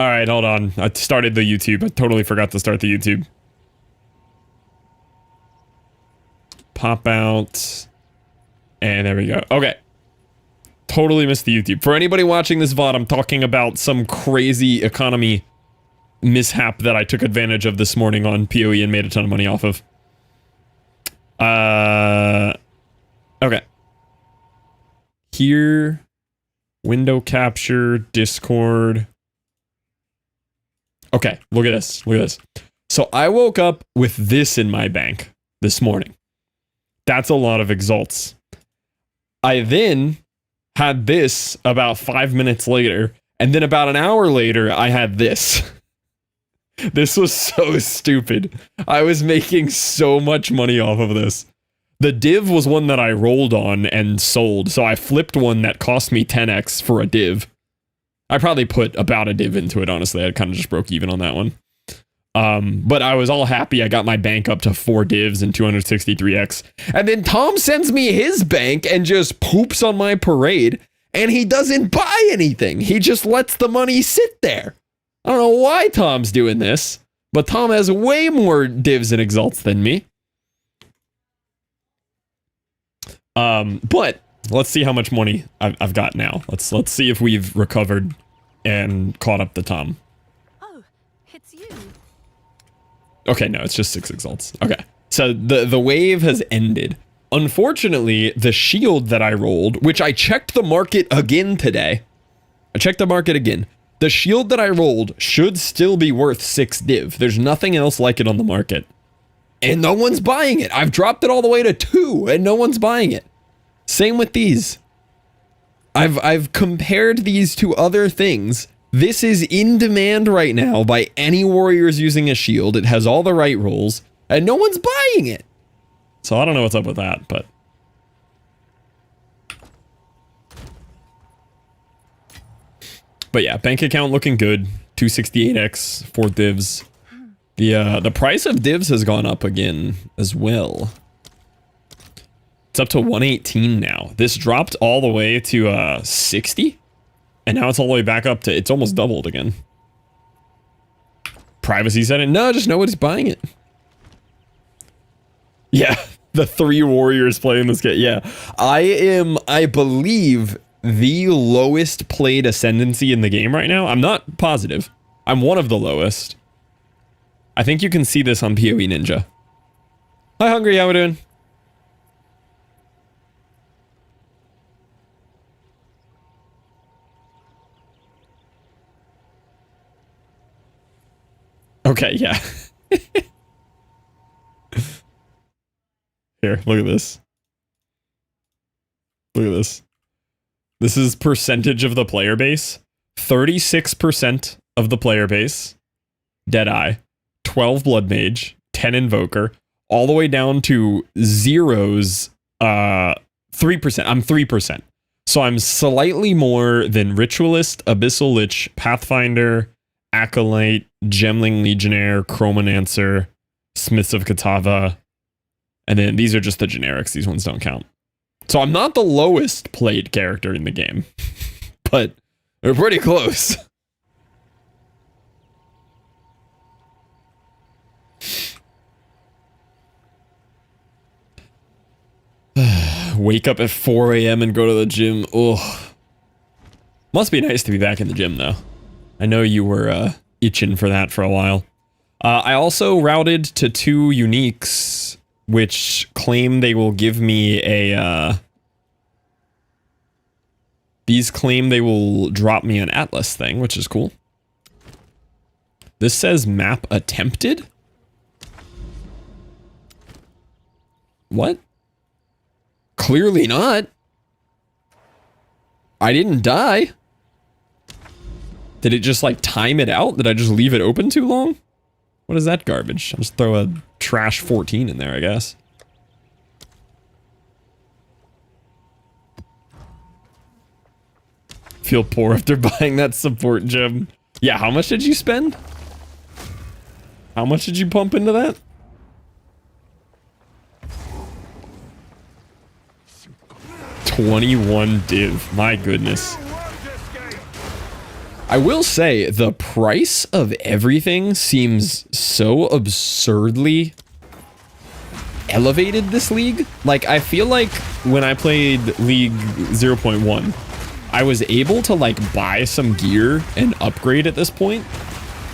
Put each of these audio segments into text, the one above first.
All right, hold on. I started the YouTube. I totally forgot to start the YouTube. Pop out. And there we go. Okay. Totally missed the YouTube. For anybody watching this VOD, I'm talking about some crazy economy mishap that I took advantage of this morning on POE and made a ton of money off of. Okay. Here. Window capture, Discord. Okay, look at this. Look at this. So I woke up with this in my bank this morning. That's a lot of exalts. I then had this about 5 minutes later, and then about an hour later, I had this. This was so stupid. I was making so much money off of this. The div was one that I rolled on and sold, so I flipped one that cost me 10x for a div. I probably put about a div into it, honestly. I kind of just broke even on that one. But I was all happy. I got my bank up to 4 divs and 263x. And then Tom sends me his bank and just poops on my parade, and he doesn't buy anything. He just lets the money sit there. I don't know why Tom's doing this, but Tom has way more divs and exalts than me. But let's see how much money I've got now. Let's see if we've recovered and caught up to Tom. Oh, it's you. Okay, no, it's just 6 exalts. Okay, so the wave has ended. Unfortunately, the shield that I rolled, which I checked the market again today. I checked the market again. The shield that I rolled should still be worth 6 div. There's nothing else like it on the market. And no one's buying it. I've dropped it all the way to 2 and no one's buying it. Same with these. I've compared these to other things. This is in demand right now by any warriors using a shield. It has all the right rolls and no one's buying it. So I don't know what's up with that, but yeah, bank account looking good. 268x, 4 divs. The price of divs has gone up again as well. It's up to 118 now. This dropped all the way to 60, and now it's all the way back up to, it's almost doubled again. Privacy setting? No, just nobody's buying it. Yeah, the 3 warriors playing this game. Yeah, I believe, the lowest played ascendancy in the game right now. I'm not positive. I'm one of the lowest. I think you can see this on POE Ninja. Hi, Hungry, how we doing? Okay, yeah. Here, look at this. Look at this. This is percentage of the player base. 36% of the player base. Deadeye. 12 Blood Mage. 10 Invoker. All the way down to zeros. 3%. I'm 3%. So I'm slightly more than Ritualist, Abyssal Lich, Pathfinder, Acolyte, Gemling Legionnaire, Chromancer, Smiths of Katava. And then these are just the generics. These ones don't count. So I'm not the lowest played character in the game, but we're pretty close. Wake up at 4 a.m. and go to the gym. Ugh. Must be nice to be back in the gym, though. I know you were itching for that for a while. I also routed to 2 uniques, which claim they will give me a... These claim they will drop me an Atlas thing, which is cool. This says map attempted? What? Clearly not. I didn't die. Did it just like time it out? Did I just leave it open too long? What is that garbage? I'll just throw a trash 14 in there, I guess. Feel poor after buying that support gem. Yeah, how much did you spend? How much did you pump into that? $21 div. My goodness. I will say the price of everything seems so absurdly elevated this league. Like, I feel like when I played League 0.1, I was able to like buy some gear and upgrade at this point.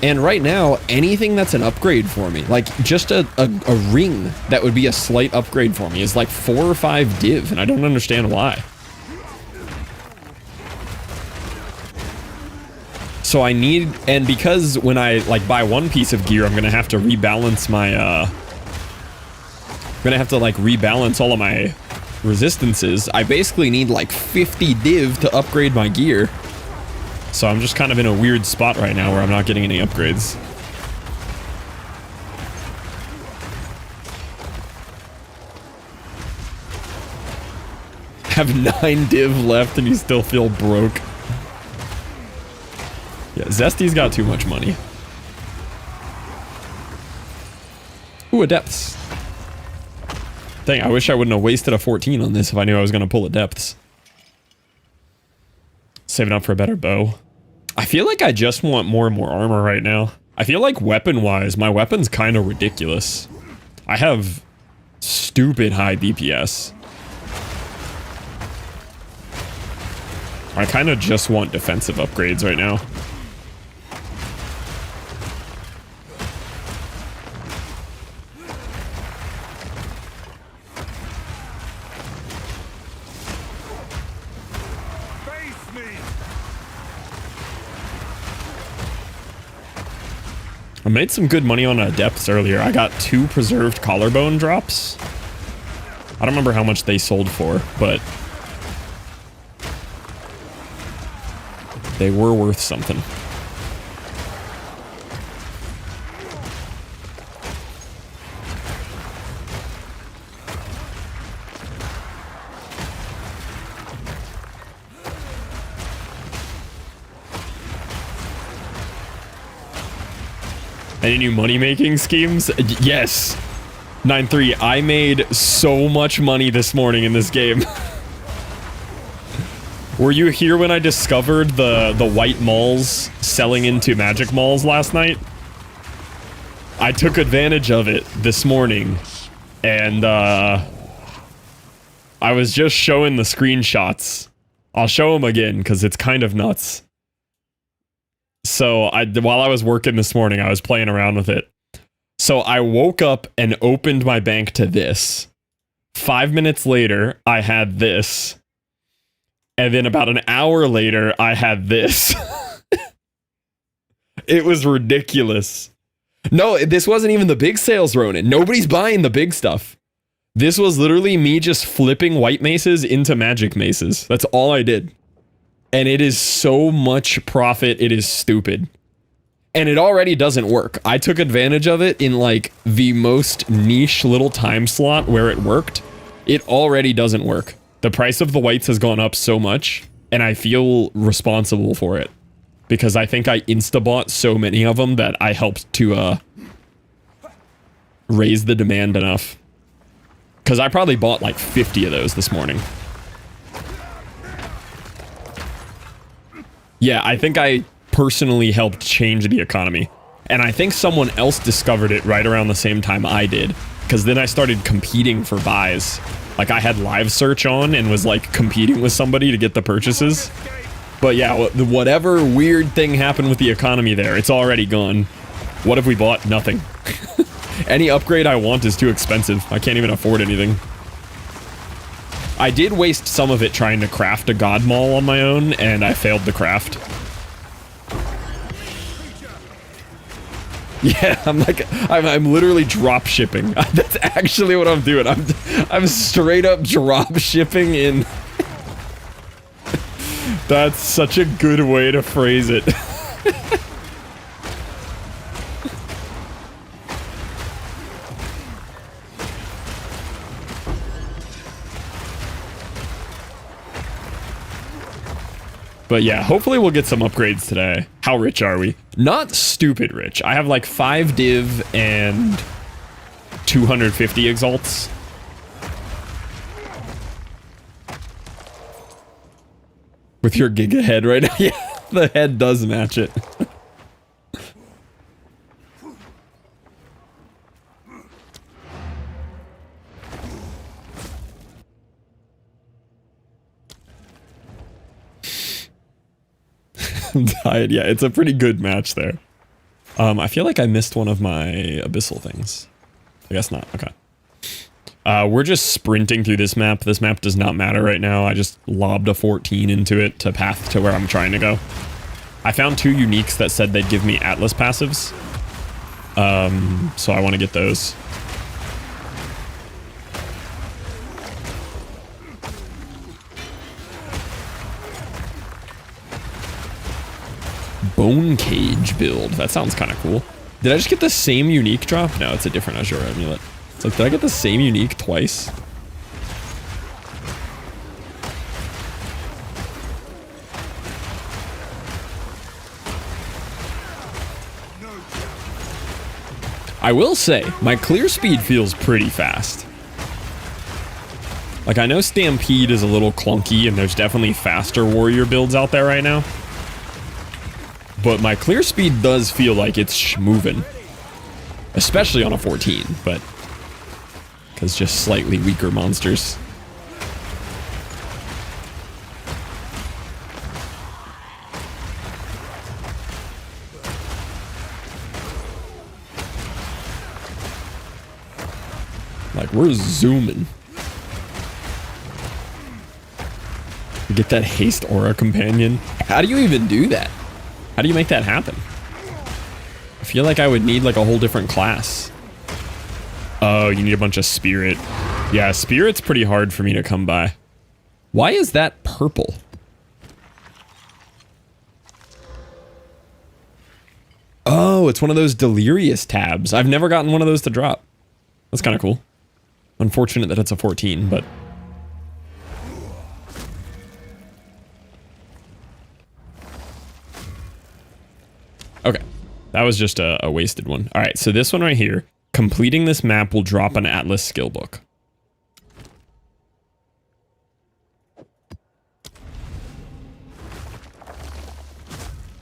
And right now, anything that's an upgrade for me, like just a ring that would be a slight upgrade for me is like 4 or 5 div, and I don't understand why. So I need, and because when I like buy one piece of gear, I'm gonna have to rebalance my, I'm gonna have to like rebalance all of my resistances. I basically need like 50 div to upgrade my gear. So I'm just kind of in a weird spot right now where I'm not getting any upgrades. Have 9 div left and you still feel broke. Yeah, Zesty's got too much money. Ooh, a depths. Dang, I wish I wouldn't have wasted a 14 on this if I knew I was going to pull a depths. Saving up for a better bow. I feel like I just want more and more armor right now. I feel like weapon-wise, my weapon's kind of ridiculous. I have stupid high DPS. I kind of just want defensive upgrades right now. I made some good money on depths earlier. I got 2 preserved collarbone drops. I don't remember how much they sold for, but they were worth something. Any new money-making schemes? Yes. 9-3. I made so much money this morning in this game. Were you here when I discovered the white malls selling into magic malls last night? I took advantage of it this morning, and I was just showing the screenshots. I'll show them again because it's kind of nuts. So while I was working this morning, I was playing around with it. So I woke up and opened my bank to this. 5 minutes later, I had this. And then about an hour later, I had this. It was ridiculous. No, this wasn't even the big sales, Ronin. Nobody's buying the big stuff. This was literally me just flipping white maces into magic maces. That's all I did. And it is so much profit, it is stupid. And it already doesn't work. I took advantage of it in like the most niche little time slot where it worked. It already doesn't work. The price of the whites has gone up so much, and I feel responsible for it. Because I think I insta-bought so many of them that I helped to raise the demand enough. Because I probably bought like 50 of those this morning. Yeah, I think I personally helped change the economy. And I think someone else discovered it right around the same time I did. Because then I started competing for buys. Like, I had live search on and was, like, competing with somebody to get the purchases. But yeah, whatever weird thing happened with the economy there, it's already gone. What have we bought? Nothing. Any upgrade I want is too expensive. I can't even afford anything. I did waste some of it trying to craft a god maul on my own, and I failed the craft. Yeah, I'm literally drop shipping. That's actually what I'm doing. I'm straight up drop shipping in. That's such a good way to phrase it. But yeah, hopefully we'll get some upgrades today. How rich are we? Not stupid rich. I have like 5 div and 250 exalts. With your giga head right now. Yeah. The head does match it. Died. Yeah, it's a pretty good match there. I feel like I missed one of my abyssal things. I guess not. Okay. We're just sprinting through this map. This map does not matter right now. I just lobbed a 14 into it to path to where I'm trying to go. I found 2 uniques that said they'd give me Atlas passives. So I want to get those. Bone cage build. That sounds kind of cool. Did I just get the same unique drop? No, it's a different Azure amulet. It's like, did I get the same unique twice? I will say, my clear speed feels pretty fast. Like, I know Stampede is a little clunky, and there's definitely faster warrior builds out there right now. But my clear speed does feel like it's moving. Especially on a 14, but... because just slightly weaker monsters. Like, we're zooming. You get that haste aura companion. How do you even do that? How do you make that happen? I feel like I would need like a whole different class. Oh, you need a bunch of spirit. Yeah, spirit's pretty hard for me to come by. Why is that purple? Oh, it's one of those delirious tabs. I've never gotten one of those to drop. That's kind of cool. Unfortunate that it's a 14, but... okay. That was just a wasted one. Alright, so this one right here. Completing this map will drop an Atlas skill book.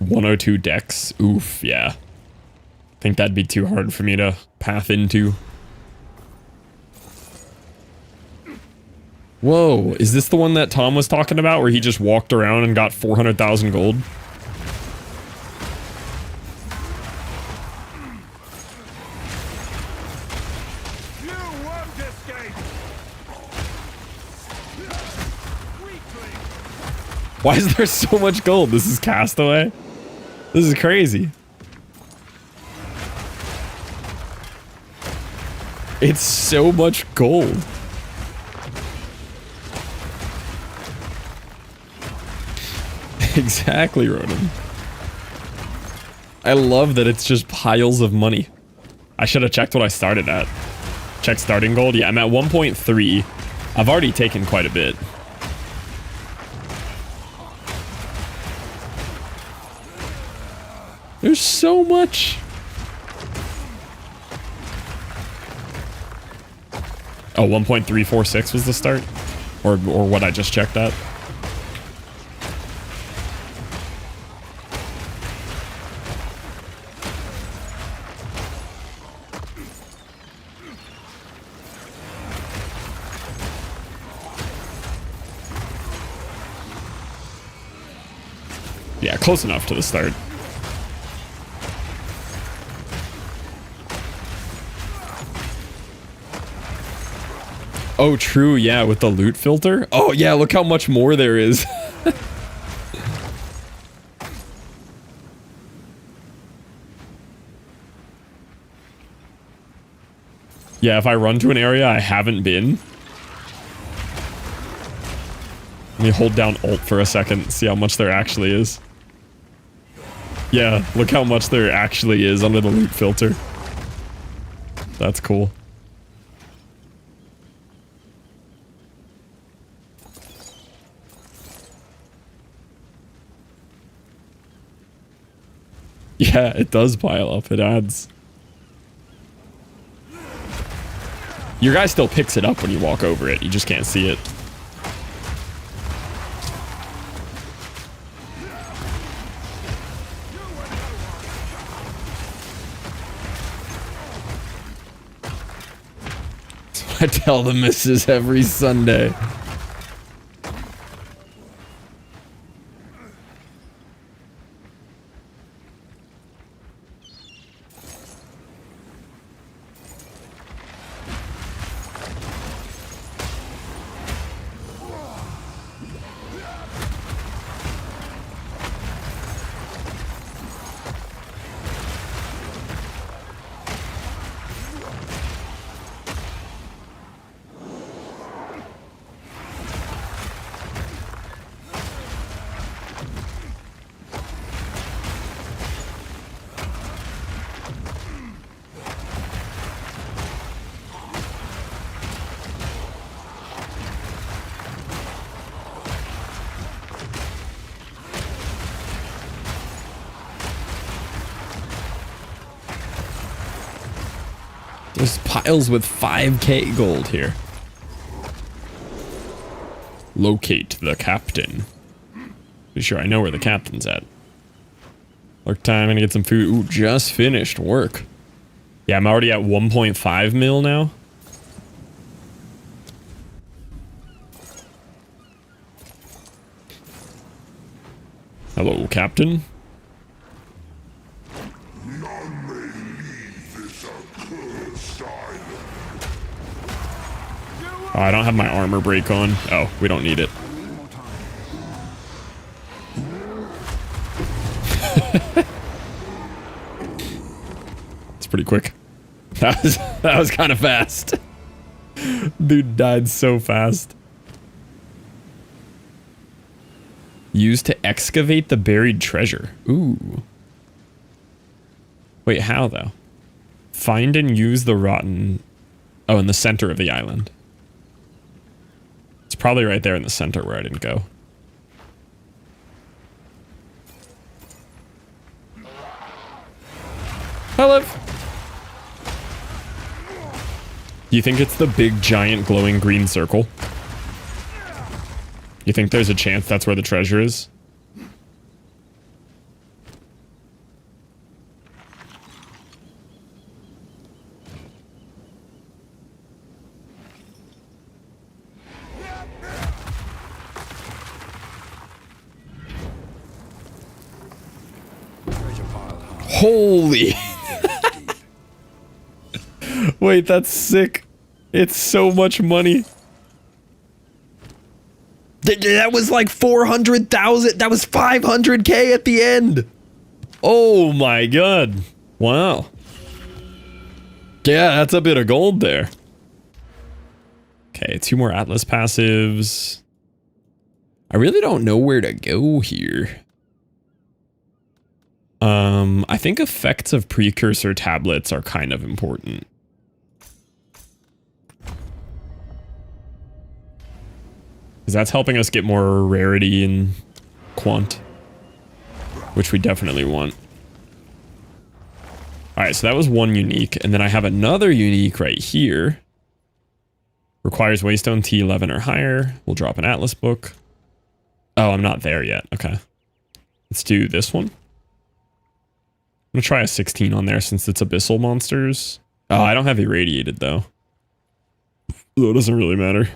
(102) decks. Oof, yeah. I think that'd be too hard for me to path into. Whoa, is this the one that Tom was talking about where he just walked around and got 400,000 gold? Why is there so much gold? This is Castaway? This is crazy. It's so much gold. Exactly, Ronan. I love that it's just piles of money. I should have checked what I started at. Check starting gold. Yeah, I'm at 1.3. I've already taken quite a bit. There's so much. Oh, 1.346 was the start? Or what I just checked at? Yeah, close enough to the start. Oh, true, yeah, with the loot filter. Oh, yeah, look how much more there is. Yeah, if I run to an area I haven't been. Let me hold down Alt for a second, see how much there actually is. Yeah, look how much there actually is under the loot filter. That's cool. Yeah, it does pile up. It adds. Your guy still picks it up when you walk over it. You just can't see it. I tell the missus every Sunday. There's piles with 5k gold here. Locate the captain. Be sure I know where the captain's at. Work time, gonna get some food. Ooh, just finished work. Yeah, I'm already at 1.5 mil now. Hello, captain. Oh, I don't have my armor break on. Oh, we don't need it. It's pretty quick. That was kind of fast. Dude died so fast. Used to excavate the buried treasure. Ooh. Wait, how though? Find and use the rotten... Oh, in the center of the island. It's probably right there in the center where I didn't go. Hello. You think it's the big giant glowing green circle? You think there's a chance that's where the treasure is? Holy. Wait, that's sick. It's so much money. That was like 400,000. That was 500k at the end. Oh my god. Wow. Yeah, that's a bit of gold there. Okay, 2 more Atlas passives. I really don't know where to go here. I think effects of precursor tablets are kind of important. Because that's helping us get more rarity and quant, which we definitely want. Alright, so that was one unique, and then I have another unique right here. Requires Waystone T11 or higher. We'll drop an Atlas book. Oh, I'm not there yet. Okay. Let's do this one. I'm gonna try a 16 on there since it's abyssal monsters. Oh, I don't have irradiated though. So it doesn't really matter.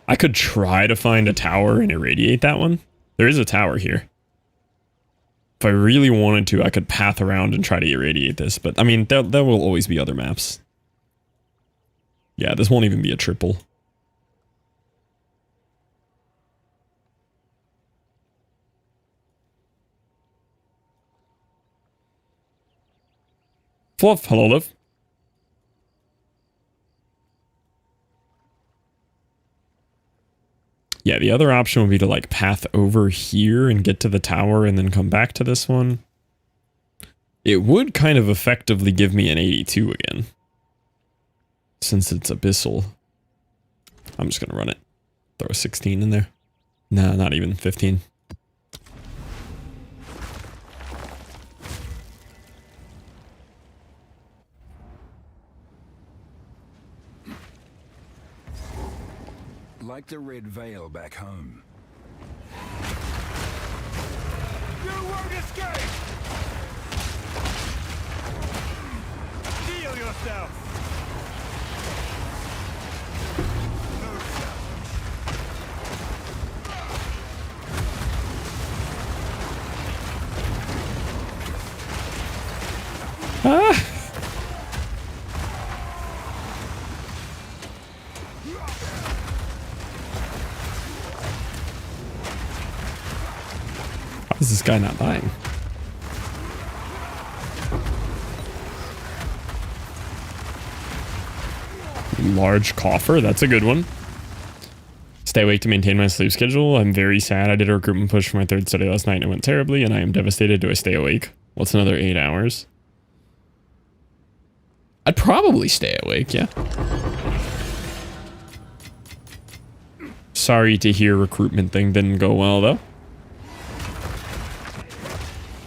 I could try to find a tower and irradiate that one. There is a tower here. If I really wanted to, I could path around and try to irradiate this. But I mean, there will always be other maps. Yeah, this won't even be a triple. Fluff, hello, Liv. Yeah, the other option would be to like path over here and get to the tower and then come back to this one. It would kind of effectively give me an 82 again. Since it's abyssal. I'm just gonna run it. Throw a 16 in there. Nah, not even 15. Like the red veil back home. You won't escape! Heal yourself! Ah. How is this guy not dying? Large coffer, that's a good one. Stay awake to maintain my sleep schedule. I'm very sad. I did a recruitment push for my third study last night and it went terribly and I am devastated. Do I stay awake? What's another 8 hours? I'd probably stay awake, yeah. Sorry to hear recruitment thing didn't go well though.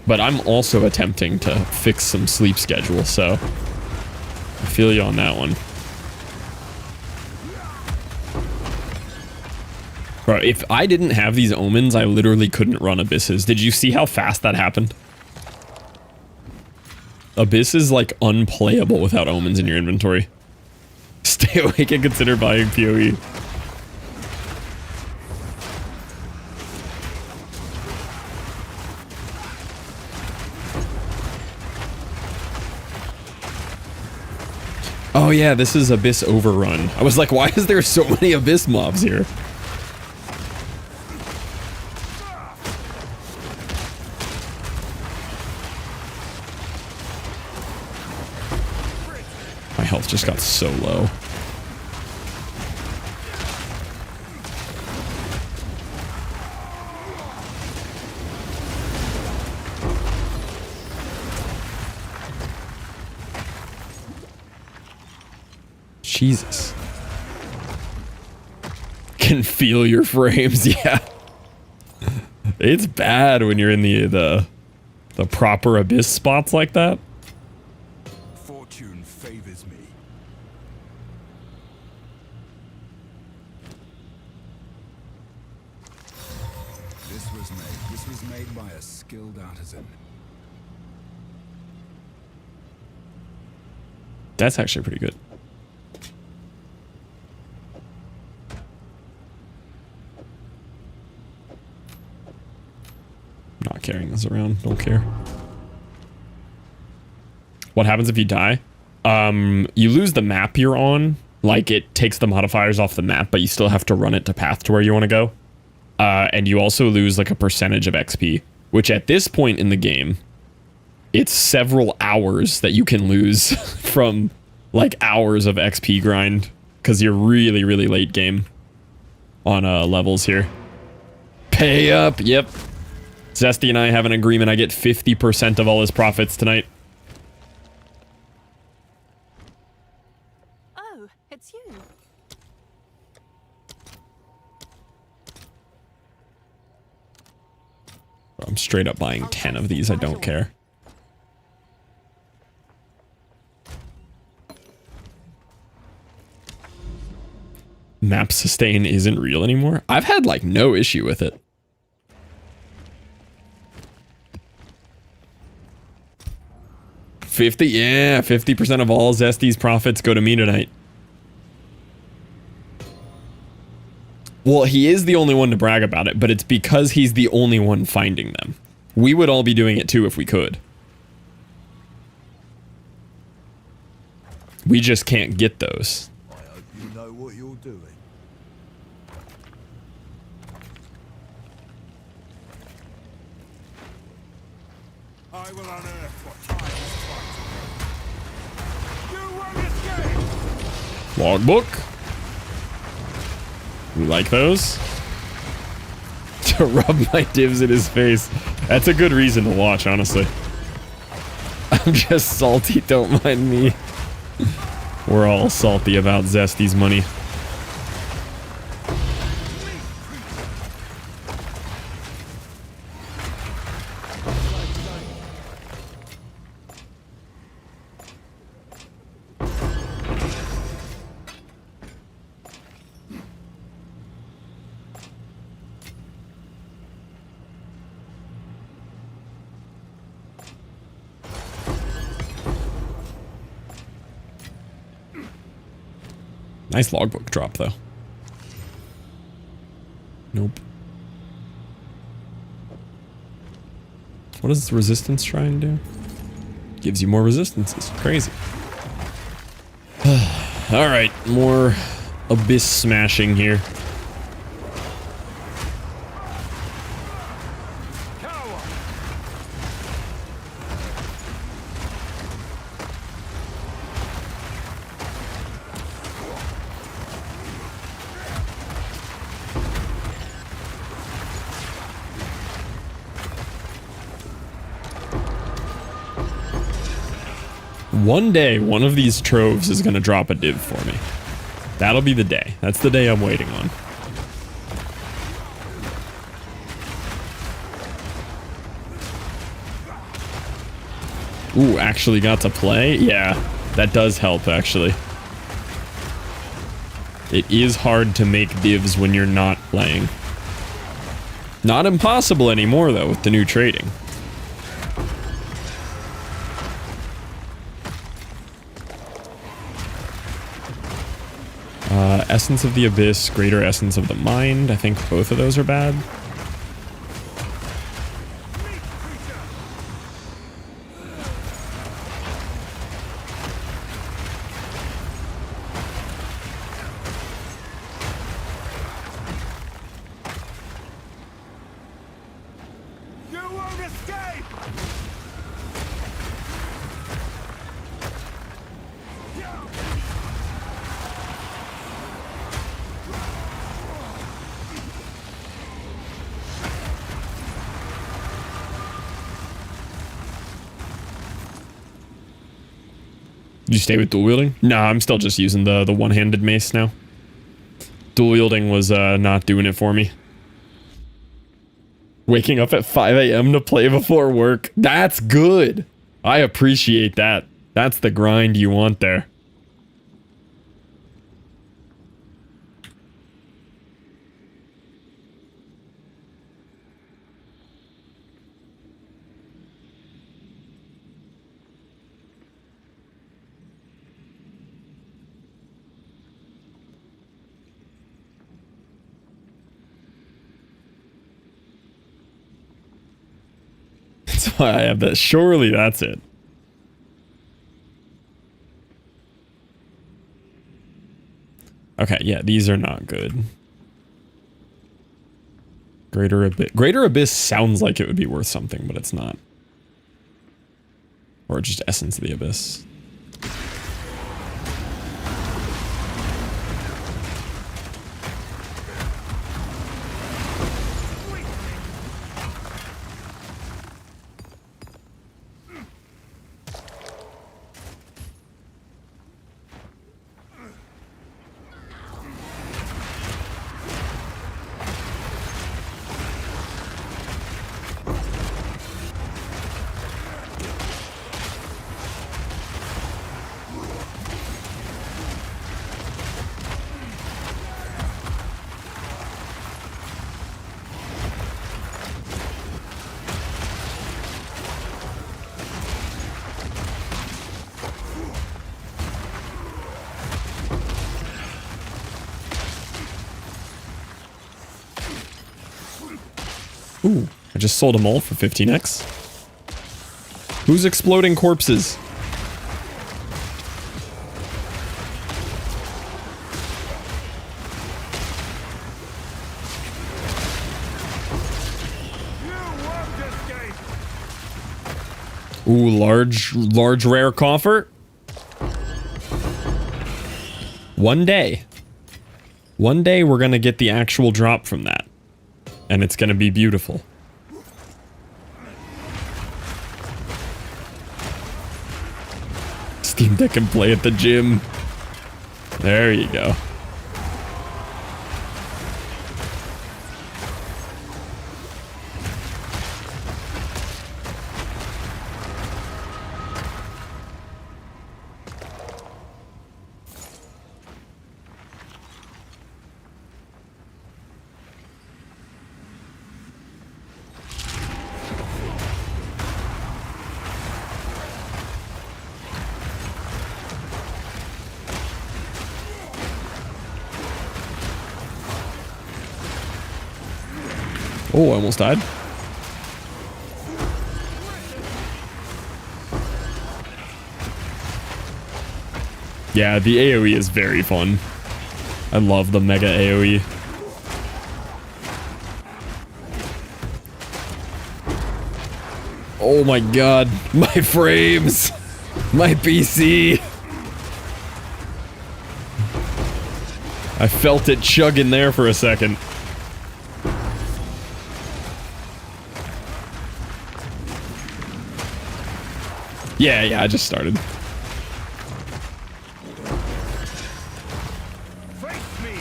But I'm also attempting to fix some sleep schedule, so I feel you on that one. Bro, if I didn't have these omens, I literally couldn't run Abysses. Did you see how fast that happened? Abyss is like unplayable without omens in your inventory. Stay awake and consider buying POE. Oh yeah, this is Abyss Overrun. I was like, why is there so many Abyss mobs here? My health just got so low. Jesus. Can feel your frames, yeah. It's bad when you're in the proper Abyss spots like that. Fortune favors me. This was made by a skilled artisan. That's actually pretty good. Not carrying this around, don't care. What happens if you die? You lose the map you're on. Like, it takes the modifiers off the map, but you still have to run it to path to where you want to go. And you also lose, like, a percentage of XP, which at this point in the game, it's several hours that you can lose from, like, hours of XP grind, because you're really, really late game on levels here. Pay up, yep. Zesty and I have an agreement. I get 50% of all his profits tonight. Oh, it's you. I'm straight up buying 10 of these. I don't care. Map sustain isn't real anymore. I've had like no issue with it. Yeah, 50% of all Zesty's profits go to me tonight. Well, he is the only one to brag about it, but it's because he's the only one finding them. We would all be doing it too if we could. We just can't get those. I hope you know what you're doing. I will unearth what time is fighting. You won't escape! Logbook. We like those. To rub my divs in his face. That's a good reason to watch, honestly. I'm just salty, don't mind me. We're all salty about Zesty's money. Nice logbook drop, though. Nope. What does resistance try and do? Gives you more resistances. Crazy. Alright, more abyss smashing here. One day, one of these troves is going to drop a div for me. That'll be the day. That's the day I'm waiting on. Ooh, actually got to play? Yeah, that does help, actually. It is hard to make divs when you're not playing. Not impossible anymore, though, with the new trading. Essence of the Abyss, Greater Essence of the Mind. I think both of those are bad. You won't escape! Did you stay with dual wielding? Nah, I'm still just using the one-handed mace now. Dual wielding was not doing it for me. Waking up at 5 a.m. to play before work. That's good. I appreciate that. That's the grind you want there. That's why I have that. Surely that's it. Okay, yeah, these are not good. Greater Abyss. Greater Abyss sounds like it would be worth something, but it's not. Or just Essence of the Abyss. Ooh, I just sold them all for 15x. Who's exploding corpses? Ooh, large rare coffer. One day we're gonna get the actual drop from that. And it's gonna be beautiful. Steam Deck can play at the gym. There you go. Oh, I almost died. Yeah, the AoE is very fun. I love the mega AoE. Oh my god, my frames! My PC! I felt it chugging there for a second. Yeah, I just started. Face me!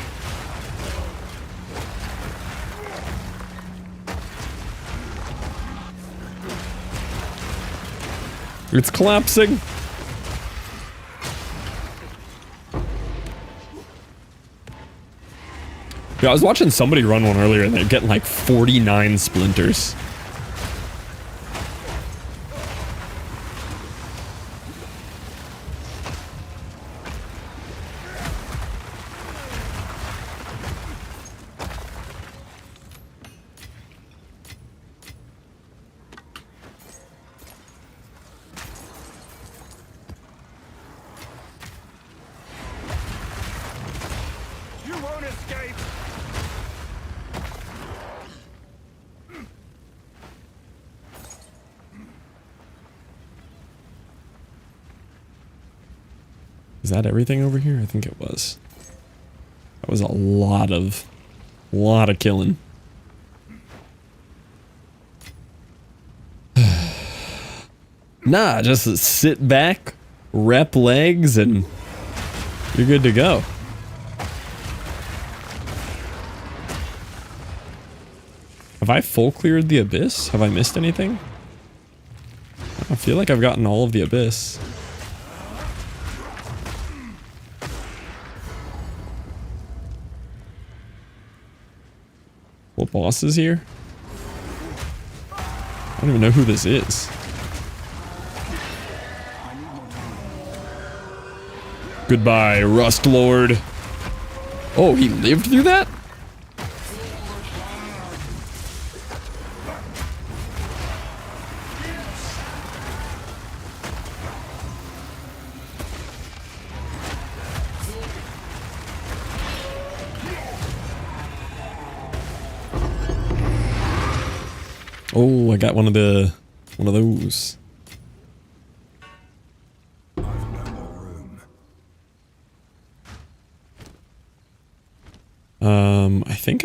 It's collapsing. Yeah, I was watching somebody run one earlier and they're getting like 49 splinters. You won't escape! Is that everything over here? I think it was. That was a lot of killing. Nah, just sit back, rep legs, and you're good to go. Have I full cleared the abyss? Have I missed anything? I feel like I've gotten all of the abyss. What boss is here? I don't even know who this is. Goodbye, Rust Lord. Oh, he lived through that? Oh, I got one of those. I've no more room. I think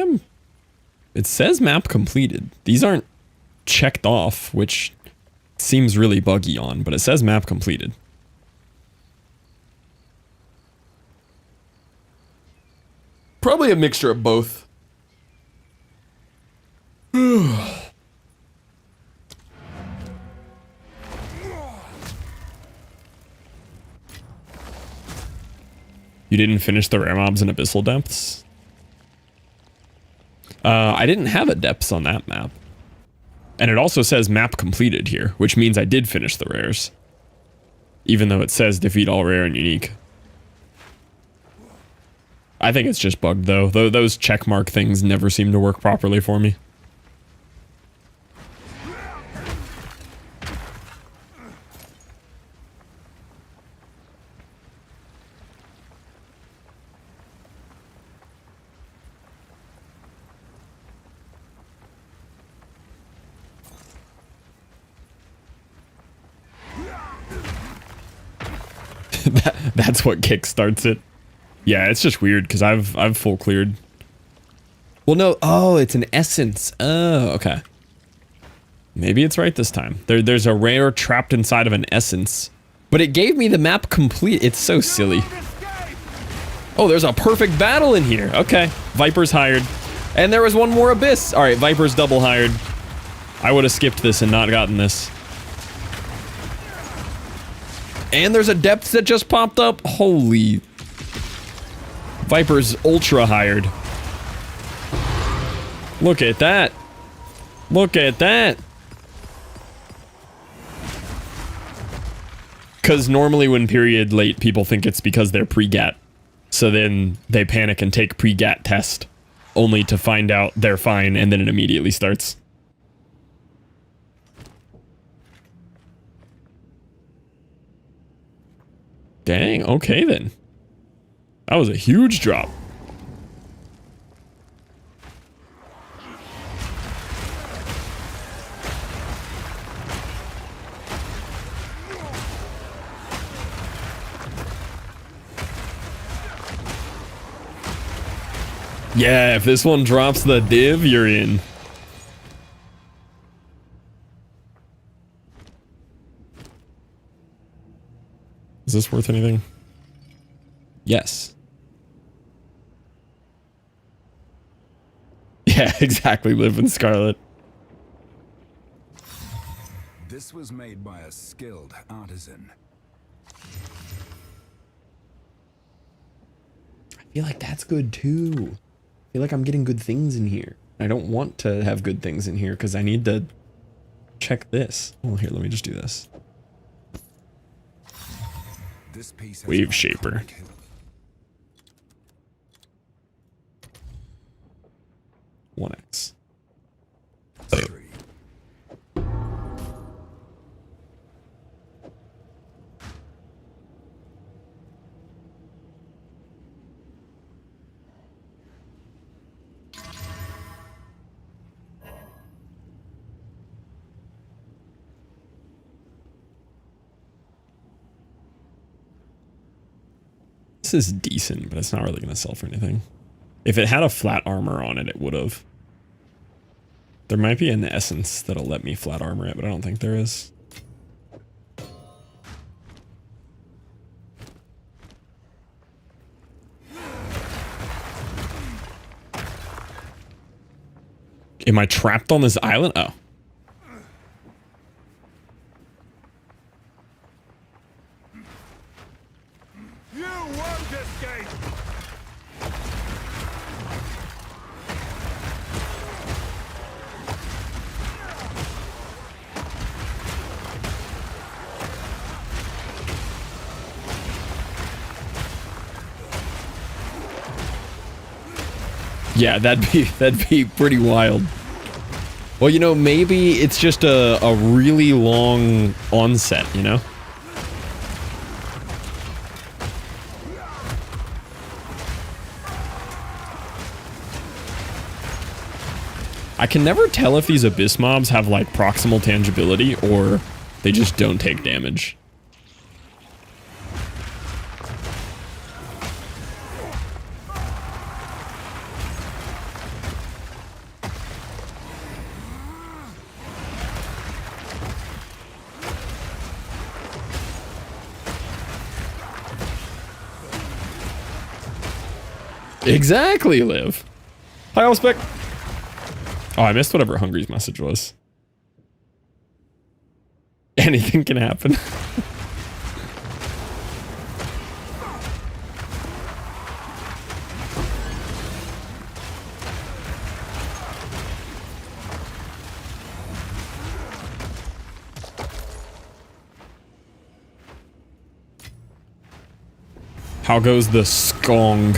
it says map completed. These aren't checked off, which seems really buggy on, but it says map completed. Probably a mixture of both. You didn't finish the rare mobs in Abyssal Depths? I didn't have a depths on that map. And it also says map completed here, which means I did finish the rares. Even though it says defeat all rare and unique. I think it's just bugged though. Those checkmark things never seem to work properly for me. That's what kickstarts it. Yeah, it's just weird because I've full cleared. Well, no. Oh, it's an essence. Oh, okay. Maybe it's right this time. There's a rare trapped inside of an essence, but it gave me the map complete. It's so silly. Oh, there's a perfect battle in here. Okay, Viper's hired, and there was one more abyss. All right, Viper's double hired. I would have skipped this and not gotten this. And there's a depth that just popped up. Holy. Viper's ultra hired. Look at that. Look at that. Because normally when period late, people think it's because they're pre-gat. So then they panic and take pre-gat test. Only to find out they're fine and then it immediately starts. Dang, okay then. That was a huge drop. Yeah, if this one drops the div, you're in. Is this worth anything? Yes. Yeah, exactly. Live in Scarlet. This was made by a skilled artisan. I feel like that's good too. I feel like I'm getting good things in here. I don't want to have good things in here because I need to check this. Oh, here, let me just do this. This piece has Wave shaper. 1x. history. This is decent, but it's not really going to sell for anything. If it had a flat armor on it, it would have. There might be an essence that'll let me flat armor it, but I don't think there is. Am I trapped on this island? Oh. You won't escape! Yeah, that'd be pretty wild. Well, you know, maybe it's just a really long onset, you know? I can never tell if these abyss mobs have like proximal tangibility or they just don't take damage. Exactly, Liv. Hi, Elspec. Oh, I missed whatever Hungry's message was. Anything can happen. How goes the skong?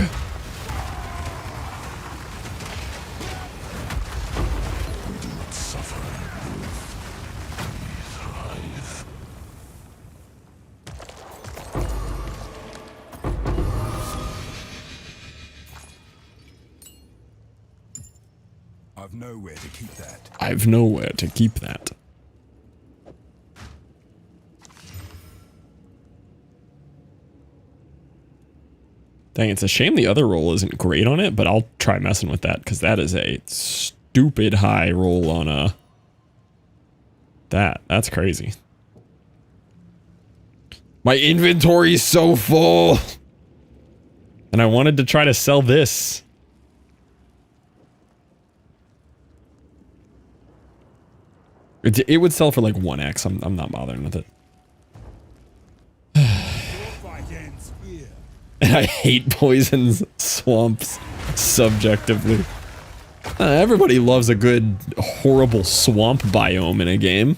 I've nowhere to keep that. I've nowhere to keep that. Dang, it's a shame the other roll isn't great on it, but I'll try messing with that because that is a stupid high roll on that's crazy. My inventory's so full. And I wanted to try to sell this. It would sell for like 1x. I'm not bothering with it. And I hate poisons swamps subjectively. Everybody loves a good horrible swamp biome in a game.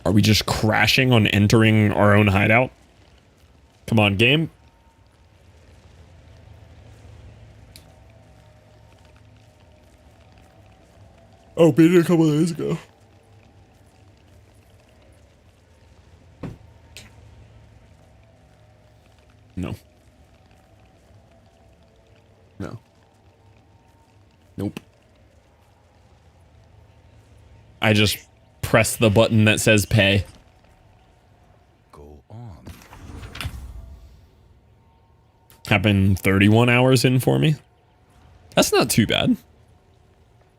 Are we just crashing on entering our own hideout? Come on, game. Oh, beat it a couple days ago. No. No. Nope. I just press the button that says pay. Go on. Happened 31 hours in for me. That's not too bad.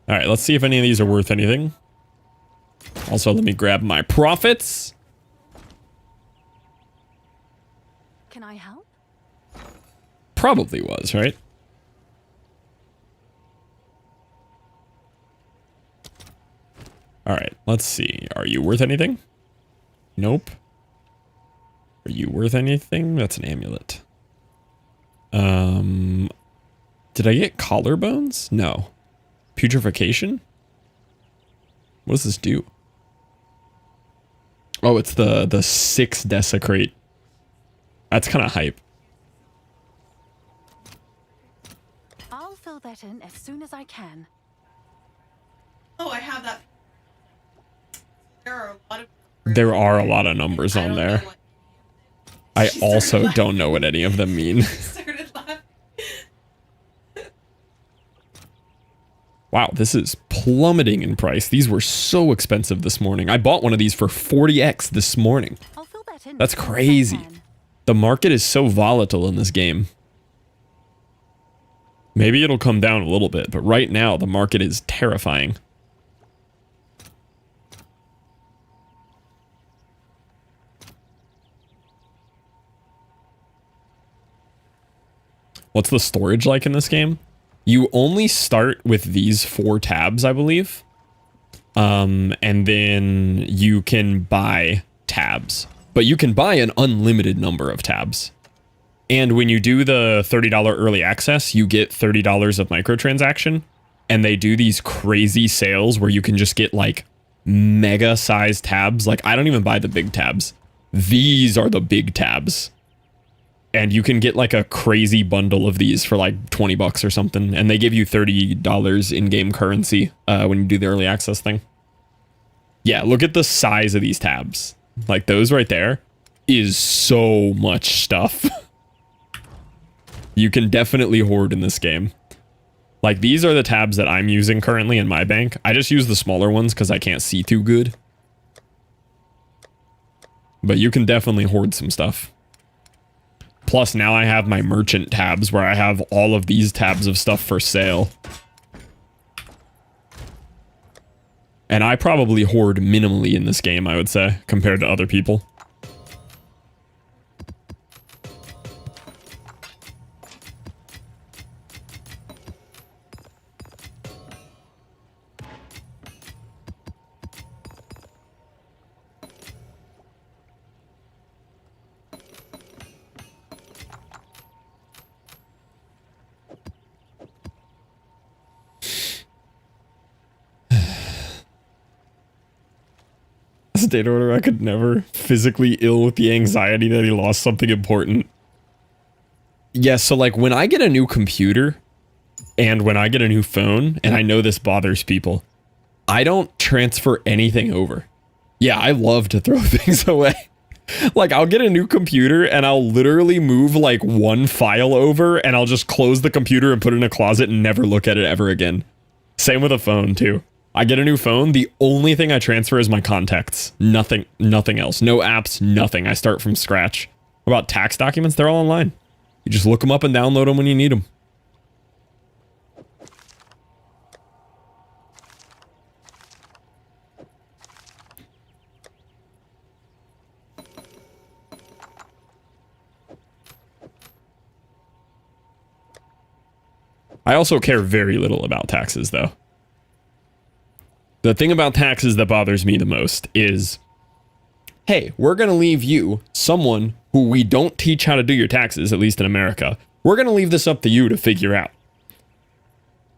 All right, let's see if any of these are worth anything. Also, let me grab my profits. Can I help? Probably was, right? All right, let's see. Are you worth anything? Nope. Are you worth anything? That's an amulet. Did I get collarbones? No. Putrefaction? What does this do? Oh, it's the 6 desecrate. That's kind of hype. I'll fill that in as soon as I can. Oh, I have that. There are a lot of numbers on there. I also don't know what any of them mean. Wow, this is plummeting in price. These were so expensive this morning. I bought one of these for 40x this morning. I'll fill that in That's as soon as I crazy. can. The market is so volatile in this game. Maybe it'll come down a little bit, but right now the market is terrifying. What's the storage like in this game? You only start with these 4 tabs, I believe. And then you can buy tabs. But you can buy an unlimited number of tabs. And when you do the $30 early access, you get $30 of microtransaction. And they do these crazy sales where you can just get like mega sized tabs. Like I don't even buy the big tabs. These are the big tabs. And you can get like a crazy bundle of these for like 20 bucks or something. And they give you $30 in-game currency when you do the early access thing. Yeah, look at the size of these tabs. Like those right there is so much stuff. You can definitely hoard in this game. Like these are the tabs that I'm using currently in my bank. I just use the smaller ones because I can't see too good. But you can definitely hoard some stuff. Plus, now I have my merchant tabs where I have all of these tabs of stuff for sale. And I probably hoard minimally in this game, I would say, compared to other people. State order, I could never. Physically ill with the anxiety that he lost something important. Yeah, so like when I get a new computer and when I get a new phone, and I know this bothers people, I don't transfer anything over. Yeah, I love to throw things away. Like I'll get a new computer and I'll literally move like one file over and I'll just close the computer and put it in a closet and never look at it ever again. Same with a phone too. I get a new phone, the only thing I transfer is my contacts. Nothing else. No apps, nothing. I start from scratch. What about tax documents? They're all online. You just look them up and download them when you need them. I also care very little about taxes, though. The thing about taxes that bothers me the most is, hey, we're going to leave you, someone who we don't teach how to do your taxes, at least in America, we're going to leave this up to you to figure out.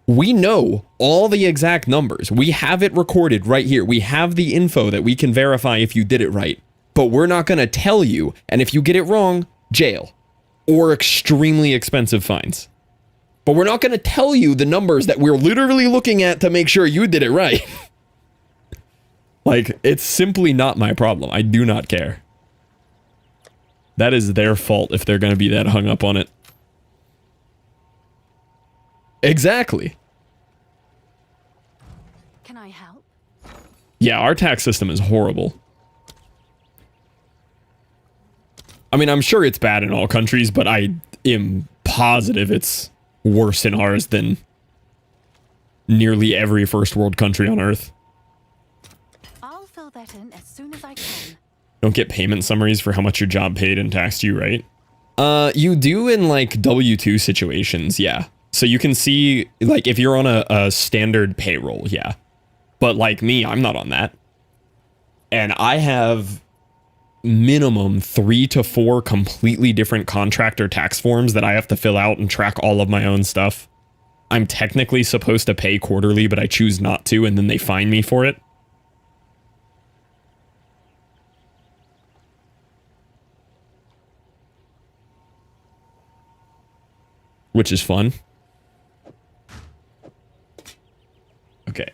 We know all the exact numbers. We have it recorded right here. We have the info that we can verify if you did it right. But we're not going to tell you, and if you get it wrong, jail. Or extremely expensive fines. But we're not going to tell you the numbers that we're literally looking at to make sure you did it right. Like, it's simply not my problem. I do not care. That is their fault if they're going to be that hung up on it. Exactly. Can I help? Yeah, our tax system is horrible. I mean, I'm sure it's bad in all countries, but I am positive it's worse in ours than nearly every first world country on Earth. I'll fill that in as soon as I can. Don't get payment summaries for how much your job paid and taxed you, right? You do in like W-2 situations, yeah. So you can see, like, if you're on a standard payroll, yeah. But like me, I'm not on that. And I have minimum 3 to 4 completely different contractor tax forms that I have to fill out and track all of my own stuff. I'm technically supposed to pay quarterly, but I choose not to, and then they fine me for it. Which is fun. Okay,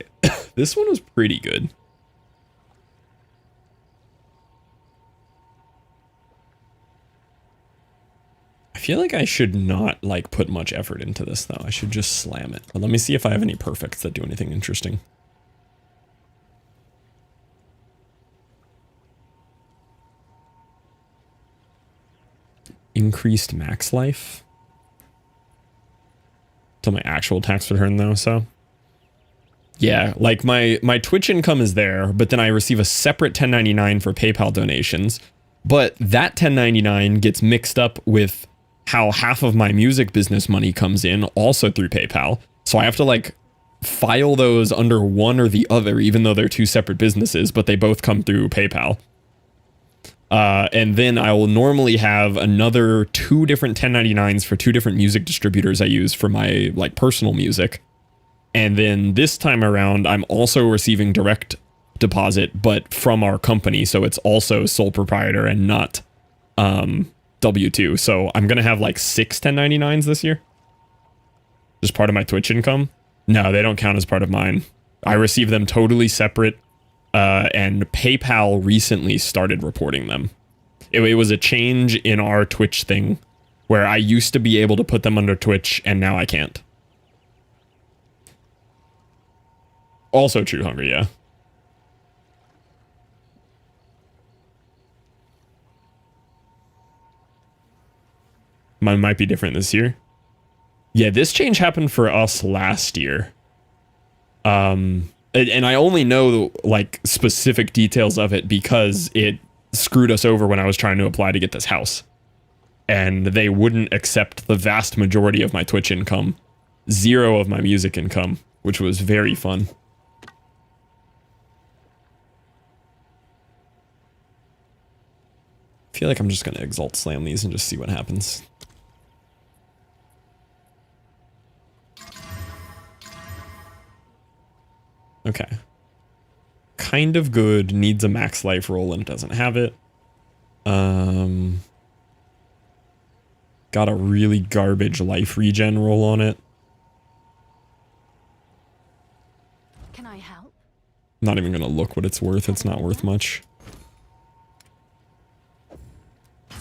this one was pretty good. I feel like I should not, like, put much effort into this, though. I should just slam it. But let me see if I have any perfects that do anything interesting. Increased max life. Till my actual tax return, though, so. Yeah, like, my Twitch income is there, but then I receive a separate 1099 for PayPal donations. But that 1099 gets mixed up with how half of my music business money comes in, also through PayPal. So I have to, like, file those under one or the other, even though they're two separate businesses, but they both come through PayPal. And then I will normally have another 2 different 1099s for 2 different music distributors I use for my, like, personal music. And then this time around, I'm also receiving direct deposit, but from our company, so it's also sole proprietor and not W-2. So I'm gonna have like 6 1099s this year. Just part of my Twitch income. No, they don't count as part of mine. I receive them totally separate, and PayPal recently started reporting them. It was a change in our Twitch thing where I used to be able to put them under Twitch and now I can't. Also true, Hungry, yeah. Mine might be different this year. Yeah, this change happened for us last year. And I only know, like, specific details of it because it screwed us over when I was trying to apply to get this house. And they wouldn't accept the vast majority of my Twitch income. 0 of my music income, which was very fun. I feel like I'm just going to Exalt Slam these and just see what happens. Okay. Kind of good. Needs a max life roll and it doesn't have it. Got a really garbage life regen roll on it. Can I help? Not even gonna look what it's worth. It's not worth much.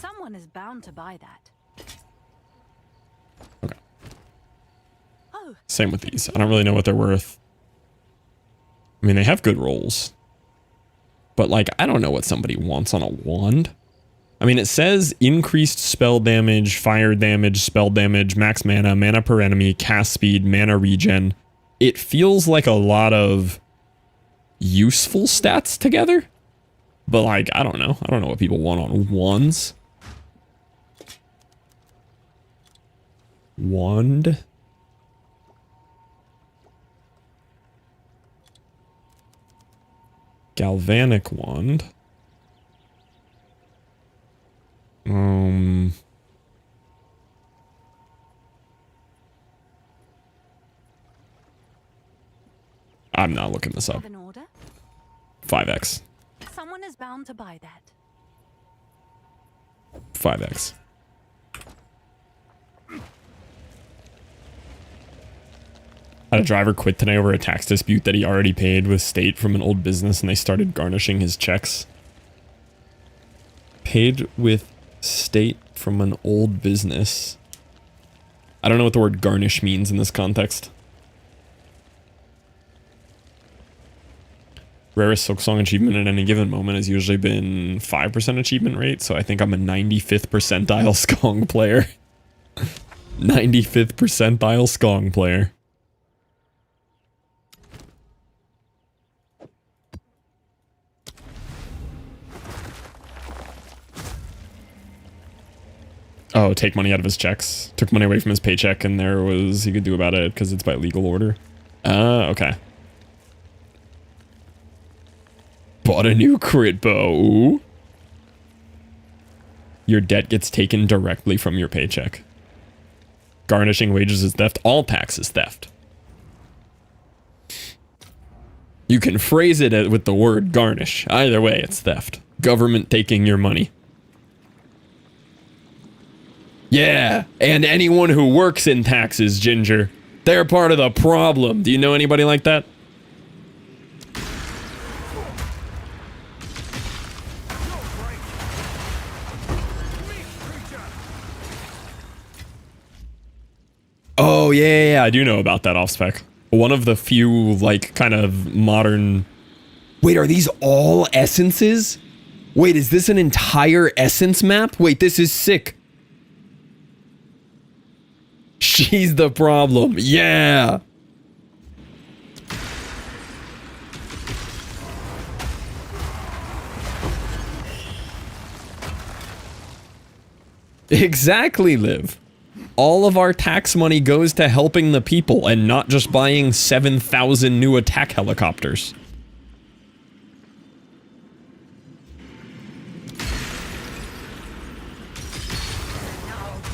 Someone is bound to buy that. Okay. Oh. Same with these. I don't really know what they're worth. I mean, they have good rolls. But, like, I don't know what somebody wants on a wand. I mean, it says increased spell damage, fire damage, spell damage, max mana, mana per enemy, cast speed, mana regen. It feels like a lot of useful stats together. But, like, I don't know. I don't know what people want on wands. Wand. Galvanic wand. I'm not looking this up. Have an order? 5x. Someone is bound to buy that. 5x. Had a driver quit today over a tax dispute that he already paid with state from an old business, and they started garnishing his checks. Paid with state from an old business. I don't know what the word garnish means in this context. Rarest Silk Song achievement at any given moment has usually been 5% achievement rate, so I think I'm a 95th percentile Skong player. 95th percentile Skong player. Oh, take money out of his checks. Took money away from his paycheck, and there was he could do about it because it's by legal order. Okay. Bought a new crit bow. Ooh. Your debt gets taken directly from your paycheck. Garnishing wages is theft. All tax is theft. You can phrase it with the word garnish. Either way, it's theft. Government taking your money. Yeah, and anyone who works in taxes, Ginger, they're part of the problem. Do you know anybody like that? Oh, yeah, I do know about that off-spec. One of the few, like, kind of modern... Wait, are these all essences? Wait, is this an entire essence map? Wait, this is sick. She's the problem. Yeah. Exactly, Liv. All of our tax money goes to helping the people and not just buying 7,000 new attack helicopters.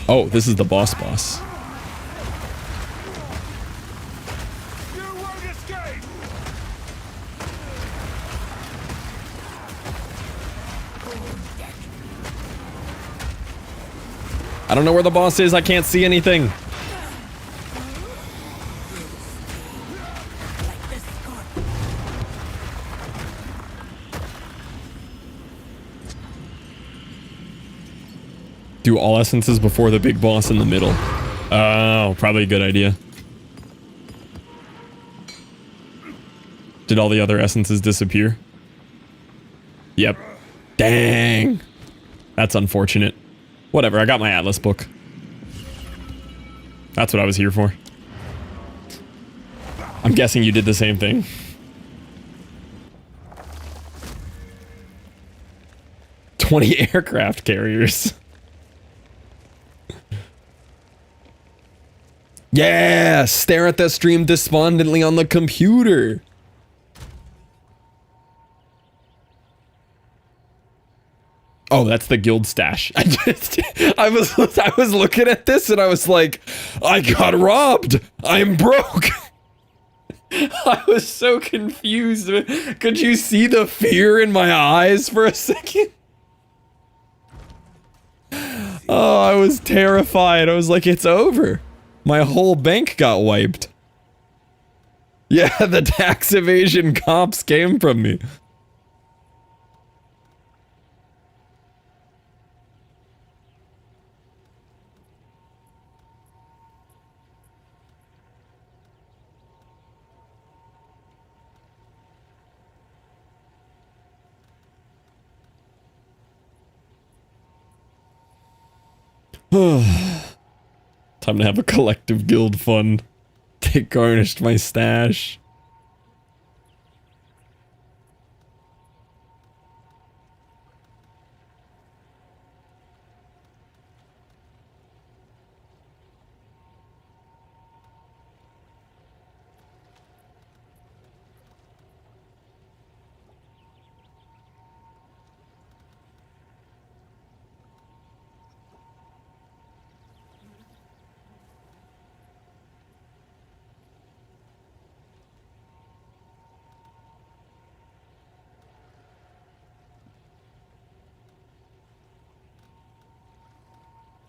Oh, this is the boss. You won't escape! I don't know where the boss is. I can't see anything. Do all essences before the big boss in the middle. Oh, probably a good idea. Did all the other essences disappear? Yep. Dang. That's unfortunate. Whatever, I got my Atlas book. That's what I was here for. I'm guessing you did the same thing. "20 aircraft carriers." Yeah! Stare at the stream despondently on the computer. Oh, that's the guild stash. I was looking at this and I was like, I got robbed. I'm broke. I was so confused. Could you see the fear in my eyes for a second? Oh, I was terrified. I was like, it's over. My whole bank got wiped. Yeah, the tax evasion cops came from me. Time to have a collective guild fund. They garnished my stash.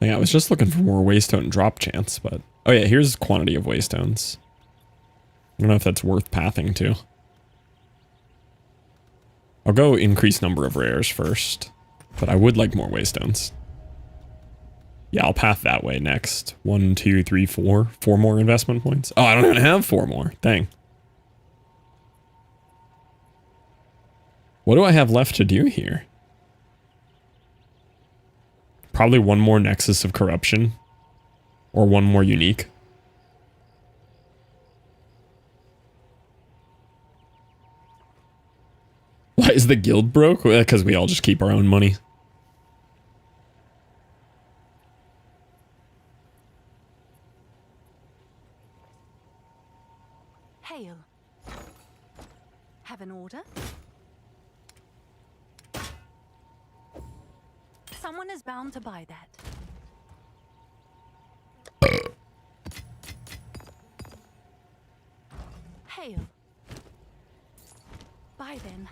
Yeah, I was just looking for more waystone drop chance, but... Oh yeah, here's quantity of waystones. don't know if that's worth pathing to. I'll go increase number of rares first, but I would like more waystones. Yeah, I'll path that way next. 1, 2, 3, 4. 4 more investment points. Oh, I don't even have 4 more. Dang. What do I have left to do here? Probably 1 more Nexus of Corruption. Or 1 more Unique. Why is the guild broke? Because we all just keep our own money. Hail. Have an order? Someone is bound to buy that. Hail. Buy then.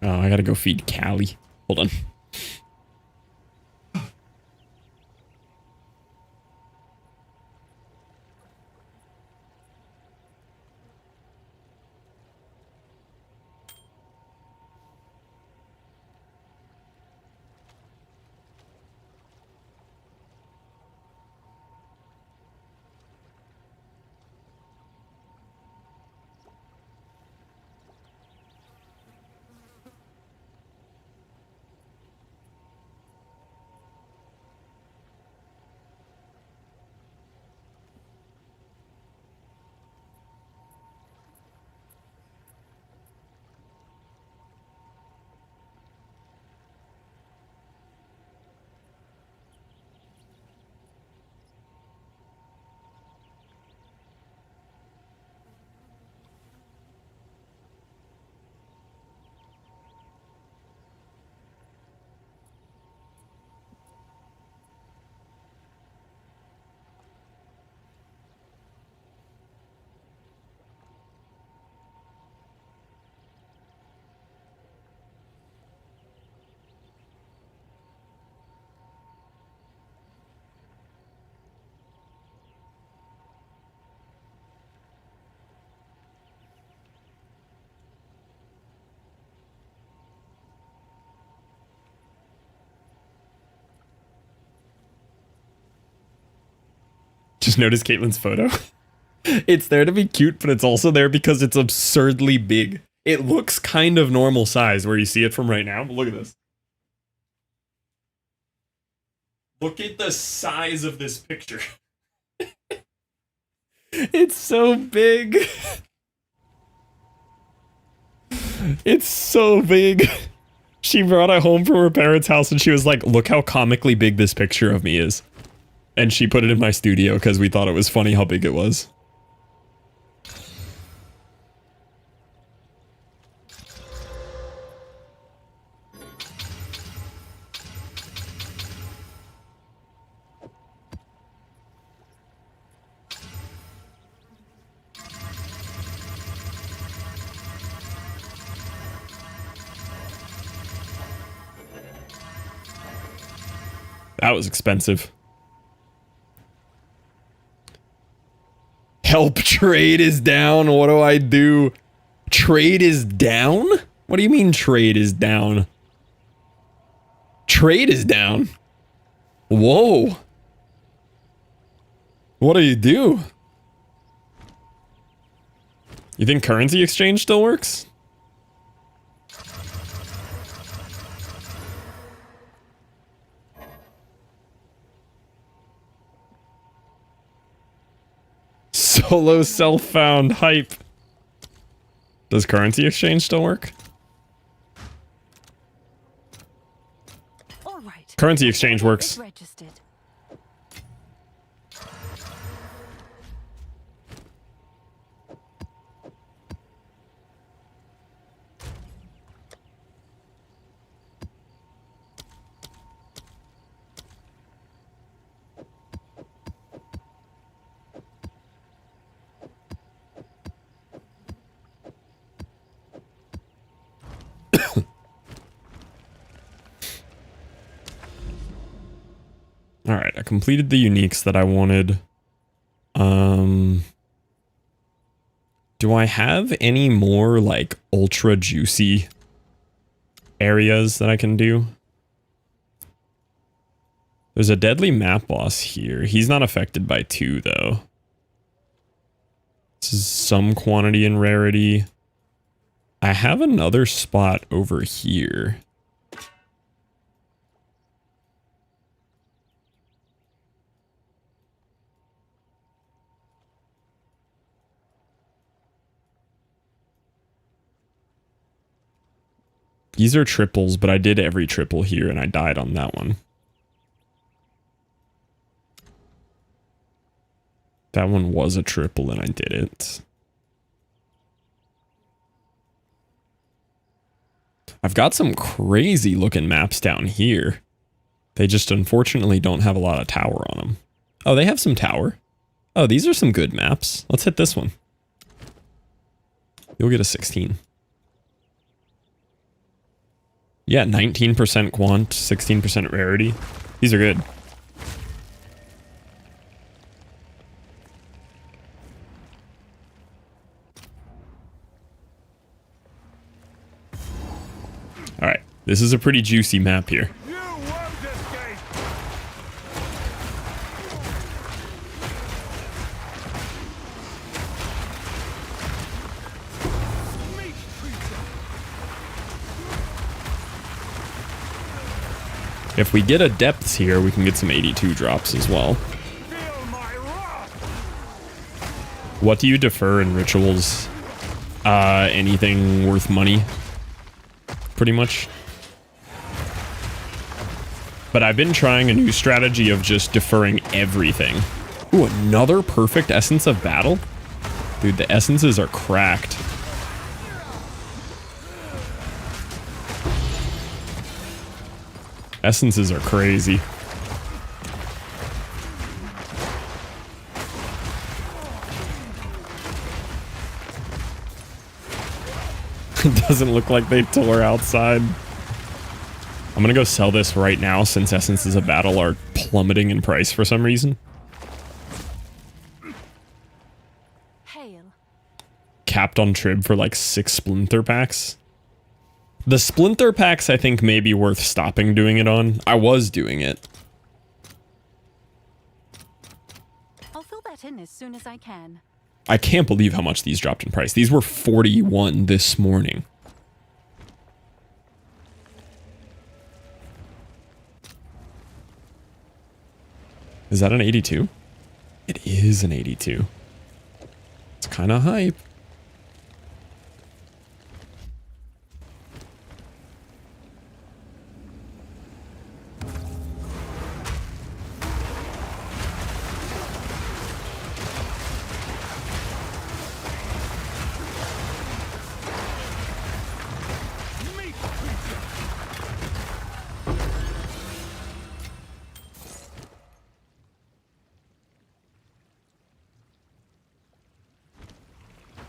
Oh, I gotta go feed Callie. Hold on. Just notice Caitlin's photo. It's there to be cute, but it's also there because it's absurdly big. It looks kind of normal size where you see it from right now, but look at this. Look at the size of this picture. It's so big. It's so big. She brought it home from her parents' house and she was like, look how comically big this picture of me is. And she put it in my studio because we thought it was funny how big it was. That was expensive. Help, trade is down. What do I do? Trade is down? What do you mean trade is down? Trade is down. Whoa. What do you do? You think currency exchange still works? Solo self-found hype. Does currency exchange still work? All right. Currency exchange works. It's registered. All right, I completed the uniques that I wanted. Do I have any more like ultra juicy areas that I can do? There's a deadly map boss here. He's not affected by 2 though. This is some quantity and rarity. I have another spot over here. These are triples, but I did every triple here and I died on that one. That one was a triple and I did it. I've got some crazy looking maps down here. They just unfortunately don't have a lot of tower on them. Oh, they have some tower. Oh, these are some good maps. Let's hit this one. You'll get a 16. Yeah, 19% quant, 16% rarity. These are good. All right, this is a pretty juicy map here. You won't escape. Meat creature. If we get a depths here, we can get some 82 drops as well. Feel my wrath. What do you defer in rituals? Anything worth money? Pretty much. But I've been trying a new strategy of just deferring everything. Ooh, another perfect essence of battle? Dude, the essences are cracked. Essences are crazy. It doesn't look like they tore outside. I'm gonna go sell this right now since essences of battle are plummeting in price for some reason. Hail. Capped on Trib for like 6 splinter packs. The splinter packs I think may be worth stopping doing it on. I was doing it. I'll fill that in as soon as I can. I can't believe how much these dropped in price. These were 41 this morning. Is that an 82? It is an 82. It's kind of hype. Meat creature.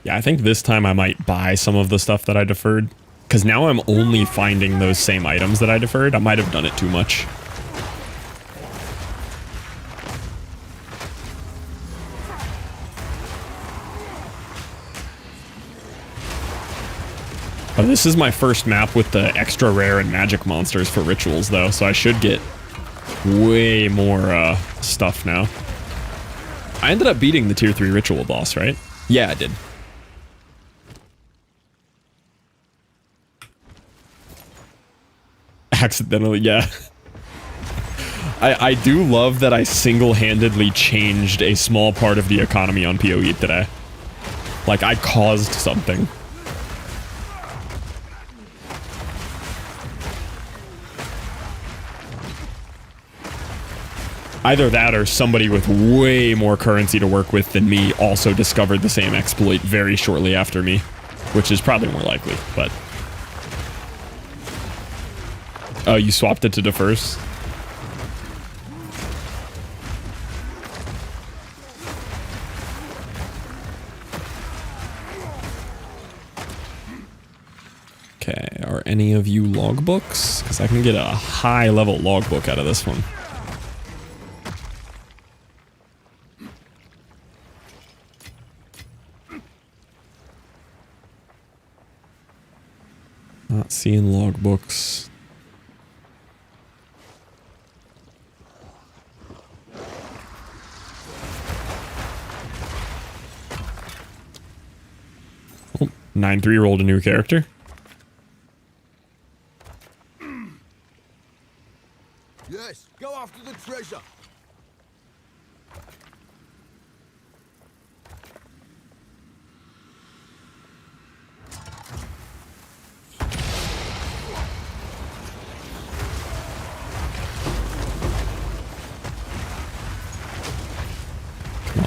Yeah, I think this time I might buy some of the stuff that I deferred. Because now I'm only finding those same items that I deferred. I might have done it too much. Oh, this is my first map with the extra rare and magic monsters for rituals, though, so I should get way more stuff now. I ended up beating the tier 3 ritual boss, right? Yeah, I did. Accidentally, yeah. I do love that I single-handedly changed a small part of the economy on POE today. Like, I caused something. Either that or somebody with way more currency to work with than me also discovered the same exploit very shortly after me, which is probably more likely, but... Oh, you swapped it to defers? Okay, are any of you logbooks? Because I can get a high-level logbook out of this one. Not seeing logbooks. Oh, 9-3 rolled a new character. Yes, go after the treasure.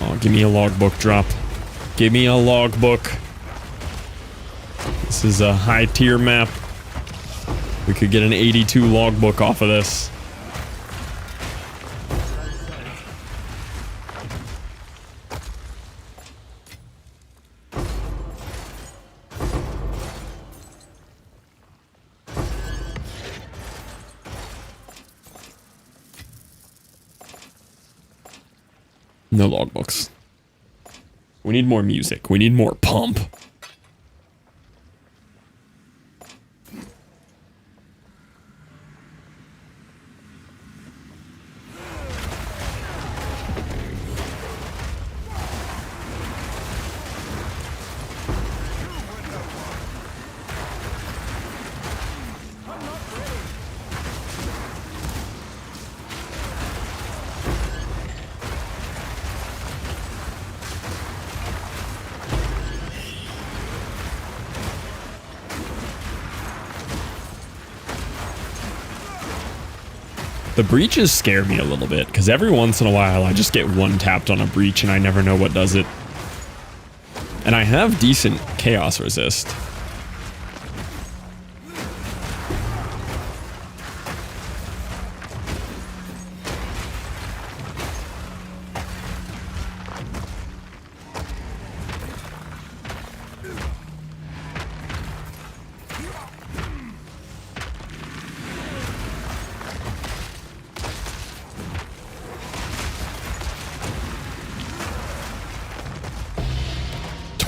Oh, give me a logbook drop. Give me a logbook. This is a high tier map. We could get an 82 logbook off of this. No logbooks. We need more music. We need more pump. The breaches scare me a little bit, because every once in a while I just get one tapped on a breach and I never know what does it. And I have decent chaos resist.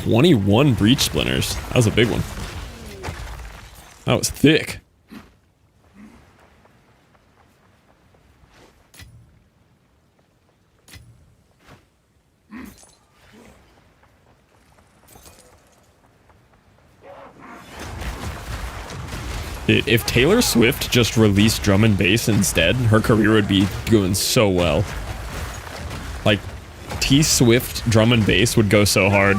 "21 breach splinters." That was a big one. That was thick. If Taylor Swift just released drum and bass instead, her career would be doing so well. Like, T Swift drum and bass would go so hard.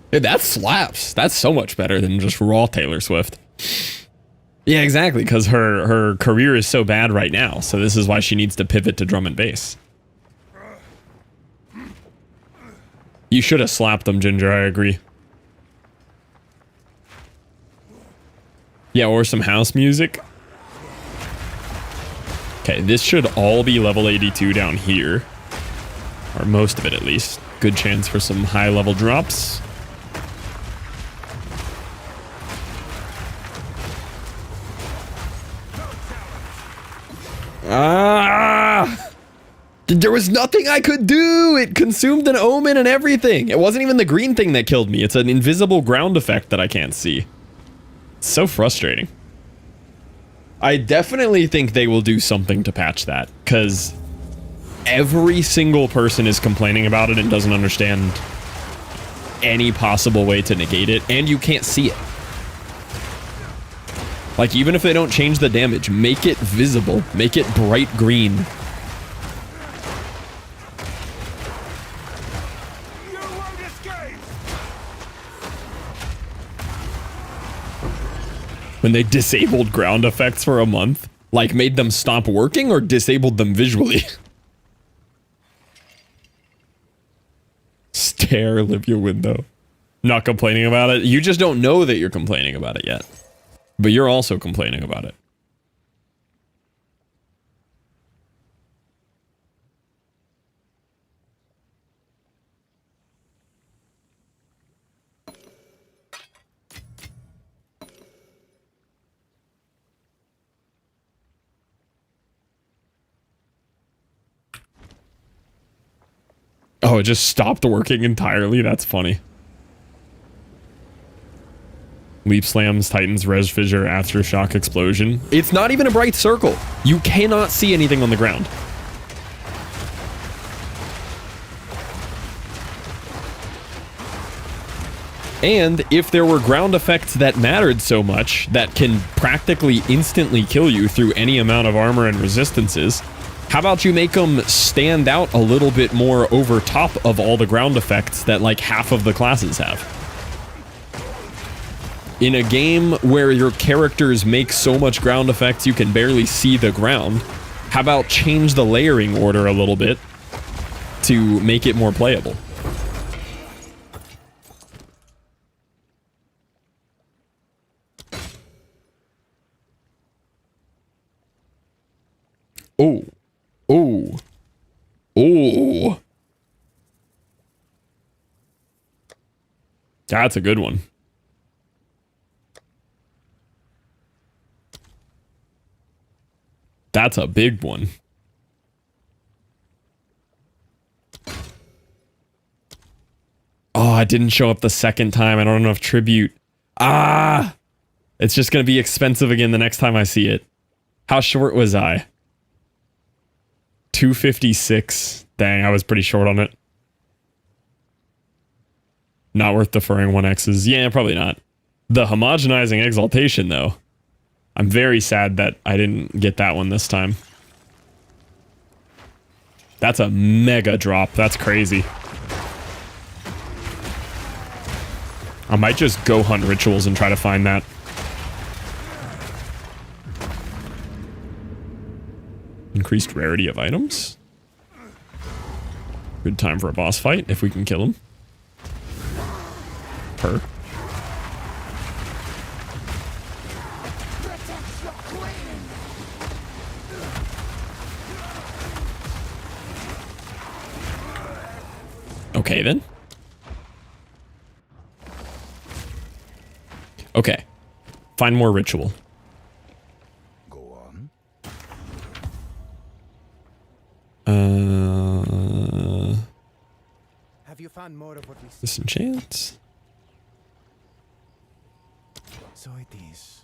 Dude, that slaps. That's so much better than just raw Taylor Swift. Yeah, exactly, because her career is so bad right now, so this is why she needs to pivot to drum and bass. You should have slapped them, Ginger, I agree. Yeah, or some house music. Okay, this should all be level 82 down here. Or most of it, at least. Good chance for some high-level drops. Ah! There was nothing I could do! It consumed an omen and everything! It wasn't even the green thing that killed me. It's an invisible ground effect that I can't see. It's so frustrating. I definitely think they will do something to patch that, because every single person is complaining about it and doesn't understand any possible way to negate it, and you can't see it. Like, even if they don't change the damage, make it visible. Make it bright green. You won't escape! When they disabled ground effects for a month, like made them stop working or disabled them visually. Stare, live your window. Not complaining about it. You just don't know that you're complaining about it yet. But you're also complaining about it. Oh, it just stopped working entirely? That's funny. Leap slams, Titans, res fissure, aftershock explosion. It's not even a bright circle. You cannot see anything on the ground. And if there were ground effects that mattered so much that can practically instantly kill you through any amount of armor and resistances, how about you make them stand out a little bit more over top of all the ground effects that like half of the classes have? In a game where your characters make so much ground effects you can barely see the ground, how about change the layering order a little bit to make it more playable? Oh. Oh. Oh. That's a good one. That's a big one. Oh, it didn't show up the second time. I don't have enough tribute. Ah! It's just going to be expensive again the next time I see it. How short was I? 256. Dang, I was pretty short on it. Not worth deferring 1x's. Yeah, probably not. The homogenizing exaltation, though. I'm very sad that I didn't get that one this time. That's a mega drop. That's crazy. I might just go hunt rituals and try to find that. Increased rarity of items. Good time for a boss fight if we can kill him. Per. Okay then. Okay. Find more ritual. Have you found more of what we Disenchant. So it is.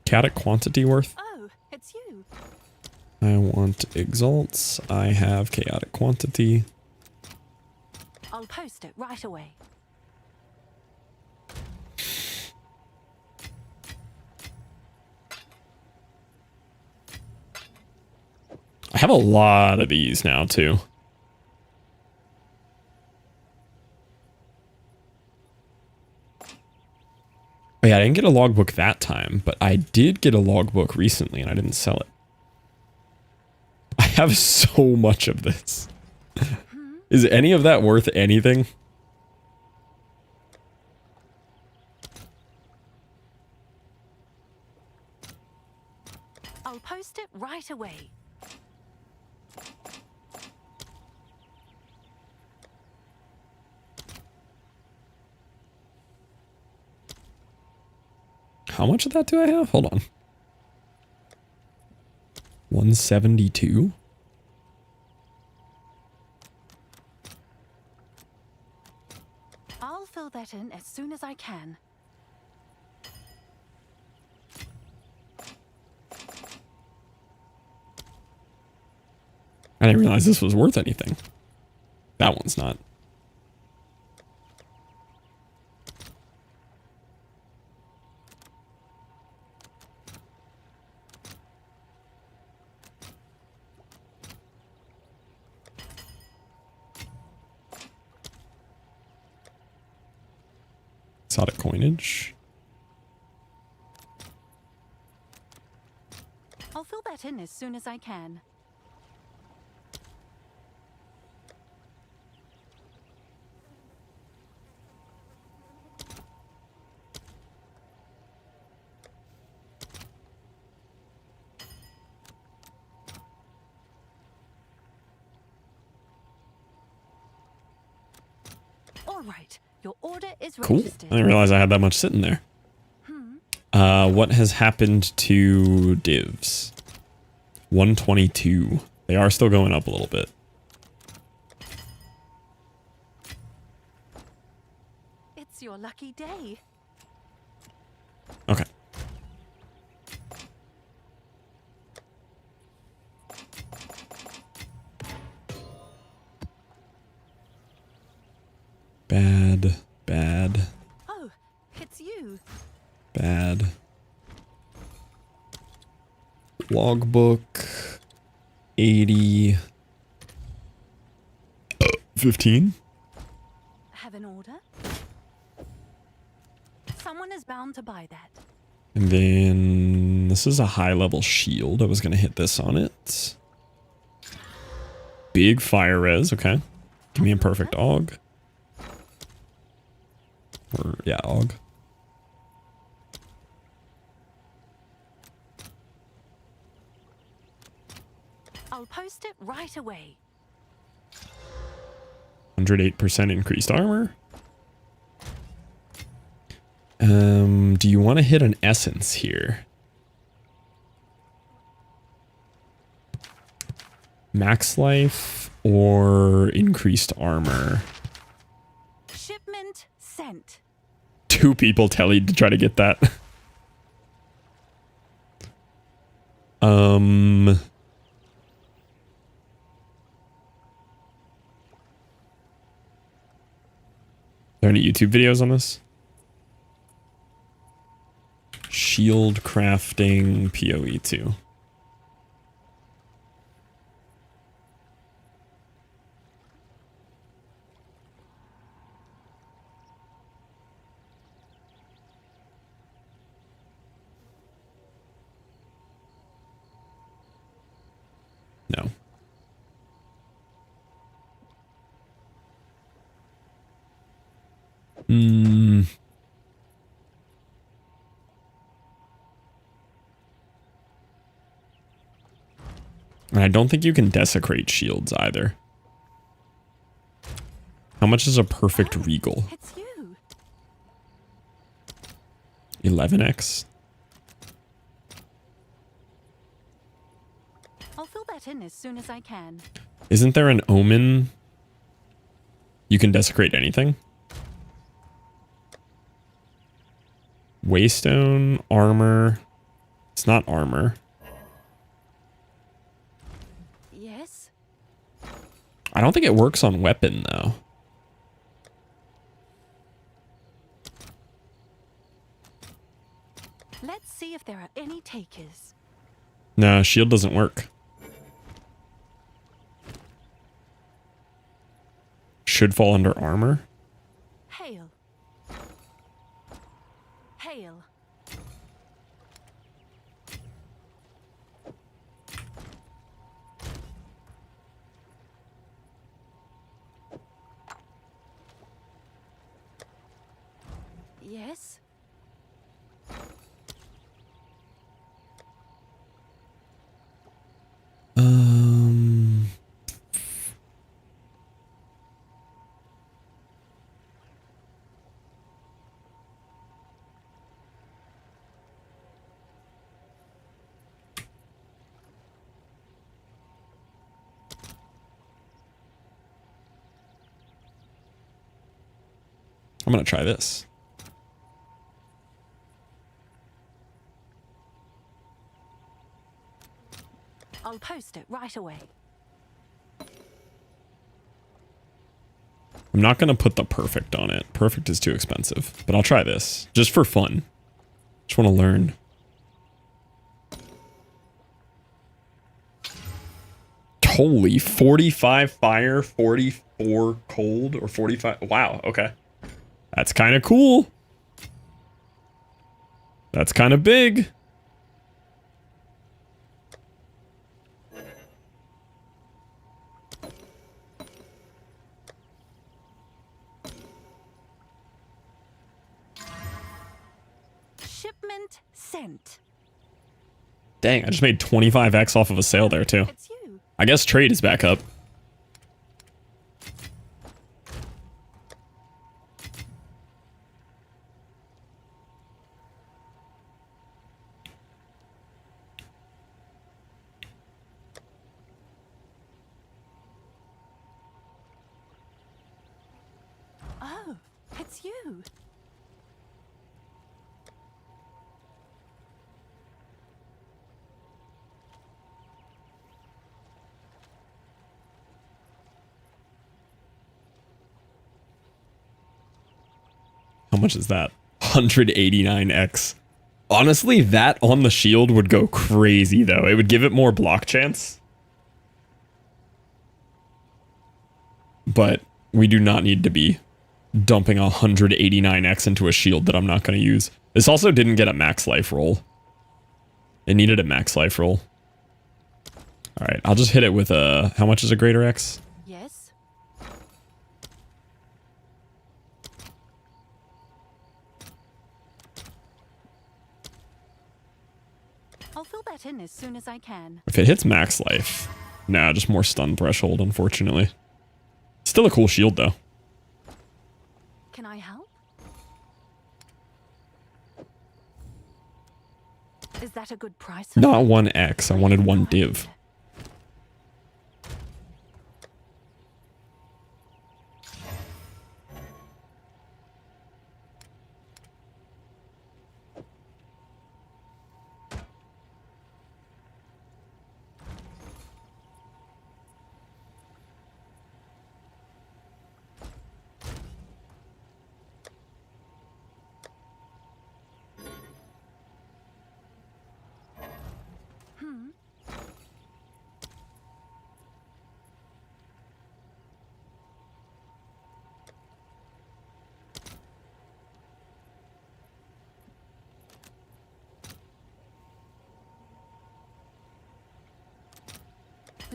Chaotic quantity worth. Oh, it's you. I want exalts. I have chaotic quantity. I'll post it right away. I have a lot of these now, too. Oh yeah, I didn't get a logbook that time, but I did get a logbook recently and I didn't sell it. I have so much of this. Is any of that worth anything? I'll post it right away. How much of that do I have? Hold on. 172? I'll fill that in as soon as I can. I didn't realize this was worth anything. That one's not. Exotic coinage. I'll fill that in as soon as I can. All right, your order is Cool. I registered. didn't realize I had that much sitting there. What has happened to divs? 122. They are still going up a little bit. It's your lucky day. Okay. Bad, bad, Oh, it's you. bad. Logbook 80 15. Have an order? Someone is bound to buy that. And then this is a high level shield. I was going to hit this on it. Big fire res. Okay. Give me a perfect AUG. Or, yeah, AUG. I'll post it right away. 108% increased armor. Do you want to hit an essence here? Max life or increased armor? Shipment sent. 2 people tellied to try to get that. Are there any YouTube videos on this? Shield crafting POE2. No. And I don't think you can desecrate shields either. How much is a perfect regal? It's you. 11x? I'll fill that in as soon as I can. Isn't there an omen? You can desecrate anything? Waystone, armor. It's not armor. Yes? I don't think it works on weapon though. Let's see if there are any takers. No, shield doesn't work. Should fall under armor. Hail. Hail. Yes? I'm gonna try this. I'll post it right away. I'm not going to put the perfect on it. Perfect is too expensive, but I'll try this just for fun. Just want to learn. Holy, 45 fire, 44 cold, or 45. Wow, okay. That's kind of cool. That's kind of big. Shipment sent. Dang, I just made 25x off of a sale there too. It's you. I guess trade is back up. Oh, it's you. How much is that? 189x. Honestly, that on the shield would go crazy though. It would give it more block chance. But we do not need to be dumping 189x into a shield that I'm not going to use. This also didn't get a max life roll. It needed a max life roll. All right, I'll just hit it with a... How much is a greater X? Yes. I'll fill that in as soon as I can. If it hits max life... Nah, just more stun threshold, unfortunately. Still a cool shield, though. Can I help? Is that a good price? for Not that? 1x, I wanted 1 div.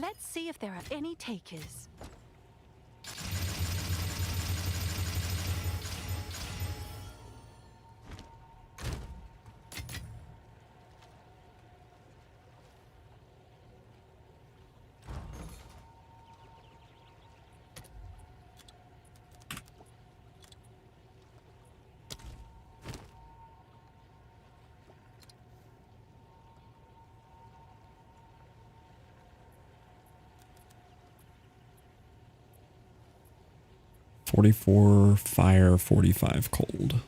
Let's see if there are any takers. $44 fire, $45 cold.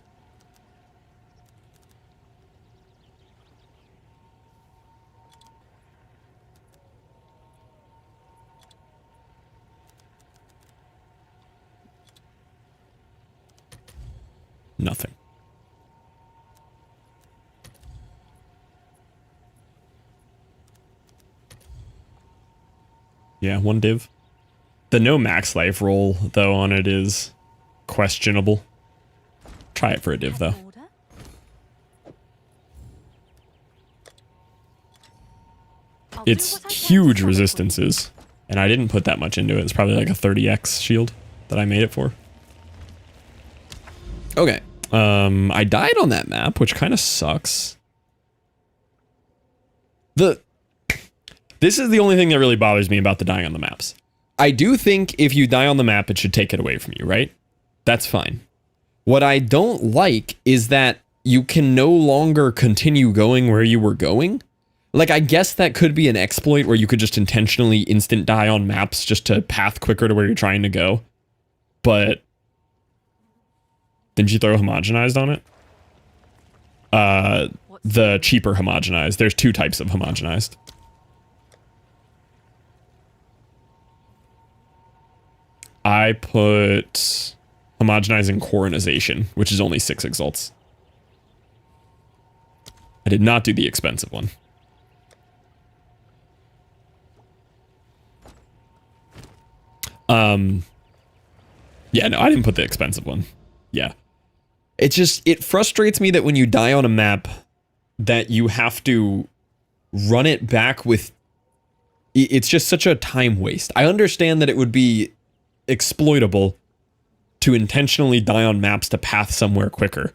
Nothing. Yeah, 1 div. The no max life roll, though, on it is questionable. Try it for a div, though. Order? I'll do It's what I can to huge sell it for you. resistances, and I didn't put that much into it. It's probably like a 30x shield that I made it for. Okay. I died on that map, which kind of sucks. This is the only thing that really bothers me about the dying on the maps. I do think if you die on the map, it should take it away from you, right? That's fine. What I don't like is that you can no longer continue going where you were going. Like, I guess that could be an exploit where you could just intentionally instant die on maps just to path quicker to where you're trying to go. But didn't you throw homogenized on it? The cheaper homogenized. There's 2 types of homogenized. I put homogenizing coronization, which is only 6 exalts. I did not do the expensive one. Yeah, no, I didn't put the expensive one. Yeah. It frustrates me that when you die on a map that you have to run it back with... It's just such a time waste. I understand that it would be exploitable to intentionally die on maps to path somewhere quicker.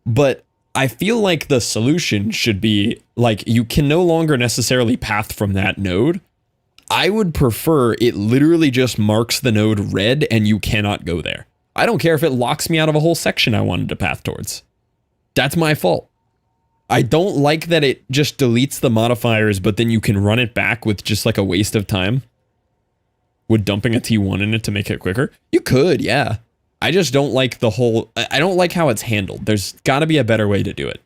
But I feel like the solution should be, like, you can no longer necessarily path from that node. I would prefer it literally just marks the node red and you cannot go there. I don't care if it locks me out of a whole section I wanted to path towards. That's my fault. I don't like that it just deletes the modifiers, but then you can run it back with just like a waste of time. Would dumping a T1 in it to make it quicker? You could, yeah. I just don't like the whole... I don't like how it's handled. There's got to be a better way to do it.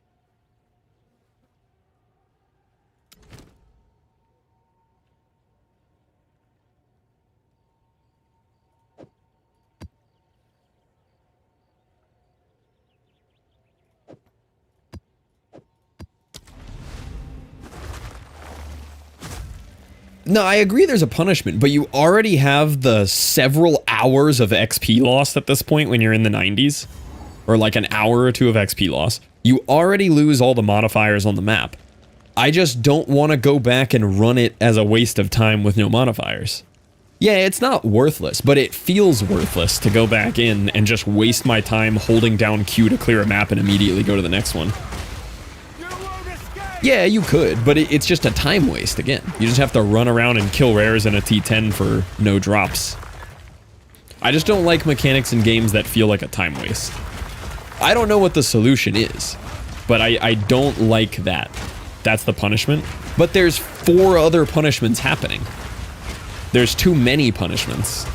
No, I agree there's a punishment, but you already have the several hours of XP loss at this point when you're in the 90s. Or like an hour or two of XP loss. You already lose all the modifiers on the map. I just don't want to go back and run it as a waste of time with no modifiers. Yeah, it's not worthless, but it feels worthless to go back in and just waste my time holding down Q to clear a map and immediately go to the next one. Yeah, you could, but it's just a time waste again. You just have to run around and kill rares in a T10 for no drops. I just don't like mechanics in games that feel like a time waste. I don't know what the solution is, but I don't like that. That's the punishment. But there's 4 other punishments happening. There's too many punishments.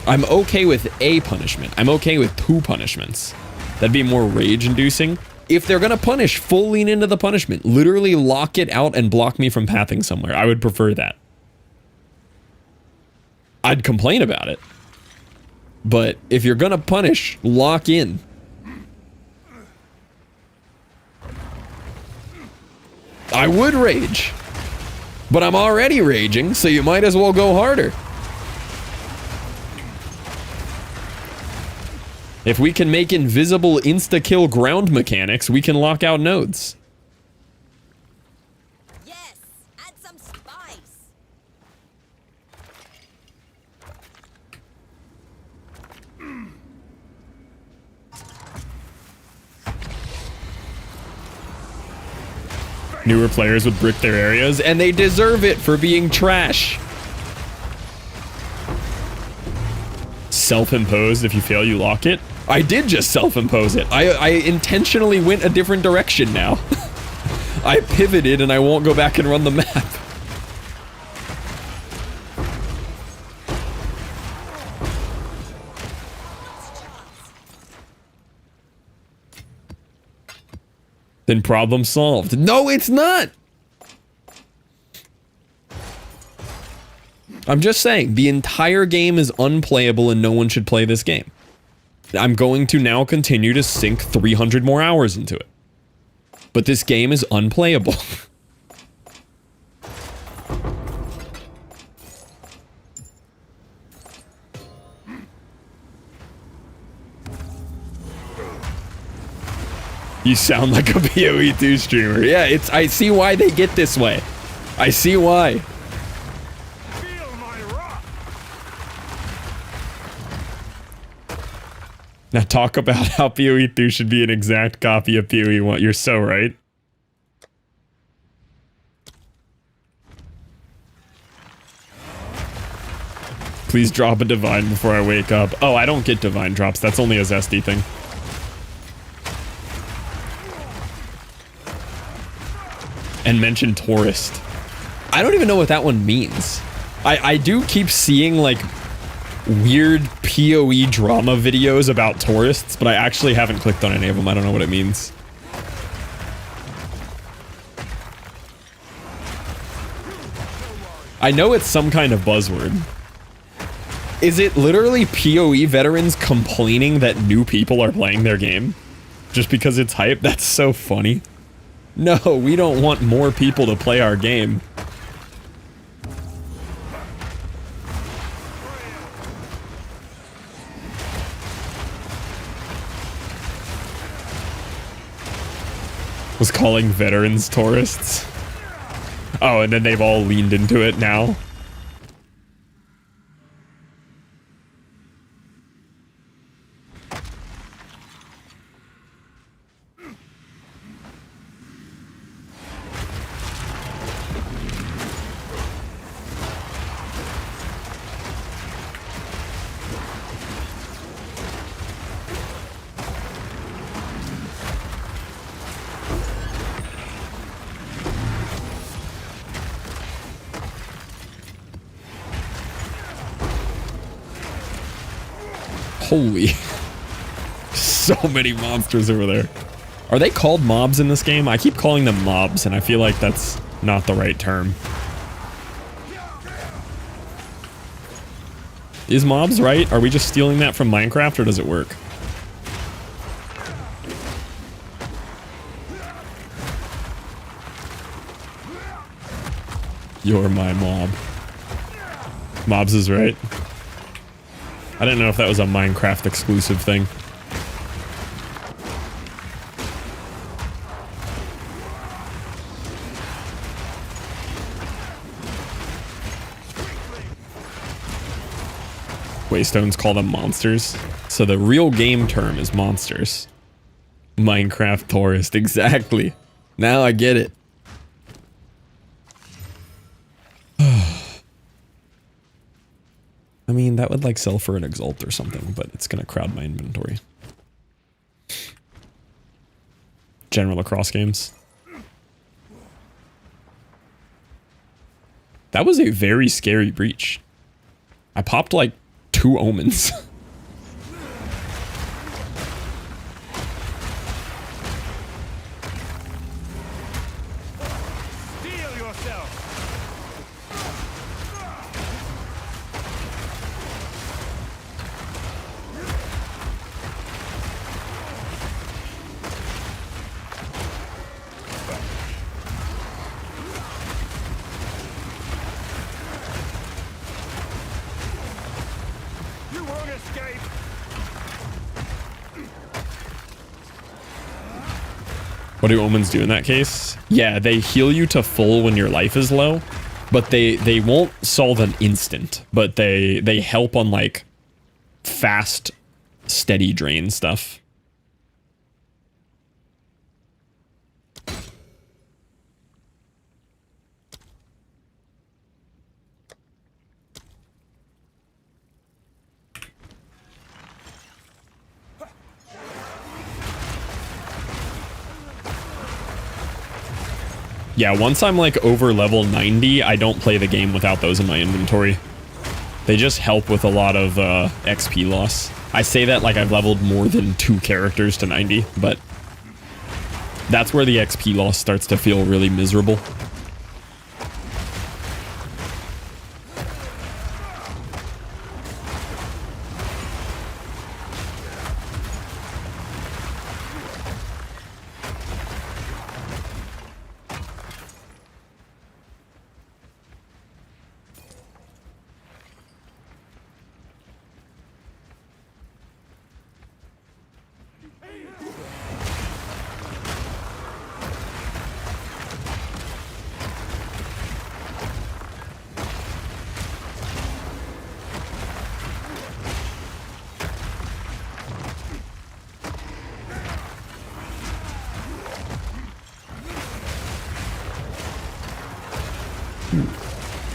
I'm okay with a punishment. I'm okay with 2 punishments. That'd be more rage-inducing. If they're gonna punish, full lean into the punishment. Literally lock it out and block me from pathing somewhere. I would prefer that. I'd complain about it. But if you're gonna punish, lock in. I would rage. But I'm already raging, so you might as well go harder. If we can make invisible insta-kill ground mechanics, we can lock out nodes. Yes, add some spice. Newer players would brick their areas, and they deserve it for being trash. Self-imposed, if you fail, you lock it. I did just self-impose it. I intentionally went a different direction now. I pivoted and I won't go back and run the map. Then problem solved. No, it's not! I'm just saying, the entire game is unplayable and no one should play this game. I'm going to now continue to sink 300 more hours into it. But this game is unplayable. You sound like a POE2 streamer. Yeah, I see why they get this way. I see why. Now talk about how POE2 should be an exact copy of POE1. You're so right. Please drop a divine before I wake up. Oh, I don't get divine drops. That's only a Zesty thing. And mention tourist. I don't even know what that one means. I do keep seeing like weird POE drama videos about tourists, but I actually haven't clicked on any of them. I don't know what it means. I know it's some kind of buzzword. Is it literally POE veterans complaining that new people are playing their game? Just because it's hype? That's so funny. No, we don't want more people to play our game. Was calling veterans tourists. Oh, and then they've all leaned into it now. Holy. So many monsters over there. Are they called mobs in this game? I keep calling them mobs, and I feel like that's not the right term. Is mobs right? Are we just stealing that from Minecraft, or does it work? You're my mob. Mobs is right. I didn't know if that was a Minecraft exclusive thing. Waystones call them monsters. So the real game term is monsters. Minecraft tourist, exactly. Now I get it. I mean, that would like sell for an Exalt or something, but it's gonna crowd my inventory. General Lacrosse games. That was a very scary breach. I popped like 2 omens. Steel yourself. You won't escape. What do omens do in that case? Yeah, they heal you to full when your life is low, but they won't solve an instant, but they help on like fast, steady drain stuff. Yeah, once I'm like over level 90, I don't play the game without those in my inventory. They just help with a lot of XP loss. I say that like I've leveled more than 2 characters to 90, but that's where the XP loss starts to feel really miserable.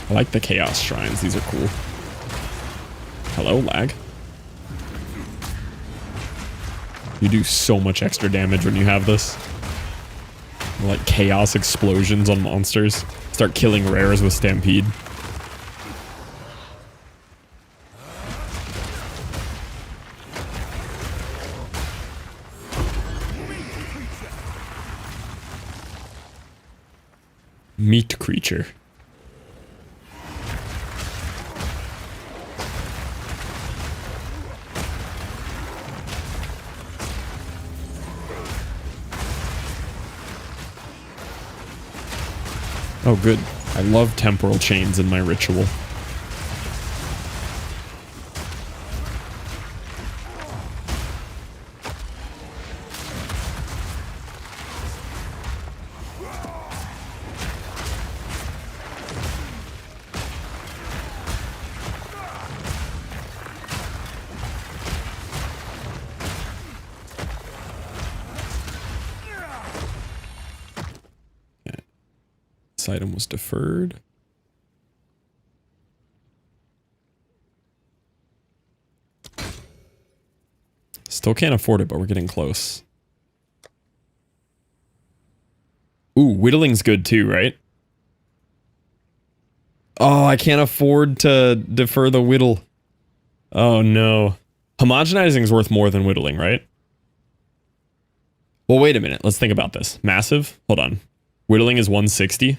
I like the chaos shrines. These are cool. Hello, lag. You do so much extra damage when you have this. Like chaos explosions on monsters. Start killing rares with stampede. Meat creature. Oh, good. I love temporal chains in my ritual. This item was deferred. Still can't afford it, but we're getting close. Ooh, whittling's good too, right? Oh, I can't afford to defer the whittle. Oh no. Homogenizing is worth more than whittling, right? Well, wait a minute. Let's think about this. Massive? Hold on. Whittling is 160.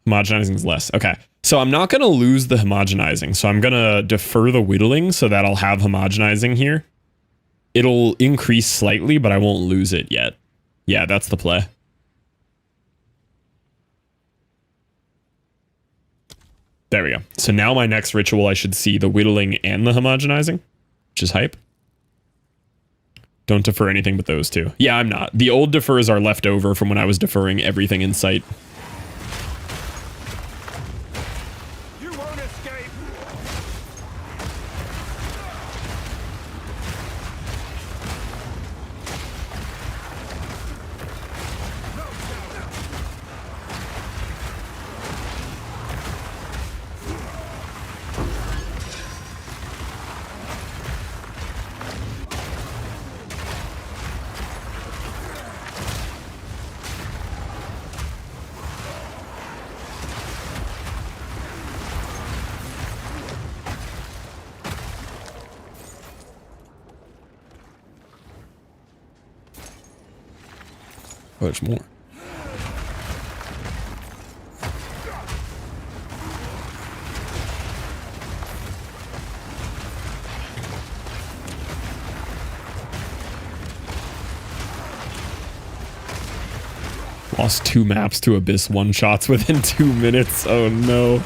Homogenizing is less. Okay. So I'm not going to lose the homogenizing. So I'm going to defer the whittling so that I'll have homogenizing here. It'll increase slightly, but I won't lose it yet. Yeah, that's the play. There we go. So now my next ritual, I should see the whittling and the homogenizing, which is hype. Don't defer anything but those two. Yeah, I'm not. The old defers are left over from when I was deferring everything in sight. You won't escape. Oh, there's more. Lost 2 maps to Abyss one-shots within 2 minutes. Oh no.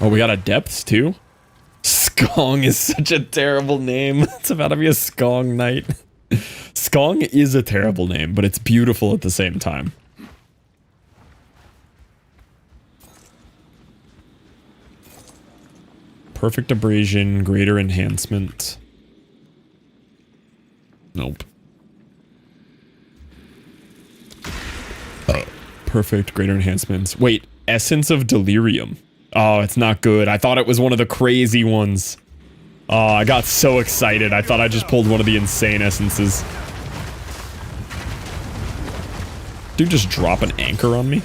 Oh, we got a depths too? Skong is such a terrible name. It's about to be a Skong knight. Skong is a terrible name, but it's beautiful at the same time. Perfect abrasion, greater enhancement. Nope. Perfect, greater enhancements. Wait, Essence of Delirium. Oh, it's not good. I thought it was one of the crazy ones. Oh, I got so excited. I thought I just pulled one of the insane essences. Dude, just drop an anchor on me.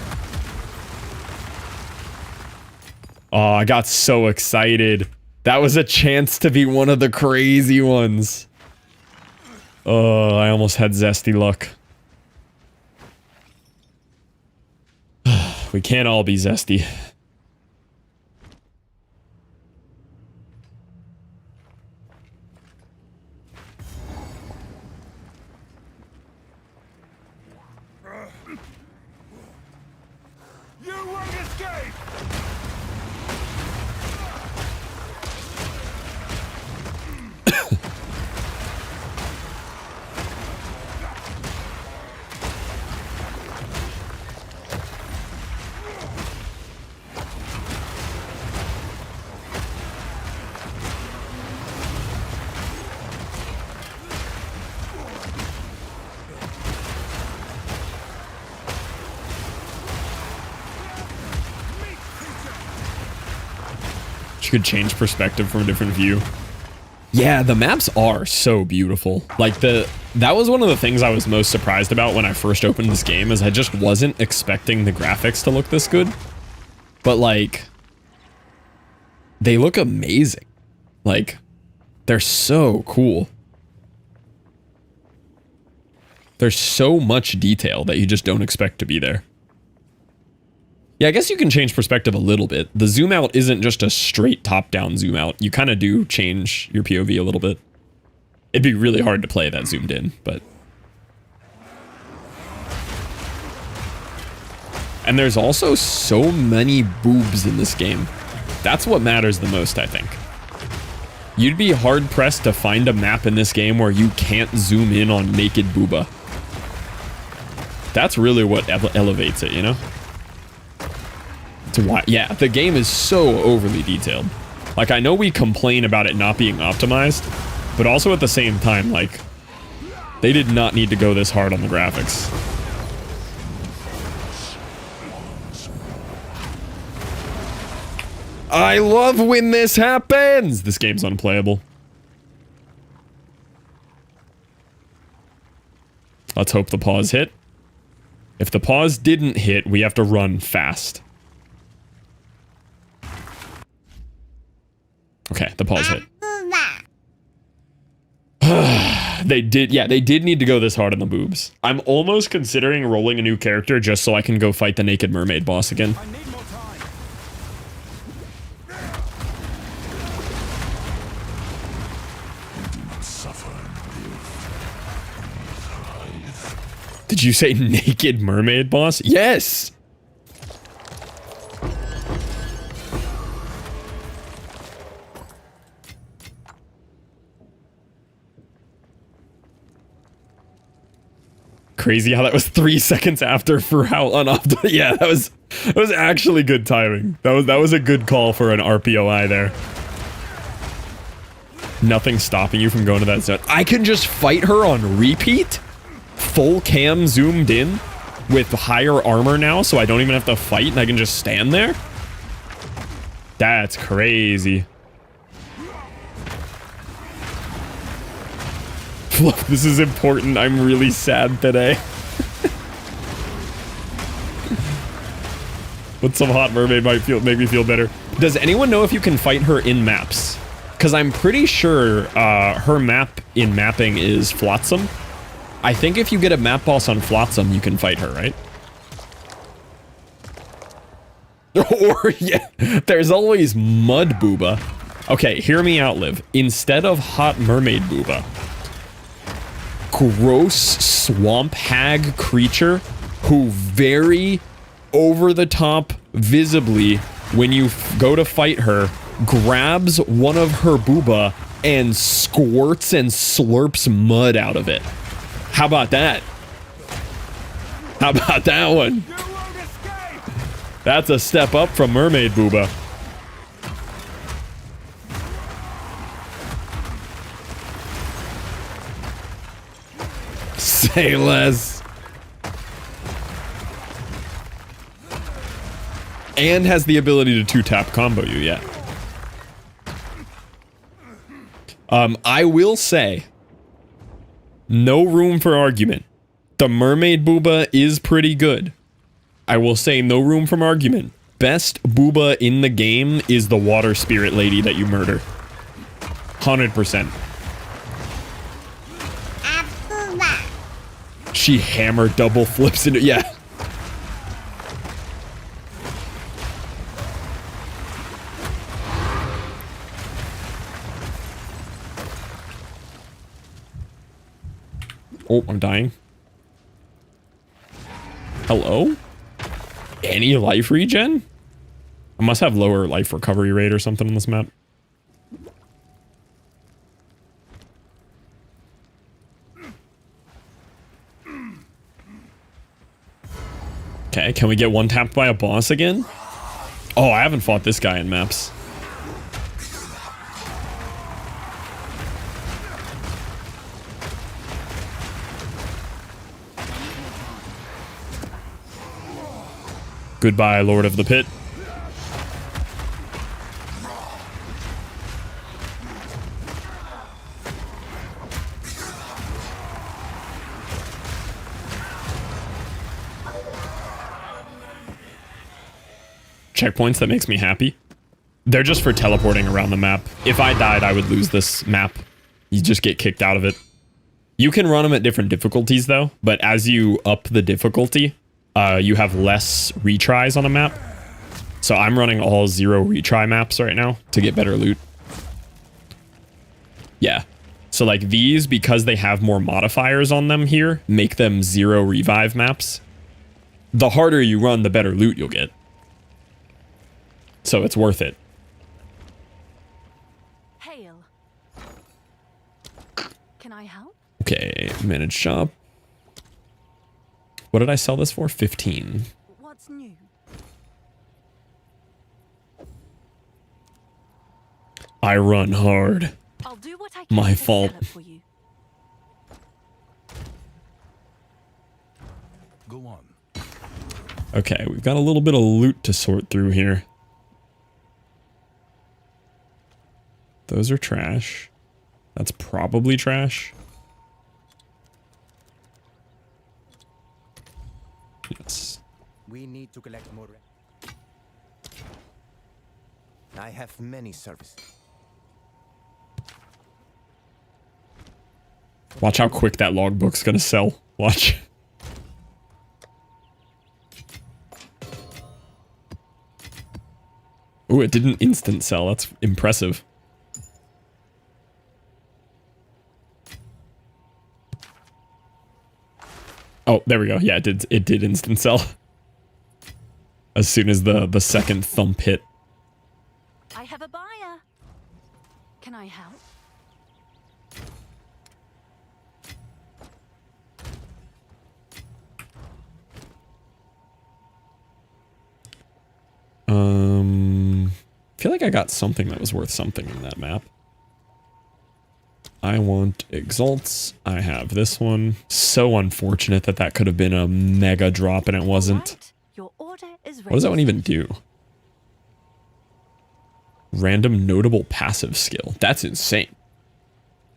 Oh, I got so excited. That was a chance to be one of the crazy ones. Oh, I almost had zesty luck. We can't all be zesty. You won't escape. You could change perspective from a different view. Yeah, the maps are so beautiful. Like that was one of the things I was most surprised about when I first opened this game, is I just wasn't expecting the graphics to look this good. But like, they look amazing. Like, they're so cool. There's so much detail that you just don't expect to be there. Yeah, I guess you can change perspective a little bit. The zoom out isn't just a straight top-down zoom out. You kind of do change your POV a little bit. It'd be really hard to play that zoomed in, but... And there's also so many boobs in this game. That's what matters the most, I think. You'd be hard-pressed to find a map in this game where you can't zoom in on naked booba. That's really what elevates it, you know? Yeah, the game is so overly detailed. Like, I know we complain about it not being optimized, but also at the same time, like, they did not need to go this hard on the graphics. I love when this happens! This game's unplayable. Let's hope the pause hit. If the pause didn't hit, we have to run fast. Okay, the pause hit. They did need to go this hard on the boobs. I'm almost considering rolling a new character just so I can go fight the naked mermaid boss again. I need more time. Did you say naked mermaid boss? Yes! Crazy how that was 3 seconds after for how unoptimal. Yeah, that was actually good timing. That was a good call for an RPOI there. Nothing stopping you from going to that zone. I can just fight her on repeat? Full cam zoomed in with higher armor now, so I don't even have to fight and I can just stand there? That's crazy. Look, this is important. I'm really sad today. But some hot mermaid might make me feel better. Does anyone know if you can fight her in maps? Because I'm pretty sure her map in mapping is Flotsam. I think if you get a map boss on Flotsam, you can fight her, right? Or, yeah, there's always Mud Booba. Okay, hear me out, Liv. Instead of Hot Mermaid Booba, gross swamp hag creature who very over-the-top visibly, when you go to fight her, grabs one of her booba and squirts and slurps mud out of it. How about that? How about that one? You won't escape! That's a step up from Mermaid Booba. Say less. And has the ability to two-tap combo you, yeah. I will say, no room for argument. The Mermaid Booba is pretty good. I will say no room for argument. Best Booba in the game is the water spirit lady that you murder. 100%. She hammer double flips into, yeah. Oh, I'm dying. Hello? Any life regen? I must have lower life recovery rate or something on this map. Okay, can we get one tapped by a boss again? Oh, I haven't fought this guy in maps. Goodbye, Lord of the Pit. Checkpoints, that makes me happy. They're just for teleporting around the map. If I died, I would lose this map. You just get kicked out of it. You can run them at different difficulties, though, but as you up the difficulty, you have less retries on a map. So I'm running all 0 retry maps right now to get better loot. Yeah. So like these, because they have more modifiers on them here, make them 0 revive maps. The harder you run, the better loot you'll get. So it's worth it. Hail. Can I help? Okay, manage shop. What did I sell this for? 15. What's new? I run hard. I'll do what I can My to fault. sell it for you. Go on. Okay, we've got a little bit of loot to sort through here. Those are trash. That's probably trash. Yes. We need to collect more. I have many services. Watch how quick that logbook's gonna sell. Watch. Ooh, it didn't instant sell. That's impressive. Oh, there we go. Yeah, it did instant sell. As soon as the second thump hit. I have a buyer. Can I help? I feel like I got something that was worth something in that map. I want exalts. I have this one. So unfortunate that that could have been a mega drop and it wasn't. Right. Your order is ready. What does that one even do? Random notable passive skill. That's insane.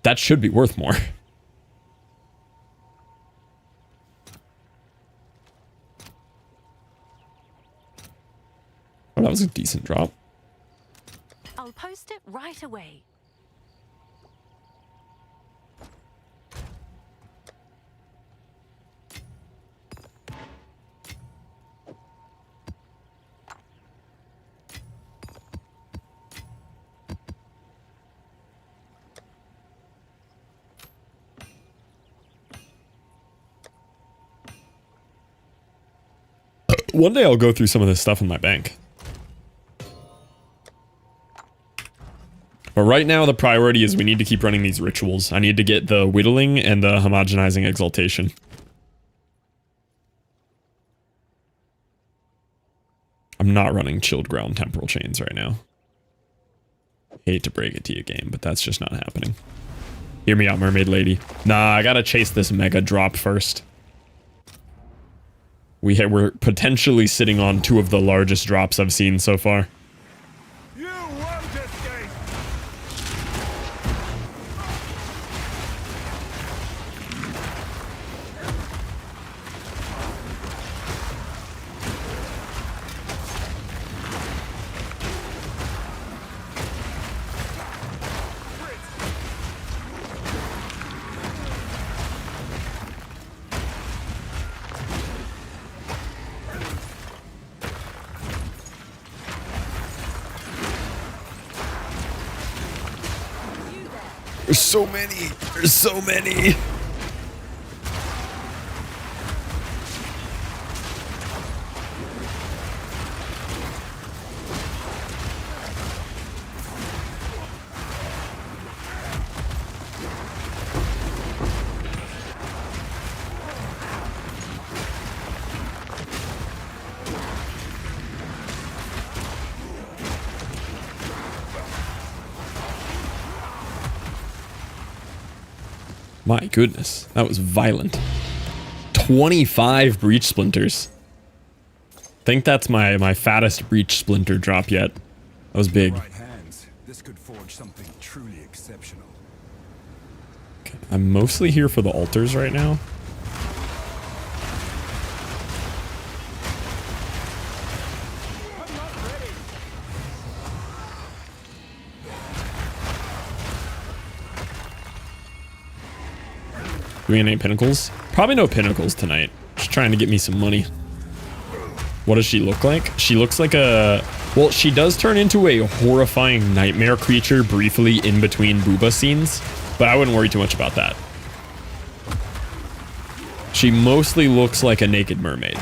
That should be worth more. Oh, that was a decent drop. I'll post it right away. One day I'll go through some of this stuff in my bank. But right now the priority is we need to keep running these rituals. I need to get the whittling and the homogenizing exaltation. I'm not running chilled ground temporal chains right now. Hate to break it to you, game, but that's just not happening. Hear me out, mermaid lady. Nah, I gotta chase this mega drop first. We're potentially sitting on 2 of the largest drops I've seen so far. You won't escape! There's so many. There's so many. My goodness, that was violent. 25 breach splinters. Think that's my fattest breach splinter drop yet. That was big. Right hands. This could forge something truly exceptional. Okay, I'm mostly here for the altars right now. Do we have any pinnacles? Probably no pinnacles tonight. Just trying to get me some money. What does she look like? She looks like a... Well, she does turn into a horrifying nightmare creature briefly in between booba scenes, but I wouldn't worry too much about that. She mostly looks like a naked mermaid.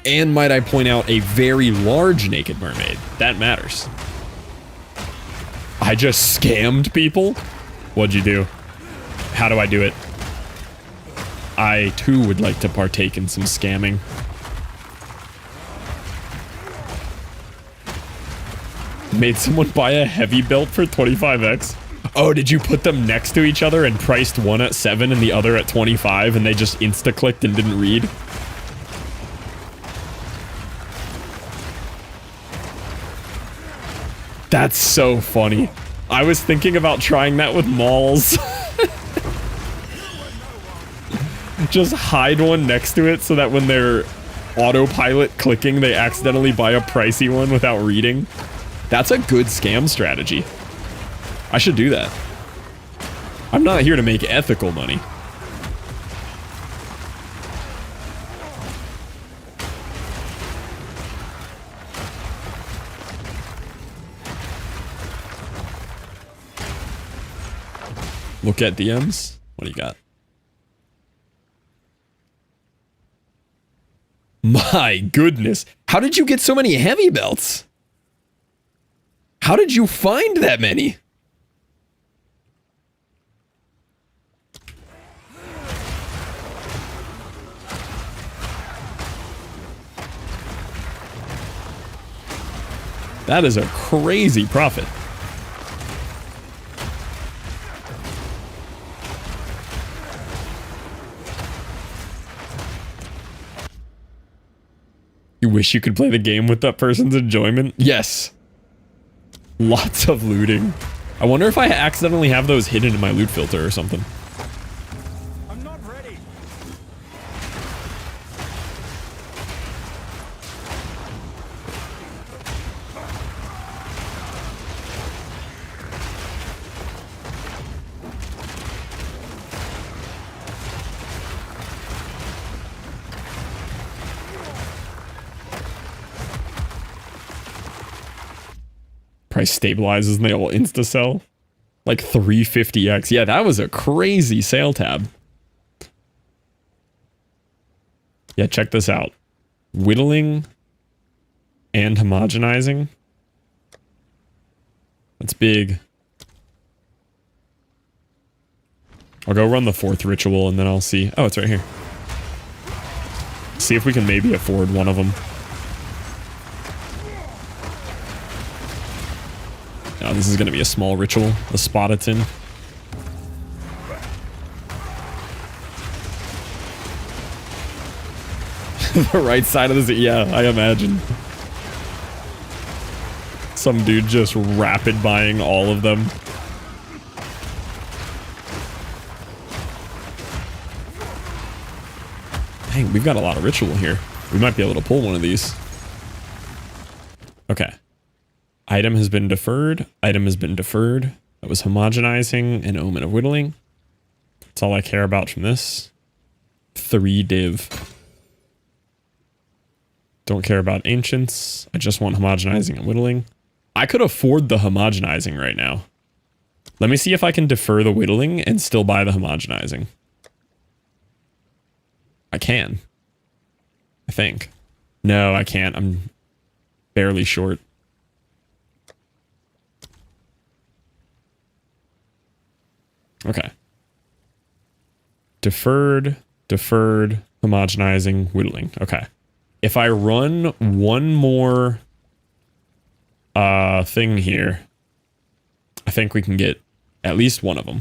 And might I point out, a very large naked mermaid. That matters. I just scammed people? What'd you do? How do I do it? I, too, would like to partake in some scamming. Made someone buy a heavy belt for 25x? Oh, did you put them next to each other and priced one at 7 and the other at 25 and they just insta-clicked and didn't read? That's so funny. I was thinking about trying that with malls. Just hide one next to it so that when they're autopilot clicking, they accidentally buy a pricey one without reading. That's a good scam strategy. I should do that. I'm not here to make ethical money. Look at DMs. What do you got? My goodness. How did you get so many heavy belts? How did you find that many? That is a crazy profit. You wish you could play the game with that person's enjoyment? Yes. Lots of looting. I wonder if I accidentally have those hidden in my loot filter or something. I'm not ready. Price stabilizes and they all insta sell. Like 350x. Yeah, that was a crazy sale tab. Yeah, check this out. Whittling and homogenizing. That's big. I'll go run the 4th ritual and then I'll see. Oh, it's right here. See if we can maybe afford one of them. Oh, this is going to be a small ritual. The Spotatin. The right side of this. Yeah, I imagine. Some dude just rapid buying all of them. Dang, we've got a lot of ritual here. We might be able to pull one of these. Okay. Item has been deferred. Item has been deferred. That was homogenizing and omen of whittling. That's all I care about from this. 3 div. Don't care about ancients. I just want homogenizing and whittling. I could afford the homogenizing right now. Let me see if I can defer the whittling and still buy the homogenizing. I can. I think. No, I can't. I'm barely short. Okay. Deferred, homogenizing, whittling. Okay. If I run one more thing here, I think we can get at least one of them.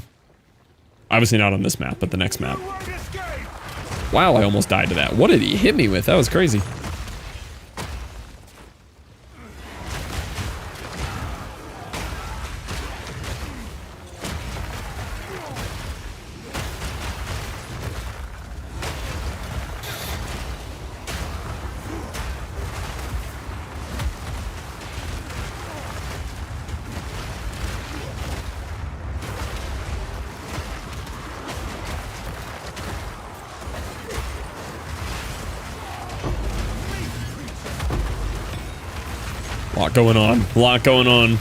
Obviously not on this map, but the next map. Wow, I almost died to that. What did he hit me with? That was crazy. lot going on. A lot going on.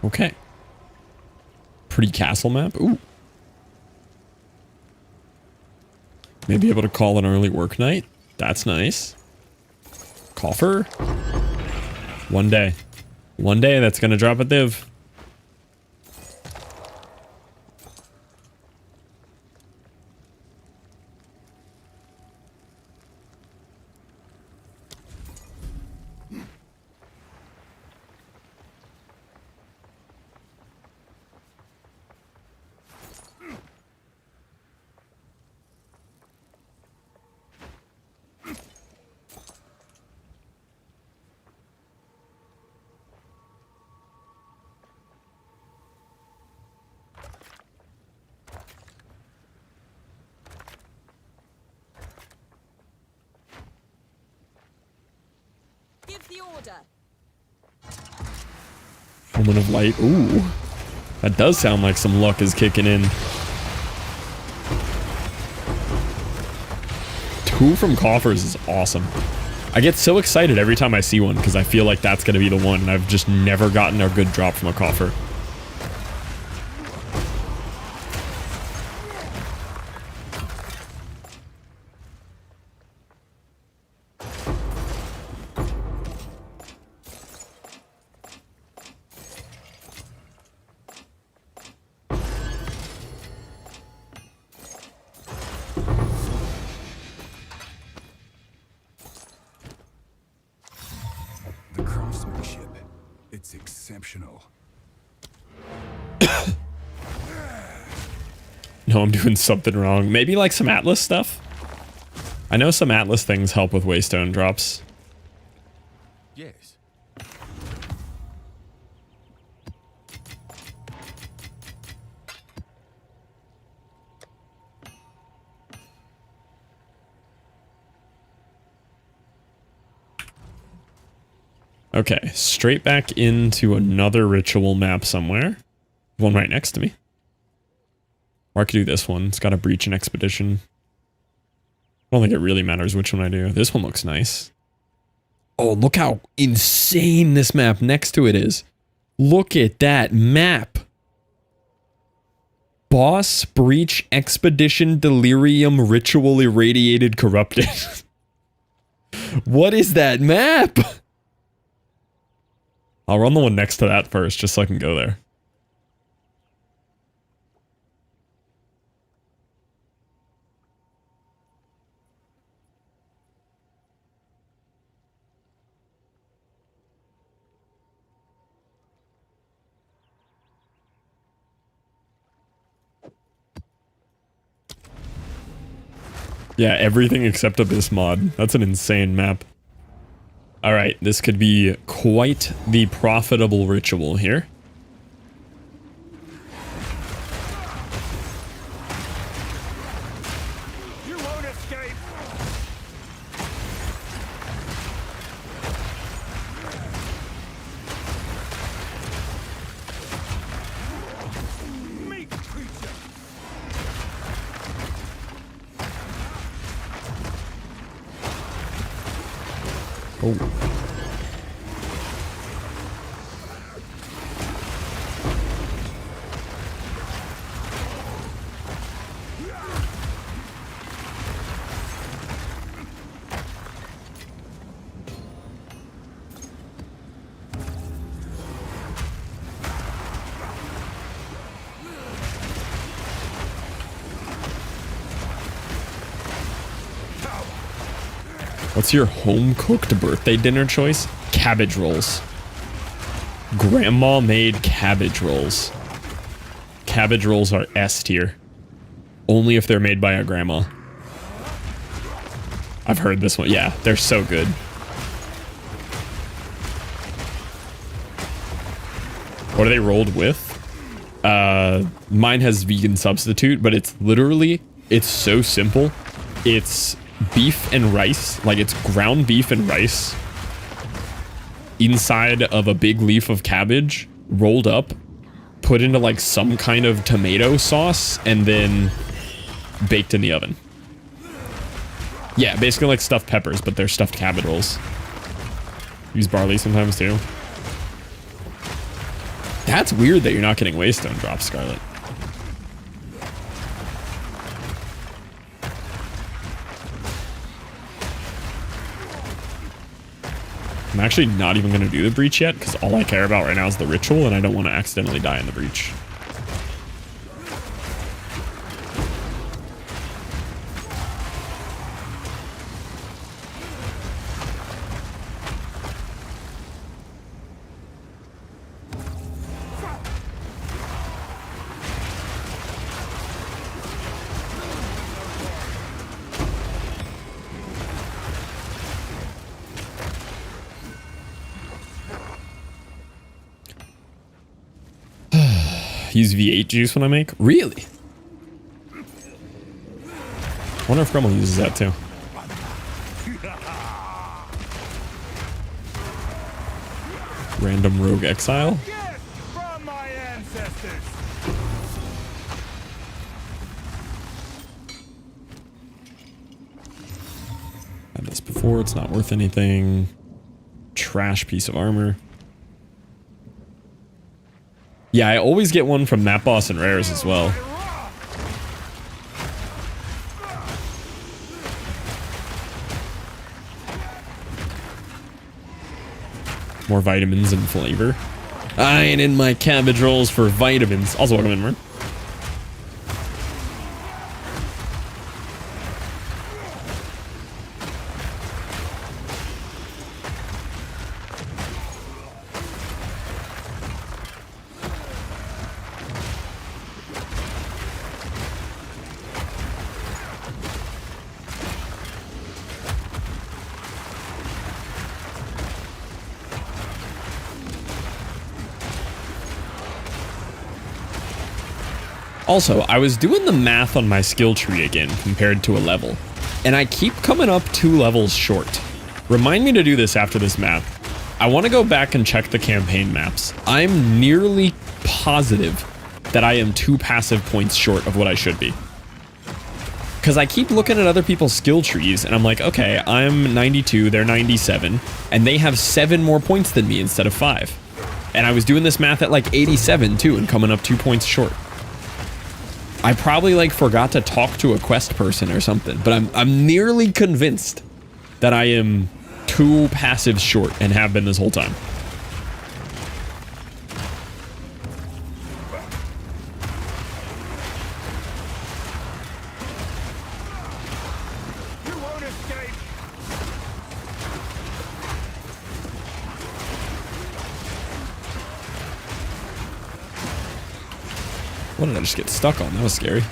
Okay. Pretty castle map. Ooh. Maybe able to call an early work night. That's nice. Coffer. One day. One day that's gonna drop a div. Give the order. Moment of light. Ooh. That does sound like some luck is kicking in. 2 from coffers is awesome. I get so excited every time I see one because I feel like that's going to be the one, and I've just never gotten a good drop from a coffer. The craftsmanship, it's exceptional. No, I'm doing something wrong. Maybe like some Atlas stuff? I know some Atlas things help with waystone drops. Yes. Okay, straight back into another ritual map somewhere. One right next to me. Or I could do this one. It's got a breach and expedition. I don't think it really matters which one I do. This one looks nice. Oh, look how insane this map next to it is. Look at that map. Boss, breach, expedition, delirium, ritual, irradiated, corrupted. What is that map? I'll run the one next to that first, just so I can go there. Yeah, everything except Abyss mod. That's an insane map. Alright, this could be quite the profitable ritual here. You won't escape. Meat creature. Oh. What's your home-cooked birthday dinner choice? Cabbage rolls. Grandma made cabbage rolls. Cabbage rolls are S tier. Only if they're made by a grandma. I've heard this one. Yeah, they're so good. What are they rolled with? Mine has vegan substitute, but it's literally, it's so simple. It's beef and rice, like it's ground beef and rice inside of a big leaf of cabbage, rolled up, put into like some kind of tomato sauce, and then baked in the oven. Yeah, basically like stuffed peppers, but they're stuffed cabbage rolls. Use barley sometimes too. That's weird that you're not getting Waystone drops, Scarlet. I'm actually not even going to do the breach yet because all I care about right now is the ritual and I don't want to accidentally die in the breach. Use V8 juice when I make? Really? I wonder if Grumble uses that too. Random rogue exile? Gift from my ancestors. Had this before, it's not worth anything. Trash piece of armor. Yeah, I always get one from that boss and rares as well. More vitamins and flavor. I ain't in my cabbage rolls for vitamins. Also, welcome in, man. Also, I was doing the math on my skill tree again compared to a level, and I keep coming up 2 levels short. Remind me to do this after this map. I want to go back and check the campaign maps. I'm nearly positive that I am 2 passive points short of what I should be. Because I keep looking at other people's skill trees, and I'm like, okay, I'm 92, they're 97, and they have 7 more points than me instead of 5. And I was doing this math at like 87 too, and coming up 2 points short. I probably like forgot to talk to a quest person or something, but I'm nearly convinced that I am 2 passives short and have been this whole time. You won't escape. What did I just get stuck on? That was scary.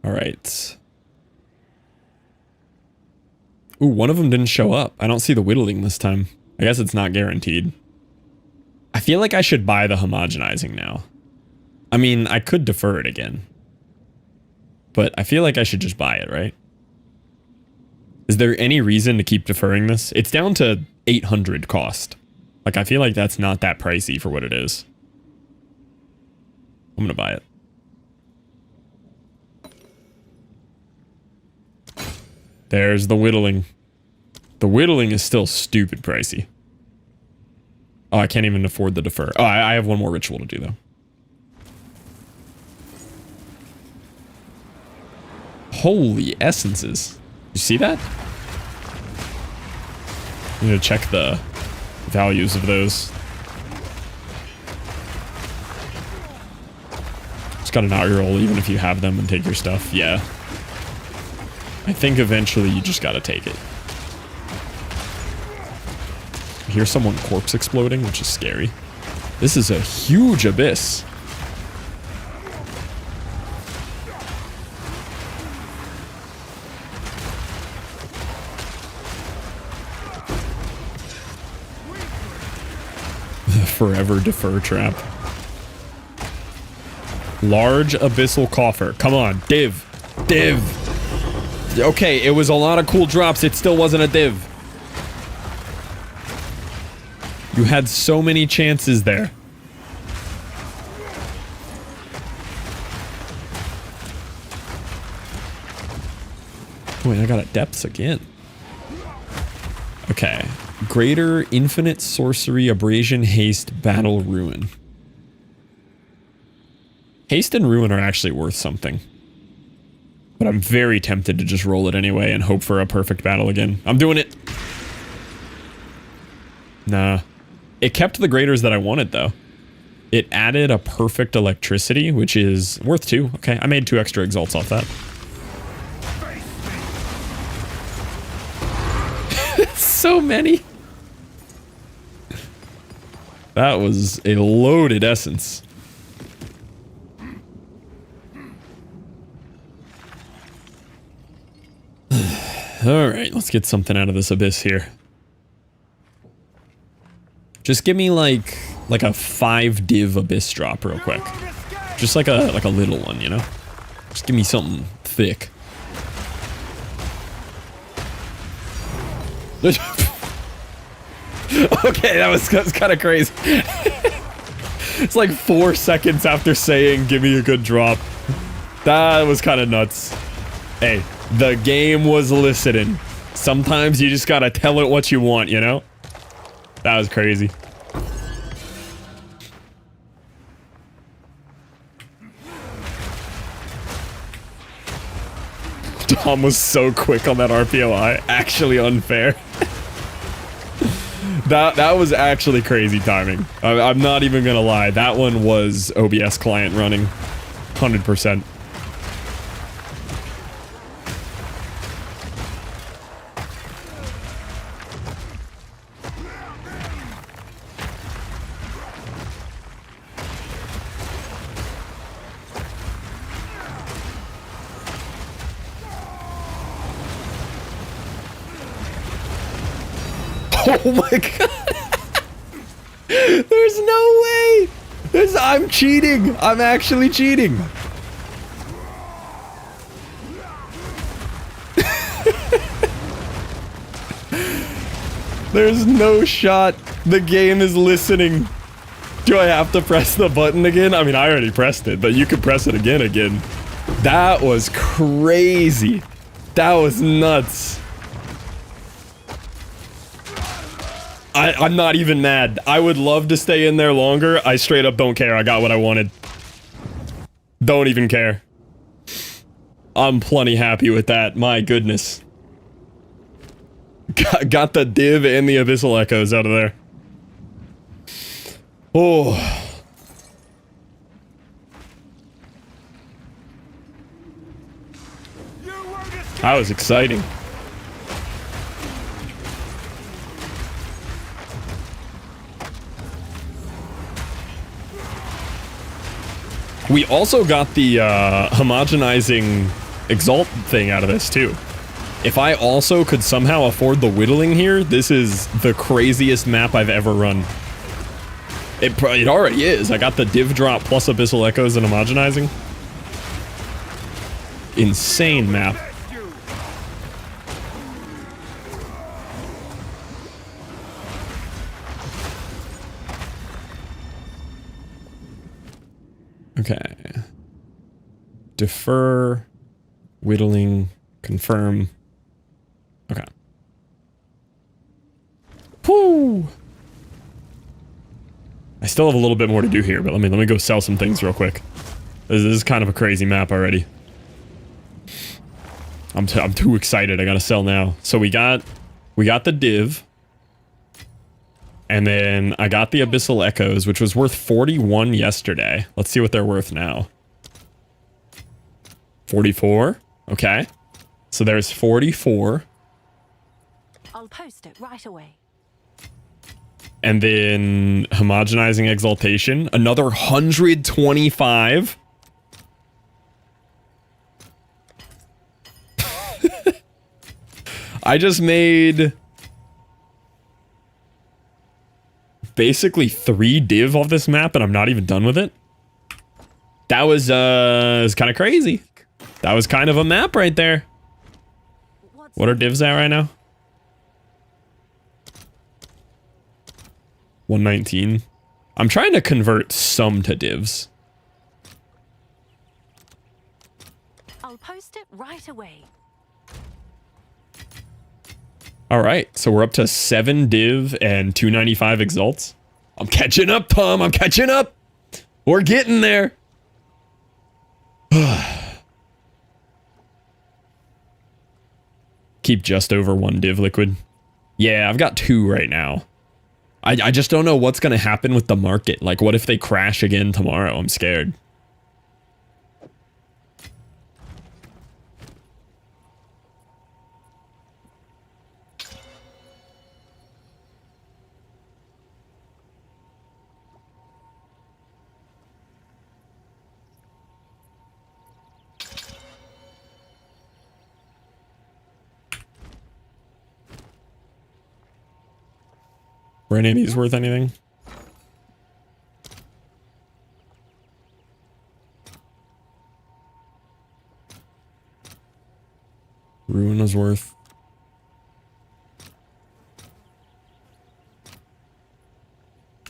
All right. Ooh, one of them didn't show up. I don't see the whittling this time. I guess it's not guaranteed. I feel like I should buy the homogenizing now. I mean, I could defer it again. But I feel like I should just buy it, right? Is there any reason to keep deferring this? It's down to 800 cost. Like, I feel like that's not that pricey for what it is. I'm gonna buy it. There's the whittling. The whittling is still stupid pricey. Oh, I can't even afford the defer. Oh, I have one more ritual to do, though. Holy essences. You see that? I'm gonna check the values of those. Just got an auto roll even if you have them and take your stuff. Yeah. I think eventually you just gotta take it. I hear someone corpse exploding, which is scary. This is a huge abyss. Forever defer trap. Large abyssal coffer. Come on, div. Div. Okay, it was a lot of cool drops. It still wasn't a div. You had so many chances there. Wait, I got a depths again. Okay. Greater infinite sorcery, abrasion, haste, battle, ruin. Haste and ruin are actually worth something. But I'm very tempted to just roll it anyway and hope for a perfect battle again. I'm doing it. Nah. It kept the graders that I wanted, though. It added a perfect electricity, which is worth 2. Okay, I made 2 extra exalts off that. So many. That was a loaded essence. Alright, let's get something out of this abyss here. Just give me like a 5 div abyss drop real quick. Just like a little one, you know? Just give me something thick. Okay, that was kind of crazy. It's like 4 seconds after saying, give me a good drop. That was kind of nuts. Hey, the game was listening. Sometimes you just gotta tell it what you want, you know? That was crazy. Tom was so quick on that RPOI. Actually unfair. That was actually crazy timing. I'm not even gonna lie. That one was OBS client running. 100%. Oh my god. There's no way. I'm cheating. I'm actually cheating. There's no shot. The game is listening. Do I have to press the button again? I mean, I already pressed it, but you could press it again. That was crazy. That was nuts. I'm not even mad. I would love to stay in there longer. I straight up don't care. I got what I wanted. Don't even care. I'm plenty happy with that. My goodness. Got the div and the abyssal echoes out of there. Oh. That was exciting. We also got the homogenizing exalt thing out of this too. If I also could somehow afford the whittling here, this is the craziest map I've ever run. It already is. I got the div drop plus abyssal echoes and homogenizing. Insane map. Okay. Defer, whittling, confirm. Okay. Whoo! I still have a little bit more to do here, but let me go sell some things real quick. This is kind of a crazy map already. I'm too excited. I gotta sell now. So we got the div. And then I got the Abyssal Echoes, which was worth 41 yesterday. Let's see what they're worth now. 44. Okay. So there's 44. I'll post it right away. And then homogenizing exaltation, another 125. I just made basically 3 div off this map and I'm not even done with it. That was kind of crazy. That was kind of a map right there. What are divs at right now? 119. I'm trying to convert some to divs. I'll post it right away. All right, so we're up to 7 div and 295 exalts. I'm catching up, Tom. I'm catching up. We're getting there. Keep just over 1 div liquid. Yeah, I've got 2 right now. I just don't know what's going to happen with the market. Like, what if they crash again tomorrow? I'm scared. Were any of these worth anything? Ruin was worth.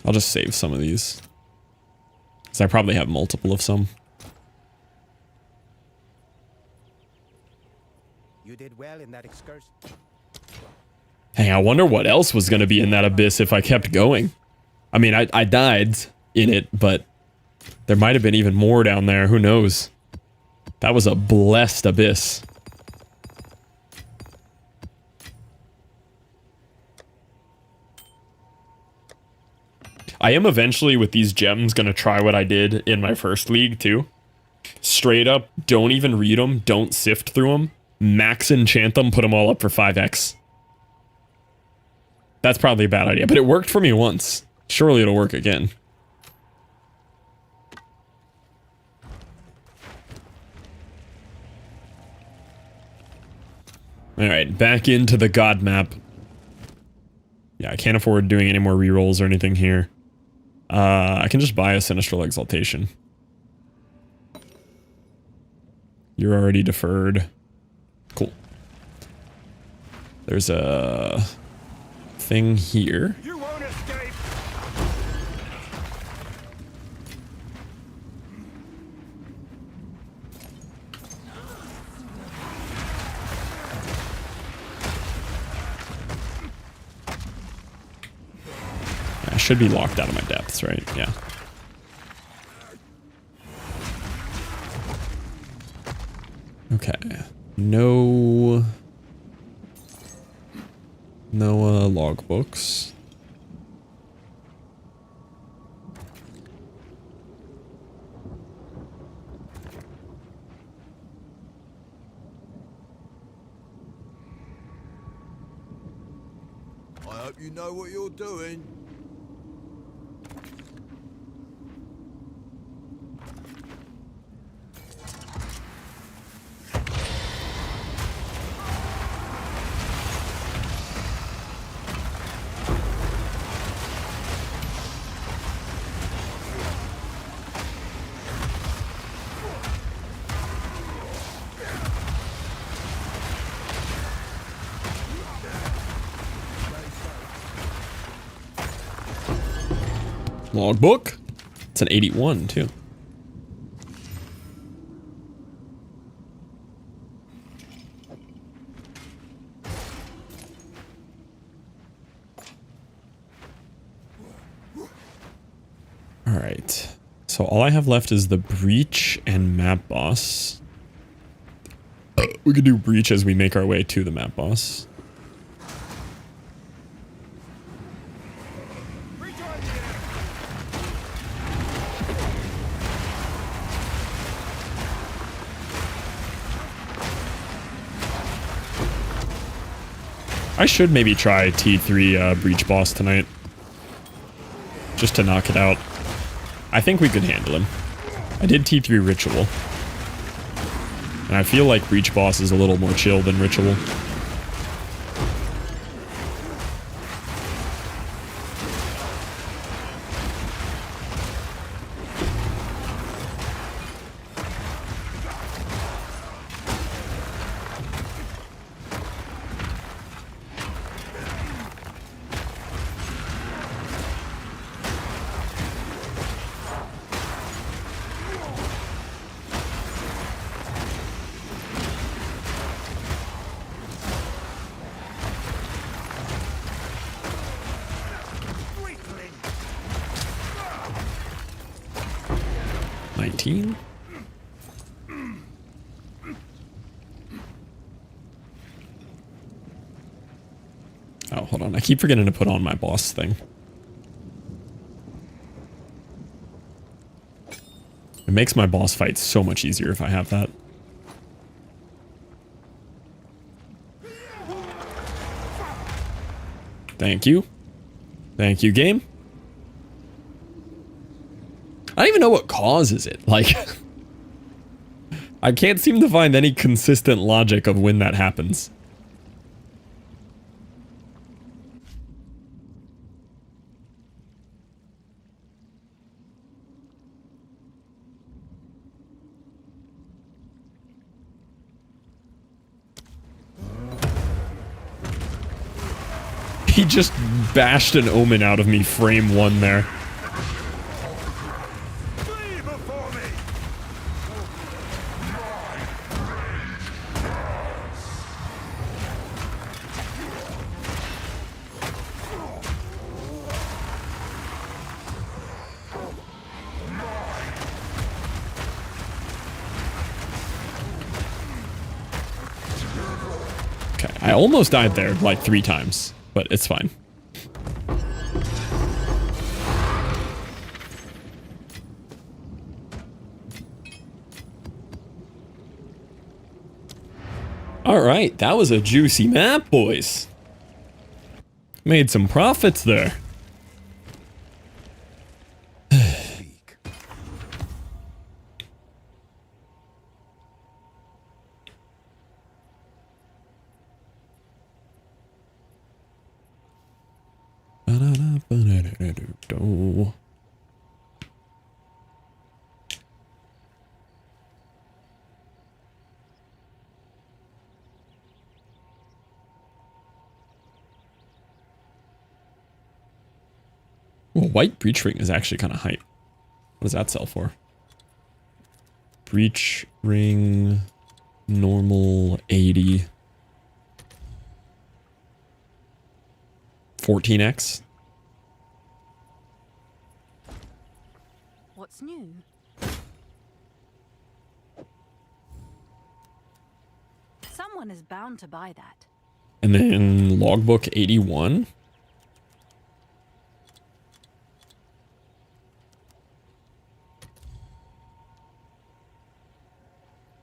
I'll just save some of these. Because I probably have multiple of some. You did well in that excursion. Hey, I wonder what else was going to be in that abyss if I kept going. I mean, I died in it, but there might have been even more down there. Who knows? That was a blessed abyss. I am eventually, with these gems, going to try what I did in my first league, too. Straight up, don't even read them. Don't sift through them. Max enchant them, put them all up for 5x. That's probably a bad idea, but it worked for me once. Surely it'll work again. Alright, back into the god map. Yeah, I can't afford doing any more rerolls or anything here. I can just buy a Sinistral Exaltation. You're already deferred. Cool. There's a thing here. You won't escape. I should be locked out of my depths, right? Yeah. Okay. No logbooks. I hope you know what you're doing. Logbook. It's an 81 too. All right. So all I have left is the breach and map boss. We could do breach as we make our way to the map boss. I should maybe try T3 breach boss tonight. Just to knock it out. I think we could handle him. I did T3 ritual. And I feel like breach boss is a little more chill than ritual. 14. Oh, hold on. I keep forgetting to put on my boss thing. It makes my boss fight so much easier if I have that. Thank you. Thank you, game. I don't even know what causes it. Like, I can't seem to find any consistent logic of when that happens. He just bashed an omen out of me frame one there. Flee before me! Okay, I almost died there like 3 times, but it's fine. Alright, that was a juicy map, boys. Made some profits there. Well, white breach ring is actually kind of hype. What does that sell for? Breach ring, normal 80. 14x. What's new? Someone is bound to buy that. And then logbook 81.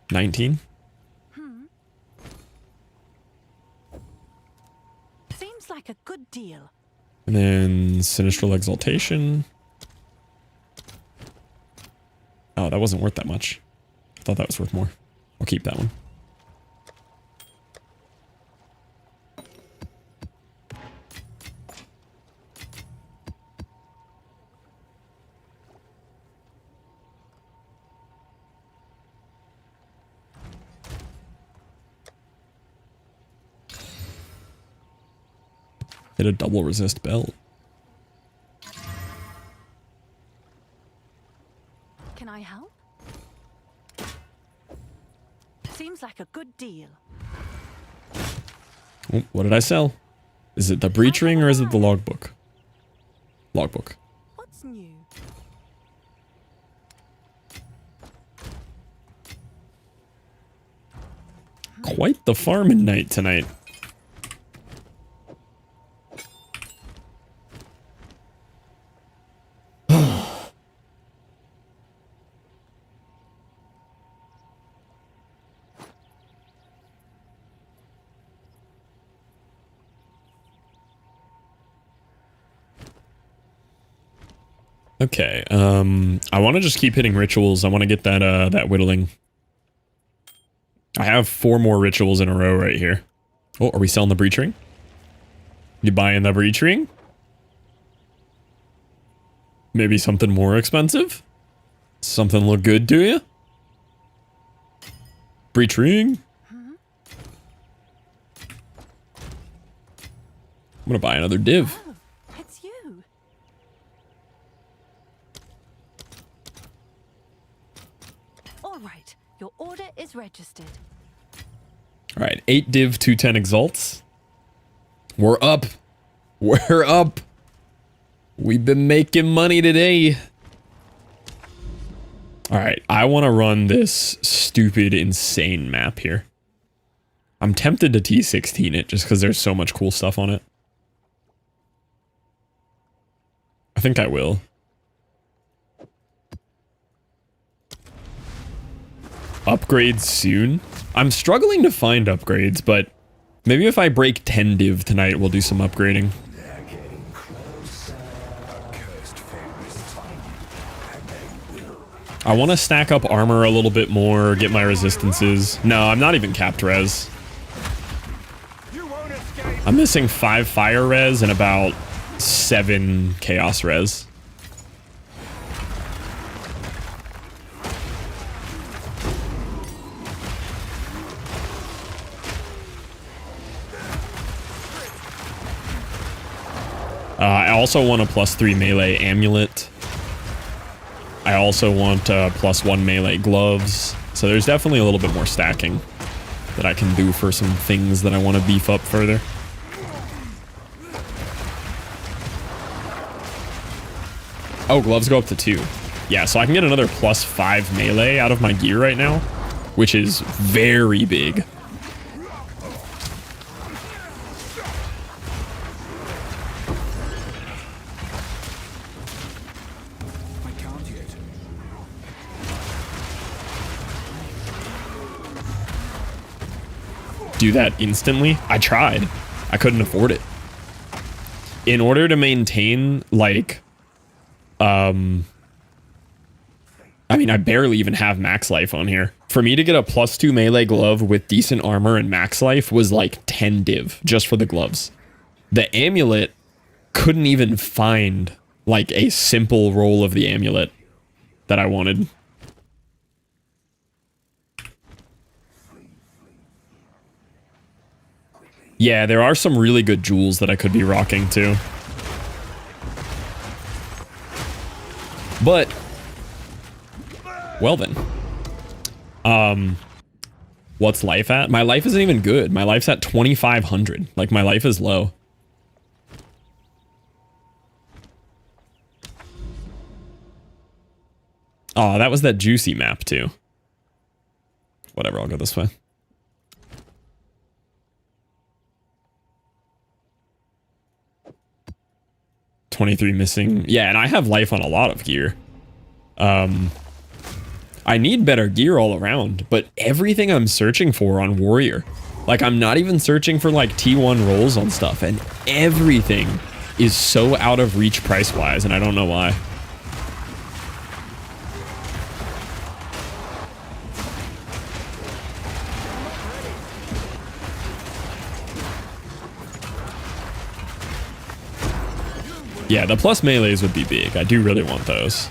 $19. Seems like a good deal. And then Sinistral Exaltation. Oh, that wasn't worth that much. I thought that was worth more. I'll keep that one. Hit a double resist belt. Can I help? Seems like a good deal. Oh, what did I sell? Is it the breach ring or is it the logbook? Logbook. What's new? Quite the farming night tonight. Okay, I want to just keep hitting rituals. I want to get that that whittling. I have 4 more rituals in a row right here. Oh, are we selling the breach ring? You buying the breach ring? Maybe something more expensive? Something look good to you? Breach ring? I'm gonna buy another div. Oh, it's you. All right, your order is registered. All right, 8 div, 210 exalts. We're up. We're up. We've been making money today. All right, I want to run this stupid, insane map here. I'm tempted to T16 it just because there's so much cool stuff on it. I think I will. Upgrades soon? I'm struggling to find upgrades, but maybe if I break 10 div tonight, we'll do some upgrading. I want to stack up armor a little bit more, get my resistances. No, I'm not even capped res. I'm missing 5 fire res and about 7 chaos res. I also want a +3 melee amulet. I also want +1 melee gloves. So there's definitely a little bit more stacking that I can do for some things that I want to beef up further. Oh, gloves go up to 2. Yeah, so I can get another +5 melee out of my gear right now, which is very big. Do that instantly? I tried. I couldn't afford it. In order to maintain, like, I mean, I barely even have max life on here. For me to get a +2 melee glove with decent armor and max life was like 10 div just for the gloves. The amulet couldn't even find like a simple roll of the amulet that I wanted. Yeah, there are some really good jewels that I could be rocking too. But, well then. What's life at? My life isn't even good. My life's at 2,500. Like, my life is low. Oh, that was that juicy map too. Whatever, I'll go this way. $23 missing. Yeah, and I have life on a lot of gear. I need better gear all around, but everything I'm searching for on Warrior, like I'm not even searching for like T1 rolls on stuff, and everything is so out of reach price-wise, and I don't know why. Yeah, the plus melees would be big. I do really want those.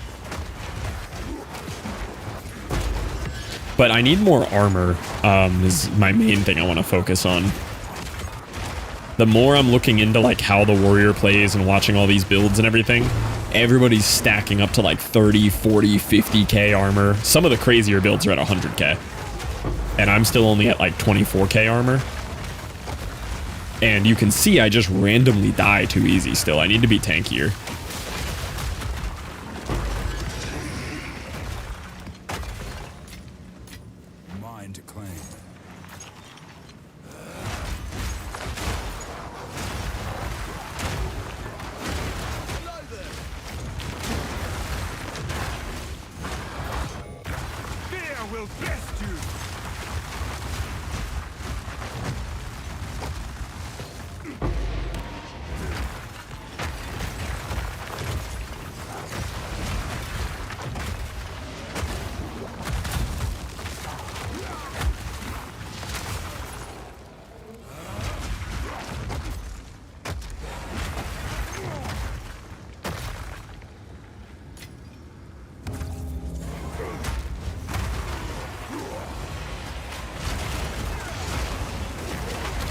But I need more armor, is my main thing I want to focus on. The more I'm looking into like how the warrior plays and watching all these builds and everything, everybody's stacking up to like 30, 40, 50k armor. Some of the crazier builds are at 100k. And I'm still only at like 24k armor. And you can see I just randomly die too easy still. I need to be tankier. Mine to claim. Fear will best you.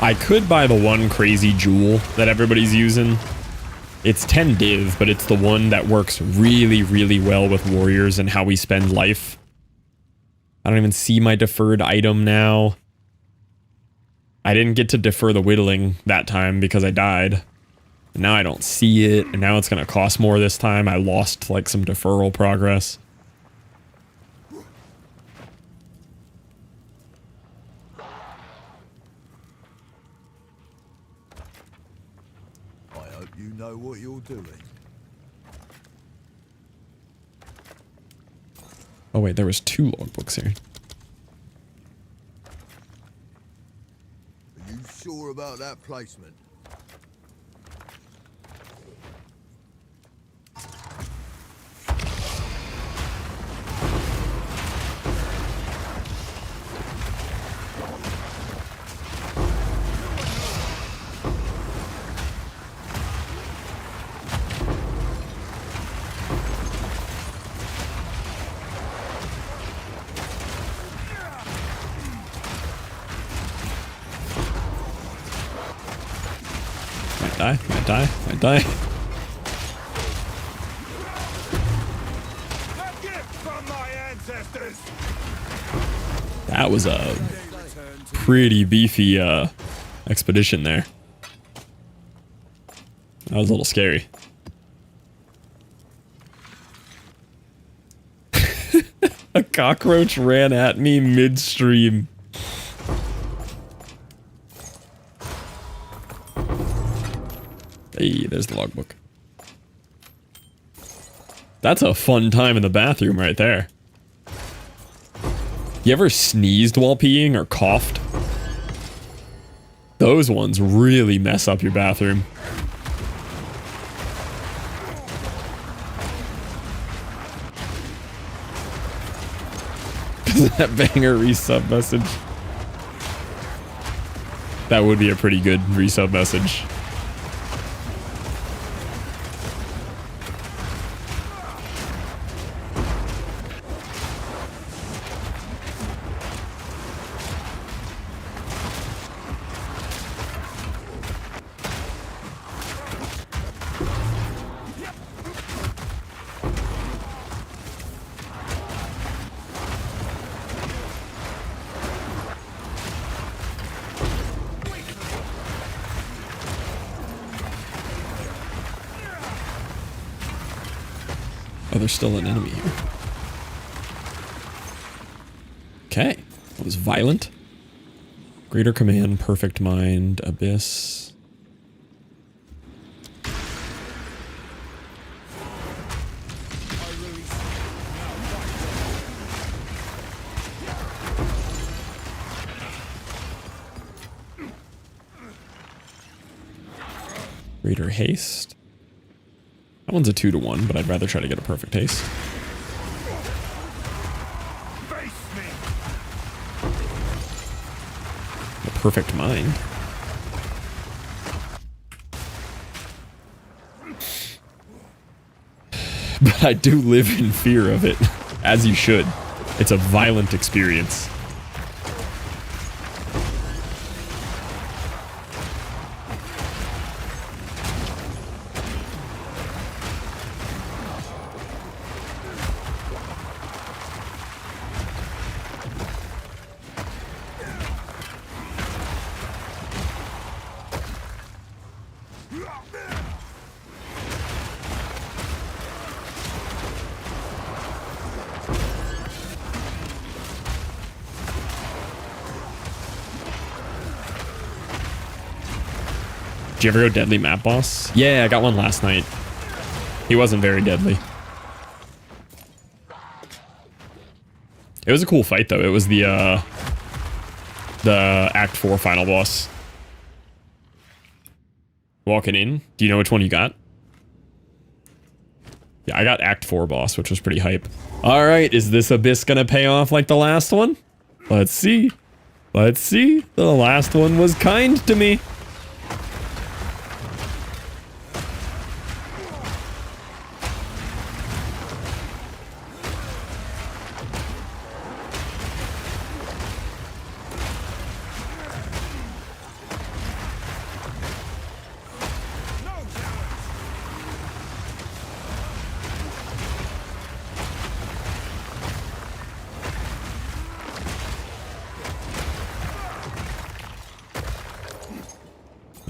I could buy the one crazy jewel that everybody's using. It's 10 div, but it's the one that works really, really well with warriors and how we spend life. I don't even see my deferred item now. I didn't get to defer the whittling that time because I died. And now I don't see it, and now it's going to cost more this time. I lost like some deferral progress. You know what you're doing. Oh wait, there was 2 logbooks here. Are you sure about that placement? Might die. A gift from my ancestors. That was a pretty beefy expedition there. That was a little scary. A cockroach ran at me midstream. Hey, there's the logbook. That's a fun time in the bathroom right there. You ever sneezed while peeing or coughed? Those ones really mess up your bathroom. That banger resub message. That would be a pretty good resub message. Oh, there's still an enemy here. Okay. That was violent. Greater command, perfect mind, abyss. Greater haste. That one's a 2-to-1, but I'd rather try to get a perfect haste. Face me. A perfect mind. But I do live in fear of it, as you should. It's a violent experience. Did you ever go deadly map boss? Yeah, I got one last night. He wasn't very deadly. It was a cool fight though. It was the Act 4 final boss. Walking in. Do you know which one you got? Yeah, I got Act 4 boss, which was pretty hype. Alright, is this abyss gonna pay off like the last one? Let's see. Let's see. The last one was kind to me.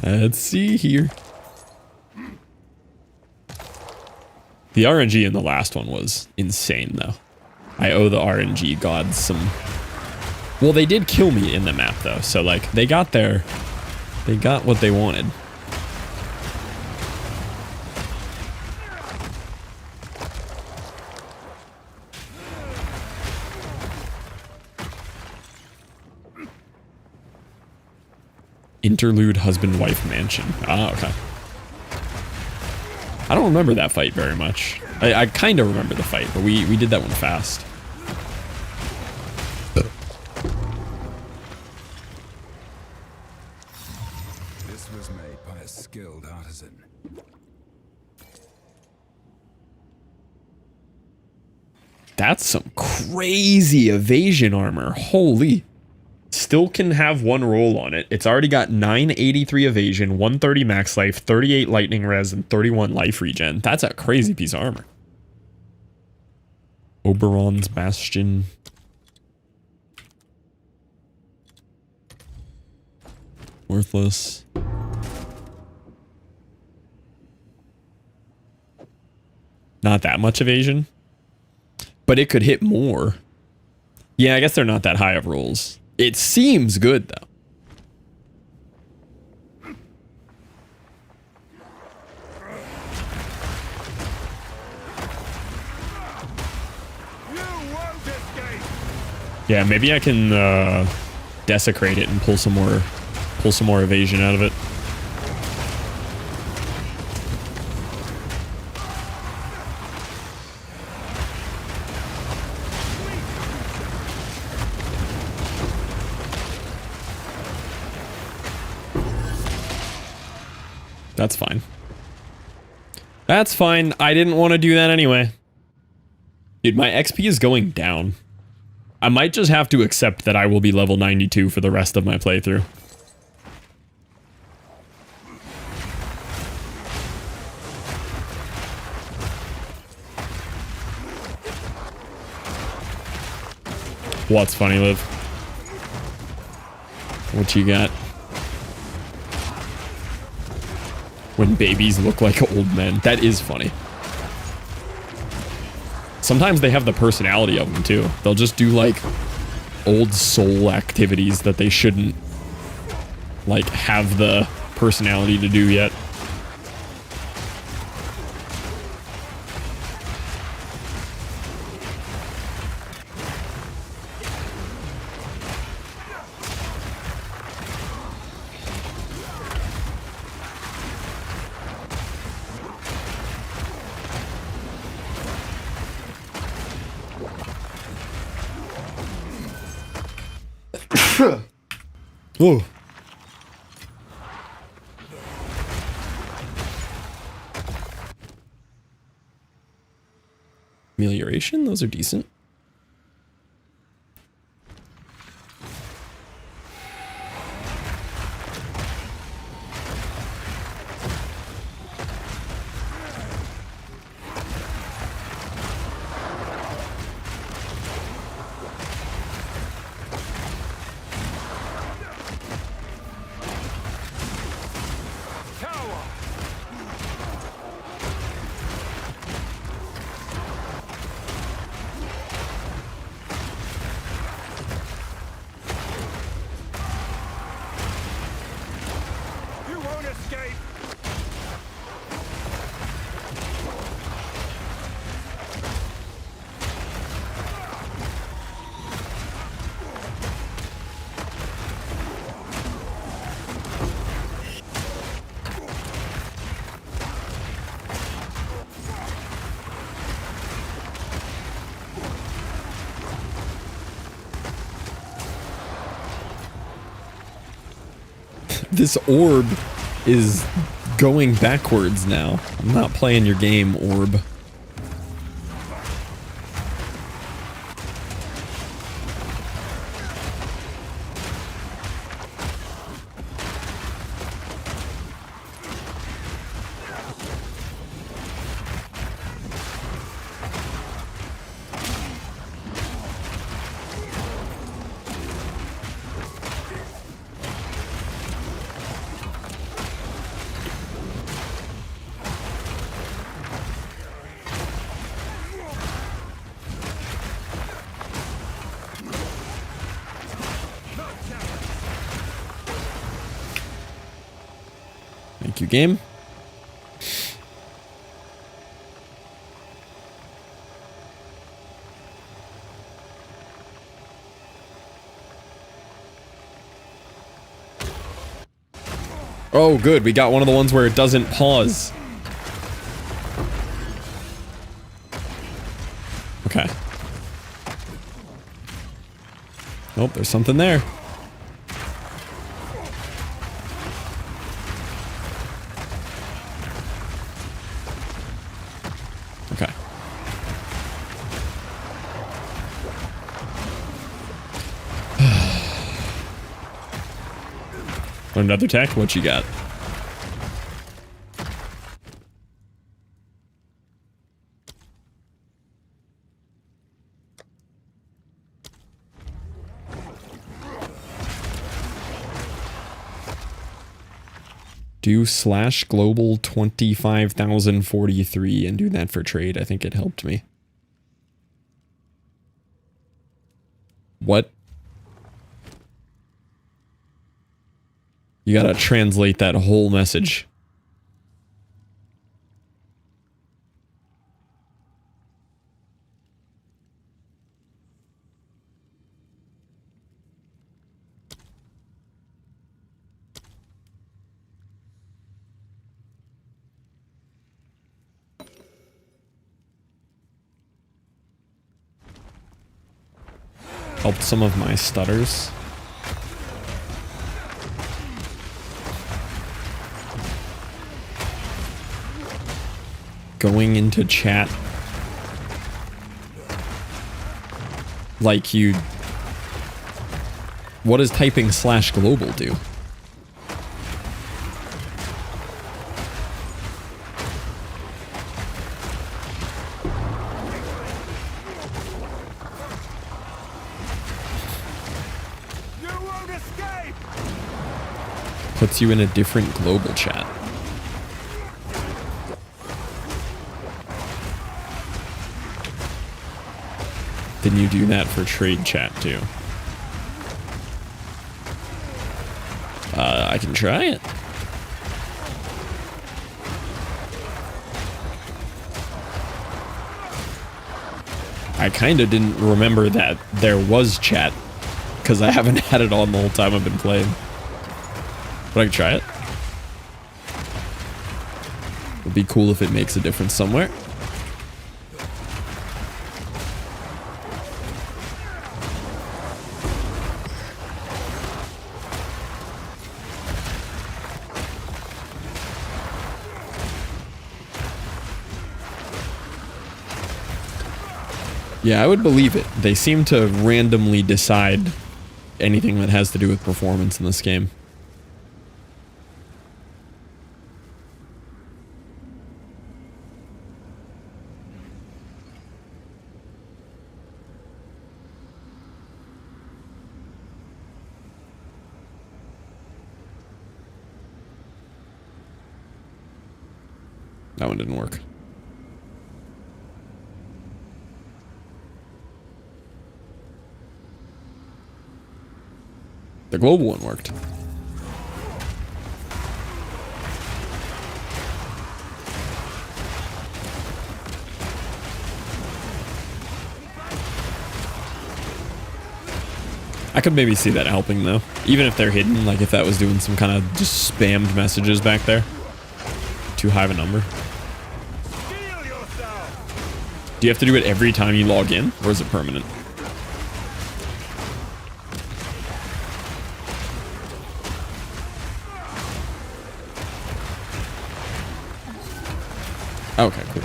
Let's see here. The RNG in the last one was insane, though. I owe the RNG gods some... Well, they did kill me in the map, though. So, like, they got what they wanted. Interlude husband-wife mansion. Ah, okay. I don't remember that fight very much. I kind of remember the fight, but we did that one fast. This was made by a skilled artisan. That's some crazy evasion armor. Holy. Still can have one roll on it. It's already got 983 evasion, 130 max life, 38 lightning res, and 31 life regen. That's a crazy piece of armor. Oberon's Bastion. Worthless. Not that much evasion. But it could hit more. Yeah, I guess they're not that high of rolls. It seems good, though. You won't escape! Yeah, maybe I can desecrate it and pull some more evasion out of it. That's fine. That's fine. I didn't want to do that anyway. Dude, my XP is going down. I might just have to accept that I will be level 92 for the rest of my playthrough. What's funny, Liv? What you got? When babies look like old men. That is funny. Sometimes they have the personality of them too. They'll just do like old soul activities that they shouldn't like have the personality to do yet. Oh. Amelioration? Those are decent. This orb is going backwards now. I'm not playing your game, orb. Thank you, game. Oh, good. We got one of the ones where it doesn't pause. Okay. Oh, there's something there. Okay. Another tech? What you got? Do / global 25,043 and do that for trade. I think it helped me. What? You gotta translate that whole message. Helped some of my stutters. Going into chat like you... What does typing / global do? Puts you in a different global chat. Then you do that for trade chat too. I can try it. I kinda didn't remember that there was chat because I haven't had it on the whole time I've been playing. But I can try it. It'd be cool if it makes a difference somewhere. Yeah, I would believe it. They seem to randomly decide anything that has to do with performance in this game. That one didn't work. The global one worked. I could maybe see that helping though. Even if they're hidden, like if that was doing some kind of just spammed messages back there. Too high of a number. Do you have to do it every time you log in, or is it permanent? Okay, cool.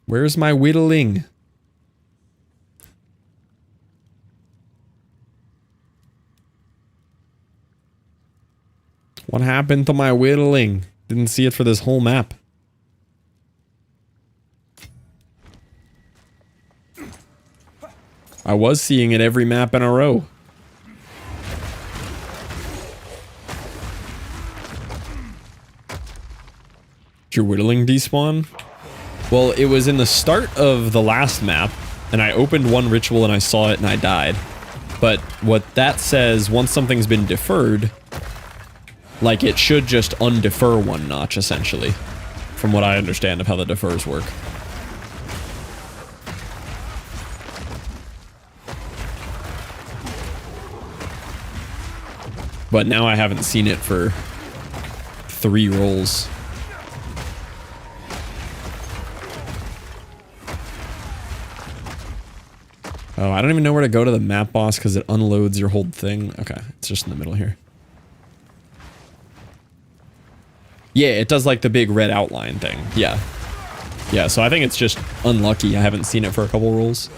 Where's my whittling? What happened to my whittling? Didn't see it for this whole map. I was seeing it every map in a row. Did your whittling despawn? Well, it was in the start of the last map, and I opened one ritual and I saw it and I died. But what that says, once something's been deferred, Like, it should just undefer one notch, essentially. From what I understand of how the defers work. But now I haven't seen it for 3 rolls. Oh, I don't even know where to go to the map boss because it unloads your whole thing. Okay, it's just in the middle here. Yeah, it does like the big red outline thing. Yeah. Yeah, so I think it's just unlucky. I haven't seen it for a couple rolls.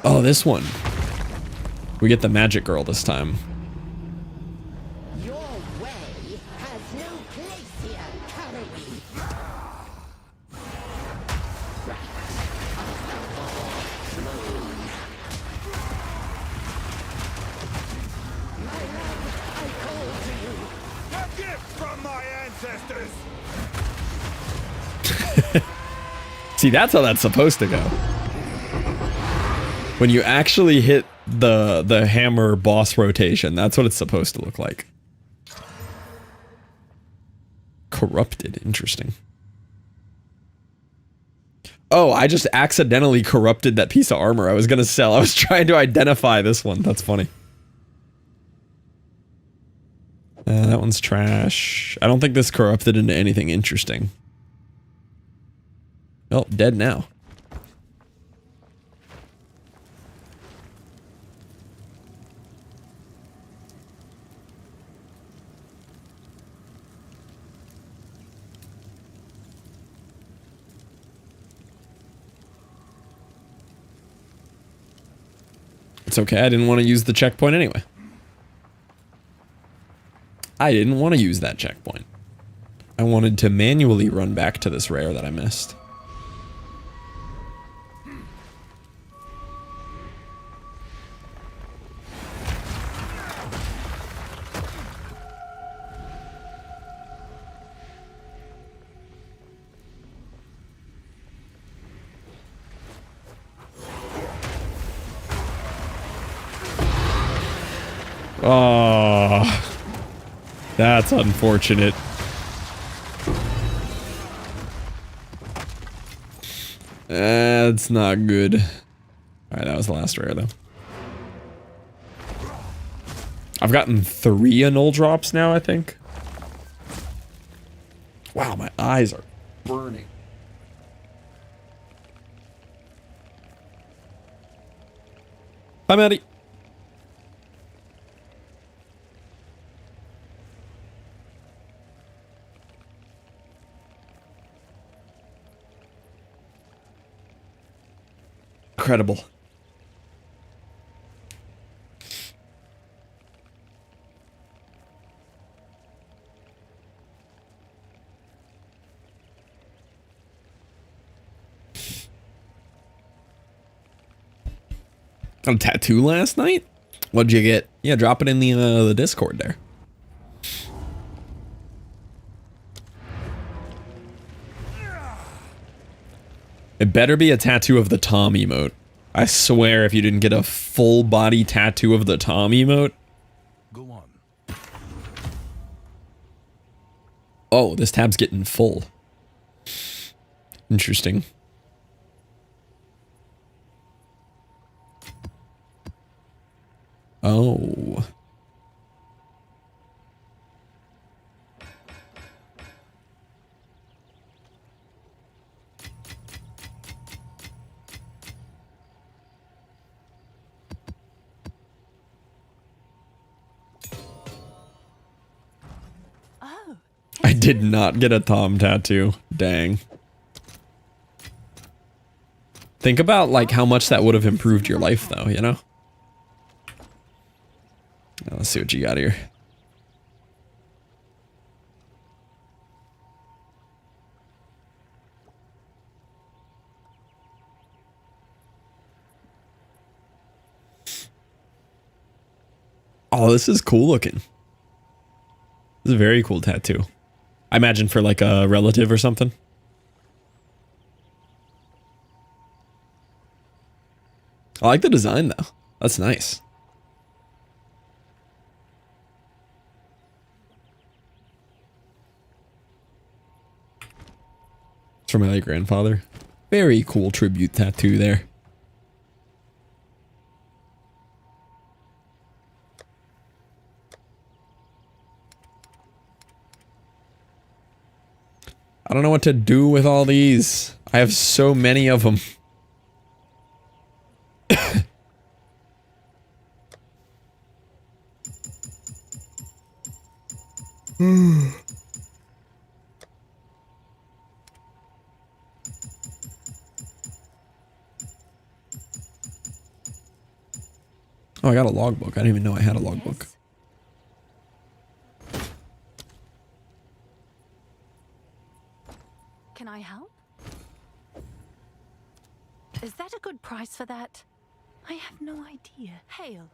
Oh, this one. We get the magic girl this time. Your way has no place here, cowardly. A gift from my ancestors! See, that's how that's supposed to go. When you actually hit the hammer boss rotation, that's what it's supposed to look like. Corrupted, interesting. Oh, I just accidentally corrupted that piece of armor I was gonna sell. I was trying to identify this one. That's funny. That one's trash. I don't think this corrupted into anything interesting. Oh, dead now. It's okay, I didn't want to use the checkpoint anyway. I didn't want to use that checkpoint. I wanted to manually run back to this rare that I missed. Oh, that's unfortunate. That's not good. Alright, that was the last rare though. I've gotten 3 annul drops now, I think. Wow, my eyes are burning. Hi, Maddie. Incredible. Got a tattoo last night? What'd you get? Yeah, drop it in the Discord there. It better be a tattoo of the Tom emote. I swear if you didn't get a full body tattoo of the Tom emote. Go on. Oh, this tab's getting full. Interesting. Oh. I did not get a Tom tattoo. Dang. Think about like how much that would have improved your life though, you know? Now, let's see what you got here. Oh, this is cool looking. This is a very cool tattoo. I imagine for like a relative or something. I like the design though. That's nice. It's from my late grandfather. Very cool tribute tattoo there. I don't know what to do with all these. I have so many of them. Oh, I got a logbook. I didn't even know I had a logbook. Can I help? Is that a good price for that? I have no idea. Hail.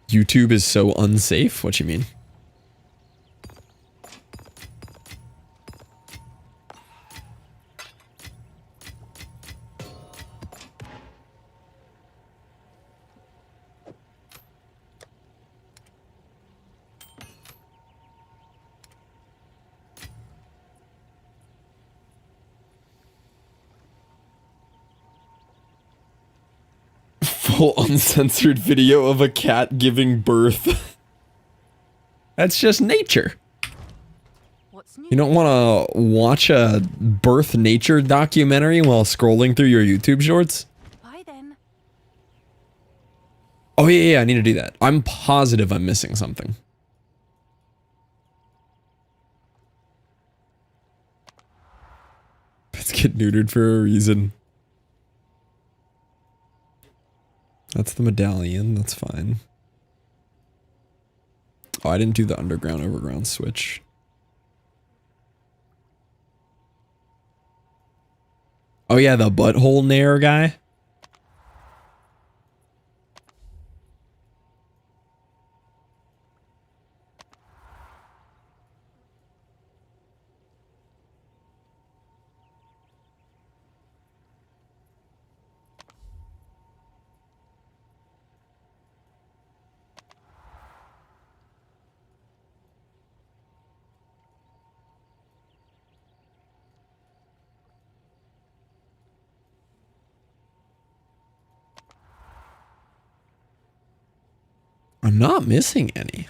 YouTube is so unsafe? What you mean? Full uncensored video of a cat giving birth. That's just nature. What's new? You don't want to watch a birth nature documentary while scrolling through your YouTube shorts? Bye then. Oh yeah, I need to do that. I'm positive I'm missing something. Let's get neutered for a reason. That's the medallion, that's fine. Oh, I didn't do the underground overground switch. Oh yeah, the butthole nair guy. I'm not missing any.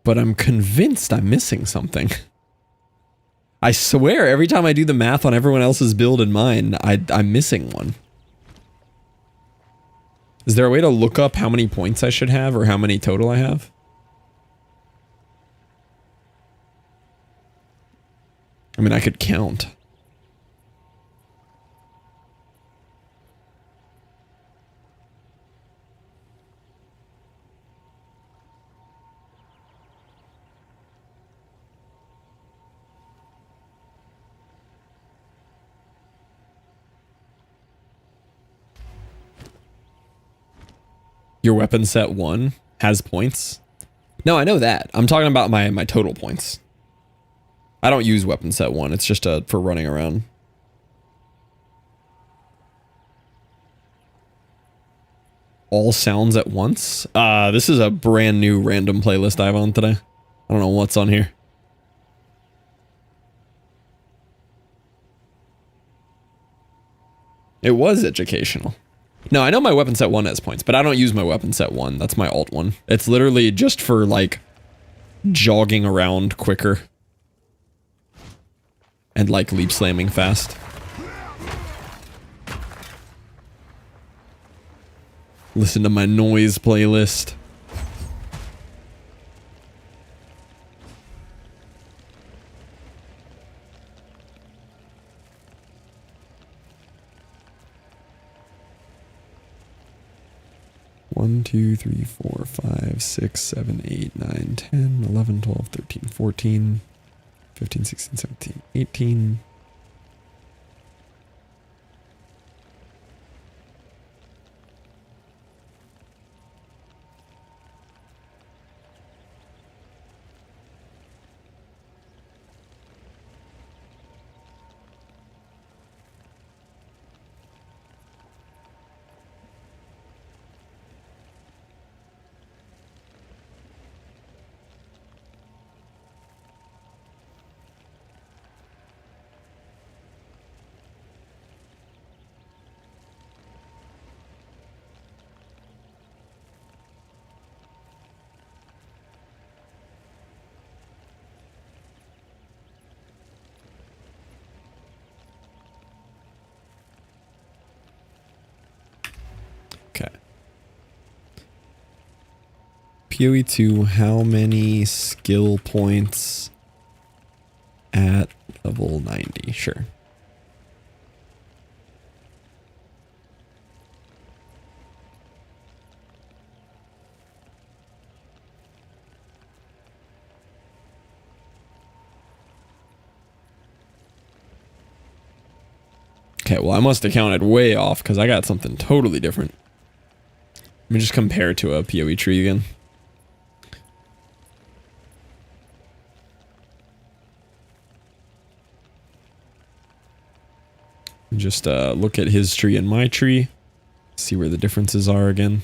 But I'm convinced I'm missing something. I swear every time I do the math on everyone else's build and mine, I'm missing one. Is there a way to look up how many points I should have or how many total I have? I mean, I could count. Your weapon set 1 has points. No, I know that. I'm talking about my total points. I don't use weapon set 1. It's just for running around. All sounds at once? This is a brand new random playlist I have on today. I don't know what's on here. It was educational. No, I know my weapon set 1 has points, but I don't use my weapon set 1. That's my alt one. It's literally just for, like, jogging around quicker. And, like, leap slamming fast. Listen to my noise playlist. One, 2, 3, 4, 5, 6, 7, 8, 9, 10, 11, 12, 13, 14, 15, 16, 17, 18. POE2, how many skill points at level 90? Sure. Okay, well, I must have counted way off because I got something totally different. Let me just compare to a POE tree again. Just look at his tree and my tree. See where the differences are again.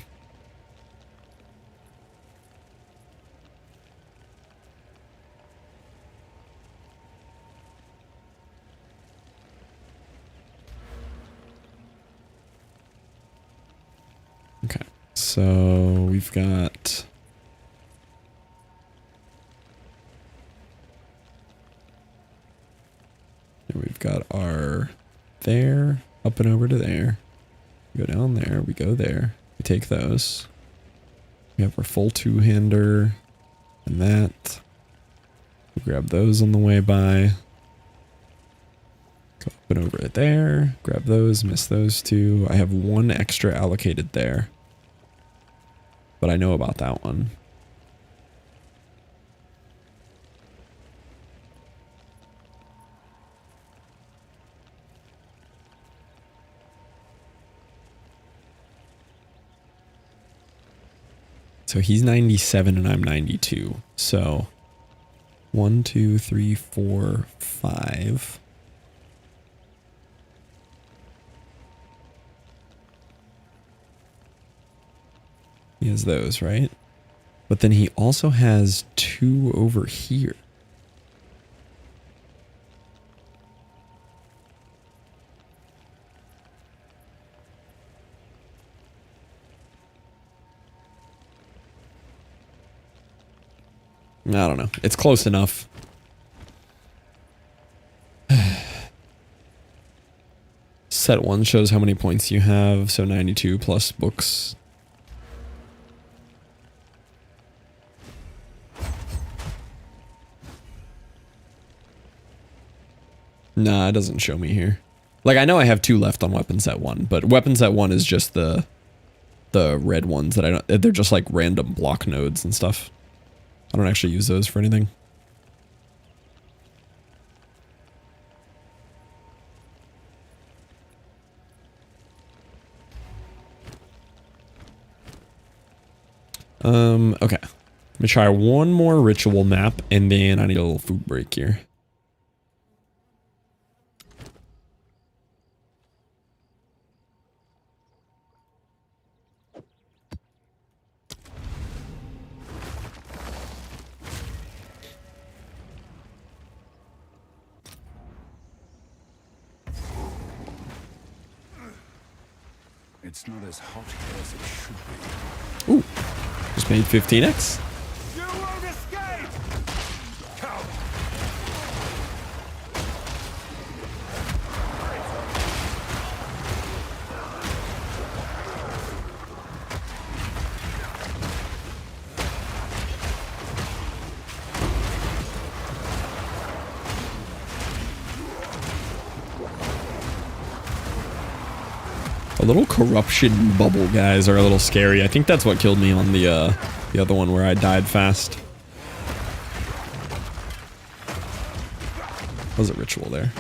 Okay, so we've got... We've got our there, up and over to there. We go down there, we go there. We take those. We have our full two-hander and that. We grab those on the way by. Go up and over it there. Grab those, miss those two. I have one extra allocated there. But I know about that one. So he's 97 and I'm 92. So 1, 2, 3, 4, 5. He has those, right? But then he also has 2 over here. I don't know. It's close enough. Set 1 shows how many points you have, so 92 plus books. Nah, it doesn't show me here. Like, I know I have 2 left on weapon set 1, but weapon set 1 is just the red ones that I don't... They're just like random block nodes and stuff. I don't actually use those for anything. Okay. Let me try one more ritual map, and then I need a little food break here. It's not as hot here as it should be. Ooh, just made 15x. You won't escape! Come! A little corruption bubble guys are a little scary. I think that's what killed me on the other one where I died fast. Was a ritual there.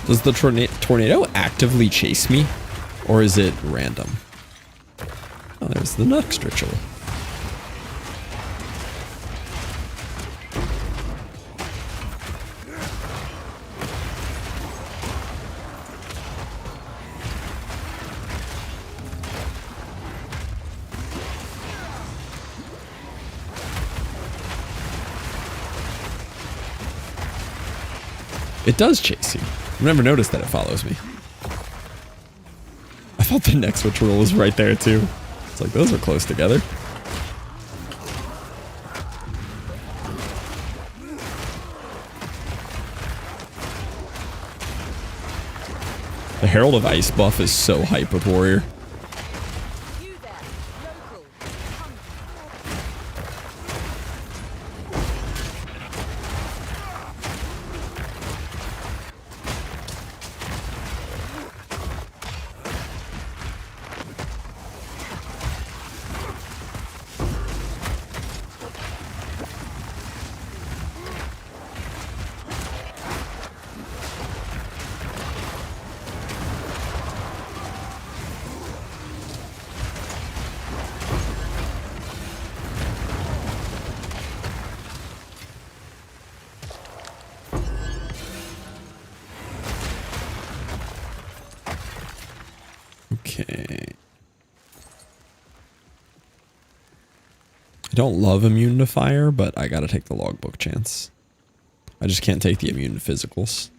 Does the tornado actively chase me? Or is it random? Oh, there's the next ritual. It does chase you. I've never noticed that it follows me. I thought the next switch roll was right there too. It's like those are close together. The Herald of Ice buff is so hype with Warrior. You there, local. Come. Okay. I don't love immune to fire, but I gotta take the logbook chance. I just can't take the immune to physicals.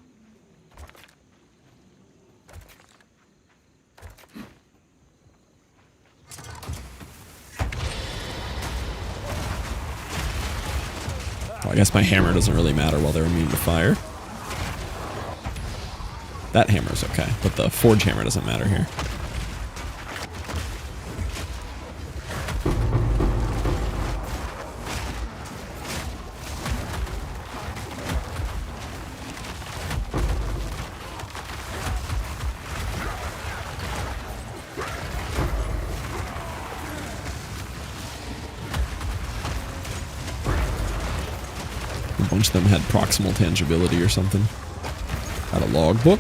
Well, I guess my hammer doesn't really matter while they're immune to fire. That hammer's okay, but the forge hammer doesn't matter here. A bunch of them had proximal tangibility or something. Got a logbook.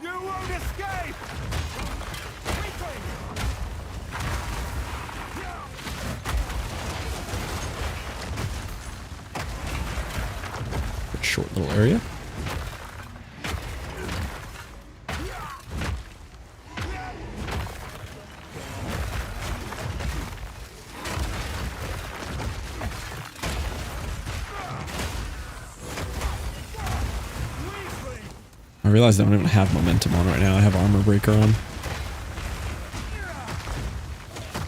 You won't escape! Weakling! Short little area. I realize I don't even have momentum on right now. I have armor breaker on.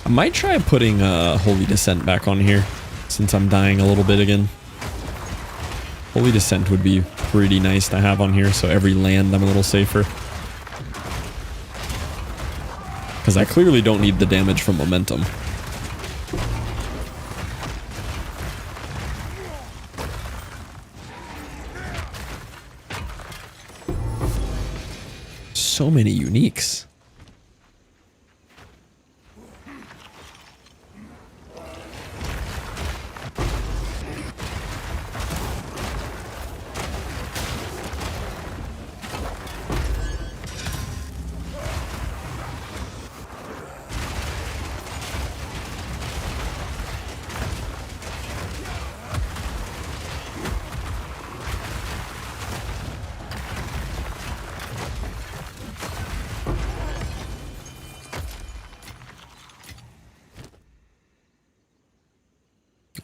I might try putting Holy Descent back on here since I'm dying a little bit again. Holy Descent would be pretty nice to have on here, so every land I'm a little safer. Because I clearly don't need the damage from momentum. So many uniques.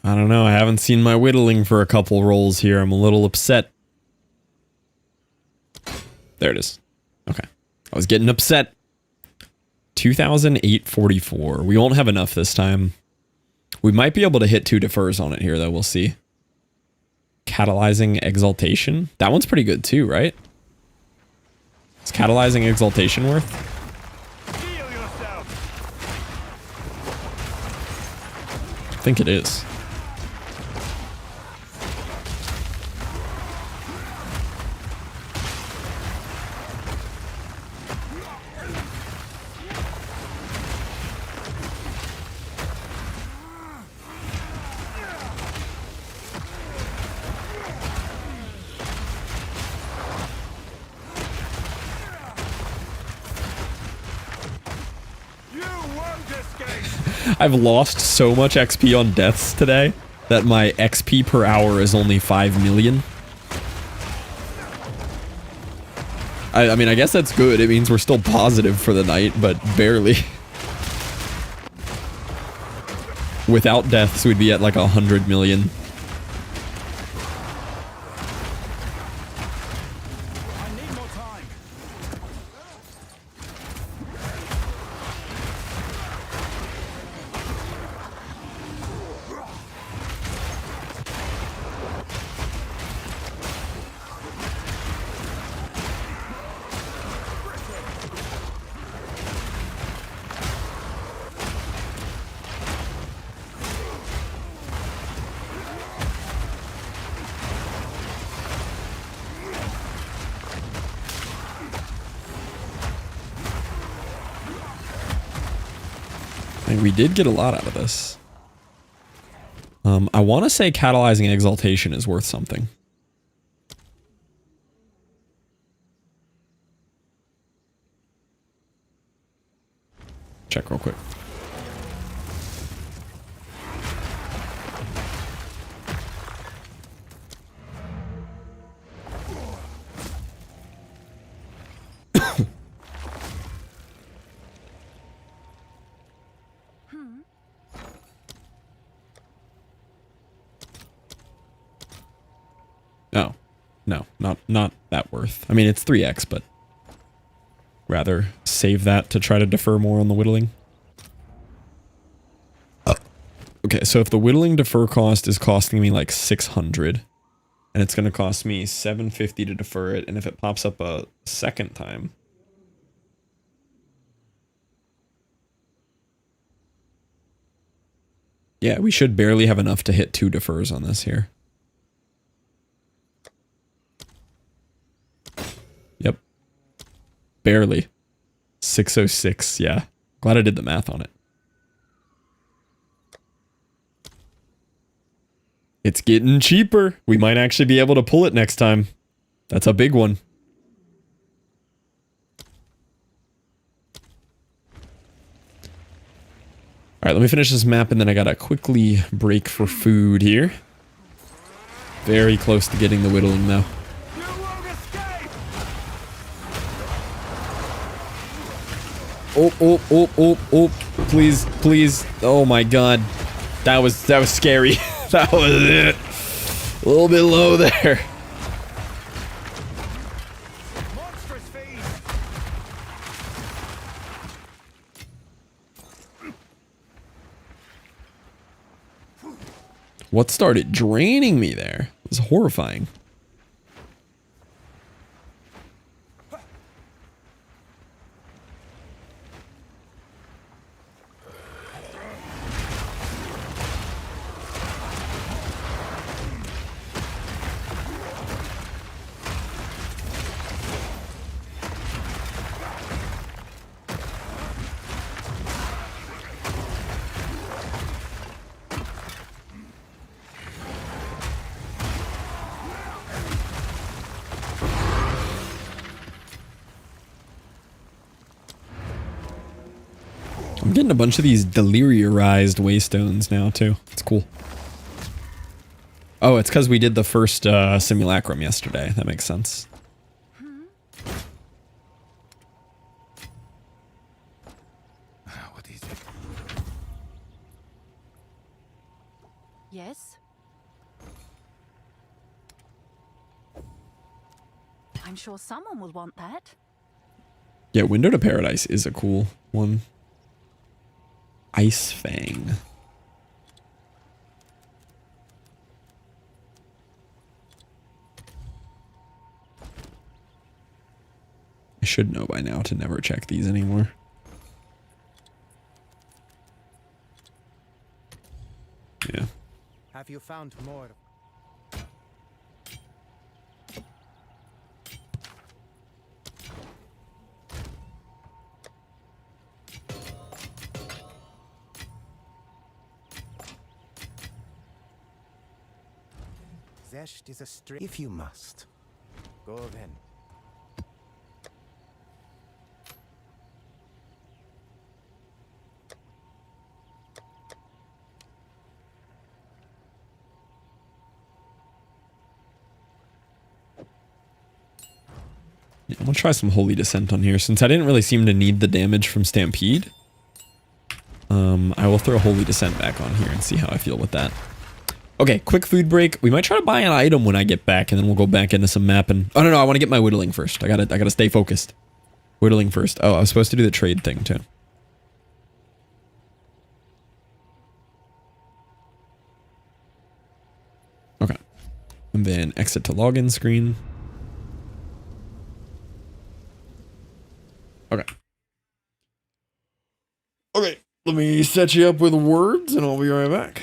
I don't know. I haven't seen my whittling for a couple rolls here. I'm a little upset. There it is. Okay. I was getting upset. 2,844. We won't have enough this time. We might be able to hit 2 defers on it here, though. We'll see. Catalyzing Exaltation. That one's pretty good, too, right? Is Catalyzing Exaltation worth? Heal yourself! I think it is. I've lost so much XP on deaths today that my XP per hour is only 5 million. I mean, I guess that's good. It means we're still positive for the night, but barely. Without deaths, we'd be at like 100 million. I need more time. And we did get a lot out of this. I want to say catalyzing exaltation is worth something. Check real quick. No, not that worth. I mean, it's 3x, but rather save that to try to defer more on the whittling. Okay, so if the whittling defer cost is costing me like 600, and it's going to cost me 750 to defer it, and if it pops up a second time, yeah, we should barely have enough to hit 2 defers on this here. Yep. Barely. 606, yeah. Glad I did the math on it. It's getting cheaper. We might actually be able to pull it next time. That's a big one. Alright, let me finish this map and then I gotta quickly break for food here. Very close to getting the whittling though. Oh, please, please. Oh my god. That was scary. That was it. A little bit low there. Monstrous feed. What started draining me there? It was horrifying. I'm getting a bunch of these deliriorized waystones now too. It's cool. Oh, it's because we did the first simulacrum yesterday. That makes sense. What is it? Yes? I'm sure someone will want that. Yeah, Window to Paradise is a cool one. Ice Fang. I should know by now to never check these anymore. Yeah. Have you found more? Zest is a string. If you must. Go then. I'm gonna try some Holy Descent on here since I didn't really seem to need the damage from Stampede. I will throw Holy Descent back on here and see how I feel with that. Okay, quick food break. We might try to buy an item when I get back, and then we'll go back into some mapping. Oh no, I want to get my whittling first. I gotta stay focused. Whittling first. Oh, I was supposed to do the trade thing too. Okay. And then exit to login screen. Okay. Okay, let me set you up with words and I'll be right back.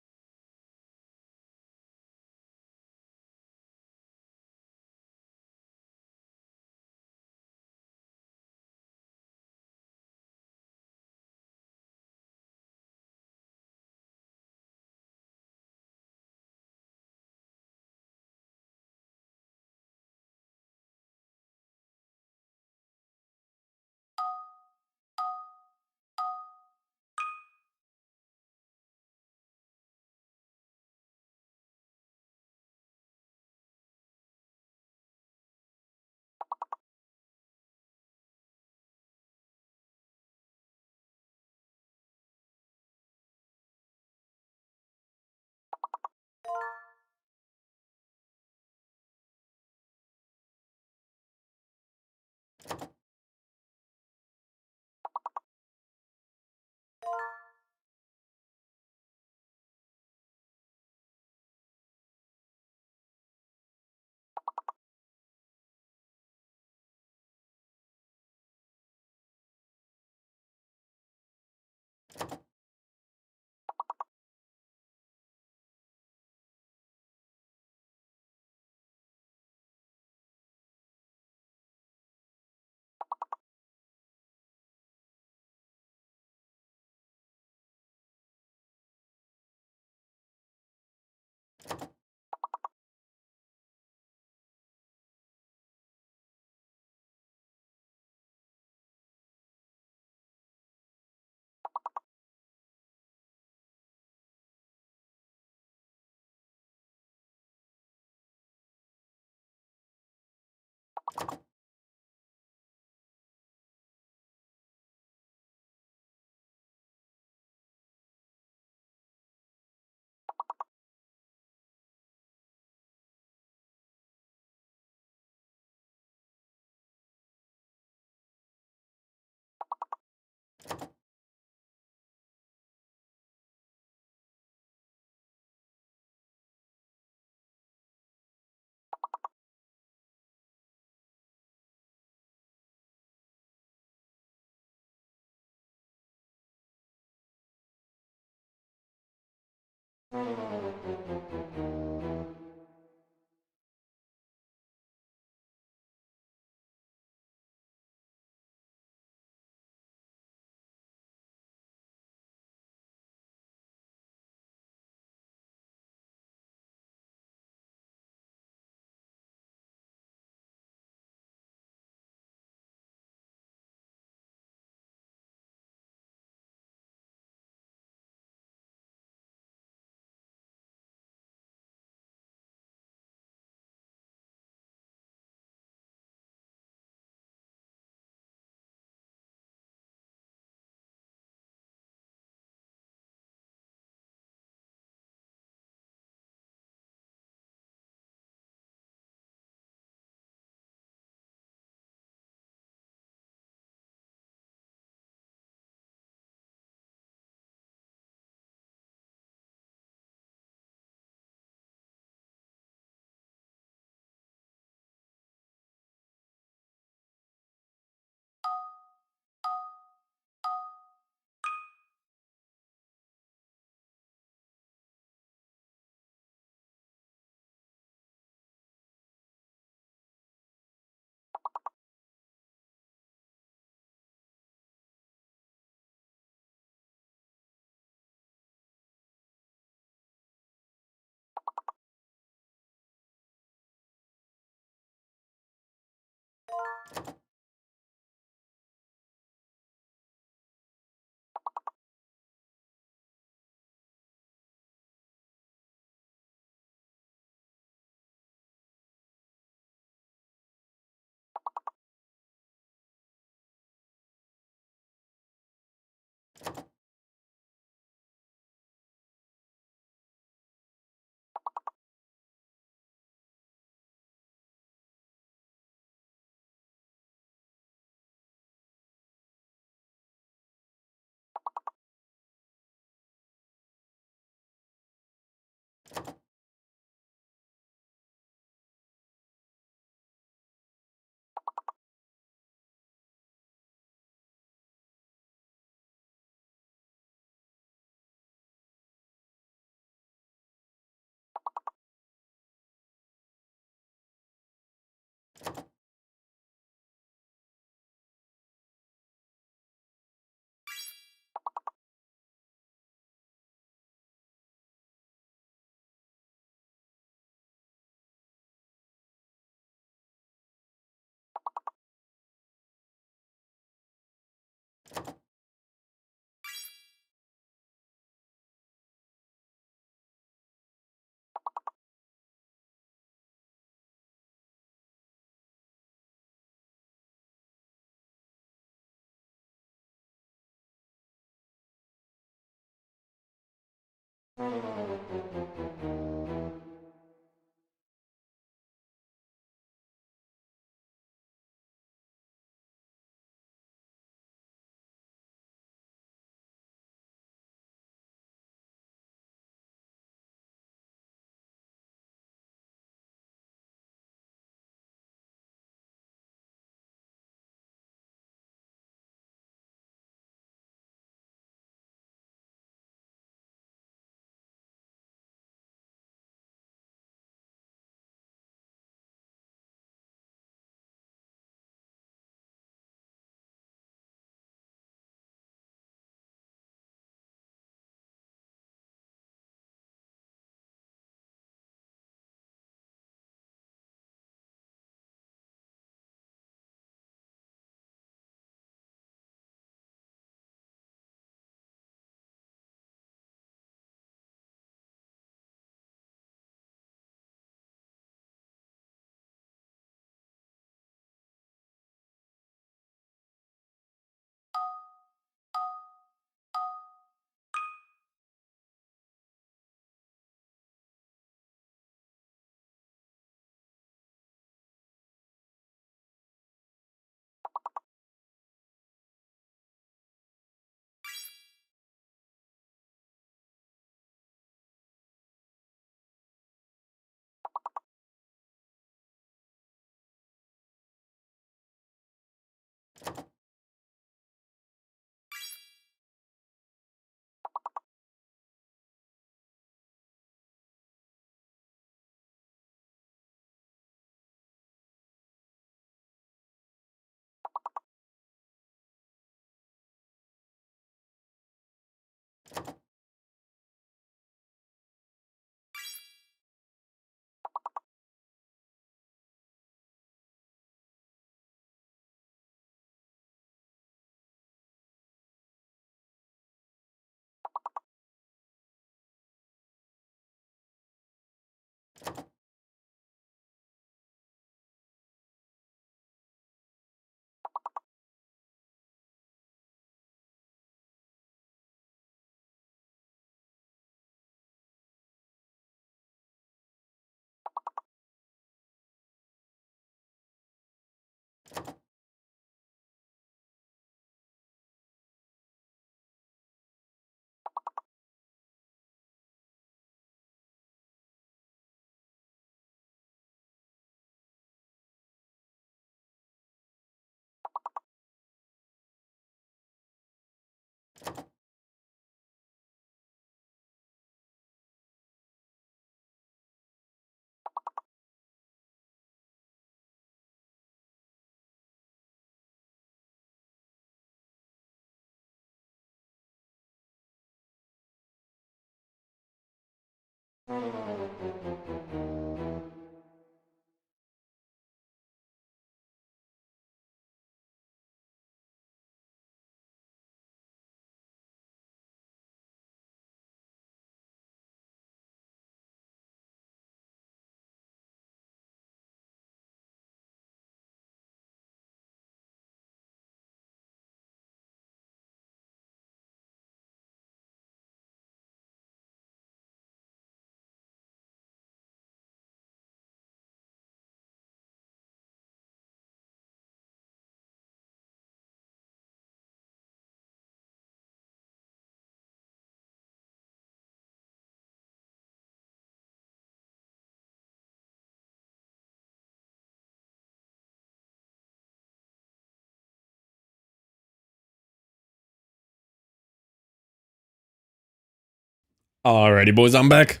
Alrighty, boys, I'm back.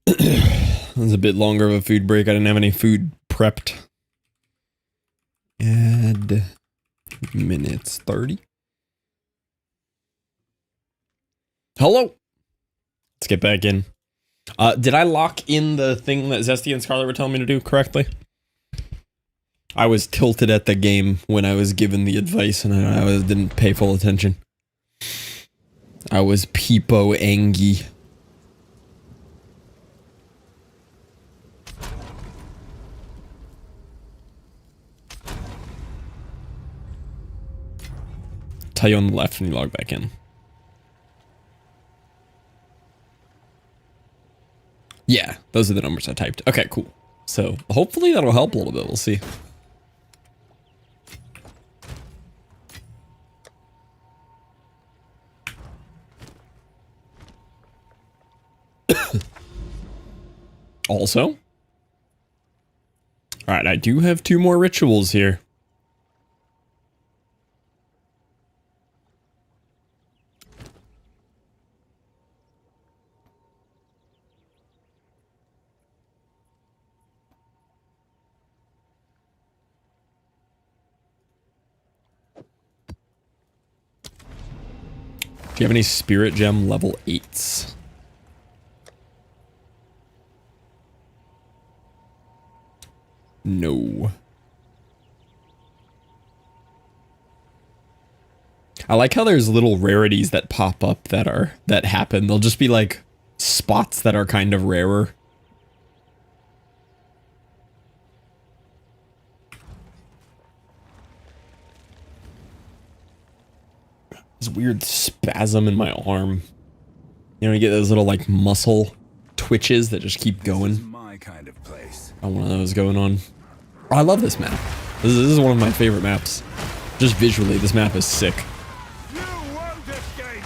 It was a bit longer of a food break. I didn't have any food prepped. Add minutes 30. Hello. Let's get back in. Did I lock in the thing that Zesty and Scarlet were telling me to do correctly? I was tilted at the game when I was given the advice and I didn't pay full attention. I was peepo angy. Tell you on the left when you log back in. Yeah, those are the numbers I typed. Okay, cool. So hopefully that'll help a little bit. We'll see. Also, all right, I do have 2 more rituals here. Do you have any spirit gem level 8s? No. I like how there's little rarities that pop up that happen. They'll just be like spots that are kind of rarer. This weird spasm in my arm. You know, you get those little like muscle twitches that just keep going. My kind of place. Got one of those going on. Oh, I love this map. This is one of my favorite maps. Just visually, this map is sick. You won't escape.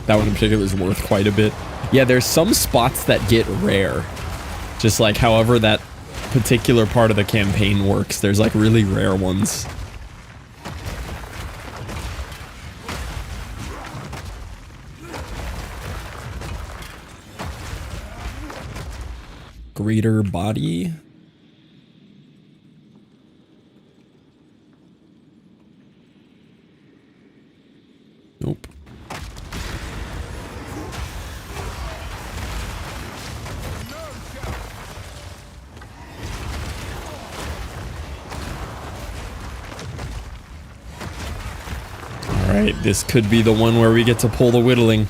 That one in particular is worth quite a bit. Yeah, there's some spots that get rare. Just like however that particular part of the campaign works. There's like really rare ones. Greater body. Nope. Alright, this could be the one where we get to pull the whittling.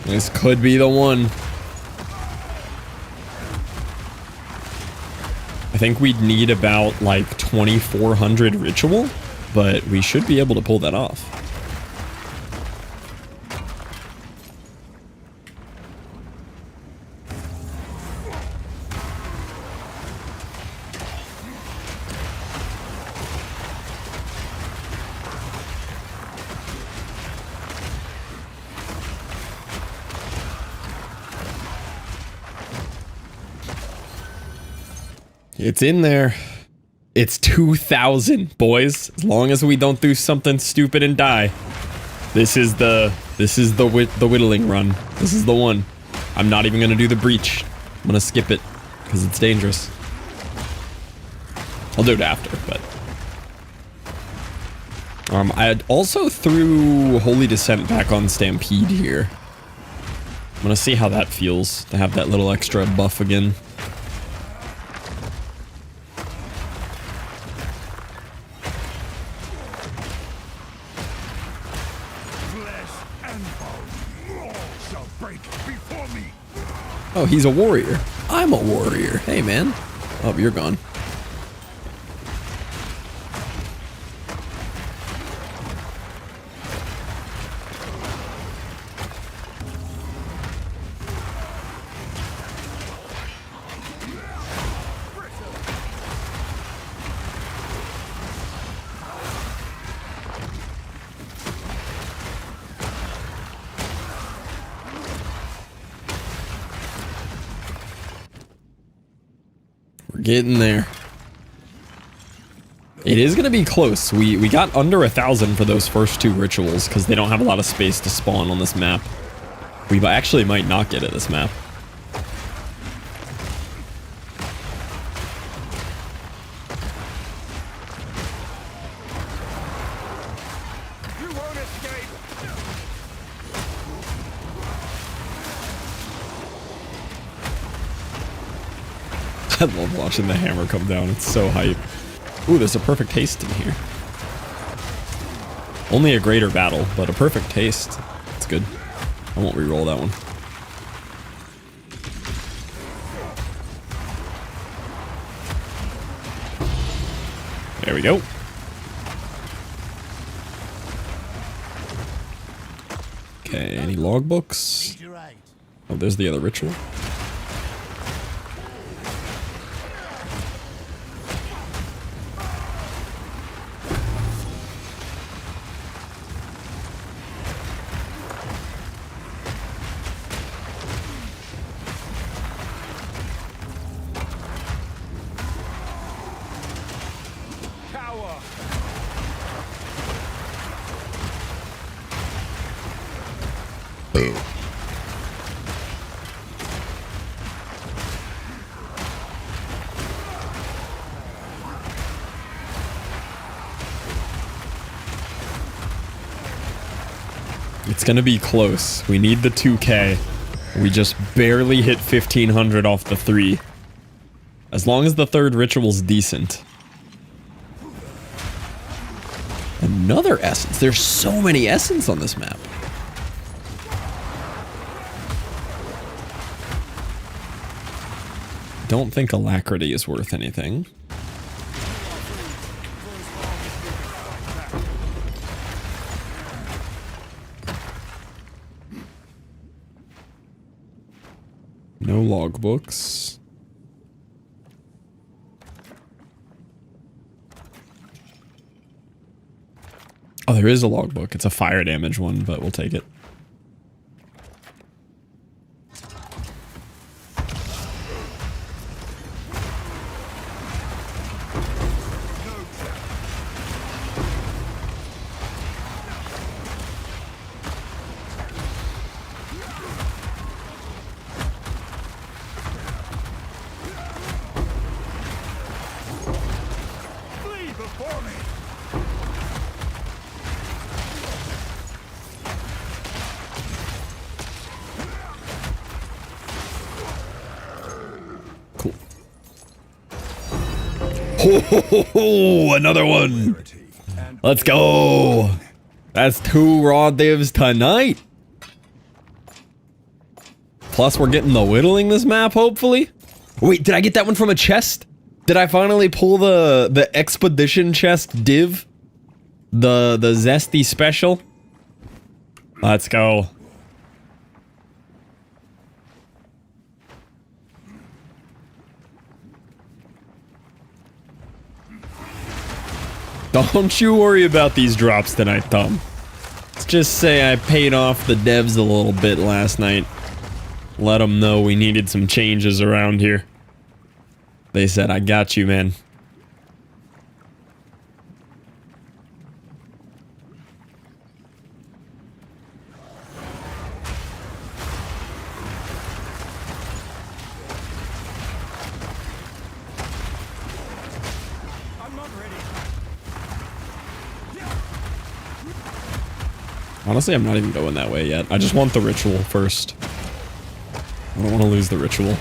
This could be the one. I think we'd need about like 2,400 ritual, but we should be able to pull that off. It's in there. It's 2,000, boys. As long as we don't do something stupid and die. This is the whittling run. This is the one. I'm not even gonna do the breach. I'm gonna skip it because it's dangerous. I'll do it after, but I also threw Holy Descent back on Stampede here. I'm gonna see how that feels to have that little extra buff again. Flesh and bone, all shall break before me. Oh, he's a warrior. I'm a warrior. Hey, man. Oh, you're gone. We're getting there. It is going to be close. We got under 1,000 for those first 2 rituals because they don't have a lot of space to spawn on this map. We actually might not get it this map. You won't escape. I love watching the hammer come down. It's so hype. Ooh, there's a perfect haste in here. Only a greater battle, but a perfect haste. It's good. I won't re-roll that one. There we go. Okay, any logbooks? Oh, there's the other ritual. Cower. It's gonna be close. We need the 2K. We just barely hit 1,500 off the 3. As long as the 3rd ritual's decent. Another essence. There's so many essence on this map. Don't think alacrity is worth anything. No logbooks. Oh, there is a logbook. It's a fire damage one, but we'll take it. Flee before me. Cool. Ho, ho, ho, ho, another one. Let's go. That's 2 raw divs tonight. Plus, we're getting the whittling this map, hopefully. Wait, did I get that one from a chest? Did I finally pull the expedition chest div? The zesty special? Let's go. Don't you worry about these drops tonight, Tom. Let's just say I paid off the devs a little bit last night. Let them know we needed some changes around here. They said, I got you, man. I'm not ready. Honestly, I'm not even going that way yet. I just want the ritual first. I don't want to lose the ritual.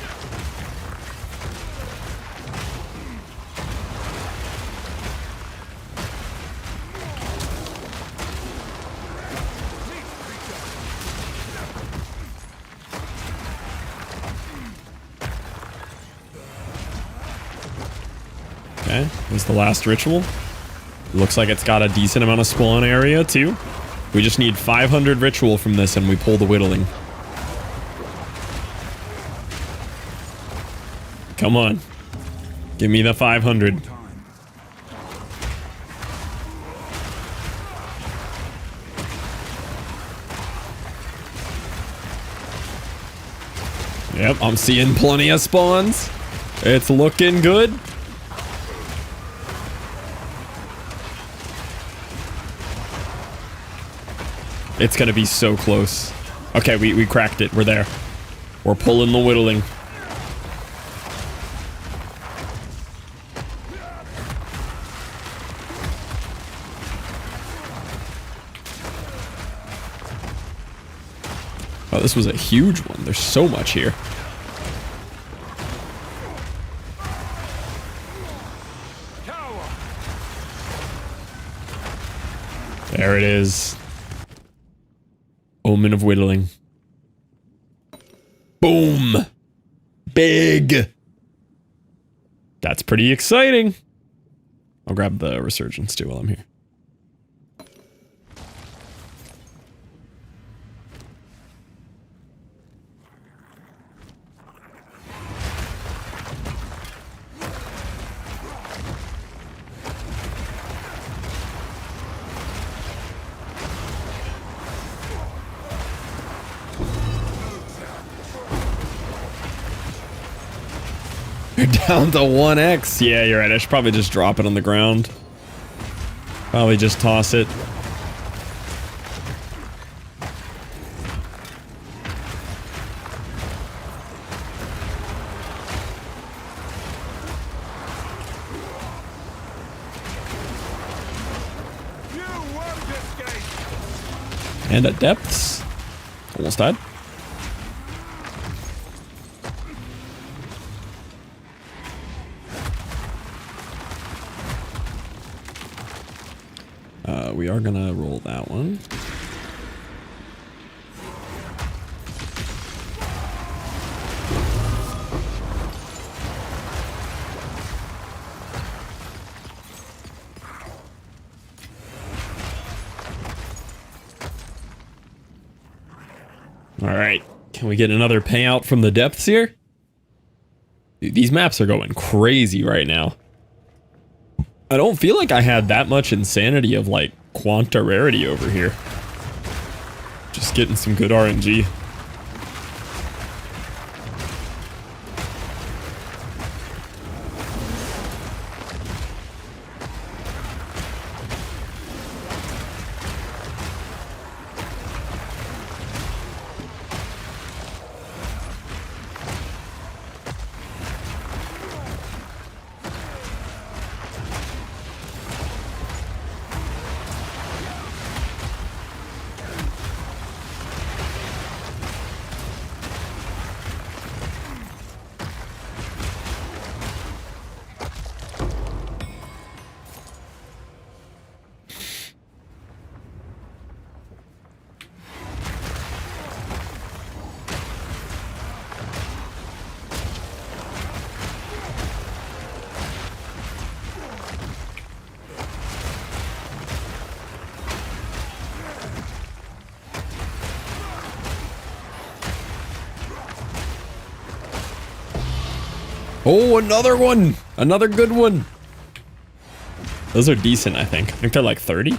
Okay, here's the last ritual. Looks like it's got a decent amount of spawn area too. We just need 500 ritual from this and we pull the whittling. Come on. Give me the 500. Yep, I'm seeing plenty of spawns. It's looking good. It's gonna be so close. Okay, we cracked it. We're there. We're pulling the whittling. Oh, this was a huge one. There's so much here. There it is. Omen of whittling. Boom! Big! That's pretty exciting. I'll grab the resurgence too while I'm here. You're down to 1x. Yeah, you're right. I should probably just drop it on the ground. Probably just toss it. And at depths. Almost died. We are gonna roll that one. All right, can we get another payout from the depths here? Dude, these maps are going crazy right now. I don't feel like I had that much insanity of like quanta rarity over here. Just getting some good RNG. Oh, another one! Another good one! Those are decent, I think. I think they're like 30.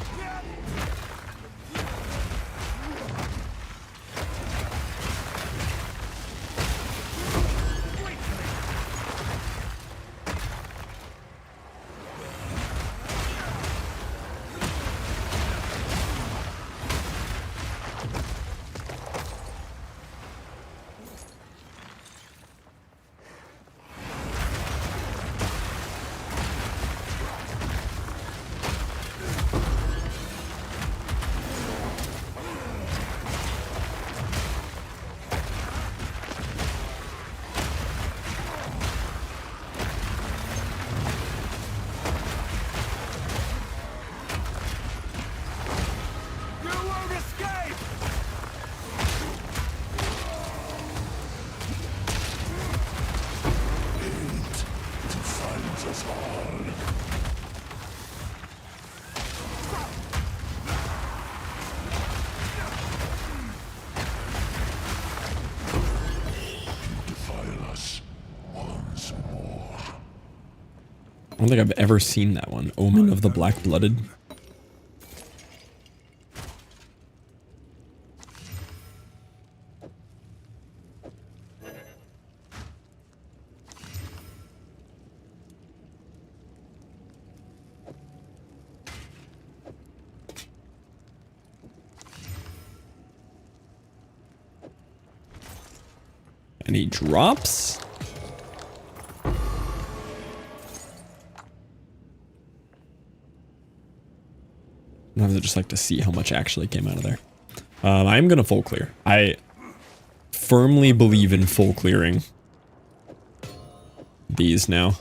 I don't think I've ever seen that one. Omen of the Black-Blooded. And he drops. I would just like to see how much actually came out of there. I'm gonna full clear. I firmly believe in full clearing these now.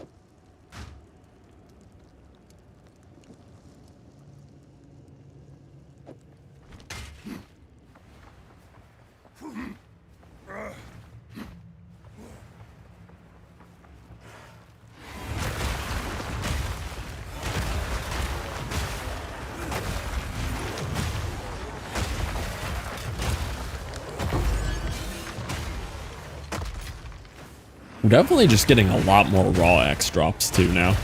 I'm definitely just getting a lot more raw X drops too now.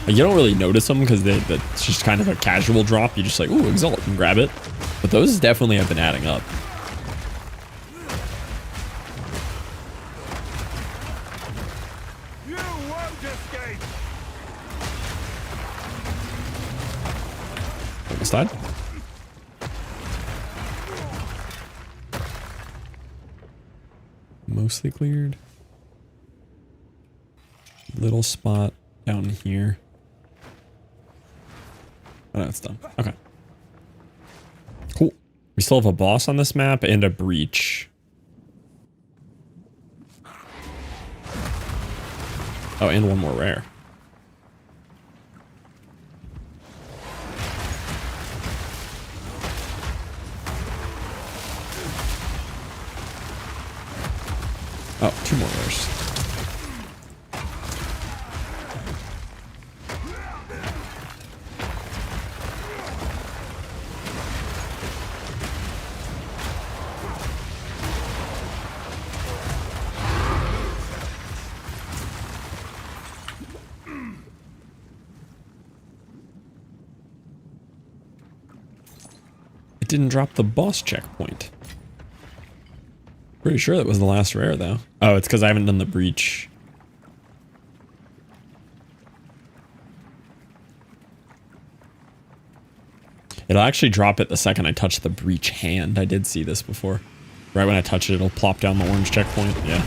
Like, you don't really notice them because it's just kind of a casual drop. You just like, ooh, Exalt, and grab it. But those definitely have been adding up. You won't escape. Almost died. Mostly cleared. Little spot down here. Oh, no, it's done. Okay. Cool. We still have a boss on this map and a breach. Oh, and one more rare. Oh, two more rares. Didn't drop the boss checkpoint. Pretty sure that was the last rare though. Oh, it's because I haven't done the breach. It'll actually drop it the second I touch the breach hand. I did see this before. Right when I touch it, it'll plop down the orange checkpoint. Yeah.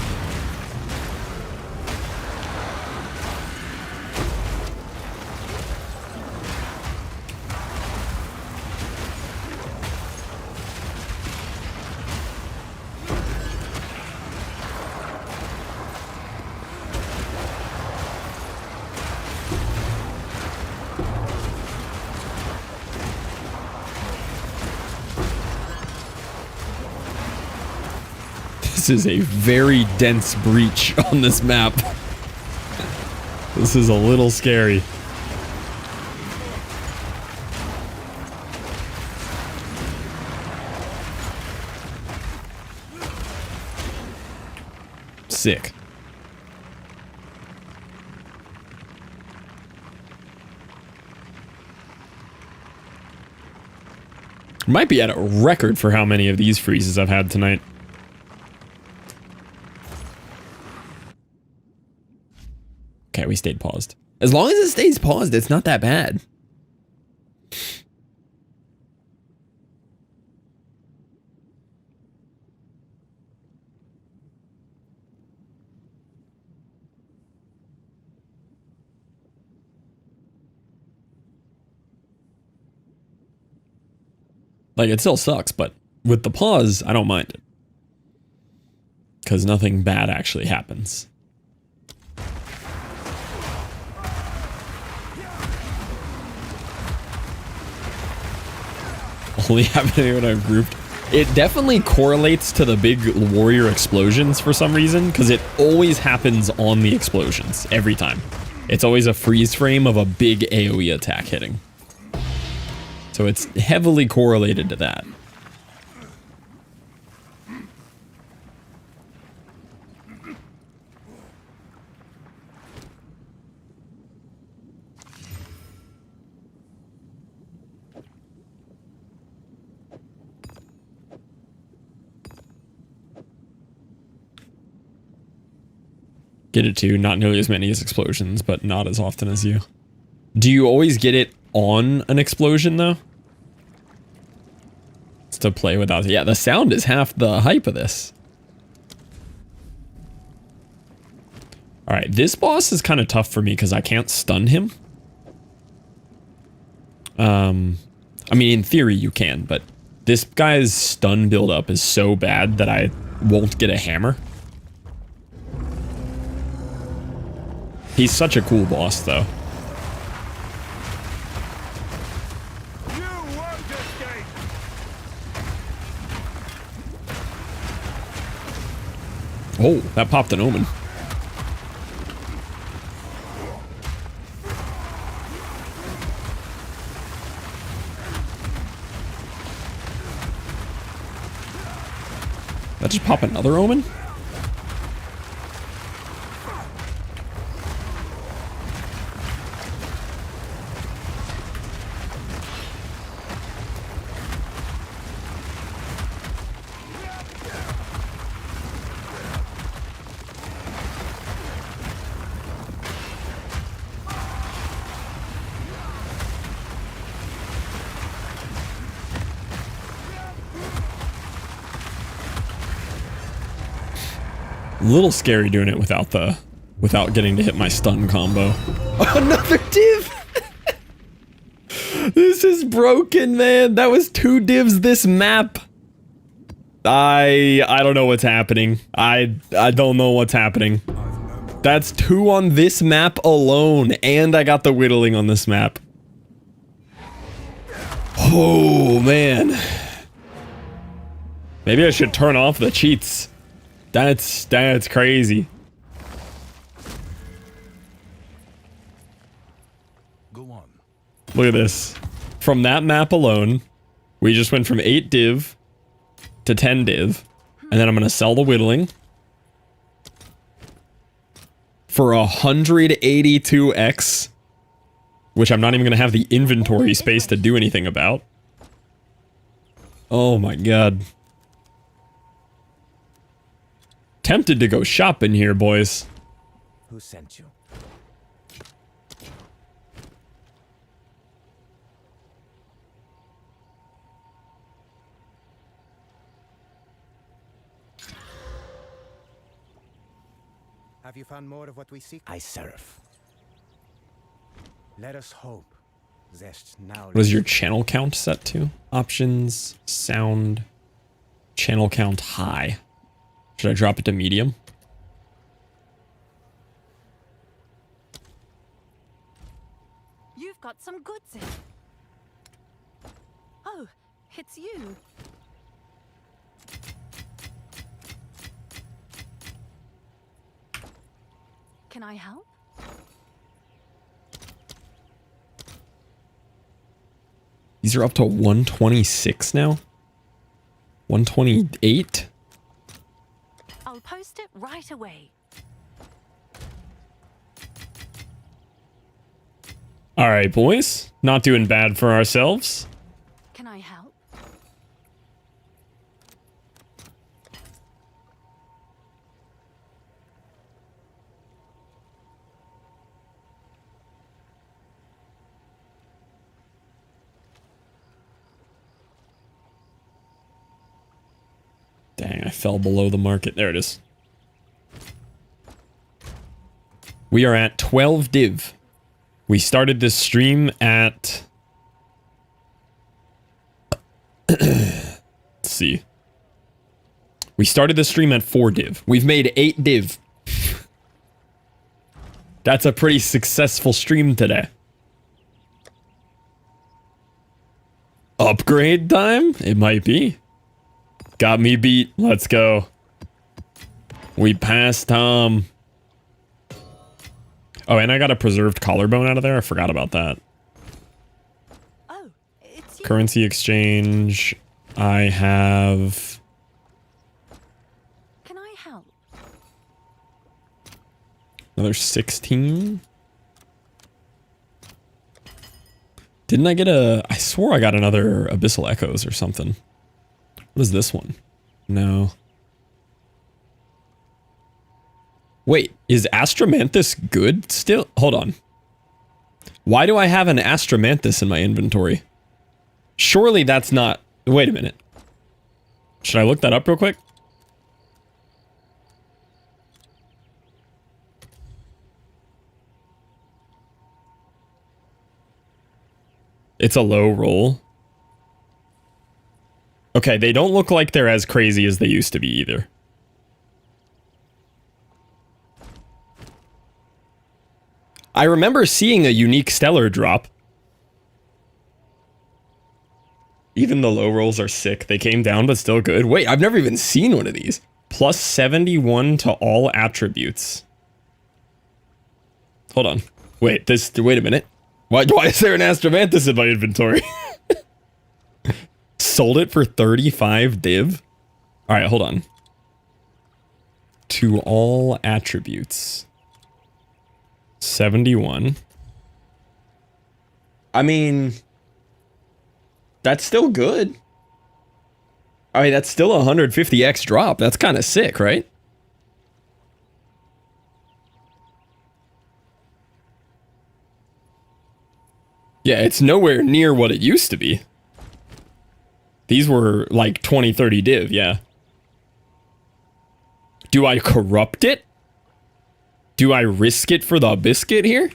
This is a very dense breach on this map. This is a little scary. Sick. Might be at a record for how many of these freezes I've had tonight. Okay, we stayed paused. As long as it stays paused, it's not that bad. Like, it still sucks, but with the pause, I don't mind it. Because nothing bad actually happens. Only happening when I'm grouped. It definitely correlates to the big warrior explosions for some reason, because it always happens on the explosions every time. it's always a freeze frame of a big AoE attack hitting. So it's heavily correlated to that. Get it too, not nearly as many as explosions, but not as often as you. Do you always get it on an explosion though? It's to play without, yeah, the sound is half the hype of this. Alright, this boss is kind of tough for me because I can't stun him. I mean, in theory you can, but this guy's stun buildup is so bad that I won't get a hammer. He's such a cool boss, though. You won't escape. Oh, that popped an omen. That just pop another omen? A little scary doing it without getting to hit my stun combo. Another div! This is broken, man. That was 2 divs this map. I don't know what's happening. I don't know what's happening. That's 2 on this map alone, and I got the whittling on this map. Oh, man. Maybe I should turn off the cheats. That's crazy. Go on. Look at this. From that map alone, we just went from 8 div to 10 div. And then I'm going to sell the whittling for 182x, which I'm not even going to have the inventory space to do anything about. Oh my god. Tempted to go shopping here, boys. Who sent you? Have you found more of what we seek? I serve. Let us hope. Now What is your channel count set to? Options, sound, channel count high. Should I drop it to medium? You've got some goods in. Oh, it's you. Can I help? These are up to 126 now? 128? I'll post it right away. Alright, boys. Not doing bad for ourselves. Can I help? Dang, I fell below the market. There it is. We are at 12 div. We started this stream at... Let's see. We started the stream at 4 div. We've made 8 div. That's a pretty successful stream today. Upgrade time? It might be. Got me beat. Let's go. We passed Tom. Oh, and I got a preserved collarbone out of there. I forgot about that. Oh, it's you. Currency exchange. I have... Can I help? Another 16. Didn't I get a... I swore I got another Abyssal Echoes or something. What is this one? No. Wait, is Astromanthus good still? Hold on. Why do I have an Astromanthus in my inventory? Surely that's not... Wait a minute. Should I look that up real quick? It's a low roll. Okay, they don't look like they're as crazy as they used to be either. I remember seeing a unique stellar drop. Even the low rolls are sick. They came down, but still good. Wait, I've never even seen one of these. Plus 71 to all attributes. Hold on. Wait a minute. Why is there an Astromanthus in my inventory? Sold it for 35 div? Alright, hold on. To all attributes. 71. I mean, that's still good. I mean, that's still a 150x drop. That's kind of sick, right? Yeah, it's nowhere near what it used to be. These were like 20, 30 div, yeah. Do I corrupt it? Do I risk it for the biscuit here?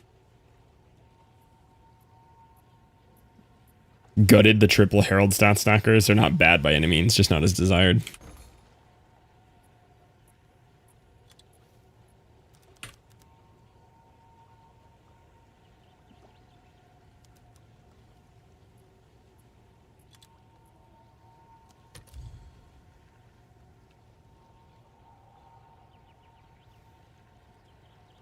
Gutted the triple herald stat stackers. They're not bad by any means, just not as desired.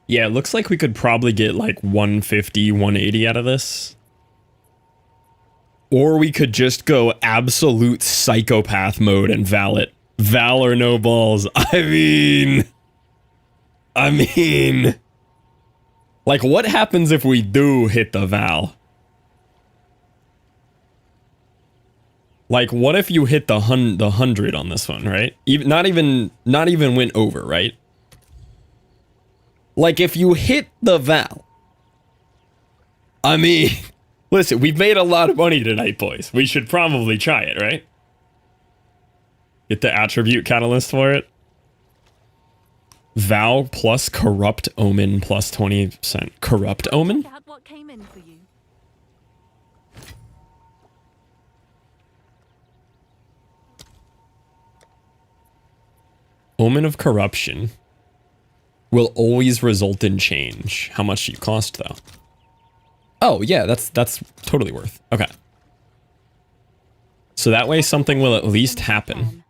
Yeah, it looks like we could probably get like 150, 180 out of this. Or we could just go absolute psychopath mode and Val it. Val or no balls. I mean... Like, what happens if we do hit the Val? Like, what if you hit the 100 on this one, right? Not even went over, right? Like, if you hit the Val, I mean, listen, we've made a lot of money tonight, boys. We should probably try it, right? Get the attribute catalyst for it. Val plus Corrupt Omen plus 20%. Corrupt Omen? Find out what came in for you. Omen of Corruption will always result in change. How much do you cost, though? Oh, yeah, that's totally worth. Okay. So that way something will at least happen.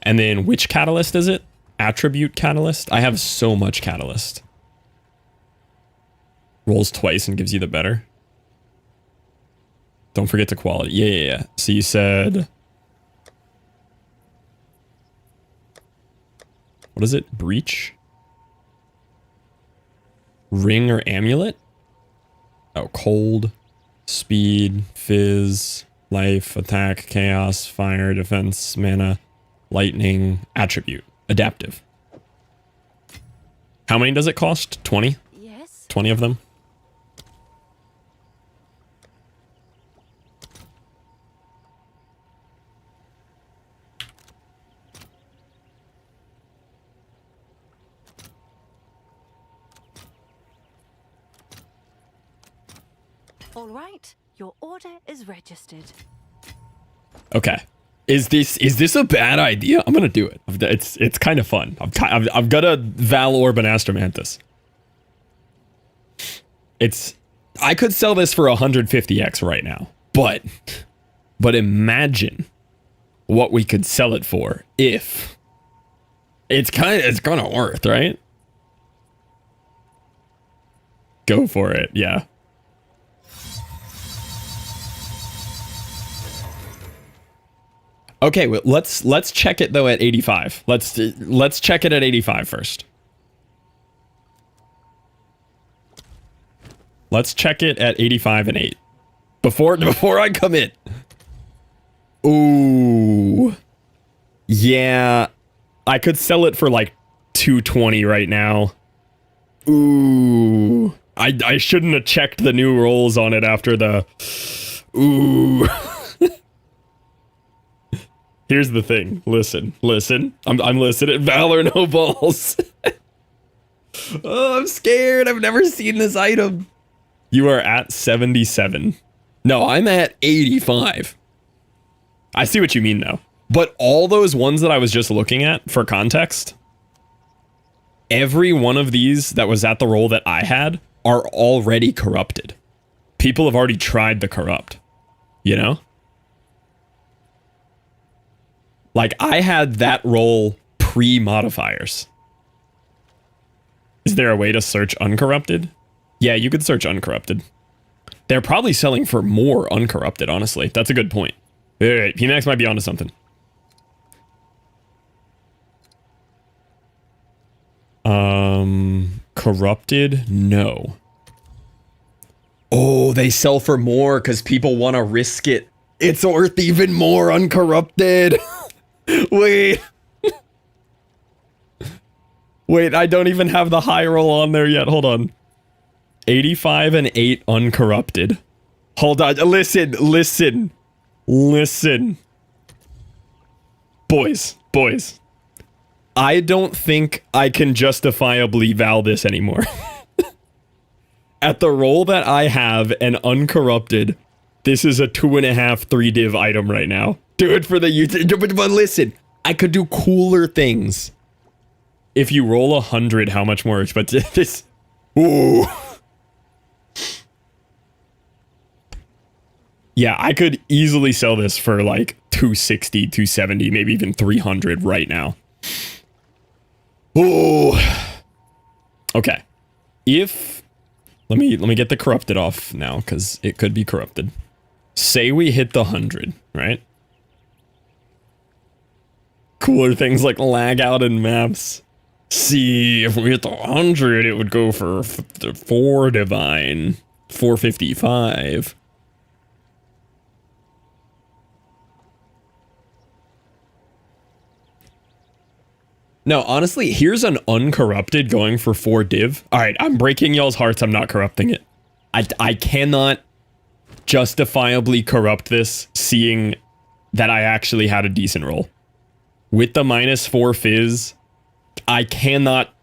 And then which catalyst is it? Attribute catalyst? I have so much catalyst. Rolls twice and gives you the better. Don't forget the quality. Yeah. So you said... What is it? Breach? Ring or amulet? Oh, cold, speed, fizz, life, attack, chaos, fire, defense, mana, lightning, attribute, adaptive. How many does it cost? 20? Yes. 20 of them? All right, your order is registered. Okay. Is this a bad idea? I'm gonna do it. It's kind of fun. I've got a Val Orb and Astromanthus. I could sell this for 150x right now, but imagine what we could sell it for if it's kind of worth, right? Go for it. Yeah. Okay, well, let's check it though at 85. Let's check it at 85 first. Let's check it at 85 and 8 before I commit. Ooh, yeah, I could sell it for like 220 right now. Ooh, I shouldn't have checked the new rolls on it after the. Ooh. Here's the thing. Listen. I'm listening. Valor no balls. Oh, I'm scared. I've never seen this item. You are at 77. No, I'm at 85. I see what you mean though. But all those ones that I was just looking at, for context, every one of these that was at the roll that I had are already corrupted. People have already tried the corrupt, you know? Like, I had that roll pre-modifiers. Is there a way to search uncorrupted? Yeah, you could search uncorrupted. They're probably selling for more uncorrupted, honestly. That's a good point. Alright, PMax might be onto something. Corrupted? No. Oh, they sell for more because people want to risk it. It's worth even more uncorrupted. Wait. Wait, I don't even have the high roll on there yet. Hold on. 85 and 8 uncorrupted. Hold on. Listen. Boys. I don't think I can justifiably val this anymore. At the roll that I have and uncorrupted, this is a 2.5, 3 div item right now. Do it for the YouTube. But listen, I could do cooler things. If you roll 100, how much more expensive this? Ooh. Yeah, I could easily sell this for like 260, 270, maybe even 300 right now. Ooh. Okay. Let me get the corrupted off now, because it could be corrupted. Say we hit the 100, right? Cooler things like lag out in maps. See, if we hit the 100, it would go for 4 divine, 455. No, honestly, here's an uncorrupted going for 4 div. All right, I'm breaking y'all's hearts. I'm not corrupting it. I cannot justifiably corrupt this, seeing that I actually had a decent roll. With the -4 fizz, I cannot.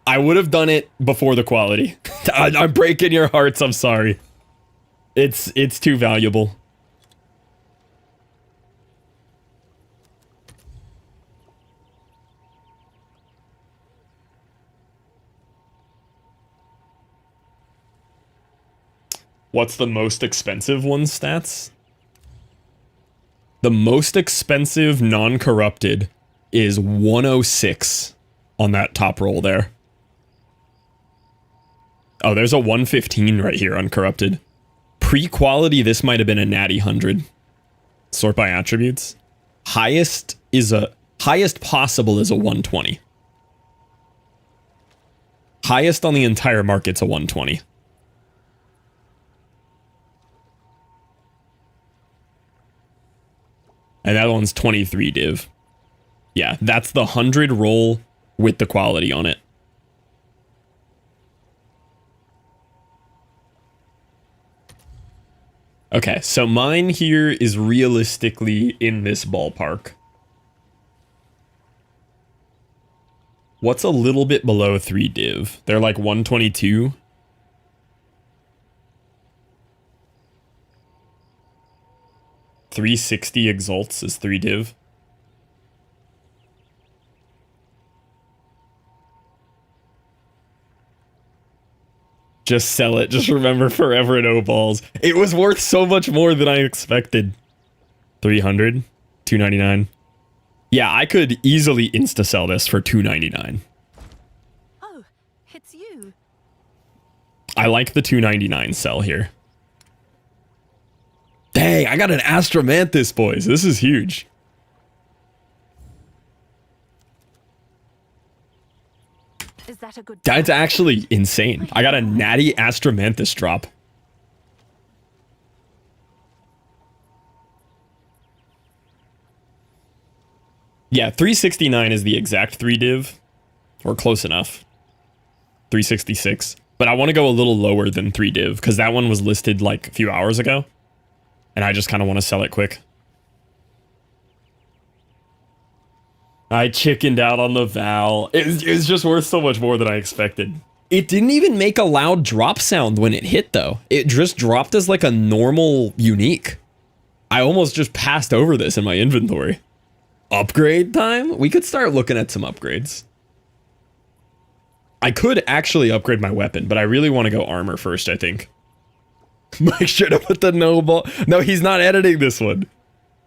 I would have done it before the quality. I'm breaking your hearts. I'm sorry. It's too valuable. What's the most expensive one's stats? The most expensive non-corrupted is 106 on that top roll there. Oh, there's a 115 right here uncorrupted. Pre-quality, this might have been a natty 100. Sort by attributes. Highest possible is a 120. Highest on the entire market's a 120. And that one's 23 div. Yeah, that's the 100 roll with the quality on it. Okay, so mine here is realistically in this ballpark. What's a little bit below 3 div? They're like 122. $360 exalts is 3 div. Just sell it. Just remember forever no balls. It was worth so much more than I expected. 300, 299. Yeah, I could easily insta sell this for 299. Oh, it's you. I like the 299 sell here. Dang, I got an Astromantis, boys. This is huge. Is that a good That's actually insane. I got a natty Astromantis drop. Yeah, 369 is the exact 3 div. Or close enough. 366. But I want to go a little lower than 3 div, because that one was listed like a few hours ago. And I just kind of want to sell it quick. I chickened out on the Val. It's just worth so much more than I expected. It didn't even make a loud drop sound when it hit, though. It just dropped as like a normal unique. I almost just passed over this in my inventory. Upgrade time? We could start looking at some upgrades. I could actually upgrade my weapon, but I really want to go armor first, I think. Make sure to put the noble. No, he's not editing this one.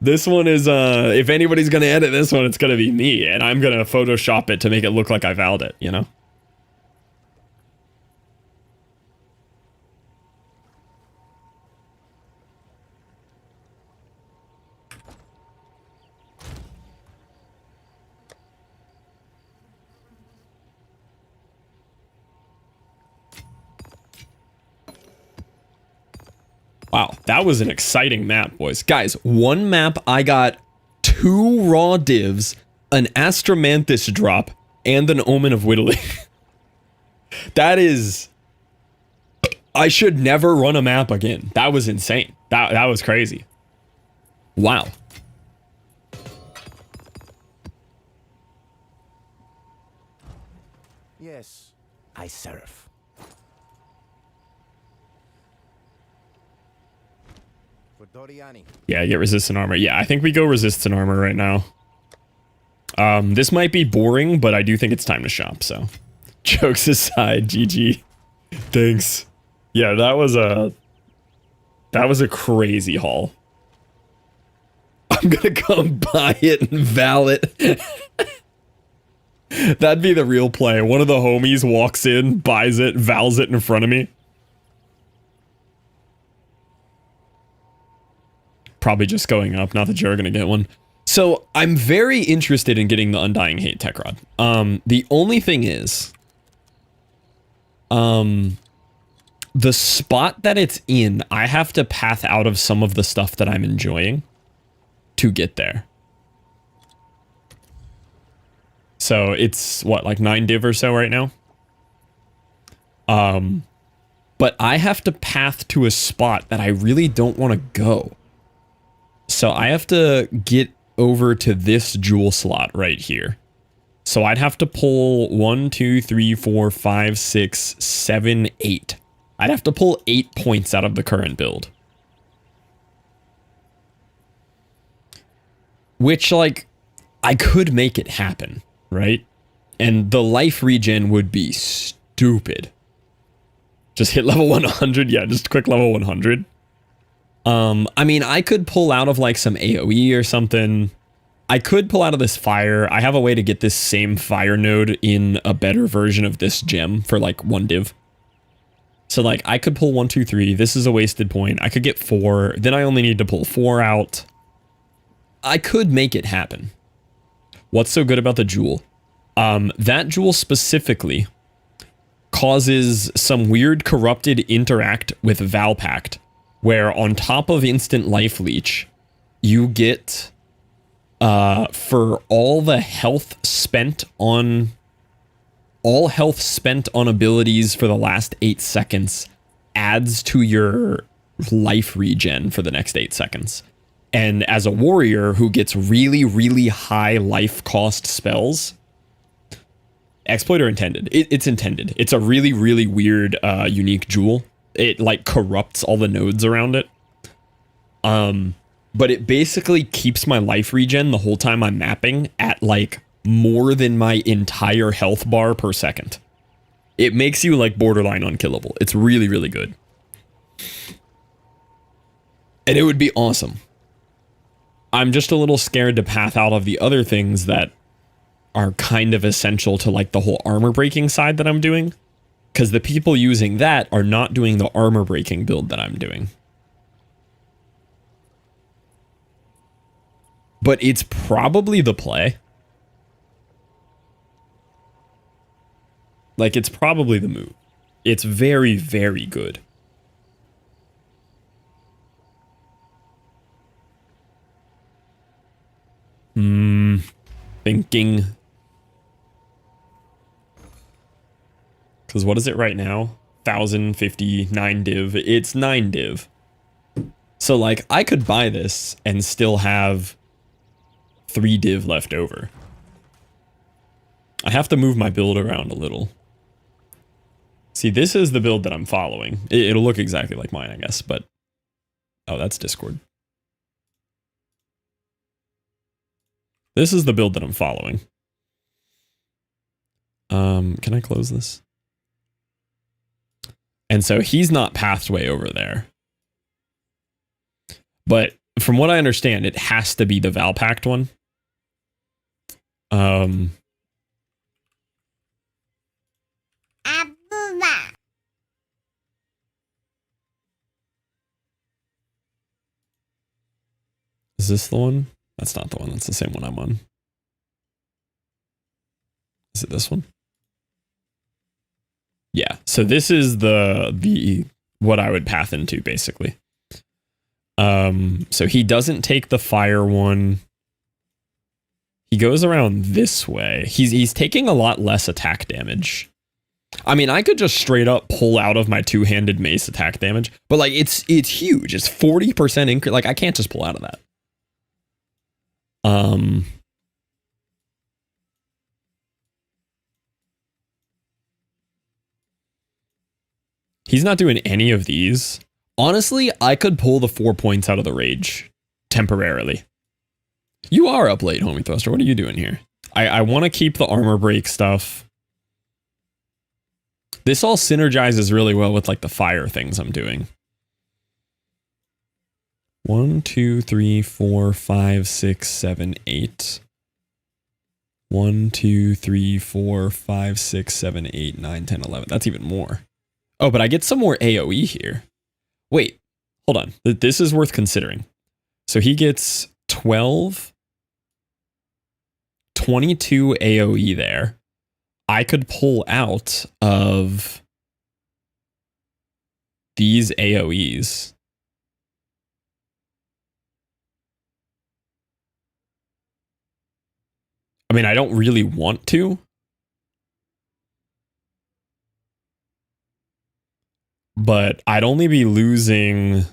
This one is, if anybody's going to edit this one, it's going to be me. And I'm going to Photoshop it to make it look like I valed it, you know? Wow, that was an exciting map, boys. Guys, one map I got 2 raw divs, an Astromantis drop, and an Omen of Whittling. That is... I should never run a map again. That was insane. That was crazy. Wow. Yes, I serve. Yeah, get resistant armor. Yeah, I think we go resistant armor right now. This might be boring, but I do think it's time to shop, so. Jokes aside, GG. Thanks. Yeah, that was a crazy haul. I'm gonna come buy it and val it. That'd be the real play. One of the homies walks in, buys it, vals it in front of me. Probably just going up, not that you're gonna get one. So I'm very interested in getting the Undying Hate tech rod. The only thing is, the spot that it's in, I have to path out of some of the stuff that I'm enjoying to get there. So it's what, like 9 div or so right now? But I have to path to a spot that I really don't want to go. So I have to get over to this jewel slot right here. So I'd have to pull 1, 2, 3, 4, 5, 6, 7, 8. I'd have to pull 8 points out of the current build. Which, like, I could make it happen, right? And the life regen would be stupid. Just hit level 100. Yeah, just quick level 100. I mean, I could pull out of like some AoE or something. I could pull out of this fire. I have a way to get this same fire node in a better version of this gem for like 1 div. So like I could pull 1, 2, 3. This is a wasted point. I could get 4. Then I only need to pull 4 out. I could make it happen. What's so good about the jewel? That jewel specifically causes some weird corrupted interact with Valpact, where on top of instant life leech, you get for all health spent on abilities for the last 8 seconds adds to your life regen for the next 8 seconds. And as a warrior who gets really, really high life cost spells, exploit or intended? It's intended. It's a really, really weird, unique jewel. It like corrupts all the nodes around it. But it basically keeps my life regen the whole time I'm mapping at like more than my entire health bar per second. It makes you like borderline unkillable. It's really, really good. And it would be awesome. I'm just a little scared to path out of the other things that are kind of essential to like the whole armor breaking side that I'm doing. Because the people using that are not doing the armor breaking build that I'm doing. But it's probably the play. Like, it's probably the move. It's very, very good. Thinking. Because what is it right now? 1059 div. It's 9 div. So, like, I could buy this and still have 3 div left over. I have to move my build around a little. See, this is the build that I'm following. It'll look exactly like mine, I guess, but... Oh, that's Discord. This is the build that I'm following. Can I close this? And so he's not pathway over there. But from what I understand, it has to be the Valpact one. Is this the one? That's not the one. That's the same one I'm on. Is it this one? Yeah. So this is the what I would path into basically. So he doesn't take the fire one. He goes around this way. He's taking a lot less attack damage. I mean, I could just straight up pull out of my two-handed mace attack damage, but like it's huge. It's 40% increase. Like I can't just pull out of that. He's not doing any of these. Honestly, I could pull the 4 points out of the rage temporarily. You are up late, homie thruster. What are you doing here? I want to keep the armor break stuff. This all synergizes really well with like the fire things I'm doing. 1, 2, 3, 4, 5, 6, 7, 8. 1, 2, 3, 4, 5, 6, 7, 8, 9, 10, 11. That's even more. Oh, but I get some more AoE here. Wait, hold on. This is worth considering. So he gets 12, 22 AoE there. I could pull out of these AoEs. I mean, I don't really want to. But I'd only be losing...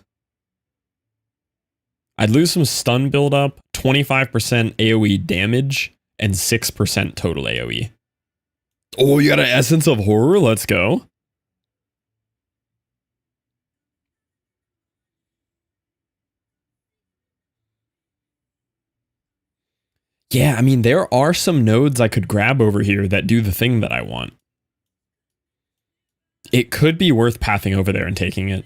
I'd lose some stun buildup, 25% AoE damage, and 6% total AoE. Oh, you got an Essence of Horror? Let's go. Yeah, I mean, there are some nodes I could grab over here that do the thing that I want. It could be worth pathing over there and taking it.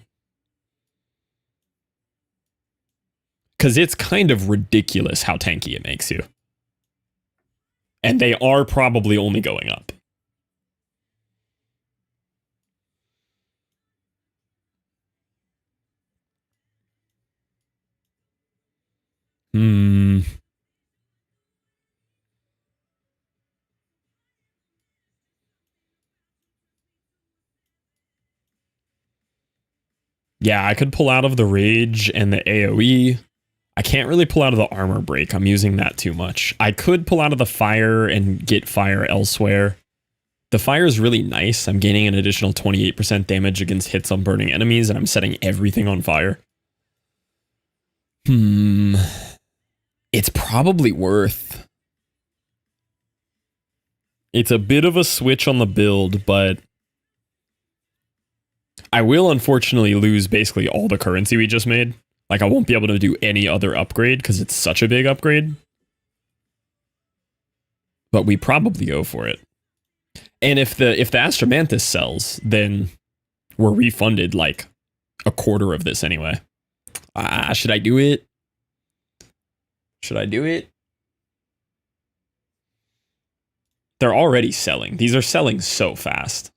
Because it's kind of ridiculous how tanky it makes you. And they are probably only going up. Yeah, I could pull out of the rage and the AoE. I can't really pull out of the armor break. I'm using that too much. I could pull out of the fire and get fire elsewhere. The fire is really nice. I'm gaining an additional 28% damage against hits on burning enemies, and I'm setting everything on fire. It's probably worth. It's a bit of a switch on the build, but I will unfortunately lose basically all the currency we just made. Like, I won't be able to do any other upgrade because it's such a big upgrade. But we probably go for it. And if the Astromantis sells, then we're refunded like a quarter of this anyway. Should I do it? Should I do it? They're already selling. These are selling so fast.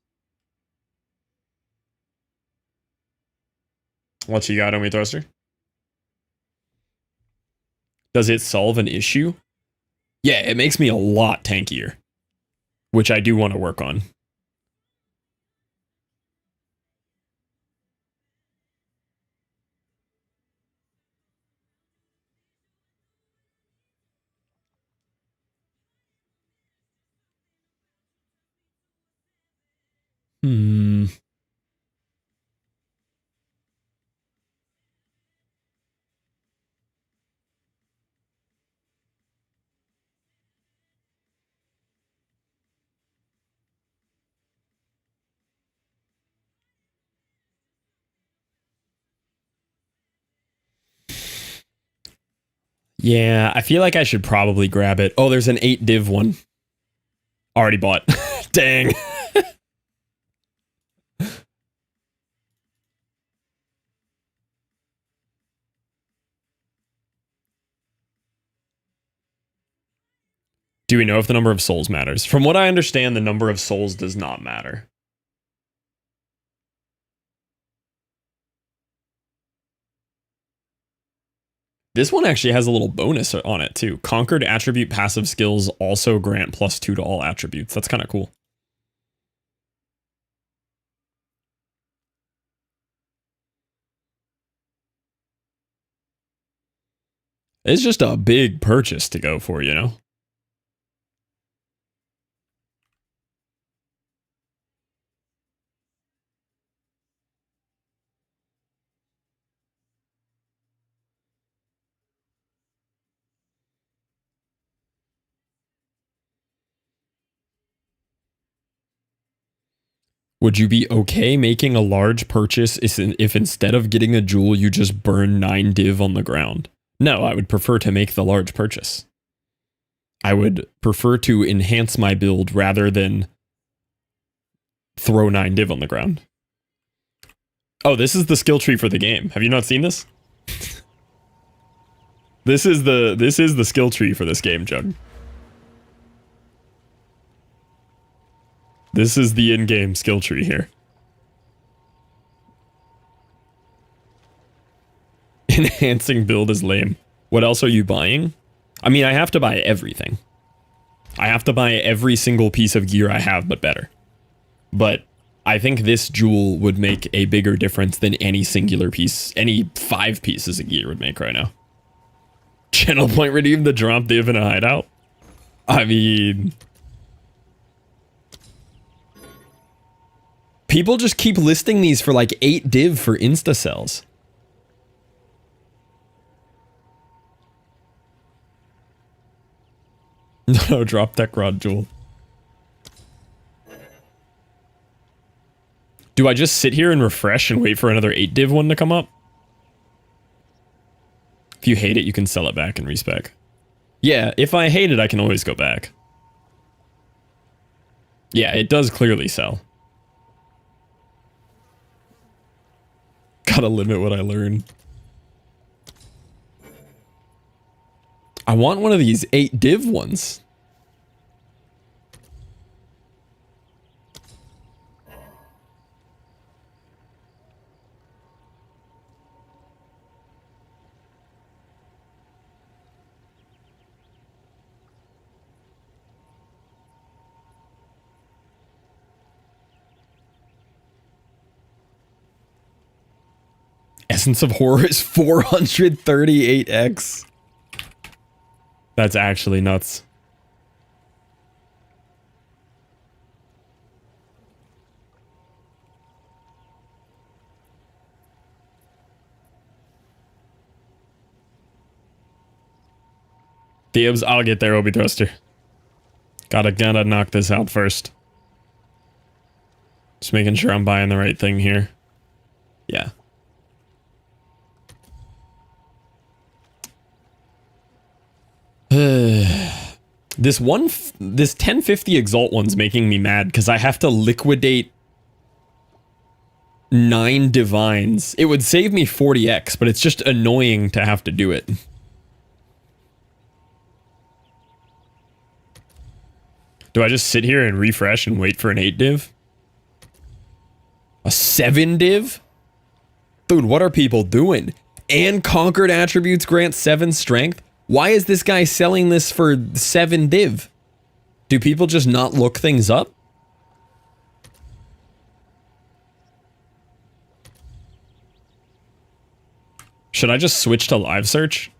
What you got on me, Thruster? Does it solve an issue? Yeah, it makes me a lot tankier, which I do want to work on. Hmm. Yeah, I feel like I should probably grab it. Oh, there's an 8 div one. Already bought. Dang. Do we know if the number of souls matters? From what I understand, the number of souls does not matter. This one actually has a little bonus on it too. Conquered attribute passive skills also grant +2 to all attributes. That's kind of cool. It's just a big purchase to go for, you know? Would you be okay making a large purchase if instead of getting a jewel, you just burn 9 div on the ground? No, I would prefer to make the large purchase. I would prefer to enhance my build rather than throw 9 div on the ground. Oh, this is the skill tree for the game. Have you not seen this? This is the skill tree for this game, Jug. This is the in-game skill tree here. Enhancing build is lame. What else are you buying? I mean, I have to buy everything. I have to buy every single piece of gear I have, but better. But I think this jewel would make a bigger difference than any singular piece, any 5 pieces of gear would make right now. Channel point redeem the drop div in a hideout? I mean... people just keep listing these for like 8 div for insta cells. No, drop tech rod jewel. Do I just sit here and refresh and wait for another 8 div one to come up? If you hate it, you can sell it back and respec. Yeah, if I hate it, I can always go back. Yeah, it does clearly sell. Gotta limit what I learn. I want one of these 8 div ones. Essence of Horror is 438x. That's actually nuts. Thebes, I'll get there, Obi Thruster. Gotta knock this out first. Just making sure I'm buying the right thing here. Yeah. This 1050 Exalt one's making me mad because I have to liquidate 9 divines. It would save me 40x, but it's just annoying to have to do it. Do I just sit here and refresh and wait for an 8 div? A 7 div? Dude, what are people doing? And conquered attributes grant 7 strength? Why is this guy selling this for 7 div? Do people just not look things up? Should I just switch to live search?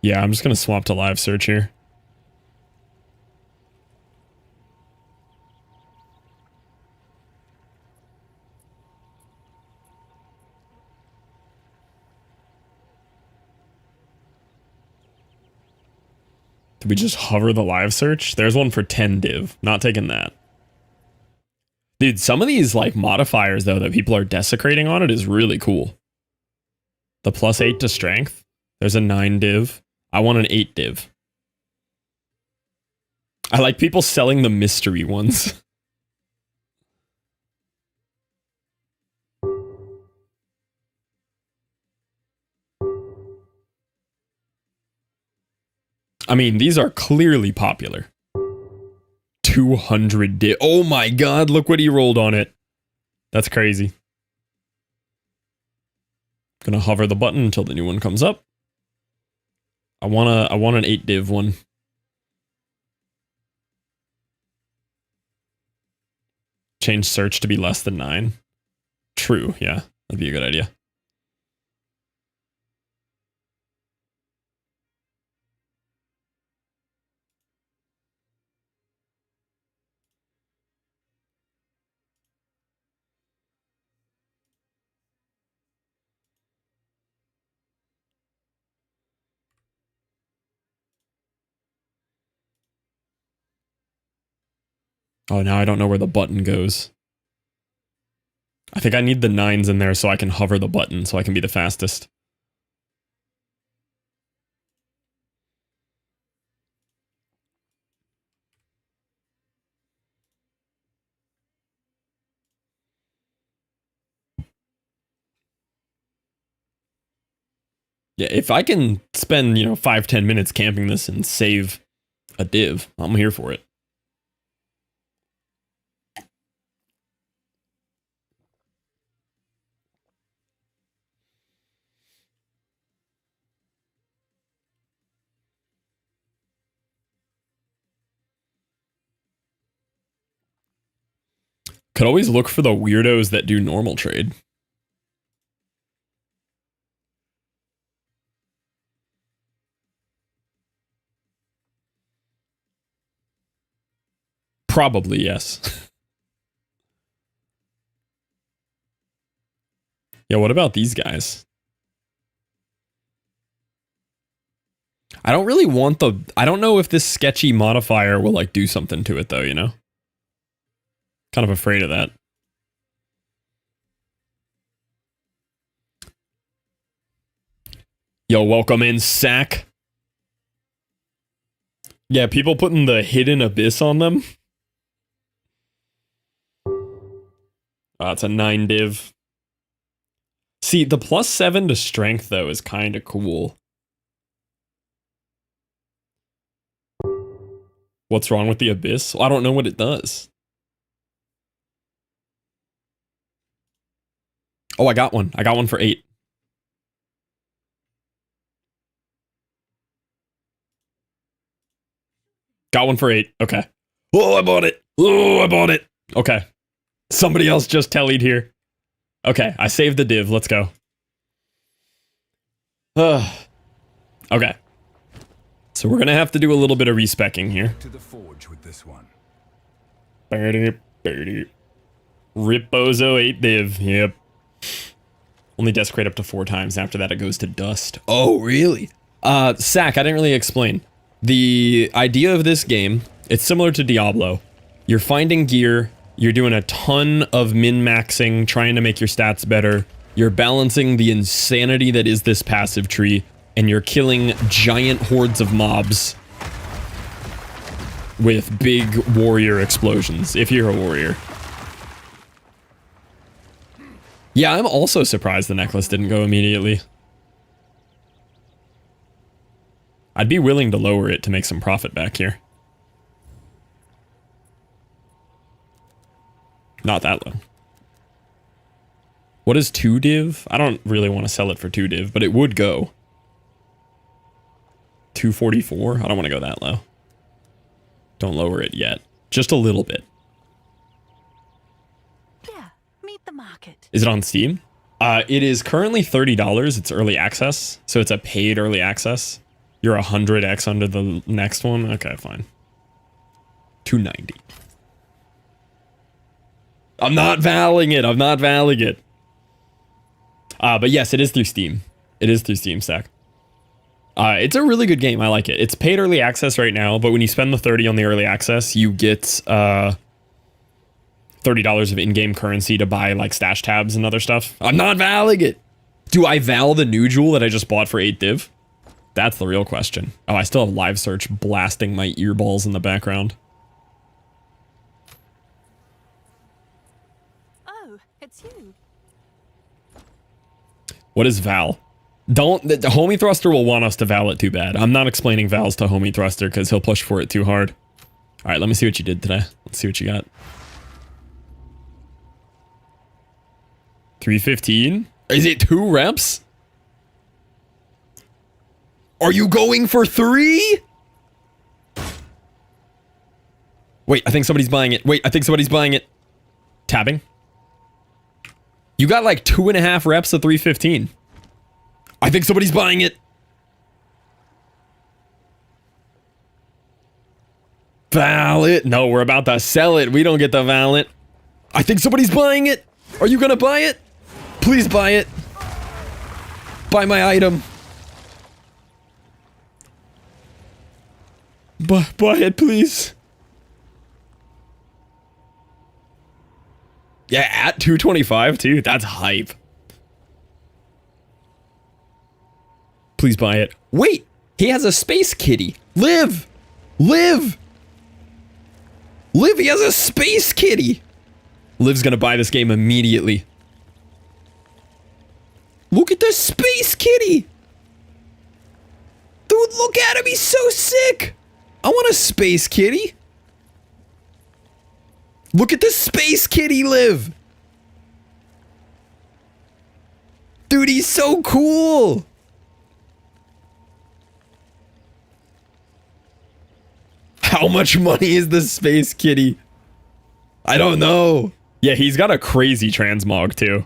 Yeah, I'm just gonna swap to live search here. Did we just hover the live search? There's one for 10 div. Not taking that. Dude, some of these like modifiers though that people are desecrating on it is really cool. The +8 to strength. There's a 9 div. I want an 8 div. I like people selling the mystery ones. I mean, these are clearly popular. 200 div. Oh my god, look what he rolled on it. That's crazy. Gonna hover the button until the new one comes up. I want an 8 div one. Change search to be less than 9. True, yeah. That'd be a good idea. Oh, now I don't know where the button goes. I think I need the 9s in there so I can hover the button so I can be the fastest. Yeah, if I can spend, 5-10 minutes camping this and save a div, I'm here for it. Could always look for the weirdos that do normal trade. Probably, yes. Yeah, what about these guys? I don't really want I don't know if this sketchy modifier will like do something to it though, Kind of afraid of that. Yo, welcome in, Sack. Yeah, people putting the hidden abyss on them. It's a 9 div. See, the +7 to strength, though, is kind of cool. What's wrong with the abyss? Well, I don't know what it does. Oh, I got one. I got one for 8. Got one for 8. Okay. Oh, I bought it. Oh, I bought it. Okay. Somebody else just tellied here. Okay, I saved the div. Let's go. Okay. So we're gonna have to do a little bit of respecking here. To the forge with this one. Ripbozo 8 div. Yep. Only desecrate up to 4 times. After that, it goes to dust. Oh, really? Sack, I didn't really explain. The idea of this game, it's similar to Diablo. You're finding gear. You're doing a ton of min-maxing, trying to make your stats better. You're balancing the insanity that is this passive tree, and you're killing giant hordes of mobs with big warrior explosions, if you're a warrior. Yeah, I'm also surprised the necklace didn't go immediately. I'd be willing to lower it to make some profit back here. Not that low. What is 2 div? I don't really want to sell it for 2 div, but it would go. 244? I don't want to go that low. Don't lower it yet. Just a little bit. Yeah, meet the market. Is it on Steam? It is currently $30. It's early access, so it's a paid early access. You're 100x under the next one. Okay, fine. 290. I'm not valing it. I'm not valing it. But yes, it is through Steam. It is through Steam Stack. It's a really good game. I like it. It's paid early access right now, but when you spend the 30 on the early access, you get $30 of in-game currency to buy like stash tabs and other stuff. I'm not valing it. Do I val the new jewel that I just bought for 8 div? That's the real question. Oh, I still have live search blasting my earballs in the background. Oh, it's you. What is val? Don't, the homie thruster will want us to val it too bad. I'm not explaining vals to homie thruster because he'll push for it too hard. All right, let me see what you did today. Let's see what you got. 315? Is it 2 reps? Are you going for 3? Wait, I think somebody's buying it. Wait, I think somebody's buying it. Tabbing. You got like 2.5 reps of 315. I think somebody's buying it. Val it. No, we're about to sell it. We don't get the val it. I think somebody's buying it. Are you gonna buy it? Please buy it. Buy my item. Buy it, please. Yeah, at 225 too. That's hype. Please buy it. Wait, he has a space kitty. Live! Live! Live, he has a space kitty! Liv's gonna buy this game immediately. Look at the space kitty! Dude, look at him, he's so sick! I want a space kitty. Look at the space kitty, Liv! Dude, he's so cool! How much money is the space kitty? I don't know. Yeah, he's got a crazy transmog too.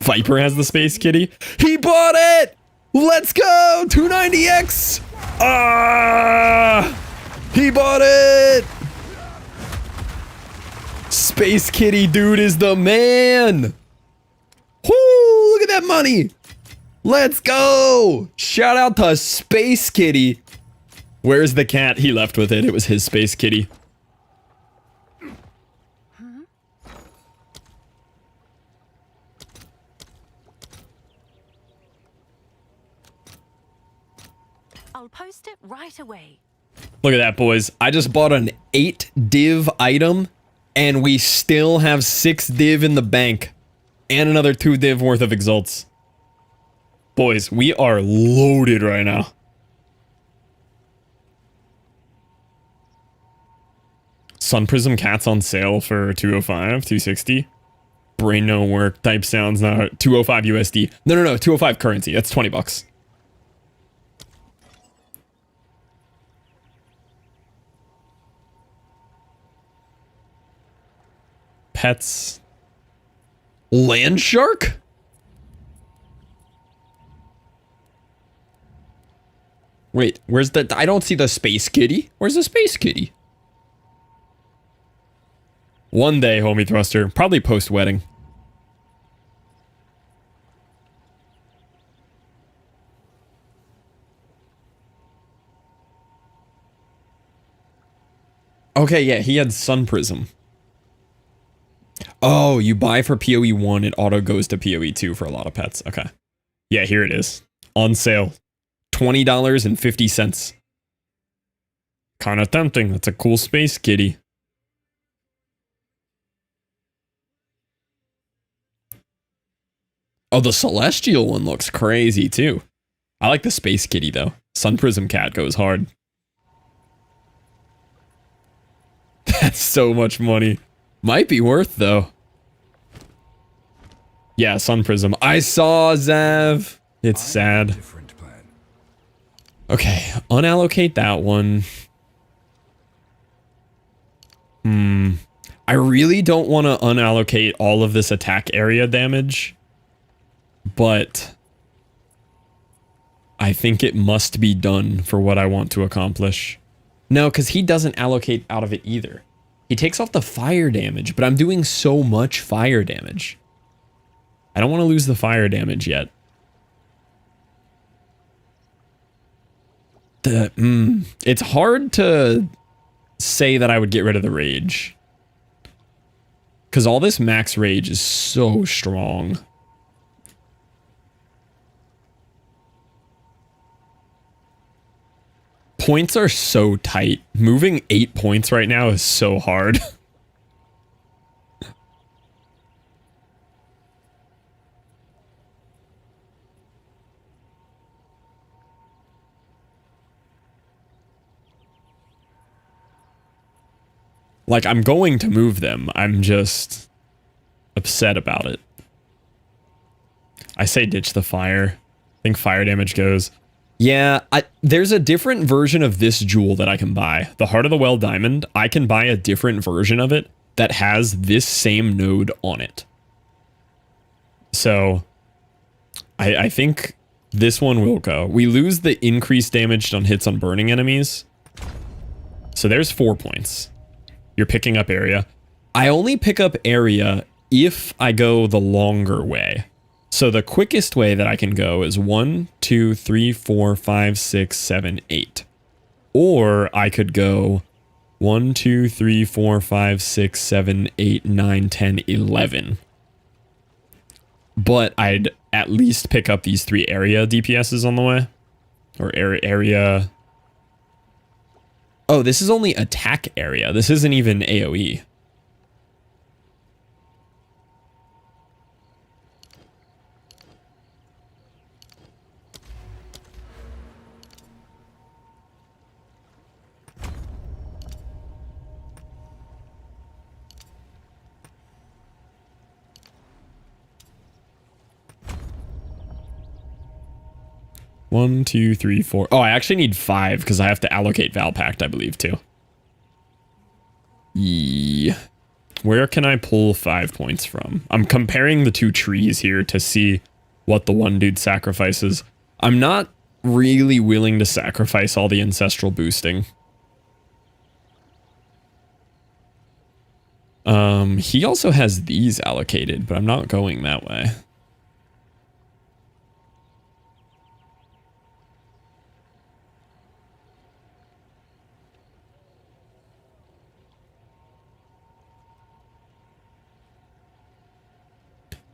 Viper has the space kitty. He bought it! Let's go! 290x! Ah! He bought it! Space kitty dude is the man! Whoo! Look at that money! Let's go! Shout out to Space Kitty. Where's the cat? He left with it. It was his space kitty. I'll post it right away. Look at that, boys. I just bought an 8 div item, and we still have 6 div in the bank. And another 2 div worth of exalts. Boys, we are loaded right now. Sun Prism Cat's on sale for 205, 260. Brain no work. Type sounds not 205 USD. No, 205 currency. That's 20 bucks. Pets. Land shark? Wait, where's the... I don't see the space kitty. Where's the space kitty? One day, homie thruster. Probably post-wedding. Okay, yeah, he had Sun Prism. Oh, you buy for POE1, it auto goes to POE2 for a lot of pets. Okay. Yeah, here it is. On sale. $20.50. Kind of tempting. That's a cool space kitty. Oh, the Celestial one looks crazy too. I like the space kitty though. Sun Prism Cat goes hard. That's so much money. Might be worth, though. Yeah, Sun Prism. I saw Zav. It's sad. Different plan. Okay, unallocate that one. I really don't want to unallocate all of this attack area damage, but I think it must be done for what I want to accomplish. No, because he doesn't allocate out of it either. He takes off the fire damage, but I'm doing so much fire damage. I don't want to lose the fire damage yet. It's hard to say that I would get rid of the rage. Because all this max rage is so strong. Points are so tight. Moving 8 points right now is so hard. Like, I'm going to move them. I'm just upset about it. I say ditch the fire. I think fire damage goes. Yeah, there's a different version of this jewel that I can buy. The Heart of the Well Diamond, I can buy a different version of it that has this same node on it. So, I think this one will go. We lose the increased damage on hits on burning enemies. So there's 4 points. You're picking up area. I only pick up area if I go the longer way. So the quickest way that I can go is 1, 2, 3, 4, 5, 6, 7, 8. Or I could go 1, 2, 3, 4, 5, 6, 7, 8, 9, 10, 11. But I'd at least pick up these 3 area DPSs on the way. Or area... Oh, this is only attack area. This isn't even AoE. One, two, three, four. Oh, I actually need 5 because I have to allocate Valpact, I believe, too. Yeah. Where can I pull 5 points from? I'm comparing the 2 trees here to see what the one dude sacrifices. I'm not really willing to sacrifice all the ancestral boosting. He also has these allocated, but I'm not going that way.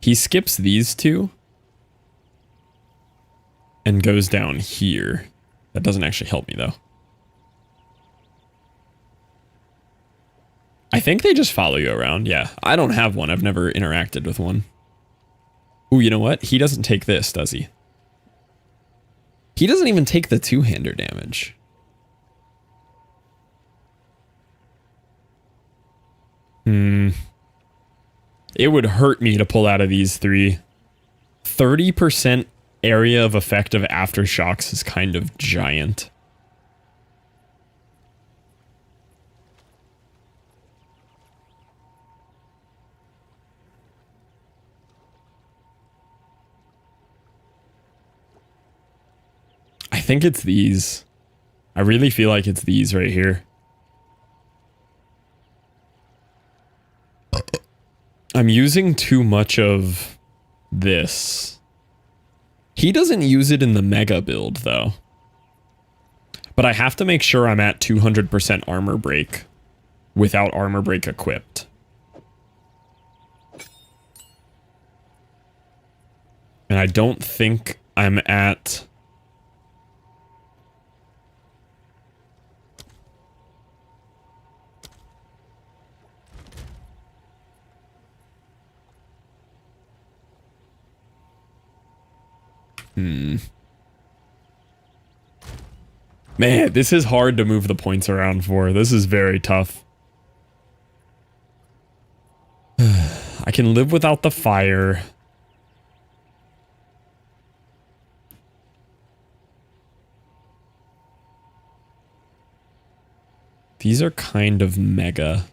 He skips these 2 and goes down here. That doesn't actually help me, though. I think they just follow you around. Yeah, I don't have one. I've never interacted with one. Ooh, you know what? He doesn't take this, does he? He doesn't even take the 2-hander damage. It would hurt me to pull out of these 3. 30% area of effect of aftershocks is kind of giant. I think it's these. I really feel like it's these right here. I'm using too much of this. He doesn't use it in the mega build, though. But I have to make sure I'm at 200% armor break without armor break equipped. And I don't think I'm at... Man, this is hard to move the points around for. This is very tough. I can live without the fire. These are kind of mega.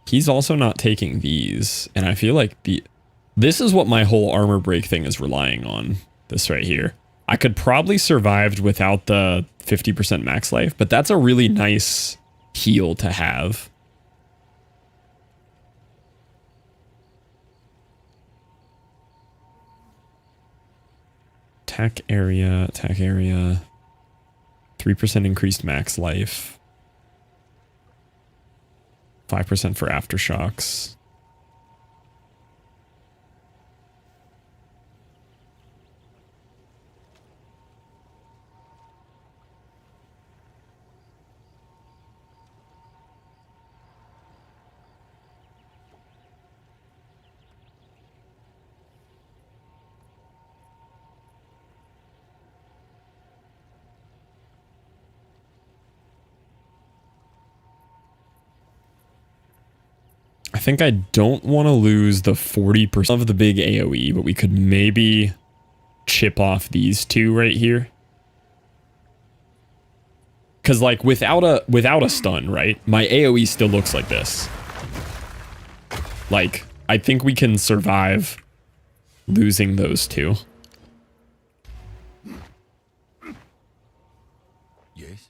He's also not taking these, and I feel like this is what my whole armor break thing is relying on. This right here. I could probably survive without the 50% max life, but that's a really nice heal to have. Attack area, attack area. 3% increased max life. 5% for aftershocks. I think I don't want to lose the 40% of the big AoE, but we could maybe chip off these two right here. Because like without a stun, right? My AoE still looks like this. Like, I think we can survive losing those two. Yes?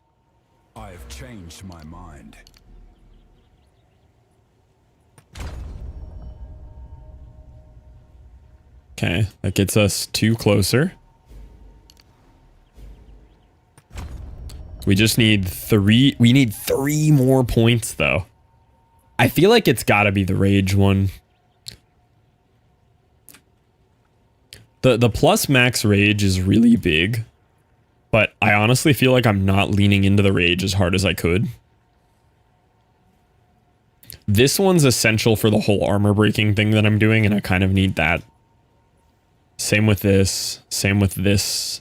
I have changed my mind. Okay, that gets us 2 closer. We just need 3. We need 3 more points, though. I feel like it's got to be the rage one. The plus max rage is really big, but I honestly feel like I'm not leaning into the rage as hard as I could. This one's essential for the whole armor breaking thing that I'm doing, and I kind of need that. Same with this. Same with this.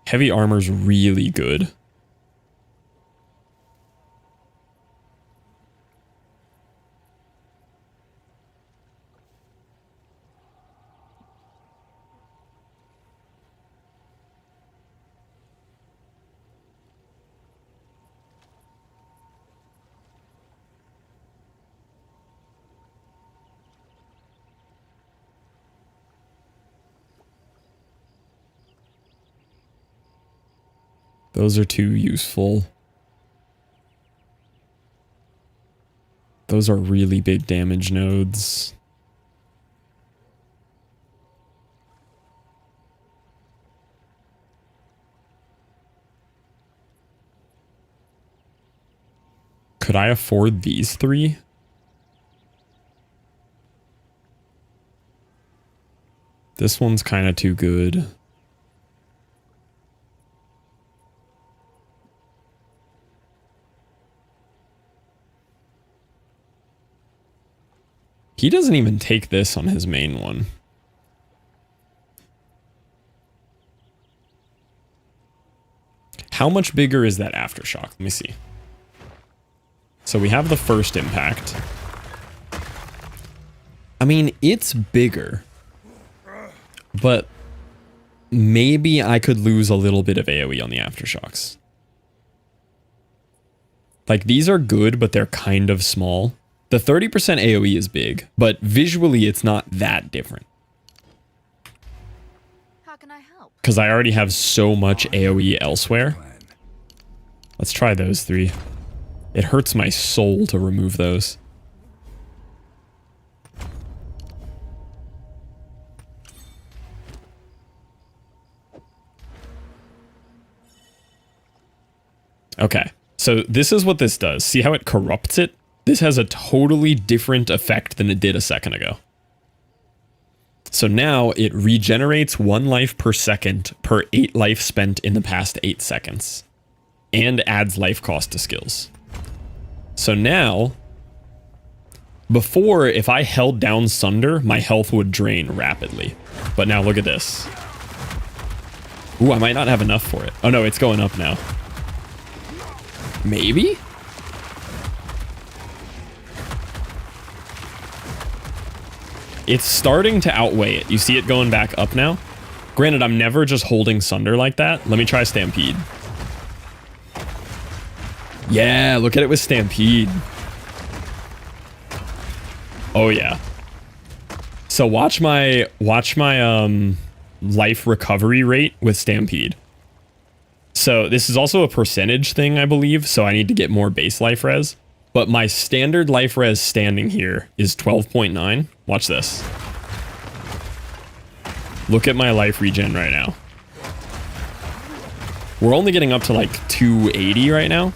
Heavy armor's really good. Those are too useful. Those are really big damage nodes. Could I afford these 3? This one's kind of too good. He doesn't even take this on his main one. How much bigger is that aftershock? Let me see. So we have the first impact. I mean, it's bigger. But maybe I could lose a little bit of AoE on the aftershocks. Like, these are good, but they're kind of small. The 30% AoE is big, but visually it's not that different. How can I help? Because I already have so much AoE elsewhere. Let's try those 3. It hurts my soul to remove those. Okay, so this is what this does. See how it corrupts it? This has a totally different effect than it did a second ago. So now it regenerates 1 life per second per 8 life spent in the past 8 seconds. And adds life cost to skills. So now, before, if I held down Sunder, my health would drain rapidly. But now look at this. Ooh, I might not have enough for it. Oh no, it's going up now. Maybe? It's starting to outweigh it. You see it going back up now? Granted, I'm never just holding Sunder like that. Let me try Stampede. Yeah, look at it with Stampede. Oh yeah. So watch my life recovery rate with Stampede. So this is also a percentage thing, I believe, so I need to get more base life res. But my standard life res standing here is 12.9. Watch this. Look at my life regen right now. We're only getting up to like 280 right now.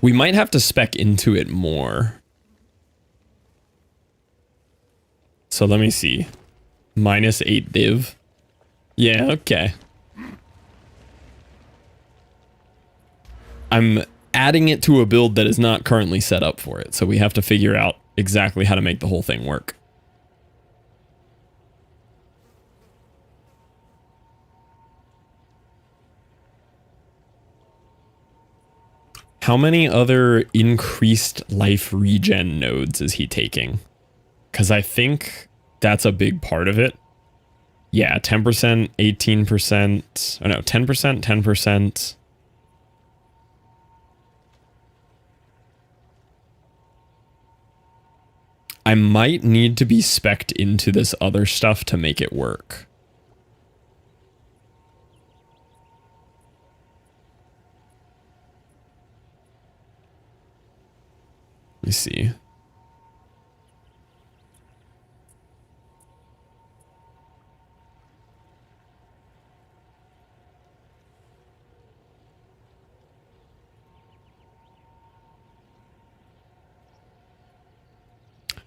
We might have to spec into it more. So let me see. -8 div. Yeah, okay. I'm adding it to a build that is not currently set up for it, so we have to figure out exactly how to make the whole thing work. How many other increased life regen nodes is he taking? Because I think that's a big part of it. Yeah, 10%, 18%. Oh no, 10%, 10%. I might need to be spec'd into this other stuff to make it work. Let me see.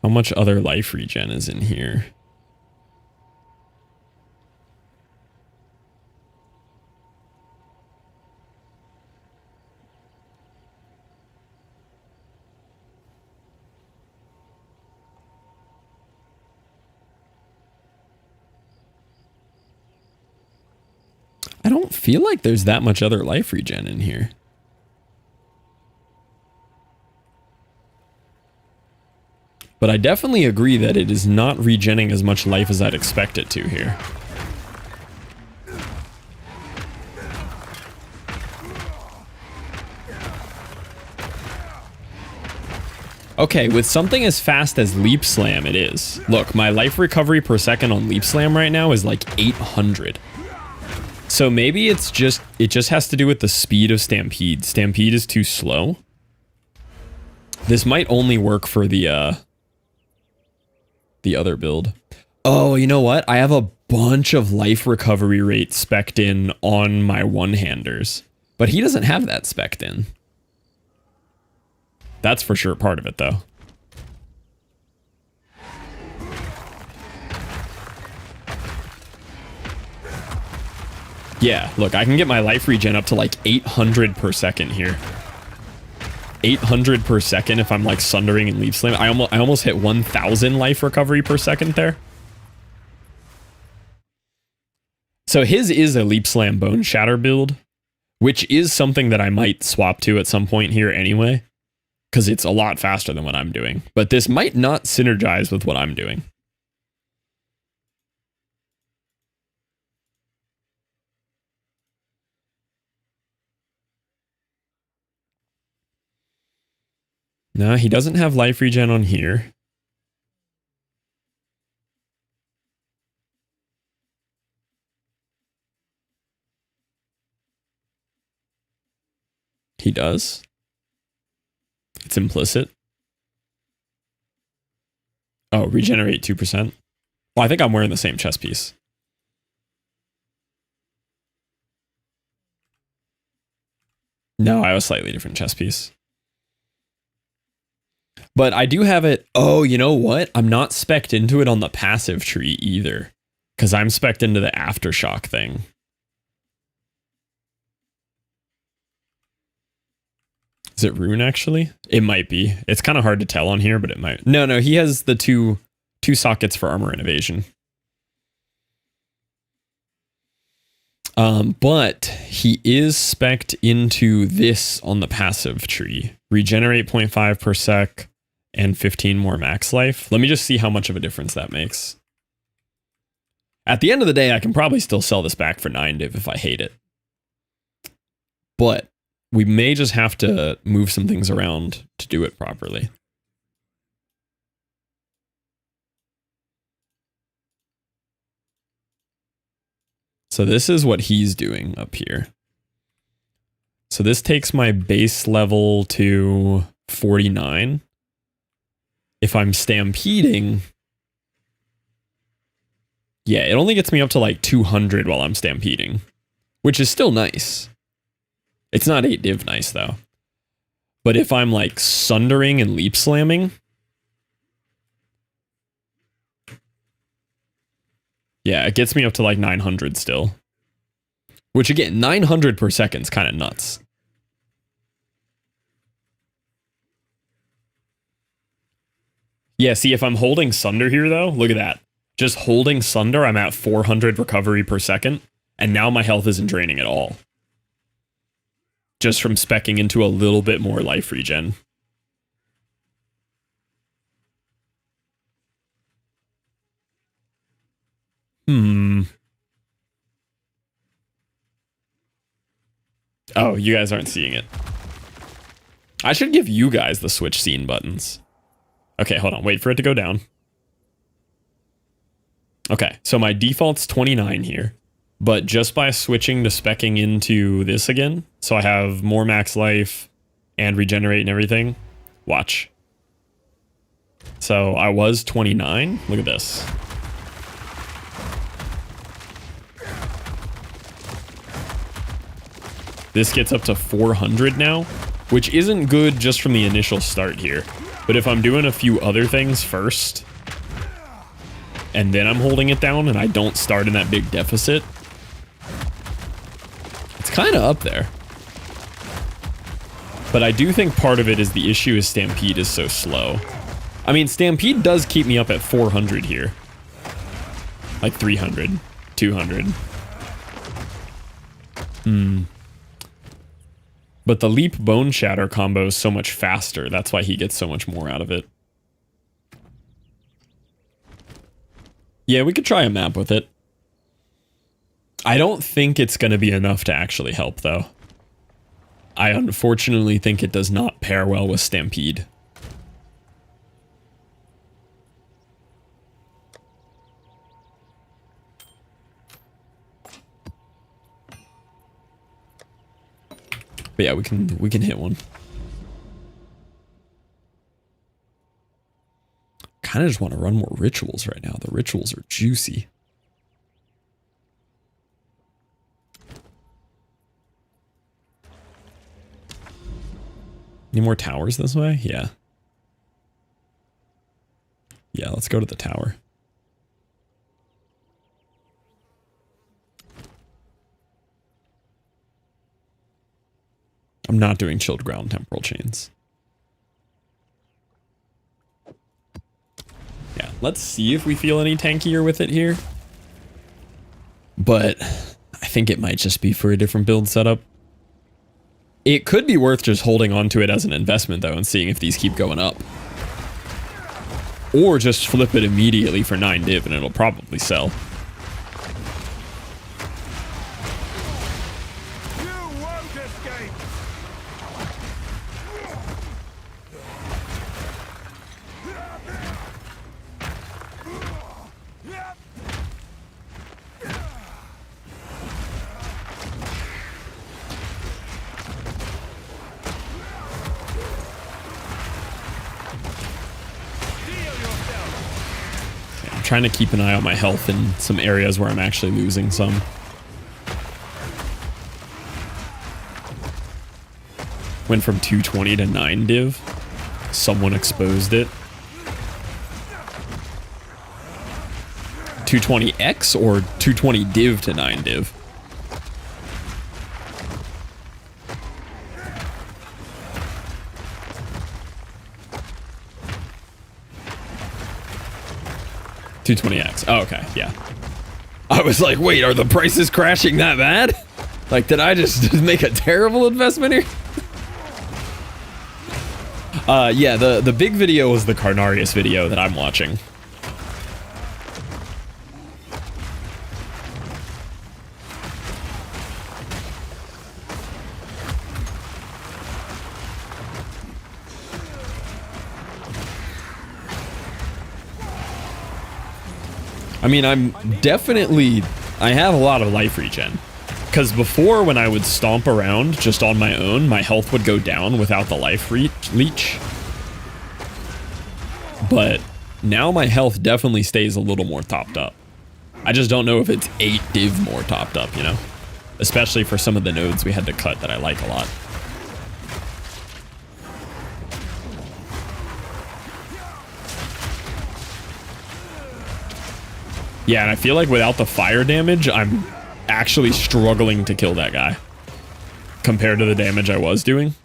How much other life regen is in here? I don't feel like there's that much other life regen in here. But I definitely agree that it is not regenning as much life as I'd expect it to here. Okay, with something as fast as Leap Slam, it is. Look, my life recovery per second on Leap Slam right now is like 800. So maybe it just has to do with the speed of Stampede. Stampede is too slow. This might only work for the other build. Oh, you know what? I have a bunch of life recovery rate spec'd in on my one-handers. But he doesn't have that spec'd in. That's for sure part of it, though. Yeah, look, I can get my life regen up to like 800 per second here. 800 per second if I'm like sundering and leaf slam. I almost hit 1000 life recovery per second there. So his is a leap slam bone shatter build, which is something that I might swap to at some point here anyway, because it's a lot faster than what I'm doing. But this might not synergize with what I'm doing. No, he doesn't have life regen on here. He does. It's implicit. Oh, regenerate 2%. Well, I think I'm wearing the same chest piece. No, I have a slightly different chest piece. But I do have it. Oh, you know what? I'm not spec'd into it on the passive tree either, because I'm spec'd into the aftershock thing. Is it rune actually? It might be. It's kind of hard to tell on here, but it might. No, he has the two sockets for armor and evasion. But he is spec'd into this on the passive tree. Regenerate 0.5 per sec and 15 more max life. Let me just see how much of a difference that makes. At the end of the day, I can probably still sell this back for 9 div if I hate it. But we may just have to move some things around to do it properly. So this is what he's doing up here. So this takes my base level to 49. If I'm stampeding, yeah, it only gets me up to like 200 while I'm stampeding, which is still nice. It's not 8 div nice though. But if I'm like sundering and leap slamming, yeah, it gets me up to like 900 still. Which again, 900 per second is kind of nuts. Yeah, see, if I'm holding Sunder here though, look at that. Just holding Sunder, I'm at 400 recovery per second. And now my health isn't draining at all. Just from speccing into a little bit more life regen. Oh, you guys aren't seeing it. I should give you guys the switch scene buttons. Okay, hold on. Wait for it to go down. Okay, so my default's 29 here. But just by switching to speccing into this again, so I have more max life and regenerate and everything, watch. So I was 29. Look at this. This gets up to 400 now, which isn't good just from the initial start here. But if I'm doing a few other things first, and then I'm holding it down and I don't start in that big deficit, it's kind of up there. But I do think part of it is the issue is Stampede is so slow. I mean, Stampede does keep me up at 400 here. Like 300, 200. But the Leap Bone Shatter combo is so much faster. That's why he gets so much more out of it. Yeah, we could try a map with it. I don't think it's going to be enough to actually help, though. I unfortunately think it does not pair well with Stampede. But yeah, we can hit one. Kind of just want to run more rituals right now. The rituals are juicy. Any more towers this way? Yeah. Yeah, let's go to the tower. I'm not doing chilled ground temporal chains. Yeah, let's see if we feel any tankier with it here. But I think it might just be for a different build setup. It could be worth just holding on to it as an investment, though, and seeing if these keep going up. Or just flip it immediately for 9 div and it'll probably sell. Trying to keep an eye on my health in some areas where I'm actually losing some. Went from 220 to 9 div. Someone exposed it. 220x or 220 div to 9 div? 220x. Oh, okay, yeah. I was like, wait, are the prices crashing that bad? Like, did I just make a terrible investment here? Yeah, the big video was the Carnarius video that I'm watching. I mean, I have a lot of life regen. Because before, when I would stomp around just on my own, my health would go down without the life leech. But now my health definitely stays a little more topped up. I just don't know if it's 8 div more topped up, you know? Especially for some of the nodes we had to cut that I like a lot. Yeah, and I feel like without the fire damage, I'm actually struggling to kill that guy compared to the damage I was doing.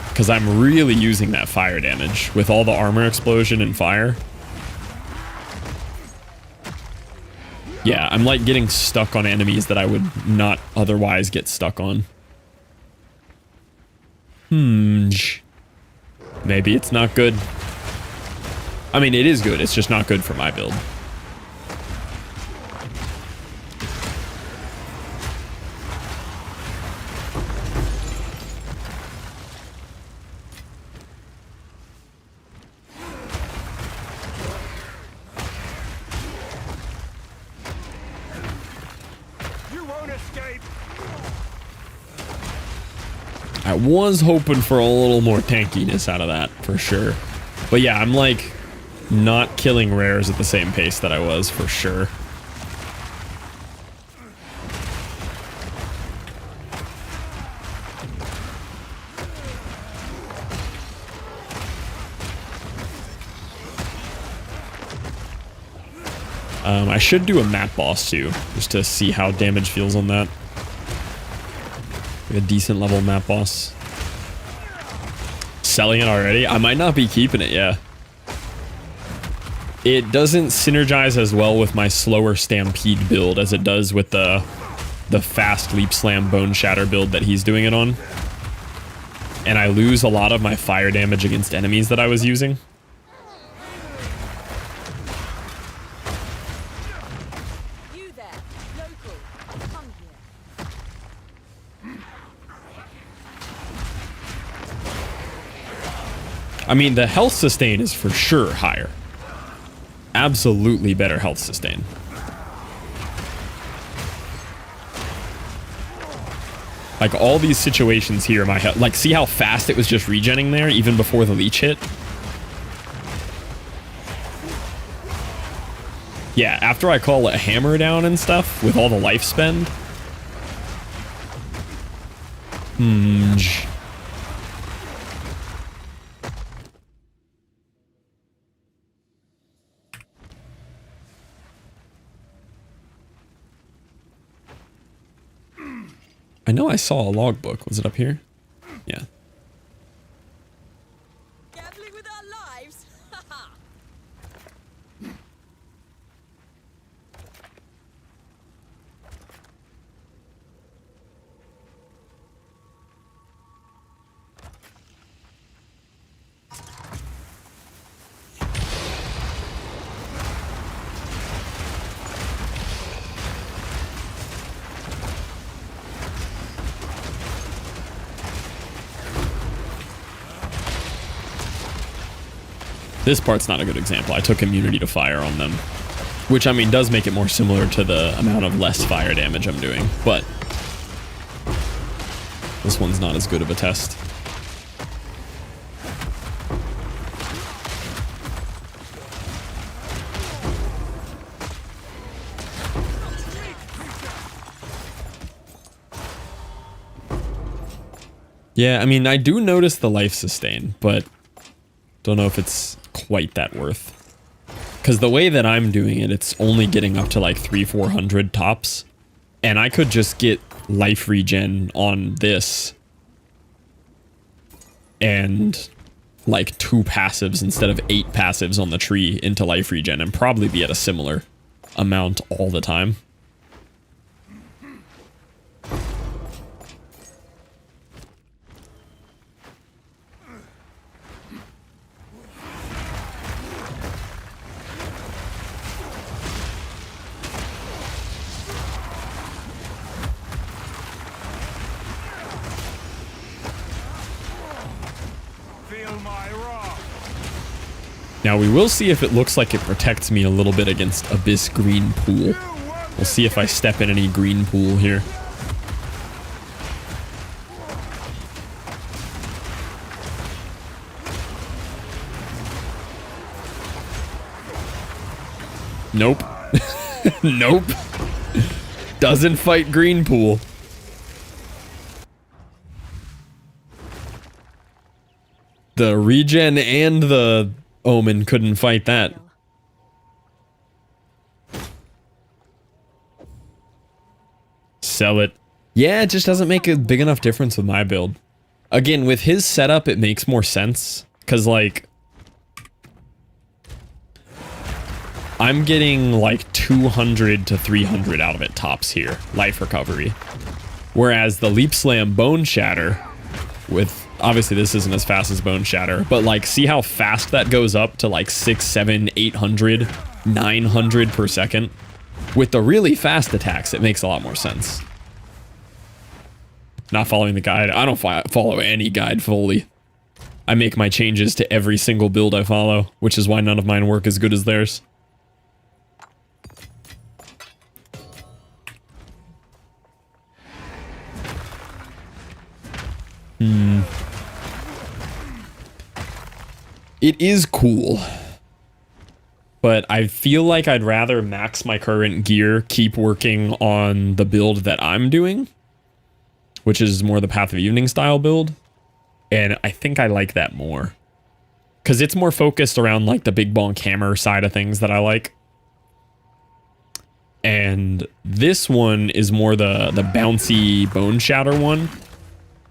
Because I'm really using that fire damage with all the armor explosion and fire. Yeah, I'm like getting stuck on enemies that I would not otherwise get stuck on. Maybe it's not good. I mean, it is good. It's just not good for my build. You won't escape. I was hoping for a little more tankiness out of that, for sure. But yeah, I'm like not killing rares at the same pace that I was, for sure. I should do a map boss too, just to see how damage feels on that. Like a decent level map boss. Selling it already? I might not be keeping it, yeah. It doesn't synergize as well with my slower stampede build as it does with the fast leap slam bone shatter build that he's doing it on. And I lose a lot of my fire damage against enemies that I was using. You there, local. Come here. I mean, the health sustain is for sure higher. Absolutely better health sustain. Like all these situations here, my health, like see how fast it was just regenning there even before the leech hit? Yeah, after I call a hammer down and stuff with all the life spend. I know I saw a logbook. Was it up here? Yeah. Gambling with our lives. This part's not a good example. I took immunity to fire on them, which I mean does make it more similar to the amount of less fire damage I'm doing, but this one's not as good of a test. Yeah, I mean, I do notice the life sustain, but don't know if it's quite that worth. Because the way that I'm doing it, it's only getting up to like 300-400 tops. And I could just get life regen on this. And like 2 passives instead of 8 passives on the tree into life regen and probably be at a similar amount all the time. Feel my wrath. Now we will see if it looks like it protects me a little bit against Abyss Green Pool. We'll see if I step in any green pool here. Nope. Nope. Doesn't fight green pool. The regen and the omen couldn't fight that. Sell it. Yeah, it just doesn't make a big enough difference with my build. Again, with his setup, it makes more sense. Because, like, I'm getting, like, 200 to 300 out of it tops here. Life recovery. Whereas the Leap Slam Bone Shatter, with... Obviously, this isn't as fast as Bone Shatter, but, like, see how fast that goes up to, like, 6, 7, 800, 900 per second? With the really fast attacks, it makes a lot more sense. Not following the guide. I don't follow any guide fully. I make my changes to every single build I follow, which is why none of mine work as good as theirs. It is cool. But I feel like I'd rather max my current gear, keep working on the build that I'm doing, which is more the Path of Evening style build. And I think I like that more. Because it's more focused around like the big bonk hammer side of things that I like. And this one is more the bouncy bone shatter one.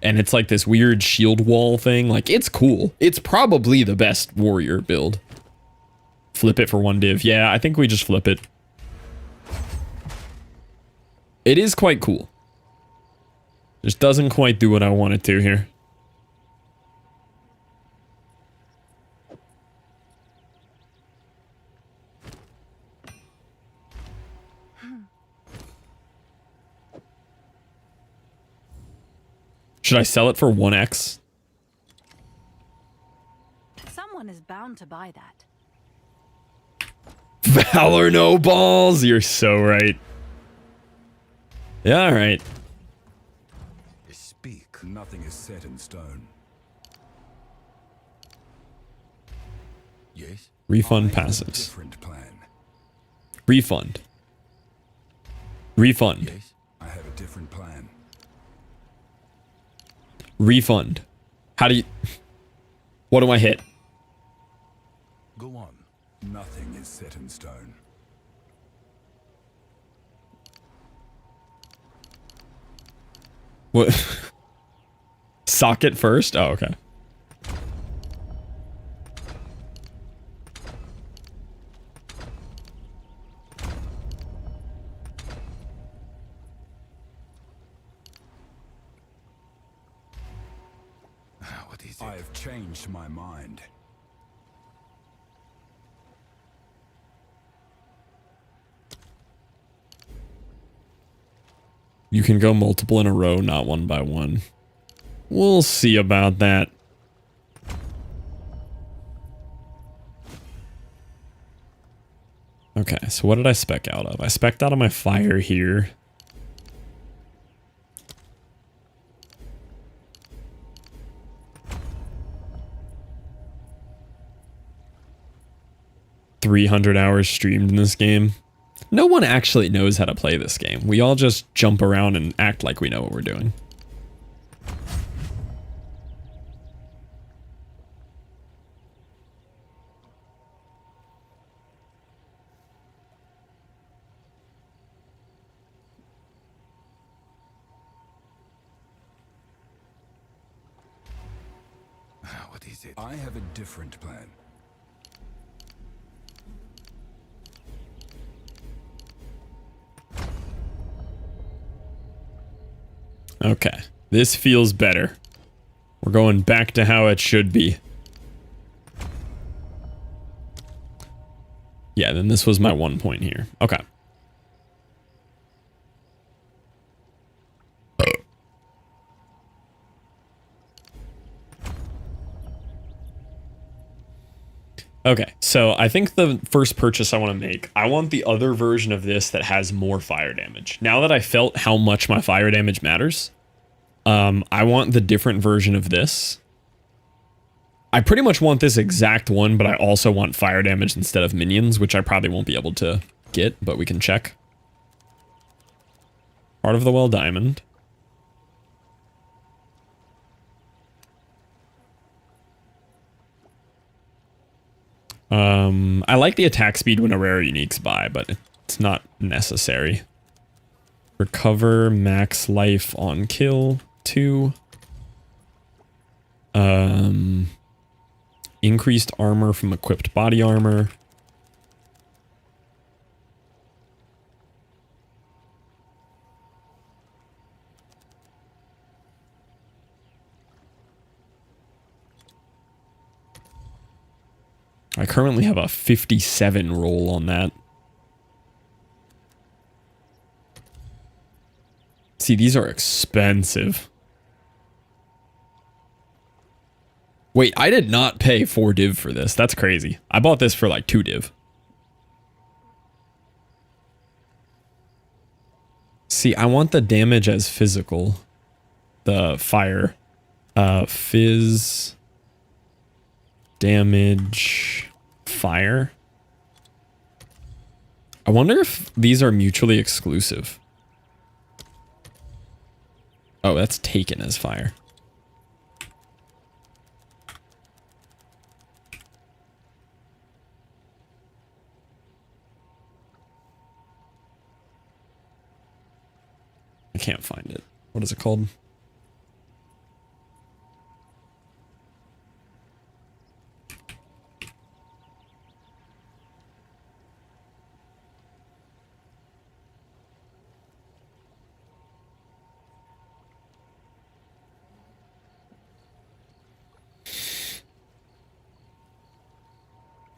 And it's like this weird shield wall thing. Like, it's cool. It's probably the best warrior build. Flip it for 1 div. Yeah, I think we just flip it. It is quite cool. Just doesn't quite do what I want it to here. Should I sell it for 1x? Someone is bound to buy that. Valor no balls. You're so right. Yeah, all right. Speak. Nothing is set in stone. Yes. Refund I have a passives. different plan. Refund. Refund. Yes. I have a different plan. Refund. How do you... What do I hit? Go on. Nothing is set in stone. What? Socket first? Oh, okay. What is it? I have changed my mind. You can go multiple in a row, not one by one. We'll see about that. Okay, so what did I spec out of? I spec'd out of my fire here. $300 streamed in this game. No one actually knows how to play this game. We all just jump around and act like we know what we're doing. What is it. I have a different plan. Okay, this feels better. We're going back to how it should be. Yeah, then this was my 1 point here. Okay. Okay, so I think the first purchase I want to make, I want the other version of this that has more fire damage. Now that I felt how much my fire damage matters, I want the different version of this. I pretty much want this exact one, but I also want fire damage instead of minions, which I probably won't be able to get, but we can check. Heart of the Well Diamond. I like the attack speed when a rare unique's by, but it's not necessary. Recover max life on kill 2. Increased armor from equipped body armor. I currently have a 57 roll on that. See, these are expensive. Wait, I did not pay 4 div for this. That's crazy. I bought this for like 2 div. See, I want the damage as physical. The fire. Fizz. Damage. Fire. I wonder if these are mutually exclusive. Oh, that's taken as fire. I can't find it. What is it called?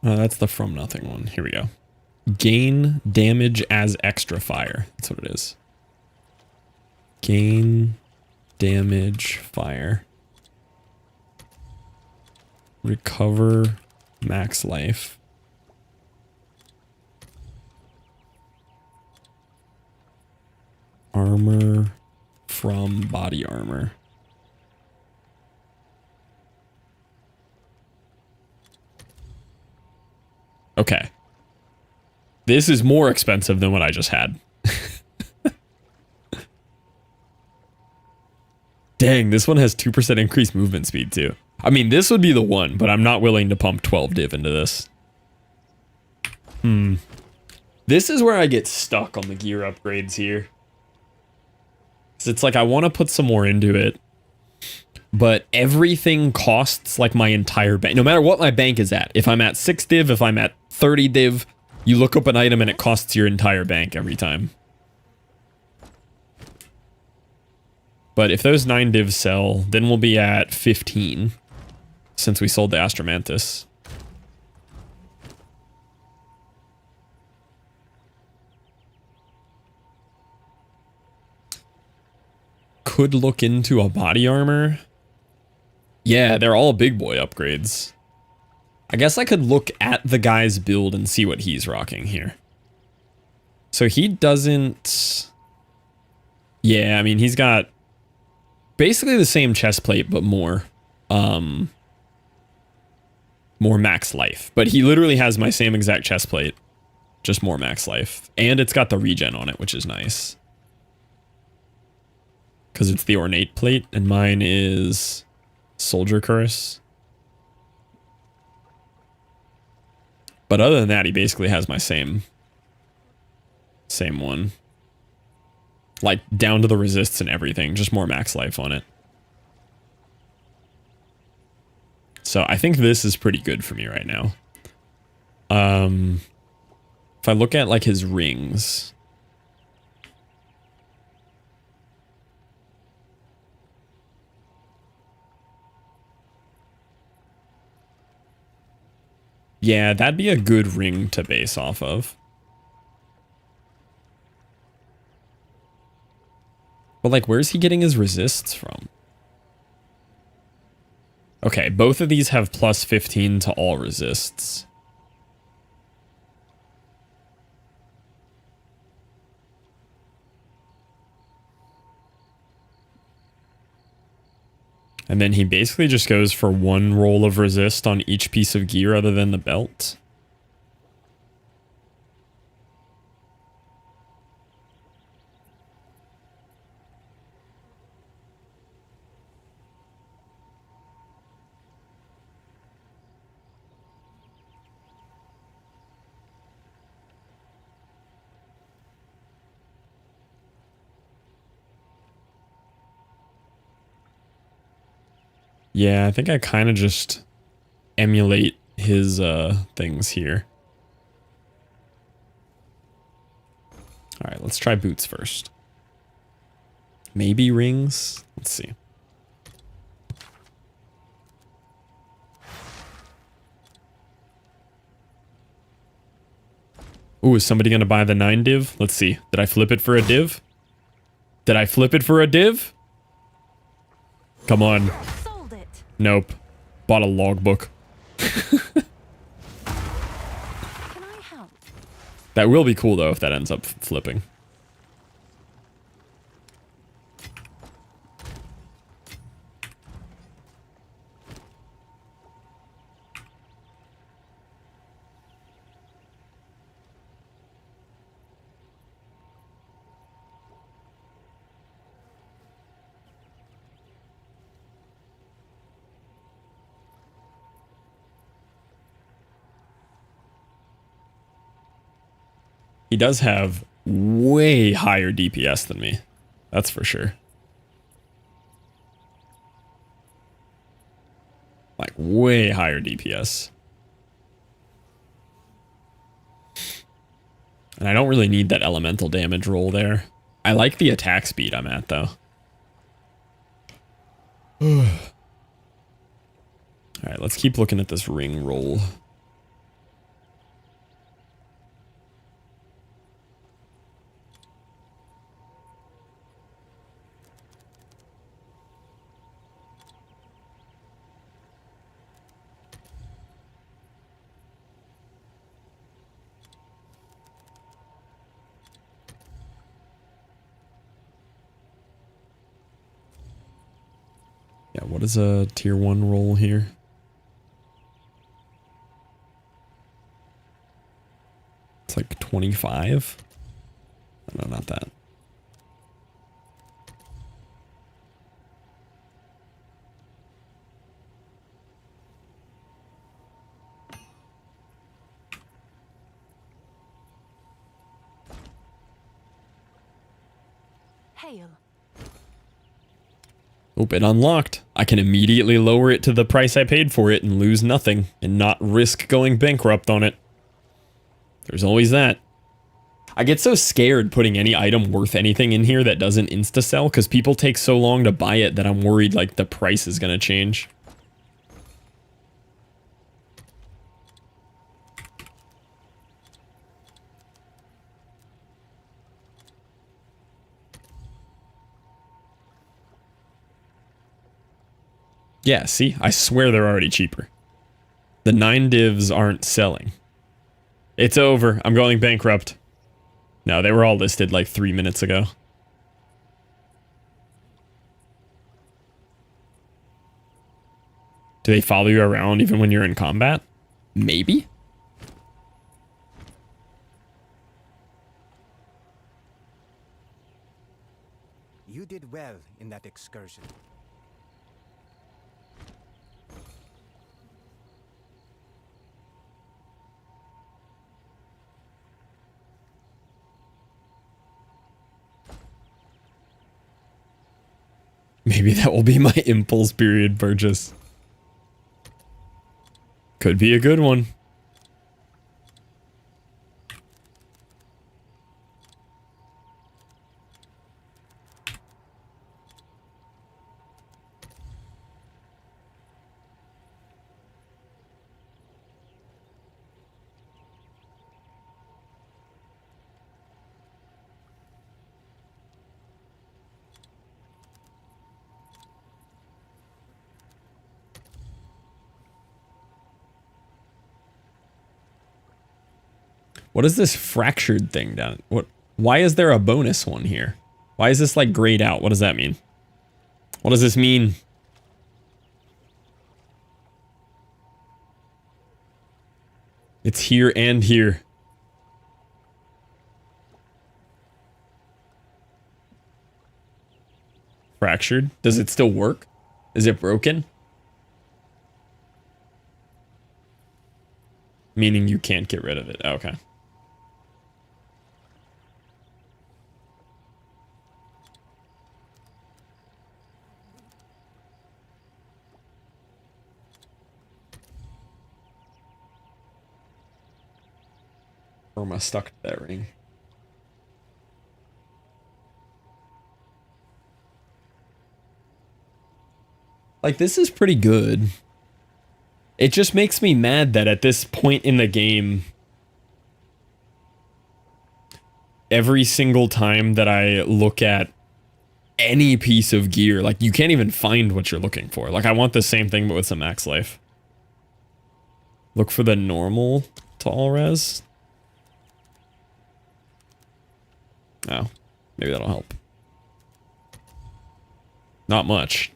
That's the From Nothing one. Here we go. Gain damage as extra fire. That's what it is. Gain damage fire. Recover max life. Armor from body armor. Okay. This is more expensive than what I just had. Dang, this one has 2% increased movement speed too. I mean, this would be the one, but I'm not willing to pump 12 div into this. This is where I get stuck on the gear upgrades here. It's like I want to put some more into it, but everything costs like my entire bank. No matter what my bank is at. If I'm at 6 div, if I'm at 30 div, you look up an item and it costs your entire bank every time. But if those 9 divs sell, then we'll be at 15 since we sold the Astromantis. Could look into a body armor. Yeah, they're all big boy upgrades. I guess I could look at the guy's build and see what he's rocking here. So he doesn't... Yeah, I mean, he's got basically the same chest plate, but more max life. But he literally has my same exact chest plate, just more max life. And it's got the regen on it, which is nice. Because it's the ornate plate, and mine is Soldier Curse. But other than that, he basically has my same one. Like, down to the resists and everything, just more max life on it. So I think this is pretty good for me right now. If I look at like his rings. Yeah, that'd be a good ring to base off of. But like, where's he getting his resists from? Okay, both of these have plus 15 to all resists. And then he basically just goes for one roll of resist on each piece of gear other than the belt. Yeah, I think I kind of just emulate his things here. All right, let's try boots first. Maybe rings. Let's see. Ooh, is somebody going to buy the 9 div? Let's see. Did I flip it for a div? Did I flip it for a div? Come on. Sold it. Nope. Bought a logbook. Can I help? That will be cool, though, if that ends up flipping. He does have way higher DPS than me. That's for sure. Like, way higher DPS. And I don't really need that elemental damage roll there. I like the attack speed I'm at, though. Alright, let's keep looking at this ring roll. Yeah, what is a tier 1 roll here? It's like 25? No, not that. Hail. Oop, it unlocked. I can immediately lower it to the price I paid for it and lose nothing and not risk going bankrupt on it. There's always that. I get so scared putting any item worth anything in here that doesn't insta-sell because people take so long to buy it that I'm worried like the price is going to change. Yeah, see? I swear they're already cheaper. The 9 divs aren't selling. It's over. I'm going bankrupt. No, they were all listed like 3 minutes ago. Do they follow you around even when you're in combat? Maybe? You did well in that excursion. Maybe that will be my impulse period purchase. Could be a good one. What is this fractured thing down? What? Why is there a bonus one here? Why is this like grayed out? What does that mean? What does this mean? It's here and here. Fractured? Does it still work? Is it broken? Meaning you can't get rid of it. Okay. Or am I stuck to that ring? Like, this is pretty good. It just makes me mad that at this point in the game, every single time that I look at any piece of gear, like, you can't even find what you're looking for. Like, I want the same thing, but with some max life. Look for the normal to all res. Oh, maybe that'll help. Not much.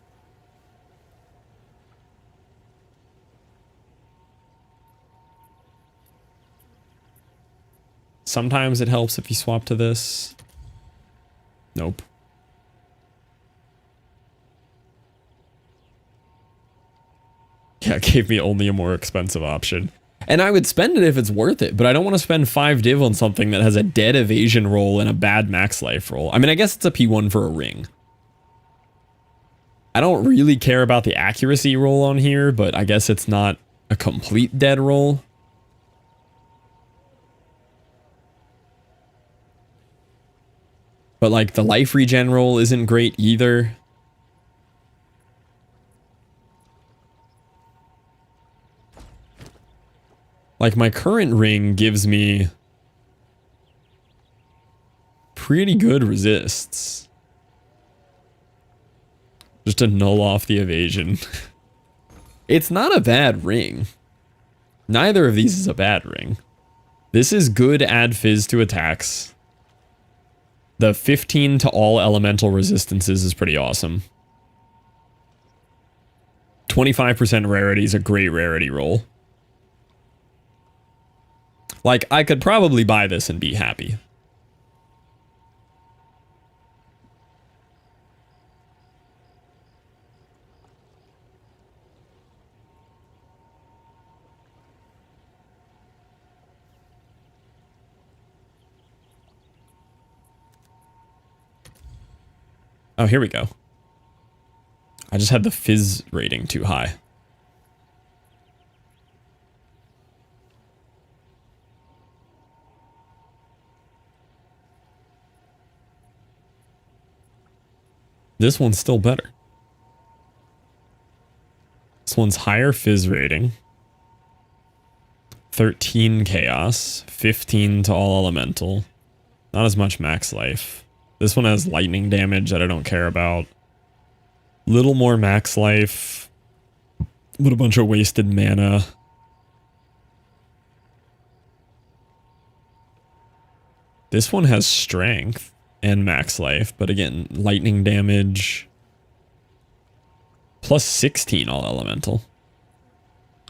Sometimes it helps if you swap to this. Nope. Yeah, it gave me only a more expensive option. And I would spend it if it's worth it, but I don't want to spend 5 div on something that has a dead evasion roll and a bad max life roll. I mean, I guess it's a P1 for a ring. I don't really care about the accuracy roll on here, but I guess it's not a complete dead roll. But like the life regen roll isn't great either. Like my current ring gives me pretty good resists. Just to null off the evasion. It's not a bad ring. Neither of these is a bad ring. This is good add fizz to attacks. The 15 to all elemental resistances is pretty awesome. 25% rarity is a great rarity roll. Like, I could probably buy this and be happy. Oh, here we go. I just had the fizz rating too high. This one's still better. This one's higher fizz rating. 13 chaos. 15 to all elemental. Not as much max life. This one has lightning damage that I don't care about. Little more max life. But a bunch of wasted mana. This one has strength and max life, but again, lightning damage. Plus 16 all elemental.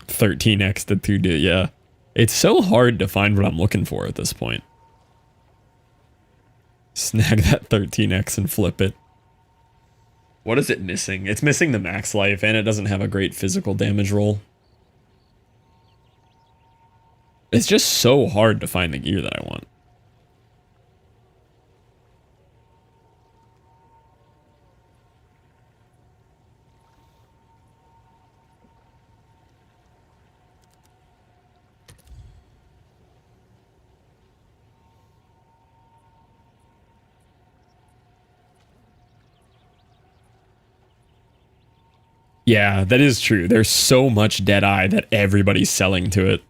13x to 2D, yeah. It's so hard to find what I'm looking for at this point. Snag that 13x and flip it. What is it missing? It's missing the max life, and it doesn't have a great physical damage roll. It's just so hard to find the gear that I want. Yeah, that is true. There's so much Deadeye that everybody's selling to it.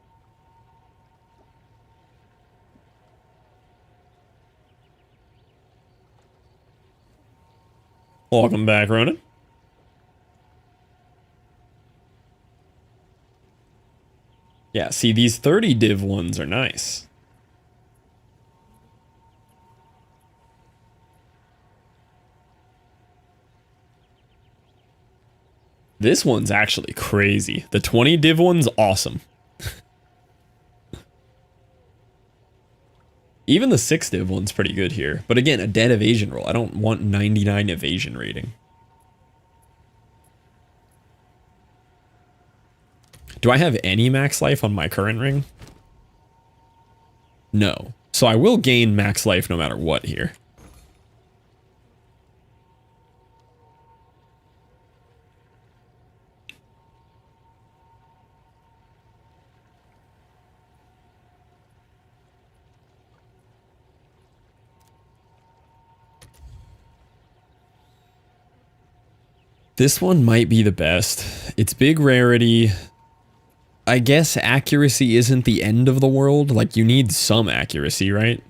Welcome back, Ronan. Yeah, see, these 30 div ones are nice. This one's actually crazy. The 20 div one's awesome. Even the 6 div one's pretty good here. But again, a dead evasion roll. I don't want 99 evasion rating. Do I have any max life on my current ring? No. So I will gain max life no matter what here. This one might be the best. It's big rarity. I guess accuracy isn't the end of the world. Like, you need some accuracy, right?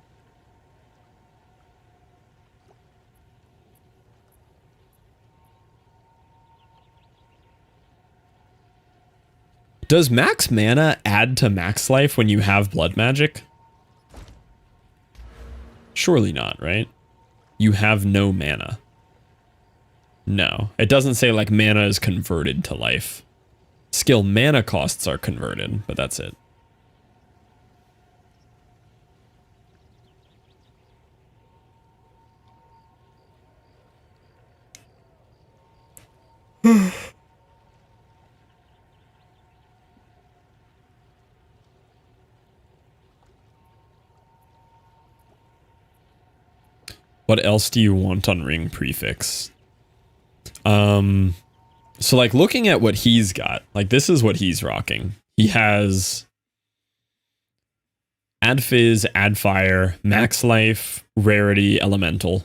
Does max mana add to max life when you have blood magic? Surely not, right? You have no mana. No, it doesn't say like mana is converted to life. Skill mana costs are converted, but that's it. What else do you want on ring prefix? So like looking at what he's got, like this is what he's rocking. He has add fizz, add fire, max life, rarity, elemental.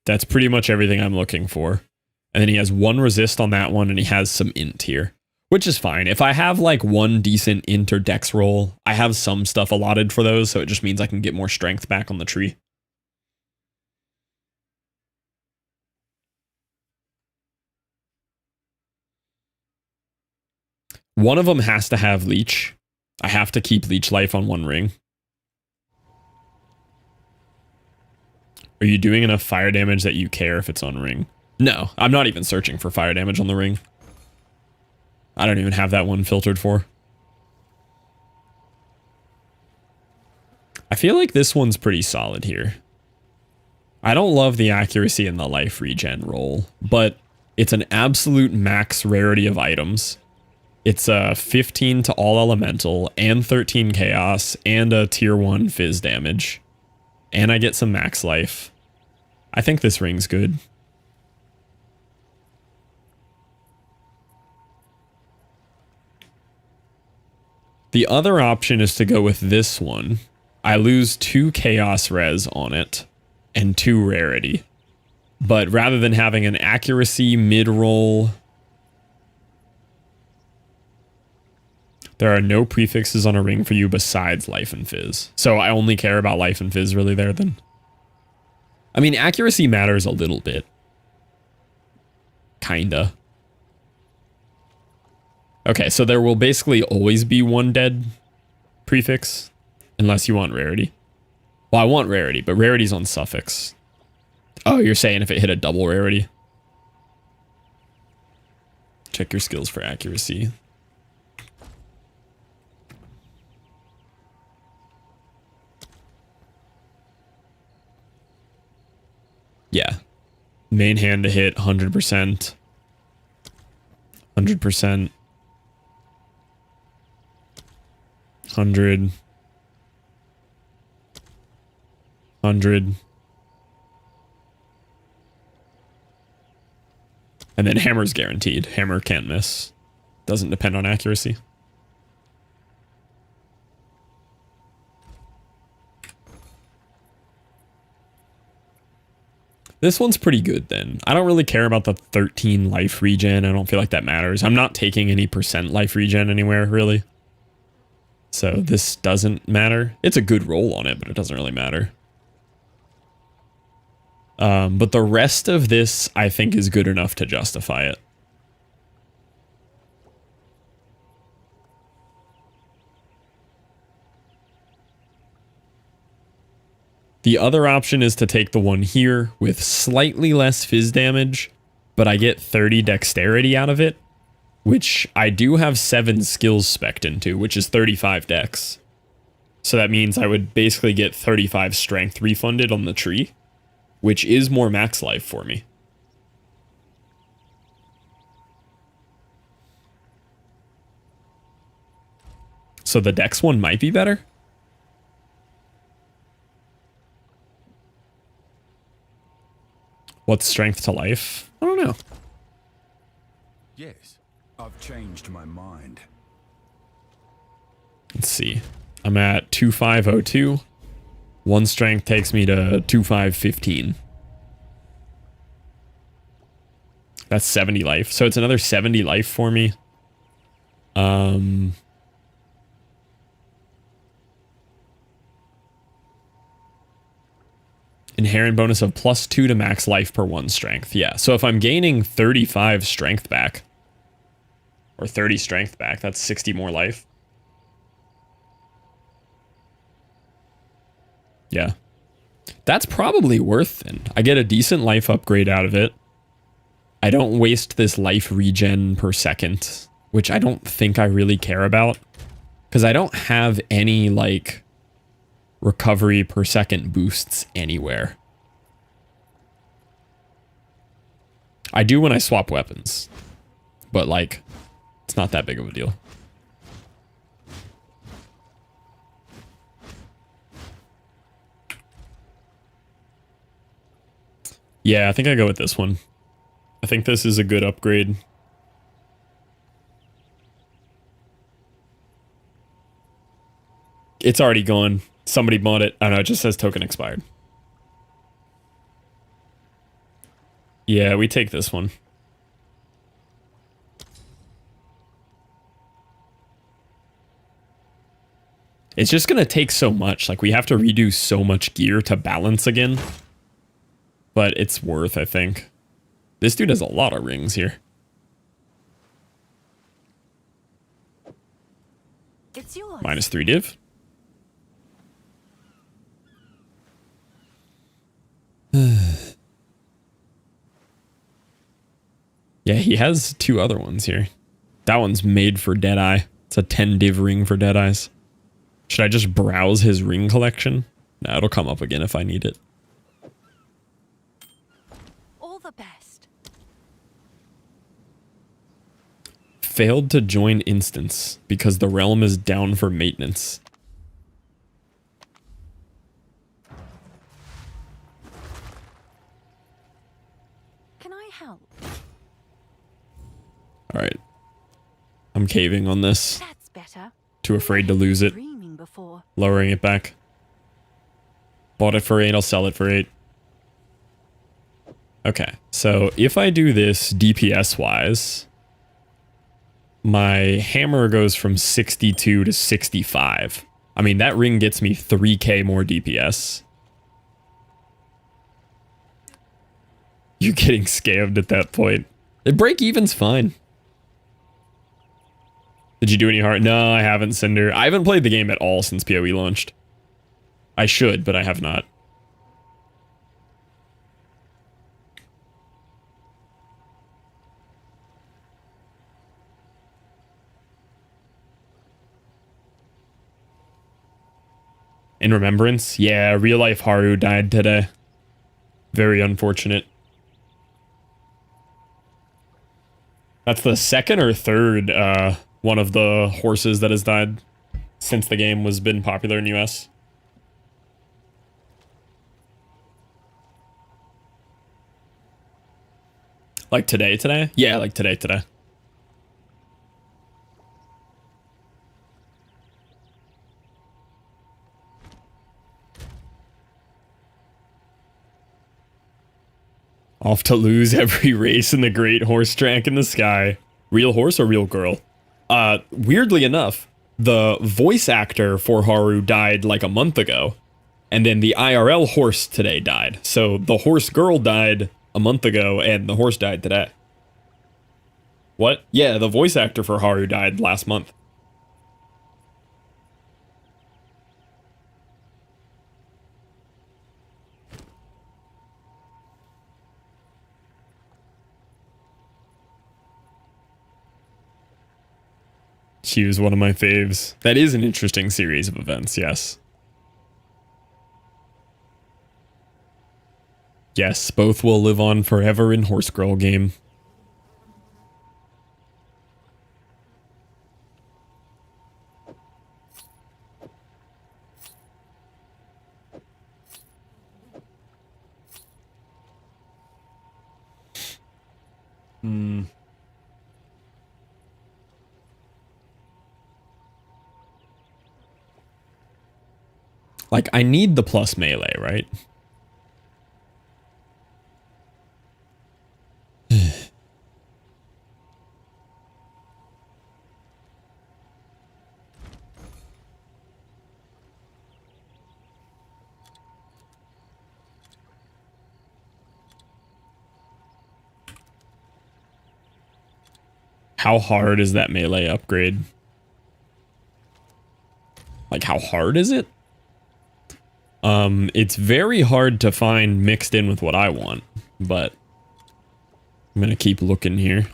That's pretty much everything I'm looking for. And then he has one resist on that one, and he has some int here, which is fine. If I have like one decent int or dex roll, I have some stuff allotted for those, so it just means I can get more strength back on the tree. One of them has to have leech. I have to keep leech life on one ring. Are you doing enough fire damage that you care if it's on ring? No, I'm not even searching for fire damage on the ring. I don't even have that one filtered for. I feel like this one's pretty solid here. I don't love the accuracy in the life regen roll, but it's an absolute max rarity of items. It's a 15 to all elemental and 13 chaos and a tier 1 fizz damage. And I get some max life. I think this ring's good. The other option is to go with this one. I lose 2 chaos res on it and 2 rarity. But rather than having an accuracy mid-roll, there are no prefixes on a ring for you besides life and fizz. So I only care about life and fizz really there then. I mean, accuracy matters a little bit. Kinda. Okay, so there will basically always be one dead prefix, unless you want rarity. Well, I want rarity, but rarity's on suffix. Oh, you're saying if it hit a double rarity? Check your skills for accuracy. Yeah. Main hand to hit 100%. 100%. 100. 100. And then hammer's guaranteed. Hammer can't miss. Doesn't depend on accuracy. This one's pretty good then. I don't really care about the 13 life regen. I don't feel like that matters. I'm not taking any percent life regen anywhere, really. So this doesn't matter. It's a good roll on it, but it doesn't really matter. But the rest of this, I think, is good enough to justify it. The other option is to take the one here with slightly less fizz damage, but I get 30 dexterity out of it, which I do have 7 skills spec'd into, which is 35 dex. So that means I would basically get 35 strength refunded on the tree, which is more max life for me. So the dex one might be better. What's strength to life? I don't know. Yes, I've changed my mind. Let's see. I'm at 2502. One strength takes me to 2515. That's 70 life. So it's another 70 life for me. Inherent bonus of +2 to max life per 1 strength. Yeah, so if I'm gaining 35 strength back, or 30 strength back, that's 60 more life. Yeah. That's probably worth it. I get a decent life upgrade out of it. I don't waste this life regen per second, which I don't think I really care about. Because I don't have any, like, recovery per second boosts anywhere. I do when I swap weapons. But, like, it's not that big of a deal. Yeah, I think I go with this one. I think this is a good upgrade. It's already gone. Somebody bought it. I don't know, it just says token expired. Yeah, we take this one. It's just gonna take so much. Like, we have to redo so much gear to balance again. But it's worth, I think. This dude has a lot of rings here. It's yours. -3 div. Yeah, he has 2 other ones here. That one's made for Deadeye. It's a 10 div ring for Deadeyes. Should I just browse his ring collection? No, it'll come up again if I need it. All the best. Failed to join instance because the realm is down for maintenance. Can I help? Alright. I'm caving on this. That's better. Too afraid to lose it. Dreaming before. Lowering it back. Bought it for 8, I'll sell it for 8. Okay, so if I do this DPS-wise, my hammer goes from 62 to 65. I mean, that ring gets me 3k more DPS. You're getting scammed at that point. The break-even's fine. Did you do any hard? No, I haven't, Cinder. I haven't played the game at all since POE launched. I should, but I have not. In remembrance? Yeah, real life Haru died today. Very unfortunate. That's the second or third one of the horses that has died since the game was been popular in US. Like today? Yeah, like today. Off to lose every race in the great horse track in the sky. Real horse or real girl? Weirdly enough, the voice actor for Haru died like a month ago. And then the IRL horse today died. So the horse girl died a month ago and the horse died today. What? Yeah, the voice actor for Haru died last month. She was one of my faves. That is an interesting series of events, yes. Yes, both will live on forever in Horse Girl game. Like, I need the plus melee, right? How hard is that melee upgrade? Like, how hard is it? It's very hard to find mixed in with what I want, but I'm gonna keep looking here.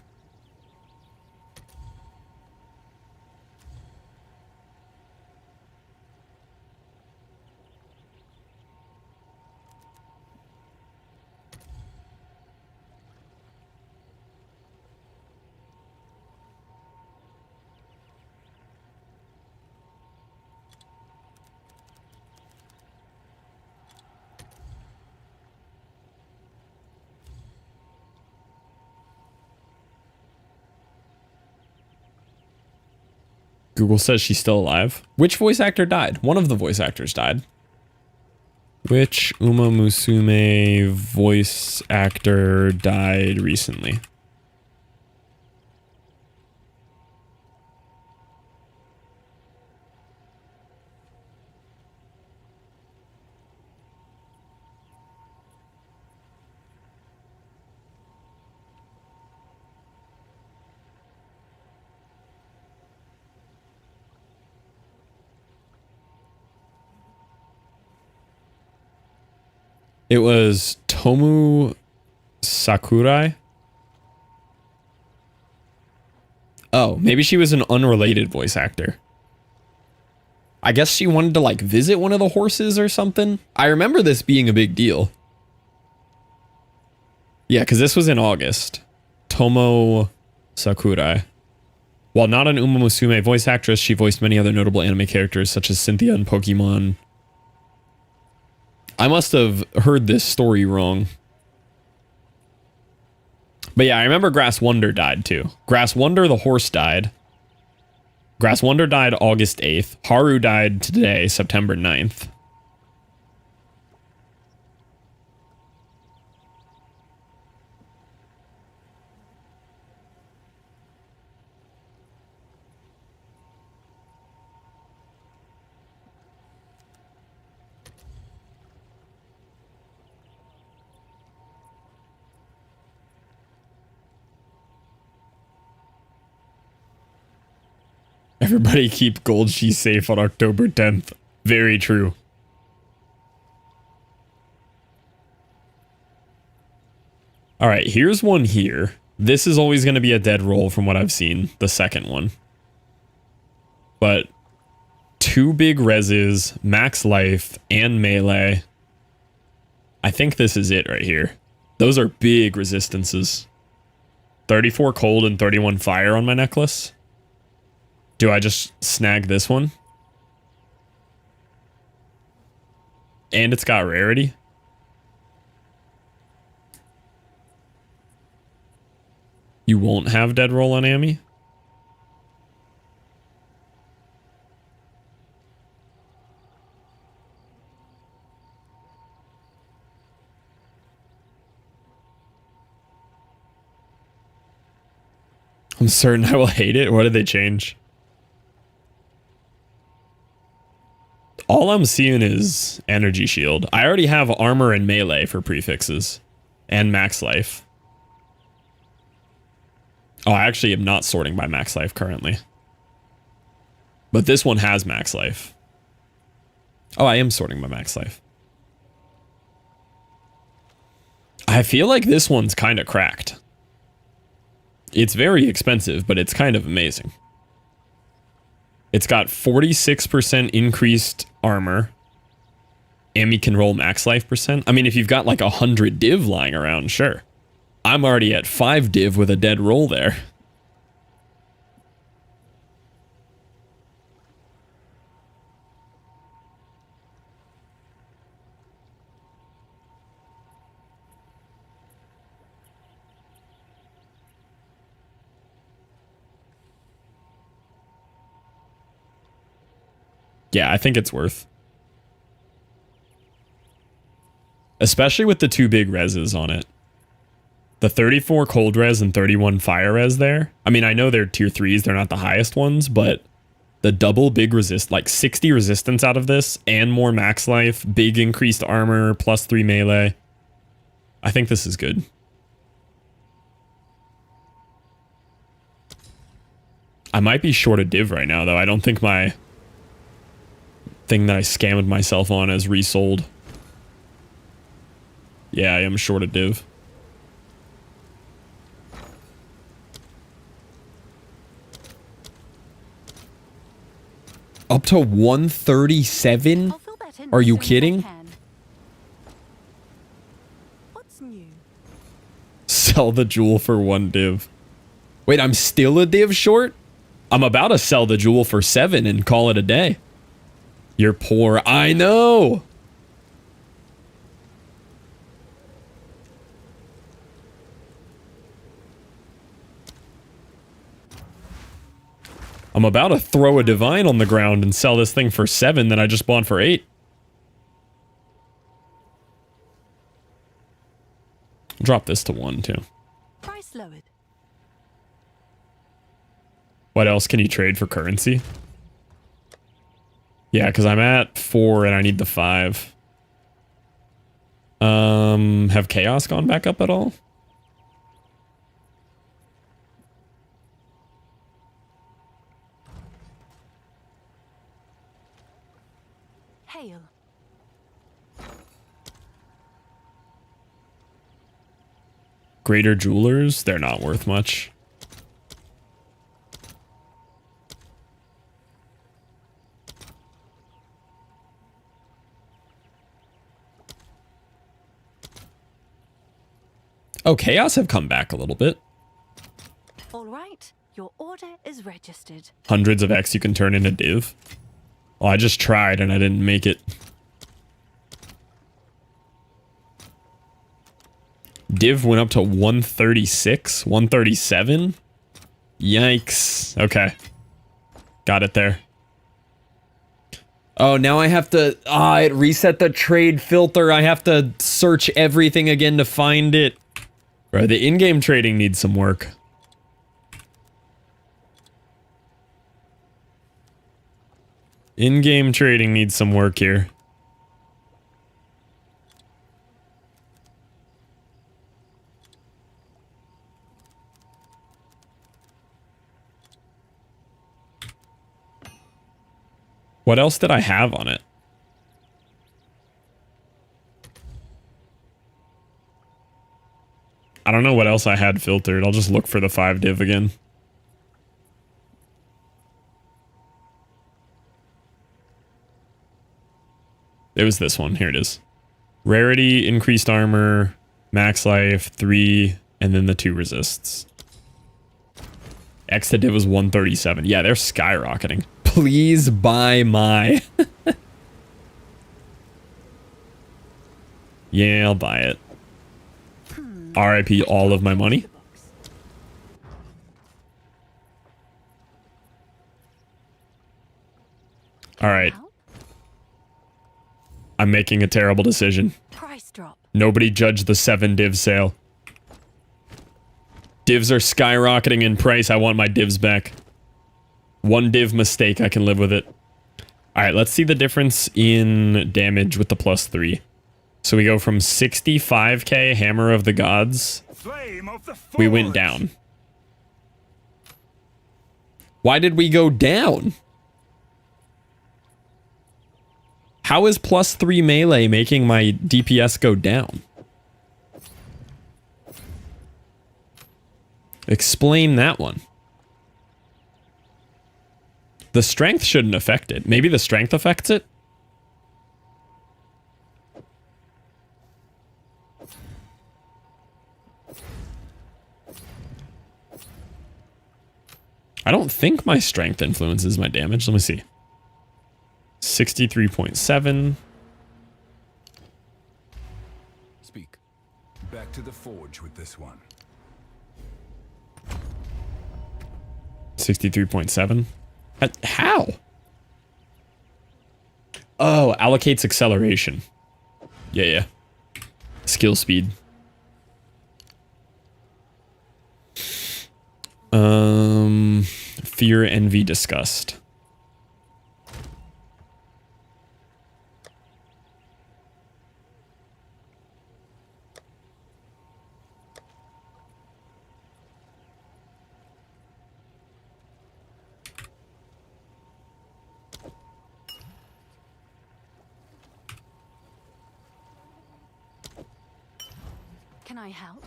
Google says she's still alive. Which voice actor died? One of the voice actors died. Which Uma Musume voice actor died recently? It was Tomu Sakurai. Oh, maybe she was an unrelated voice actor. I guess she wanted to like visit one of the horses or something. I remember this being a big deal. Yeah, because this was in August. Tomo Sakurai. While not an Uma Musume voice actress, she voiced many other notable anime characters such as Cynthia in Pokemon. I must have heard this story wrong. But yeah, I remember Grass Wonder died too. Grass Wonder, the horse, died. Grass Wonder died August 8th. Haru died today, September 9th. Everybody keep Gold She's safe on October 10th. Very true. All right, here's one here. This is always going to be a dead roll from what I've seen, the second one. But 2 big reses, max life, and melee. I think this is it right here. Those are big resistances. 34 cold and 31 fire on my necklace. Do I just snag this one? And it's got rarity. You won't have dead roll on Amy? I'm certain I will hate it. What did they change? All I'm seeing is energy shield. I already have armor and melee for prefixes. And max life. Oh, I actually am not sorting by max life currently. But this one has max life. Oh, I am sorting by max life. I feel like this one's kind of cracked. It's very expensive, but it's kind of amazing. It's got 46% increased armor. And we can roll max life percent. I mean, if you've got like 100 div lying around, sure. I'm already at 5 div with a dead roll there. Yeah, I think it's worth. Especially with the 2 big reses on it. The 34 cold res and 31 fire res there. I mean, I know they're tier 3s, they're not the highest ones, but the double big resist, like 60 resistance out of this and more max life, big increased armor, +3 melee. I think this is good. I might be short a div right now, though. I don't think my thing that I scammed myself on has resold. Yeah, I am short a div. Up to 137? I'll fill that in Are you as soon as I kidding? can. What's new? Sell the jewel for 1 div. Wait, I'm still a div short? I'm about to sell the jewel for 7 and call it a day. You're poor. I know. I'm about to throw a divine on the ground and sell this thing for 7 that I just bought for 8. Drop this to 1 too. Price lowered. What else can you trade for currency? Yeah, because I'm at 4 and I need the 5. Have chaos gone back up at all? Hail. Greater jewelers? They're not worth much. Oh, chaos have come back a little bit. All right, your order is registered. Hundreds of X you can turn into div. Oh, I just tried and I didn't make it. Div went up to 136, 137. Yikes. Okay. Got it there. Oh, now I have to... it reset the trade filter. I have to search everything again to find it. Bro, the in-game trading needs some work. In-game trading needs some work here. What else did I have on it? I don't know what else I had filtered. I'll just look for the 5 div again. It was this one. Here it is. Rarity, increased armor, max life, 3, and then the 2 resists. X to div was 137. Yeah, they're skyrocketing. Please buy my... Yeah, I'll buy it. RIP all of my money. Alright. I'm making a terrible decision. Price drop. Nobody judge the 7 div sale. Divs are skyrocketing in price. I want my divs back. One div mistake, I can live with it. All right, let's see the difference in damage with the +3. So we go from 65k Hammer of the Gods. Flame of the We went Forge. down. Why did we go down? How is +3 melee making my DPS go down? Explain that one. The strength shouldn't affect it. Maybe the strength affects it? I don't think my strength influences my damage. Let me see. 63.7. Speak. Back to the forge with this one. 63.7. How? Oh, allocates acceleration. Yeah. Skill speed. Fear, envy, disgust. Can I help?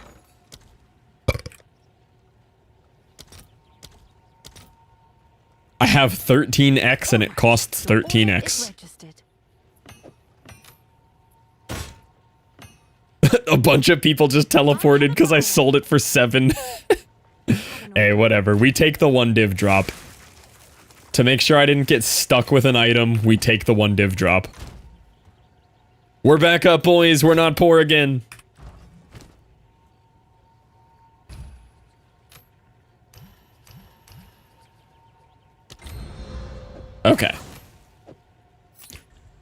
I have 13x and it costs Your order is 13x. registered. A bunch of people just teleported because I sold it for 7. Hey, whatever. We take the 1 div drop. To make sure I didn't get stuck with an item, we take the 1 div drop. We're back up, boys. We're not poor again. Okay.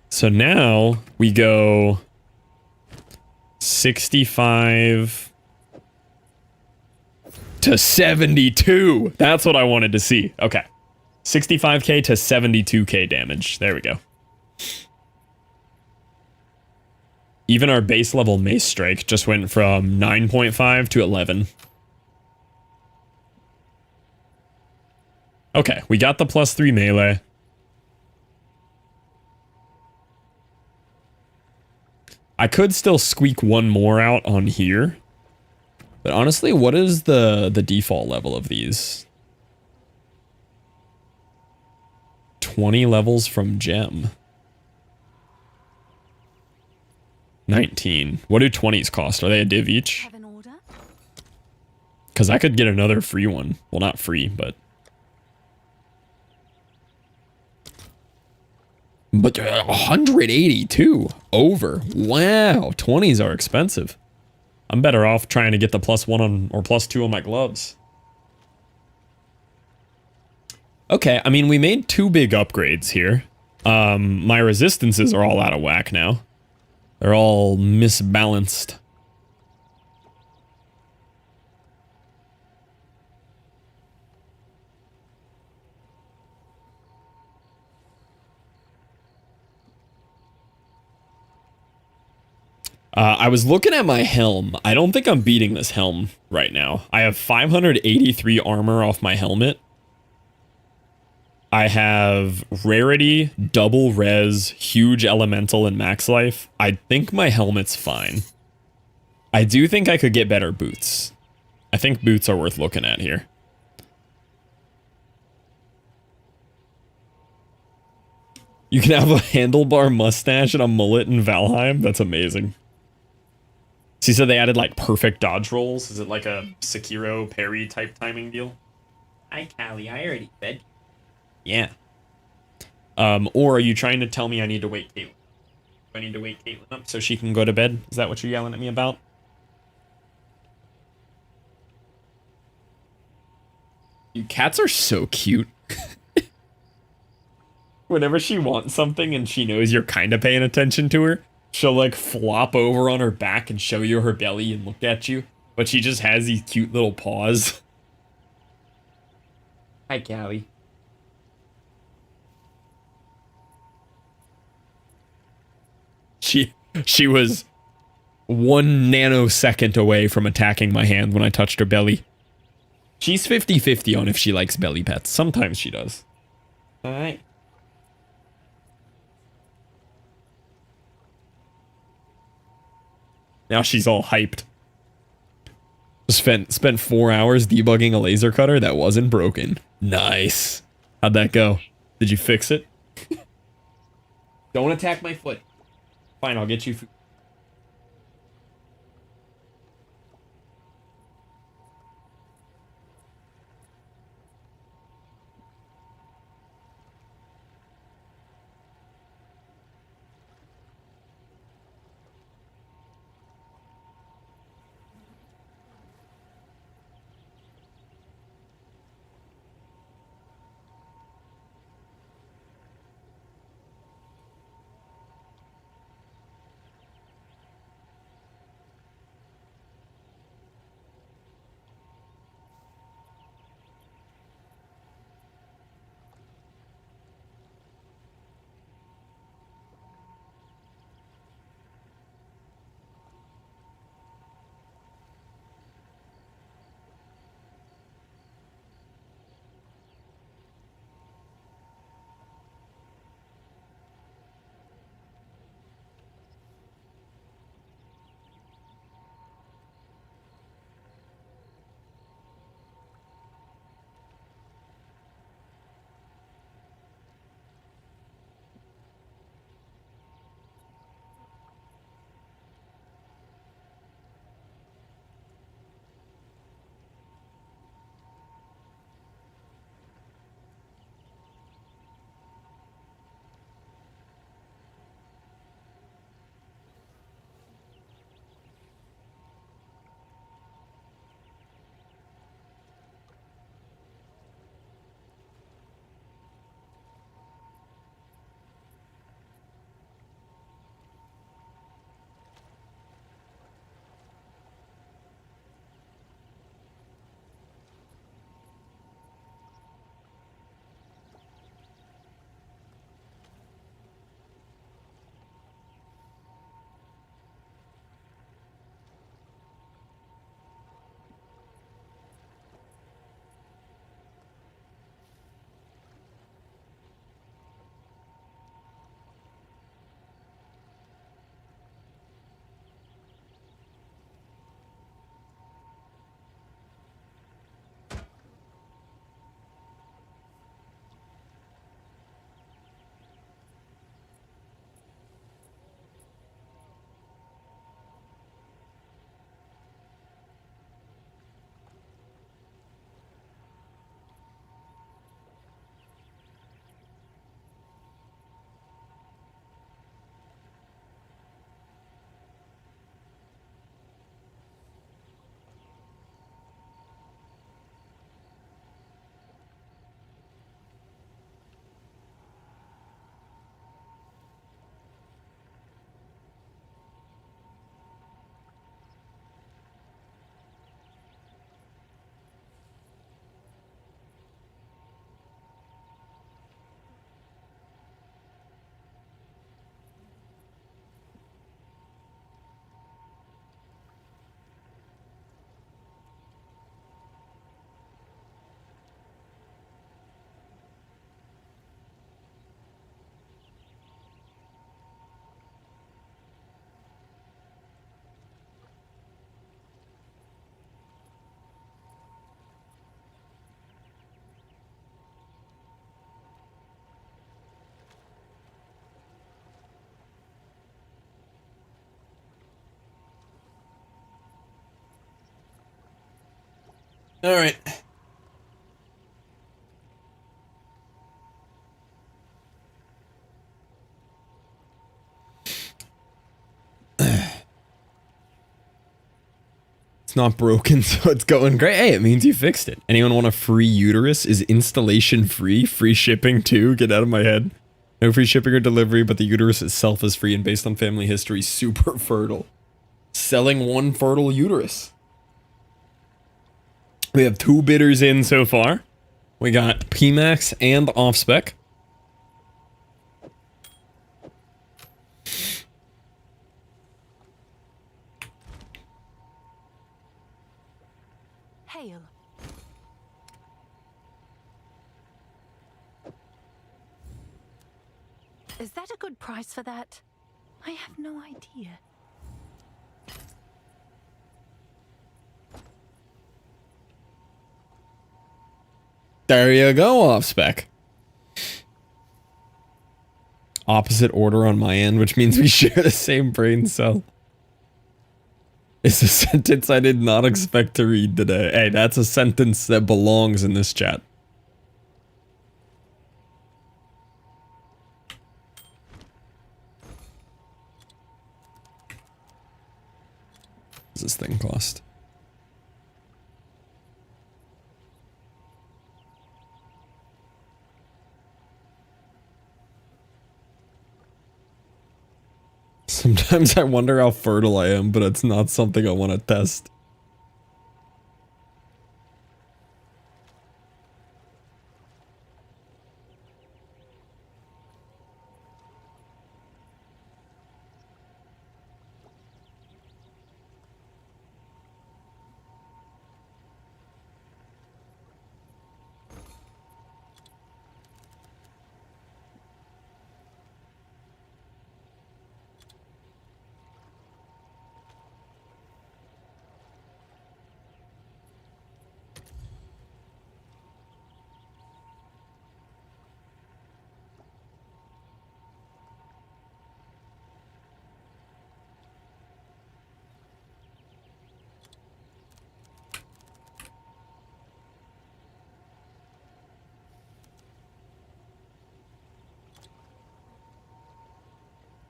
So now we go 65 to 72. That's what I wanted to see. Okay. 65k to 72k damage. There we go. Even our base level mace strike just went from 9.5 to 11. Okay, we got the +3 melee. I could still squeak one more out on here. But honestly, what is the default level of these? 20 levels from gem. 19. What do 20s cost? Are they a div each? Have an order? Because I could get another free one. Well, not free, but... But 182 over. Wow, 20s are expensive. I'm better off trying to get the +1 on or +2 on my gloves. Okay, I mean, we made 2 big upgrades here. My resistances are all out of whack now. They're all misbalanced. I was looking at my helm. I don't think I'm beating this helm right now. I have 583 armor off my helmet. I have rarity, double res, huge elemental, and max life. I think my helmet's fine. I do think I could get better boots. I think boots are worth looking at here. You can have a handlebar mustache and a mullet in Valheim? That's amazing. So you said they added like perfect dodge rolls? Is it like a Sekiro parry type timing deal? Hi, Callie. I already fed you. Yeah. Or are you trying to tell me I need to wake Caitlyn? I need to wake Caitlyn up so she can go to bed? Is that what you're yelling at me about? You cats are so cute. Whenever she wants something and she knows you're kind of paying attention to her, she'll like flop over on her back and show you her belly and look at you. But she just has these cute little paws. Hi, Callie. She was 1 nanosecond away from attacking my hand when I touched her belly. She's 50-50 on if she likes belly pets. Sometimes she does. Alright. Now she's all hyped. Spent 4 hours debugging a laser cutter that wasn't broken. Nice. How'd that go? Did you fix it? Don't attack my foot. Fine, I'll get you food. All right. It's not broken, so it's going great. Hey, it means you fixed it. Anyone want a free uterus? Is installation free? Free shipping too? Get out of my head. No free shipping or delivery, but the uterus itself is free and based on family history, super fertile. Selling one fertile uterus. We have 2 bidders in so far. We got PMax and off-spec. Hail. Is that a good price for that? I have no idea. There you go, off-spec. Opposite order on my end, which means we share the same brain cell. It's a sentence I did not expect to read today. Hey, that's a sentence that belongs in this chat. What's this thing cost? Sometimes I wonder how fertile I am, but it's not something I want to test.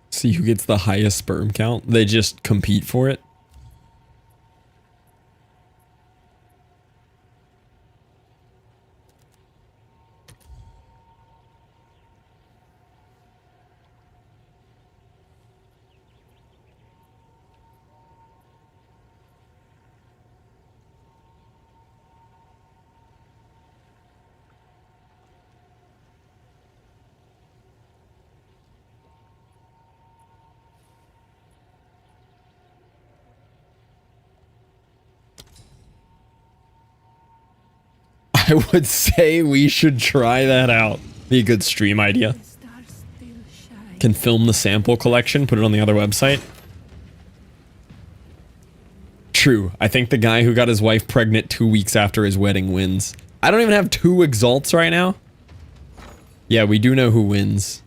See who gets the highest sperm count. They just compete for it. I would say we should try that out. Be a good stream idea. Can film the sample collection, put it on the other website. True. I think the guy who got his wife pregnant 2 weeks after his wedding wins. I don't even have 2 exalts right now. Yeah, we do know who wins.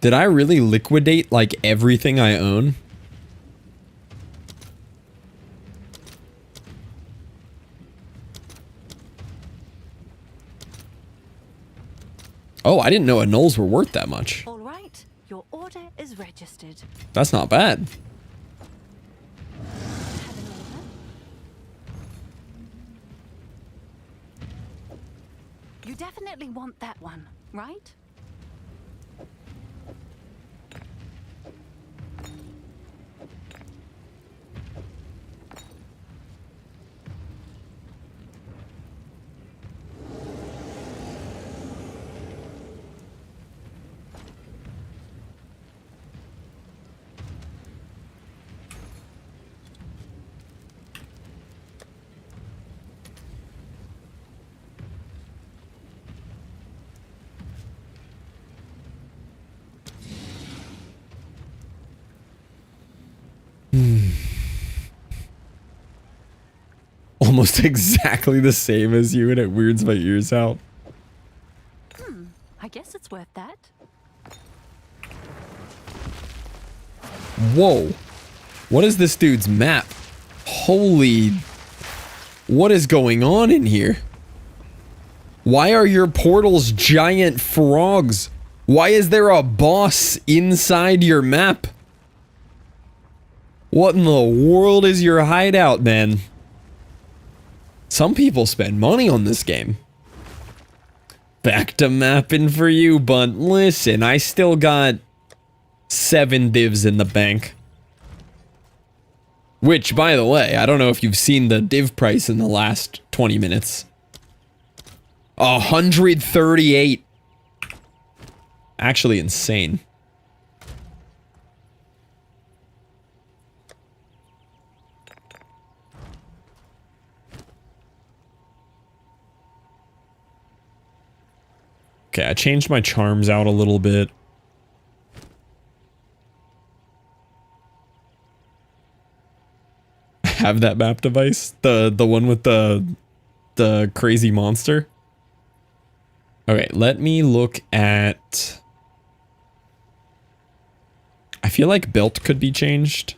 Did I really liquidate like everything I own? Oh, I didn't know annuls were worth that much. All right, your order is registered. That's not bad. Have an order? You definitely want that one, right? Almost exactly the same as you, and it weirds my ears out. I guess it's worth that. Whoa. What is this dude's map? Holy... What is going on in here? Why are your portals giant frogs? Why is there a boss inside your map? What in the world is your hideout, man? Some people spend money on this game. Back to mapping for you, but listen, I still got 7 divs in the bank. Which, by the way, I don't know if you've seen the div price in the last 20 minutes. 138. Actually insane. Okay, I changed my charms out a little bit. I have that map device, the one with the crazy monster. Okay, let me look at. I feel like belt could be changed.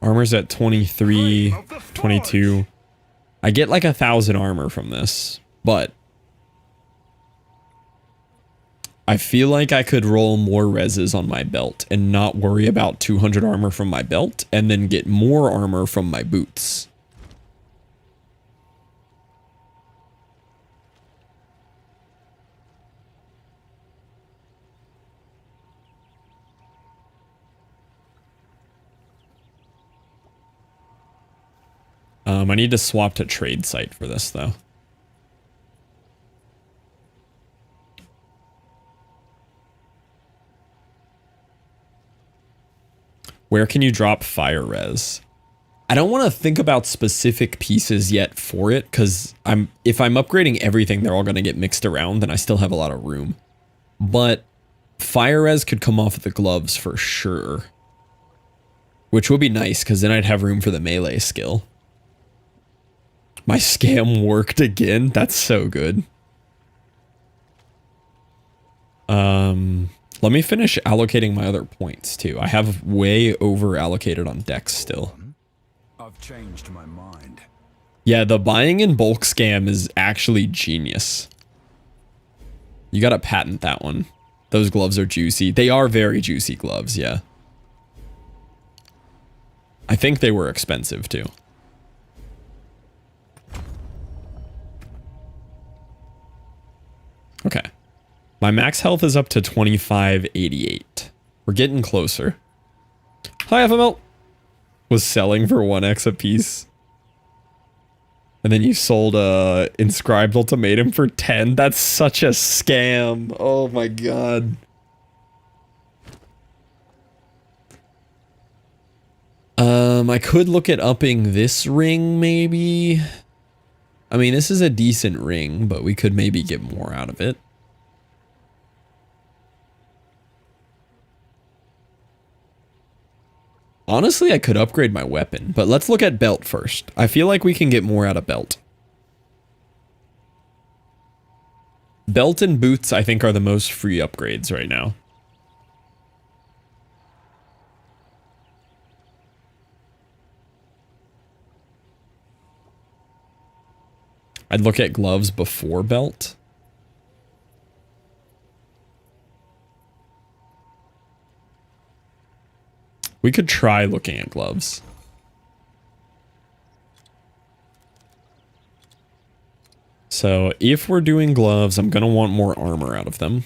Armor's at 23, 22. I get like 1,000 armor from this, but I feel like I could roll more reses on my belt and not worry about 200 armor from my belt and then get more armor from my boots. I need to swap to trade site for this though. Where can you drop fire res? I don't want to think about specific pieces yet for it, because if I'm upgrading everything, they're all going to get mixed around, and I still have a lot of room. But fire res could come off of the gloves for sure. Which would be nice, because then I'd have room for the melee skill. My scam worked again? That's so good. Let me finish allocating my other points too. I have way over allocated on Dex still. I've changed my mind. Yeah, the buying in bulk scam is actually genius. You gotta patent that one. Those gloves are juicy. They are very juicy gloves, yeah. I think they were expensive too. Okay. My max health is up to 2588. We're getting closer. Hi, FML. Was selling for 1x a piece. And then you sold a inscribed ultimatum for 10. That's such a scam. Oh my god. I could look at upping this ring maybe. I mean, this is a decent ring, but we could maybe get more out of it. Honestly, I could upgrade my weapon, but let's look at belt first. I feel like we can get more out of belt. Belt and boots, I think, are the most free upgrades right now. I'd look at gloves before belt. We could try looking at gloves. So if we're doing gloves, I'm going to want more armor out of them.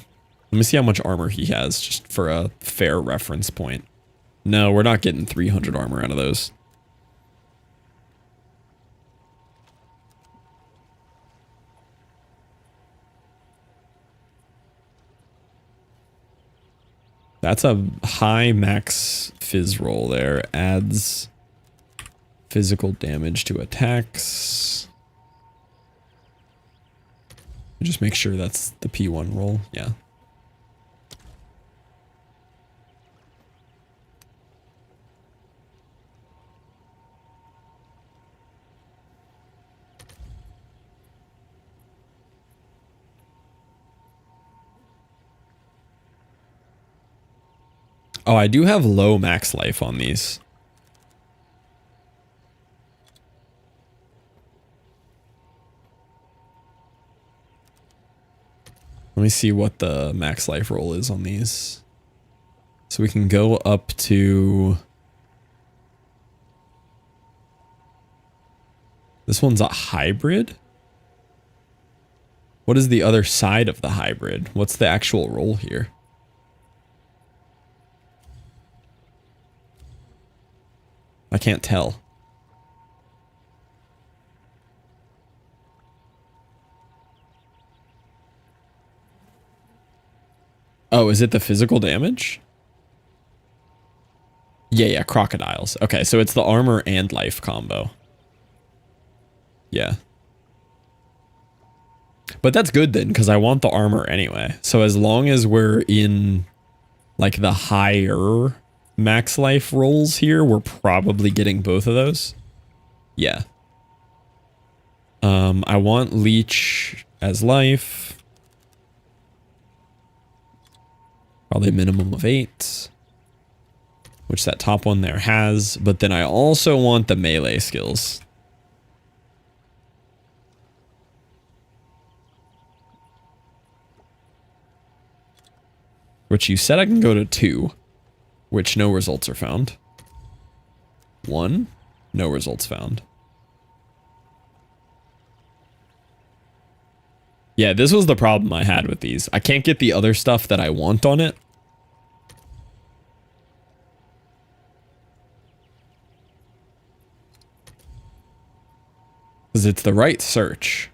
Let me see how much armor he has, just for a fair reference point. No, we're not getting 300 armor out of those. That's a high max fizz roll there. Adds physical damage to attacks. Just make sure that's the P1 roll. Yeah. Oh, I do have low max life on these. Let me see what the max life roll is on these. So we can go up to... This one's a hybrid? What is the other side of the hybrid? What's the actual roll here? I can't tell. Oh, is it the physical damage? Yeah, crocodiles. Okay, so it's the armor and life combo. Yeah. But that's good then, because I want the armor anyway. So as long as we're in, like, the higher max life rolls here, we're probably getting both of those. Yeah. I want leech as life. Probably minimum of 8. Which that top one there has. But then I also want the melee skills. Which you said I can go to 2. Which no results are found. 1. No results found. Yeah, this was the problem I had with these. I can't get the other stuff that I want on it. Because it's the right search.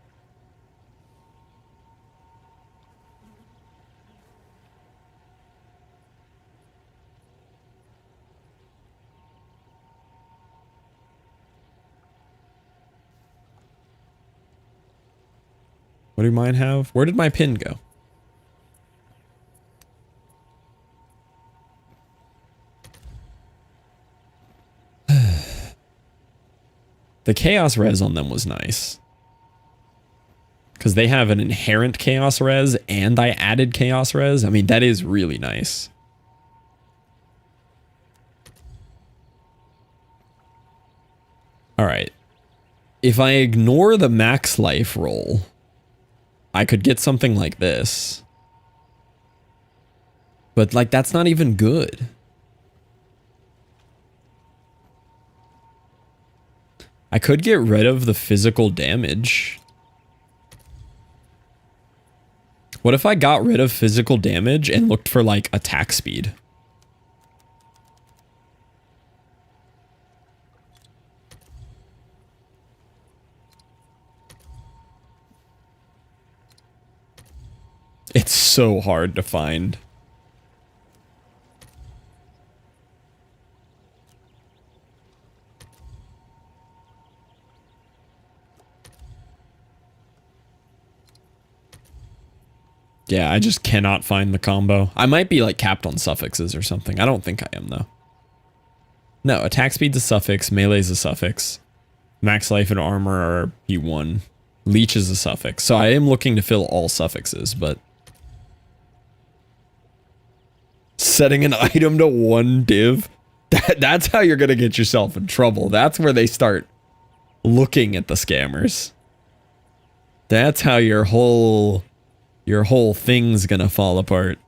What do mine have? Where did my pin go? The chaos res on them was nice. Because they have an inherent chaos res and I added chaos res. I mean, that is really nice. Alright. If I ignore the max life roll, I could get something like this. But, like, that's not even good. I could get rid of the physical damage. What if I got rid of physical damage and looked for, like, attack speed? It's so hard to find. Yeah, I just cannot find the combo. I might be like capped on suffixes or something. I don't think I am though. No, attack speed's a suffix, melee's a suffix. Max life and armor are P1. Leech is a suffix. So I am looking to fill all suffixes, but setting an item to 1 div, that's how you're going to get yourself in trouble. That's where they start looking at the scammers. That's how your whole thing's going to fall apart.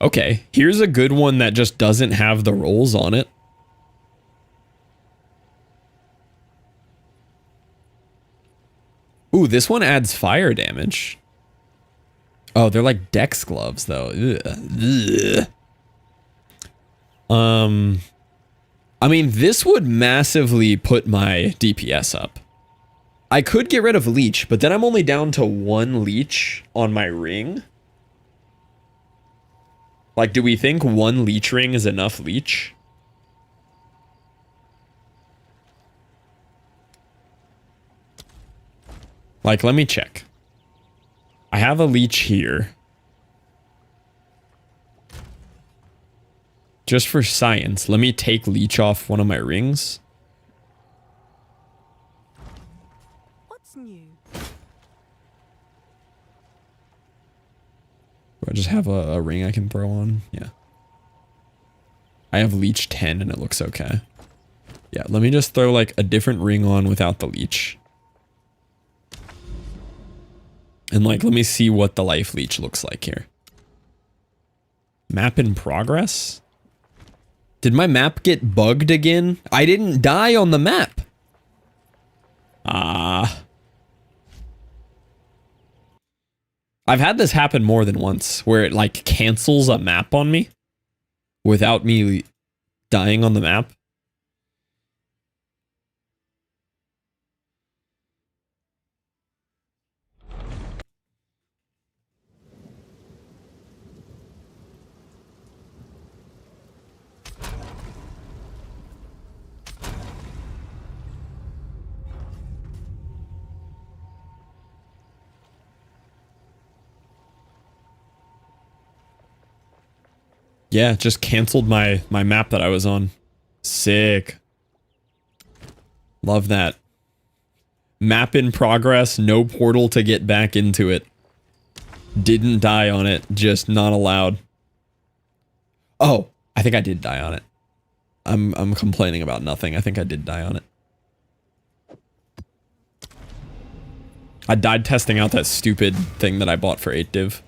Okay, here's a good one that just doesn't have the rolls on it. Ooh, this one adds fire damage. Oh, they're like Dex gloves though. Ugh. I mean, this would massively put my DPS up. I could get rid of leech, but then I'm only down to 1 leech on my ring. Like, do we think 1 leech ring is enough leech? Like, let me check. I have a leech here. Just for science, let me take leech off one of my rings. What's new? Do I just have a ring I can throw on? Yeah. I have leech 10 and it looks okay. Yeah, let me just throw like a different ring on without the leech. And like, let me see what the life leech looks like here. Map in progress? Did my map get bugged again? I didn't die on the map. I've had this happen more than once, where it like cancels a map on me without me dying on the map. Yeah, it just canceled my map that I was on. Sick. Love that. Map in progress, no portal to get back into it. Didn't die on it, just not allowed. Oh, I think I did die on it. I'm complaining about nothing. I think I did die on it. I died testing out that stupid thing that I bought for 8div.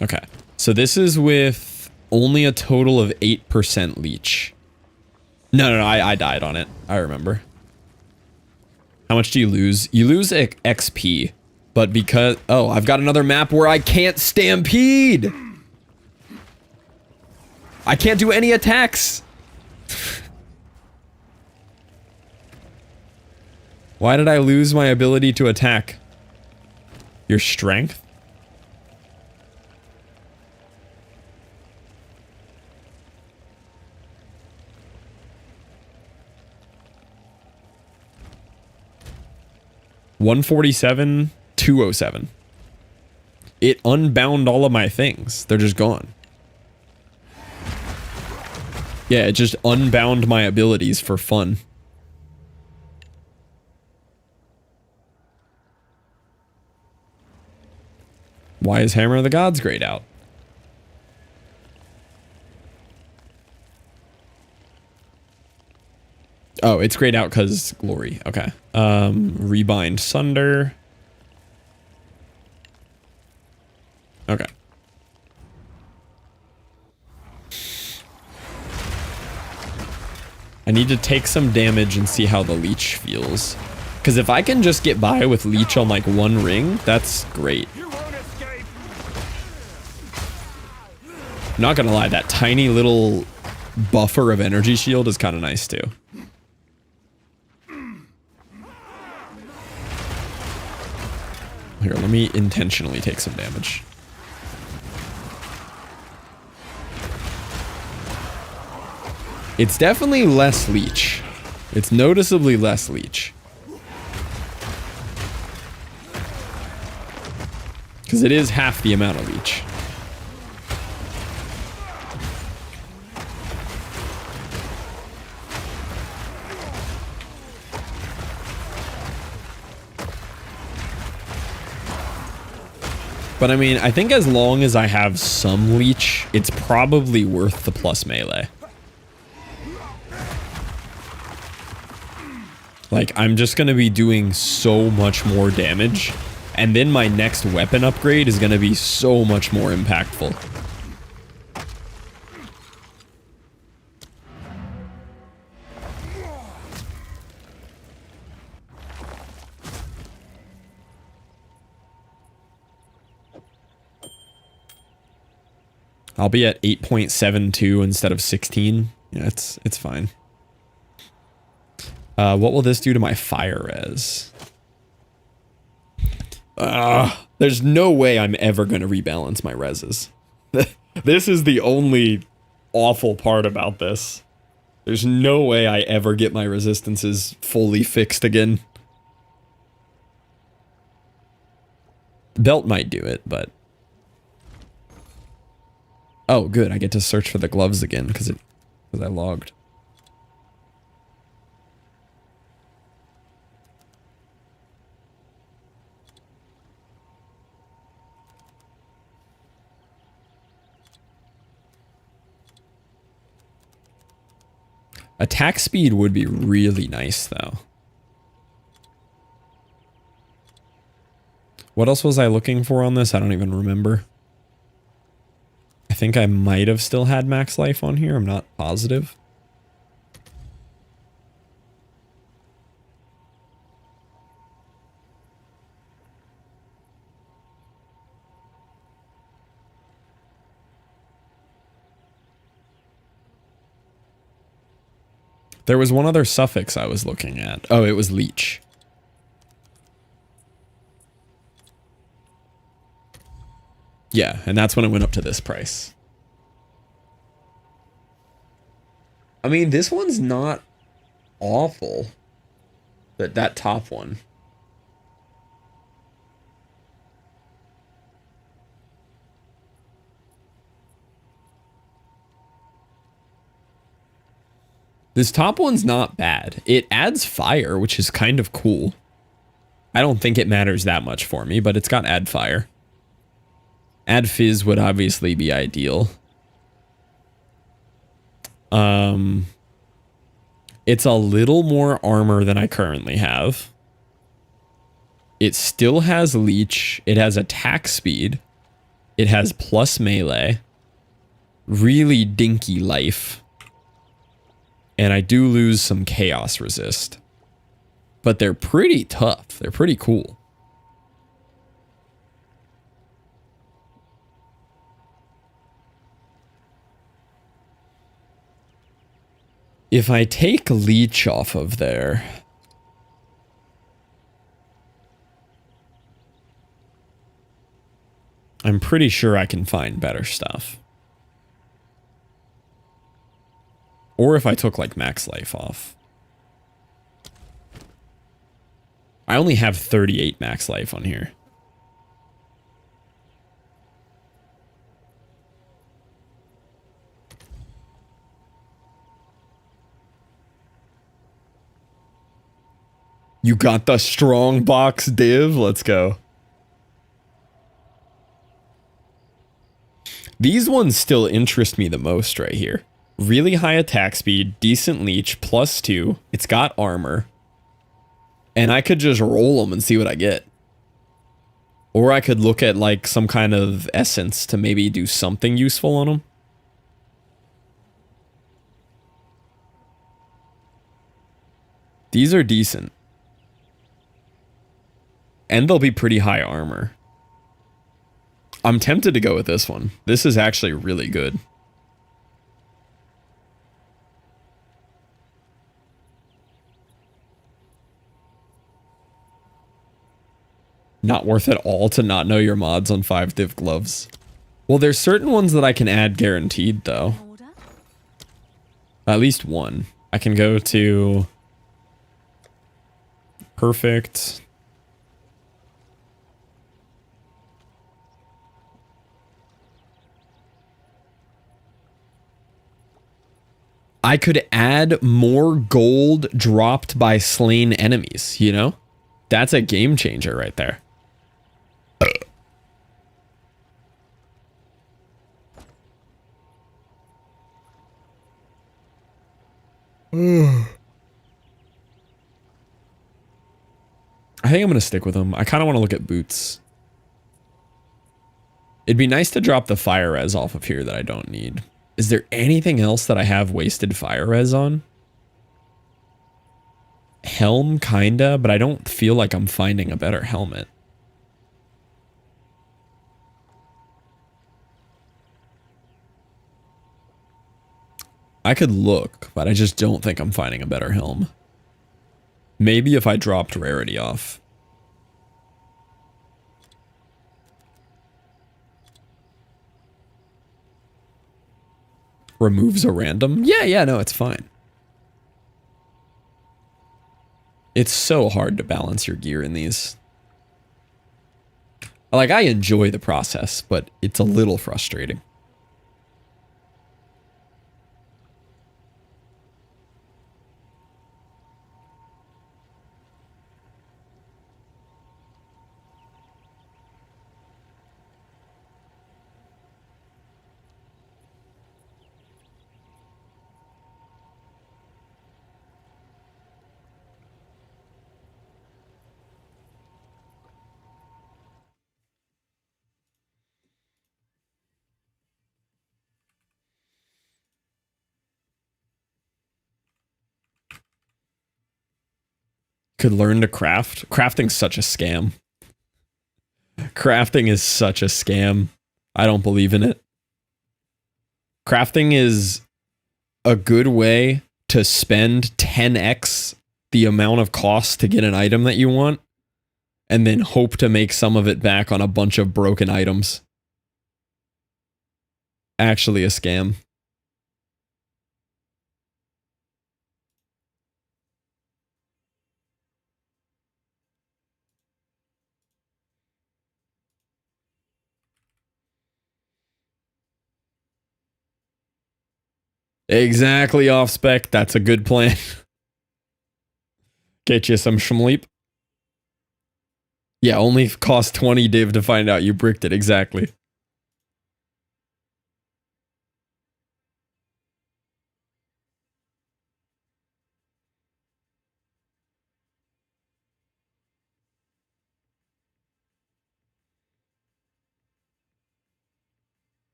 Okay, so this is with only a total of 8% leech. No, I died on it. I remember. How much do you lose? You lose XP, but because... Oh, I've got another map where I can't stampede! I can't do any attacks! Why did I lose my ability to attack? Your strength? $147, $207. It unbound all of my things. They're just gone. Yeah, it just unbound my abilities for fun. Why is Hammer of the Gods grayed out? Oh, it's grayed out because glory. Okay. Rebind Sunder. Okay. I need to take some damage and see how the leech feels. Because if I can just get by with leech on like one ring, that's great. Not gonna lie, that tiny little buffer of energy shield is kind of nice too. Here, let me intentionally take some damage. It's definitely less leech. It's noticeably less leech. Because it is half the amount of leech. But I mean, I think as long as I have some leech, it's probably worth the plus melee. Like, I'm just going to be doing so much more damage. And then my next weapon upgrade is going to be so much more impactful. I'll be at 8.72 instead of 16. Yeah, it's fine. What will this do to my fire res? There's no way I'm ever going to rebalance my reses. This is the only awful part about this. There's no way I ever get my resistances fully fixed again. Belt might do it, but... Oh, good. I get to search for the gloves again because I logged. Attack speed would be really nice, though. What else was I looking for on this? I don't even remember. I think I might have still had max life on here. I'm not positive. There was one other suffix I was looking at. Oh, it was leech. Yeah, and that's when it went up to this price. I mean, this one's not awful. That top one. This top one's not bad. It adds fire, which is kind of cool. I don't think it matters that much for me, but it's got add fire. Add fizz would obviously be ideal. It's a little more armor than I currently have. It still has leech. It has attack speed. It has plus melee. Really dinky life. And I do lose some chaos resist. But they're pretty tough. They're pretty cool. If I take leech off of there, I'm pretty sure I can find better stuff. Or if I took like max life off. I only have 38 max life on here. You got the strong box div? Let's go. These ones still interest me the most right here. Really high attack speed, decent leech, +2. It's got armor. And I could just roll them and see what I get. Or I could look at like some kind of essence to maybe do something useful on them. These are decent. And they'll be pretty high armor. I'm tempted to go with this one. This is actually really good. Not worth it all to not know your mods on 5 div gloves. Well, there's certain ones that I can add guaranteed, though. Order? At least one. I can go to... Perfect. I could add more gold dropped by slain enemies, you know? That's a game changer right there. I think I'm going to stick with them. I kind of want to look at boots. It'd be nice to drop the fire res off of here that I don't need. Is there anything else that I have wasted fire res on? Helm, kinda, but I don't feel like I'm finding a better helmet. I could look, but I just don't think I'm finding a better helm. Maybe if I dropped rarity off. Removes a random? Yeah, no, it's fine. It's so hard to balance your gear in these. Like, I enjoy the process, but it's a little frustrating. could learn to craft. Crafting's such a scam. Crafting is such a scam. I don't believe in it. Crafting is a good way to spend 10x the amount of cost to get an item that you want, and then hope to make some of it back on a bunch of broken items. Actually a scam. Exactly off spec. That's a good plan. Get you some schmleep. Yeah, only cost 20 div to find out you bricked it. Exactly.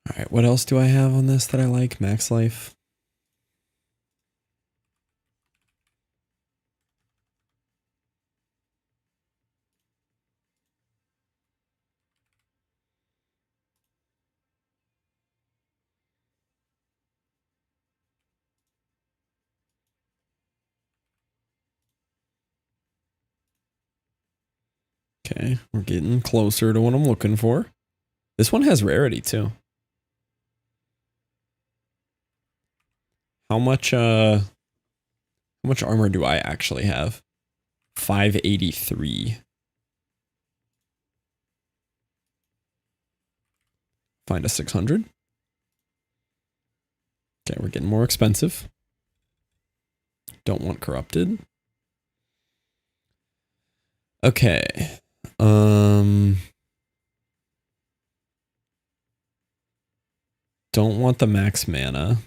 All right, what else do I have on this that I like? Max life. Okay, we're getting closer to what I'm looking for. This one has rarity too. How much armor do I actually have? 583. Find a 600. Okay, we're getting more expensive. Don't want corrupted. Okay. Don't want the max mana.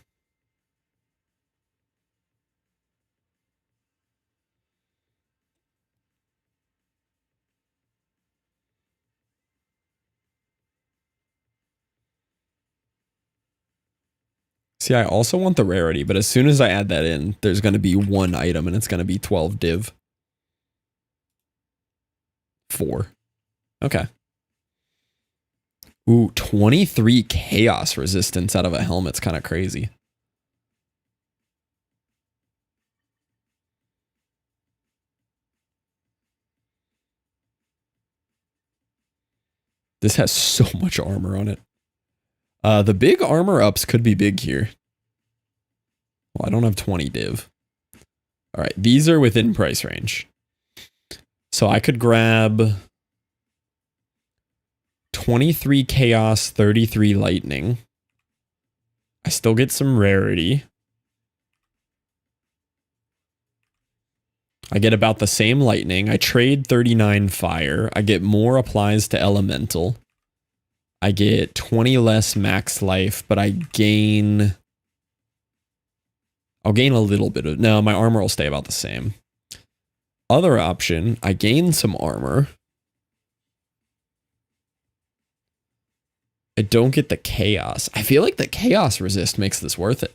See, I also want the rarity, but as soon as I add that in, there's going to be one item and it's going to be 12 div. 4. Okay. Ooh, 23 chaos resistance out of a helmet's kind of crazy. This has so much armor on it. The big armor ups could be big here. Well, I don't have 20 div. All right, these are within price range. So I could grab 23 chaos, 33 lightning. I still get some rarity. I get about the same lightning. I trade 39 fire. I get more applies to elemental. I get 20 less max life, but I'll gain a little bit of, no, my armor will stay about the same. Other option, I gain some armor. I don't get the chaos. I feel like the chaos resist makes this worth it.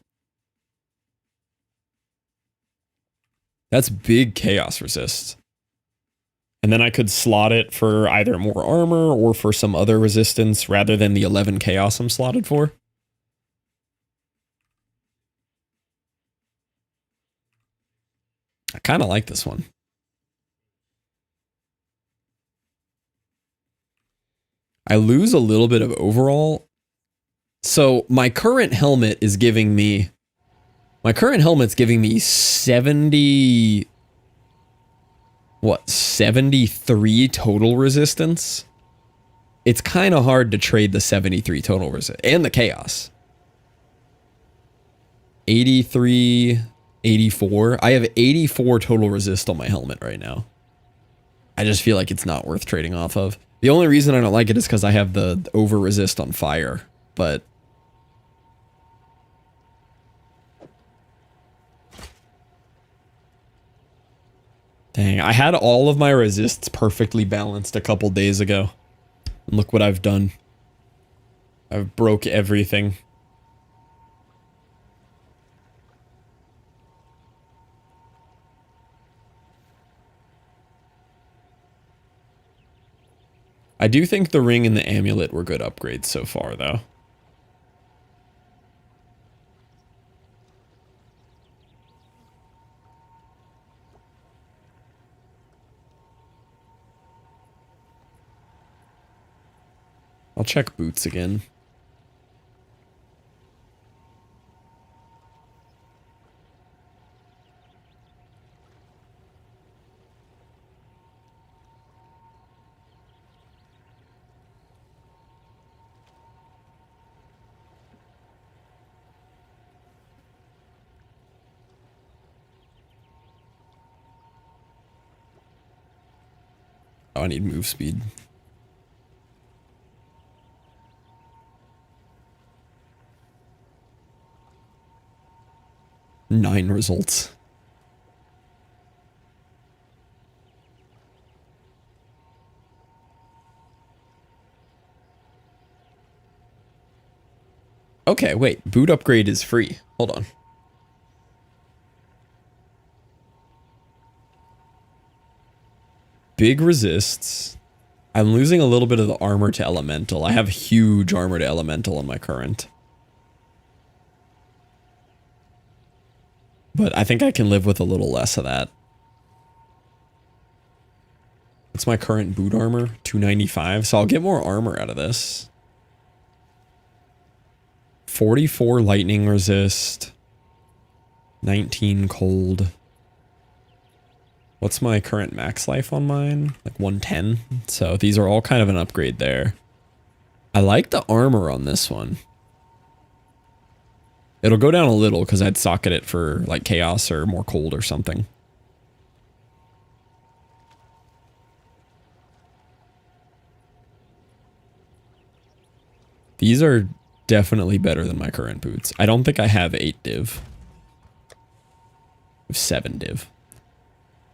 That's big chaos resist. And then I could slot it for either more armor or for some other resistance rather than the 11 chaos I'm slotted for. I kind of like this one. I lose a little bit of overall. So my current helmet is giving me... My current helmet's giving me 70... What? 73 total resistance? it's kind of hard to trade the 73 total resist and the chaos. 83, 84. I have 84 total resist on my helmet right now. I just feel like it's not worth trading off of. The only reason I don't like it is because I have the over resist on fire, but dang, I had all of my resists perfectly balanced a couple days ago. And look what I've done. I've broke everything. I do think the ring and the amulet were good upgrades so far, though. I'll check boots again. Oh, I need move speed. Nine results. Okay, wait. Boot upgrade is free. Hold on. Big resists. I'm losing a little bit of the armor to elemental. I have huge armor to elemental on my current. But I think I can live with a little less of that. What's my current boot armor? 295. So I'll get more armor out of this. 44 lightning resist. 19 cold. What's my current max life on mine? Like 110. So these are all kind of an upgrade there. I like the armor on this one. It'll go down a little because I'd socket it for like chaos or more cold or something. These are definitely better than my current boots. I don't think I have 8 div. I have 7 div.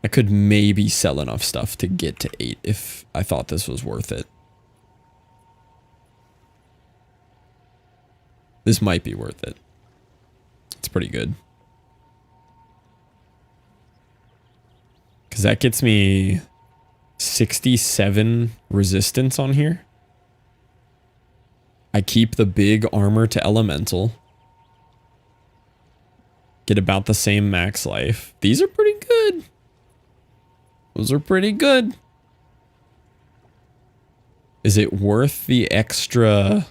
I could maybe sell enough stuff to get to 8 if I thought this was worth it. This might be worth it. It's pretty good. Because that gets me 67 resistance on here. I keep the big armor to elemental. Get about the same max life. These are pretty good. Those are pretty good. Is it worth the extra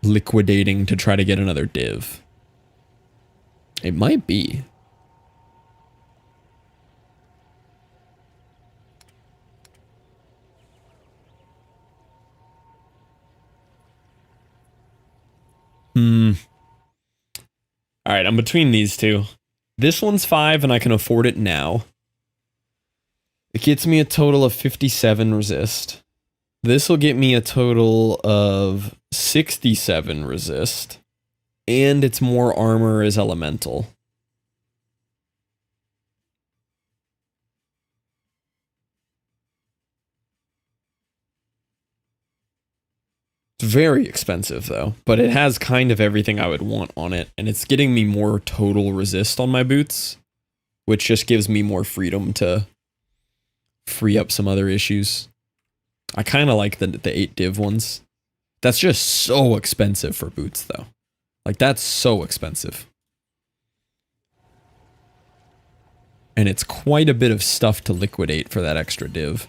liquidating to try to get another div? It might be. All right, I'm between these two. This one's 5 and I can afford it now. It gets me a total of 57 resist. This will get me a total of 67 resist. And it's more armor as elemental. It's very expensive though, but it has kind of everything I would want on it, and it's getting me more total resist on my boots, which just gives me more freedom to free up some other issues. I kind of like the 8 div ones. That's just so expensive for boots though. Like that's so expensive. And it's quite a bit of stuff to liquidate for that extra div.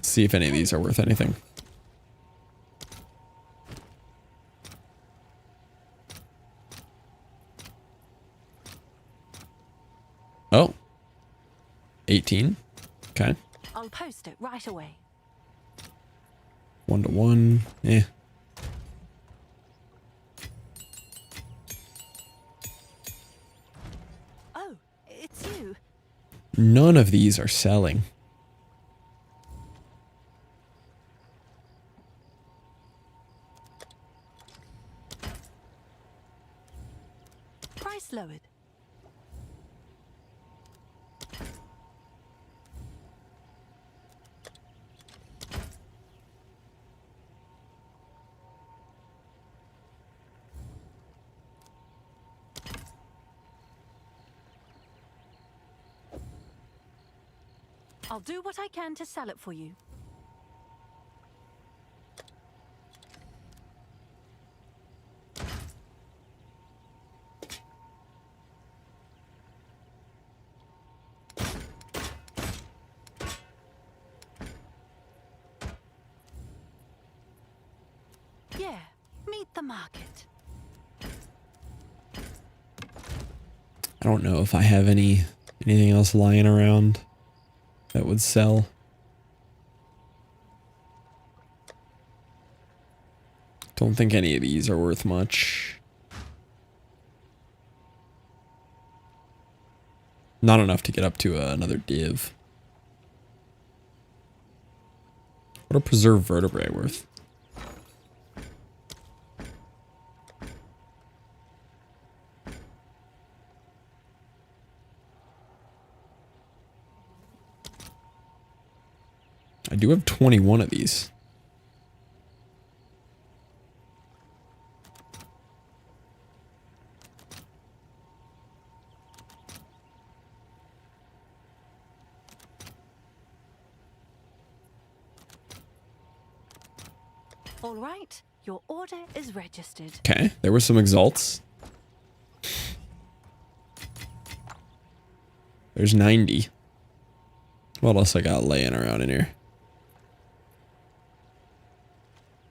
See if any of these are worth anything. 18. Okay. I'll post it right away. 1 to 1. Eh. Oh, it's you. None of these are selling. Price lowered. I'll do what I can to sell it for you. Yeah, meet the market. I don't know if I have anything else lying around that would sell. Don't think any of these are worth much. Not enough to get up to another div. What are preserved vertebrae worth? I do have 21 of these. All right, your order is registered. Okay, there were some exalts. There's 90. What else I got laying around in here?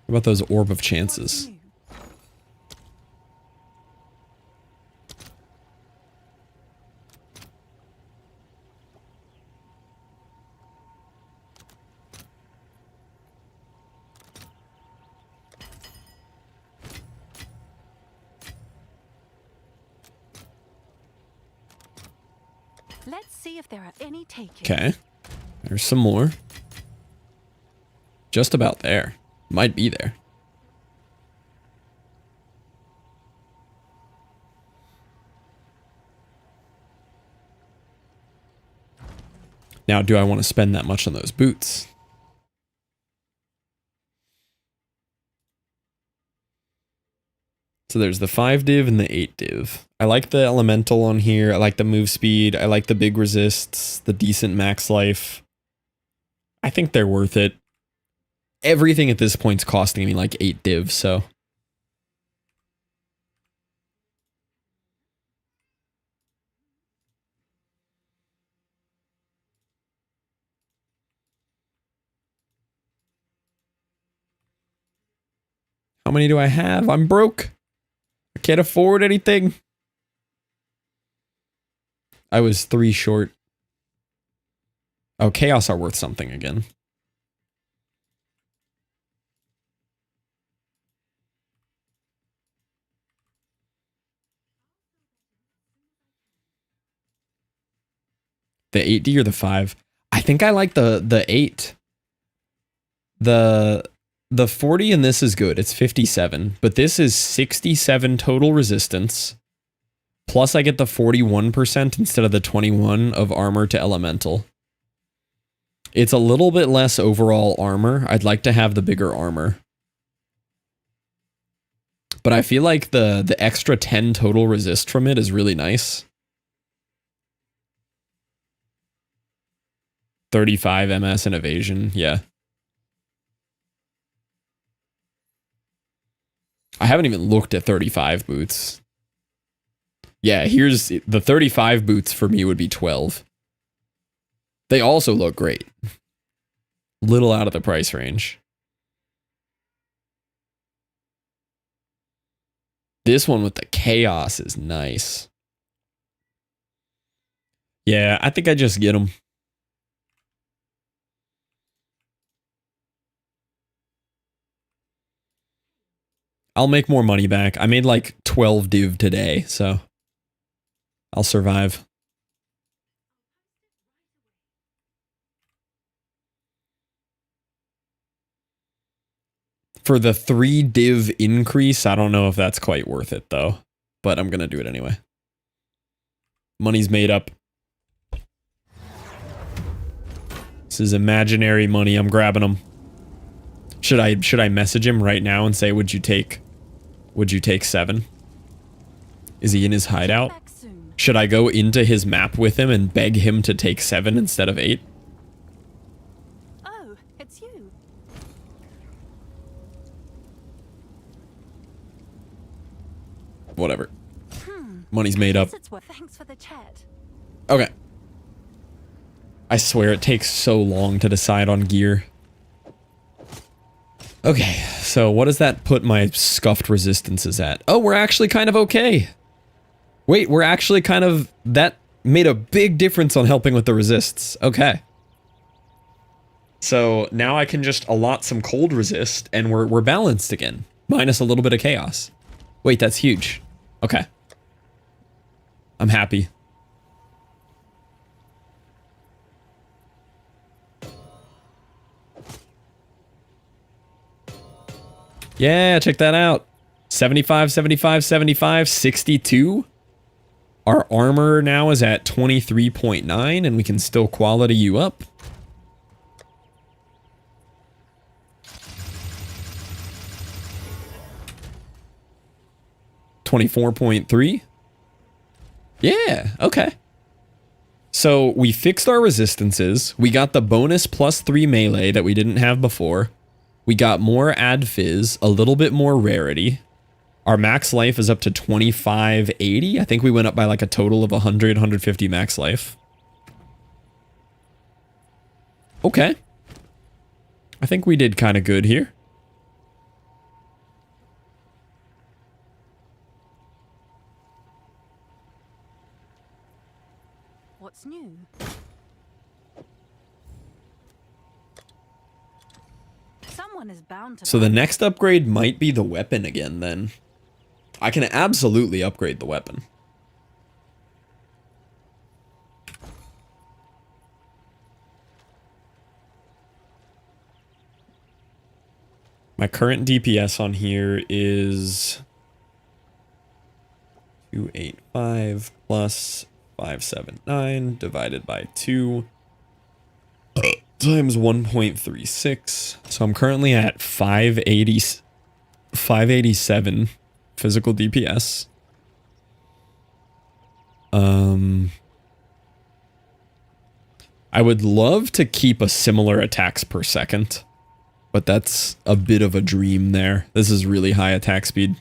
What about those orb of chances? What's new? Let's see if there are any takers. Okay. There's some more. Just about there. Might be there. Now, do I want to spend that much on those boots? So there's the 5 div and the 8 div. I like the elemental on here. I like the move speed. I like the big resists, the decent max life. I think they're worth it. Everything at this point's costing me like 8 div, so. How many do I have? I'm broke. I can't afford anything. I was 3 short. Oh, chaos are worth something again. The 8D or the 5? I think I like the 8. The 40 in this is good. It's 57, but this is 67 total resistance. Plus I get the 41% instead of the 21 of armor to elemental. It's a little bit less overall armor. I'd like to have the bigger armor. But I feel like the extra 10 total resist from it is really nice. 35 MS and evasion, yeah. I haven't even looked at 35 boots. Yeah, here's the 35 boots for me would be 12. They also look great. Little out of the price range. This one with the chaos is nice. Yeah, I think I just get them. I'll make more money back. I made like 12 div today, so I'll survive. For the 3 div increase, I don't know if that's quite worth it though, but I'm gonna do it anyway. Money's made up. This is imaginary money. I'm grabbing them. Should I message him right now and say, would you take 7? Is he in his hideout? Should I go into his map with him and beg him to take 7 instead of 8? Oh, it's you. Whatever. Money's made up. Thanks for the chat. Okay. I swear it takes so long to decide on gear. Okay, so what does that put my scuffed resistances at? Oh, we're actually kind of okay. Wait, we're actually kind of... That made a big difference on helping with the resists. Okay. So now I can just allot some cold resist and we're balanced again. Minus a little bit of chaos. Wait, that's huge. Okay. I'm happy. Yeah, check that out. 75, 75, 75, 62. Our armor now is at 23.9 and we can still quality you up. $24.3. Yeah, okay. So we fixed our resistances. We got the bonus +3 melee that we didn't have before. We got more ad fizz, a little bit more rarity. Our max life is up to 2580. I think we went up by like a total of 100, 150 max life. Okay. I think we did kind of good here. What's new? Someone is bound to. So the next upgrade might be the weapon again then. I can absolutely upgrade the weapon. My current DPS on here is 285 plus 579 divided by 2 times 1.36. So I'm currently at 587 physical DPS. I would love to keep a similar attacks per second, but that's a bit of a dream there. This is really high attack speed.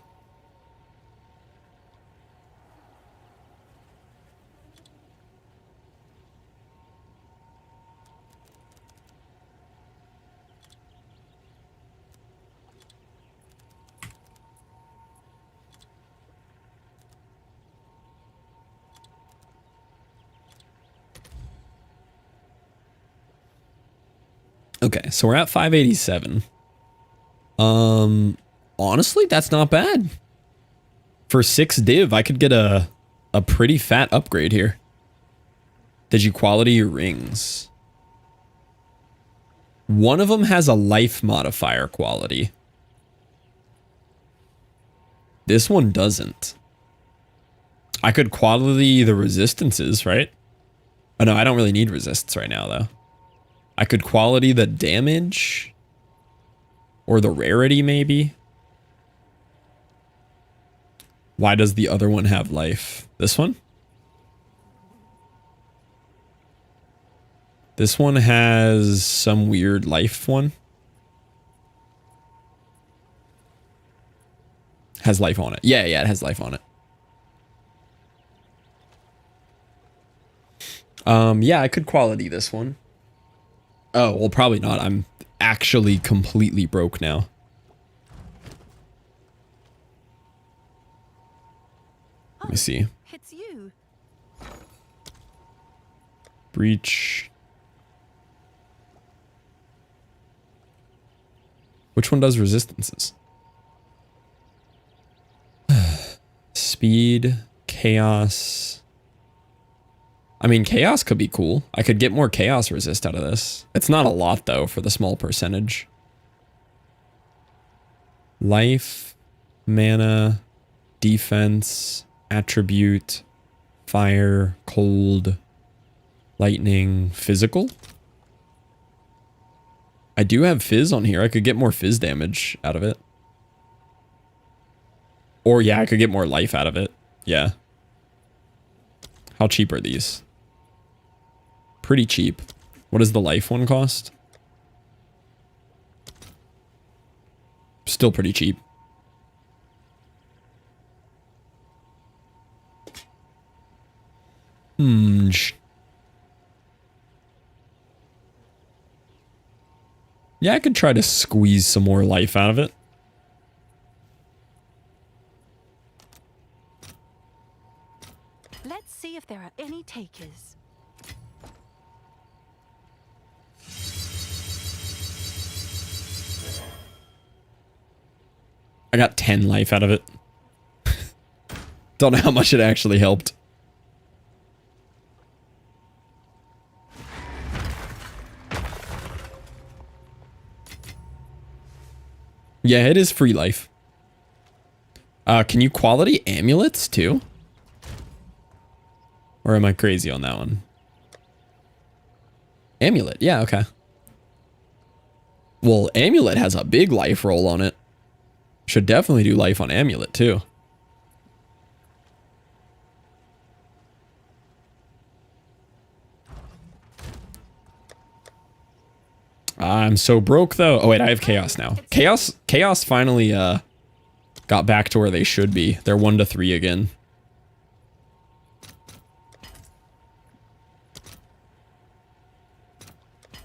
Okay, so we're at 587. Honestly, that's not bad. For 6 div, I could get a pretty fat upgrade here. Did you quality your rings? One of them has a life modifier quality. This one doesn't. I could quality the resistances, right? Oh no, I don't really need resists right now though. I could quality the damage or the rarity maybe. Why does the other one have life? This one? This one has some weird life one. Has life on it. Yeah, it has life on it. Yeah, I could quality this one. Oh, well, probably not. I'm actually completely broke now. Let me see. It's you. Breach. Which one does resistances? Speed, chaos. I mean, chaos could be cool. I could get more chaos resist out of this. It's not a lot though for the small percentage. Life, mana, defense, attribute, fire, cold, lightning, physical. I do have fizz on here. I could get more fizz damage out of it. Or yeah, I could get more life out of it. Yeah. How cheap are these? Pretty cheap. What does the life one cost? Still pretty cheap. Yeah, I could try to squeeze some more life out of it. Let's see if there are any takers. I got 10 life out of it. Don't know how much it actually helped. Yeah, it is free life. Can you quality amulets too? Or am I crazy on that one? Amulet, yeah, okay. Well, amulet has a big life roll on it. Should definitely do life on amulet too. I'm so broke though. Oh wait, I have chaos now. Chaos finally got back to where they should be. They're 1 to 3 again.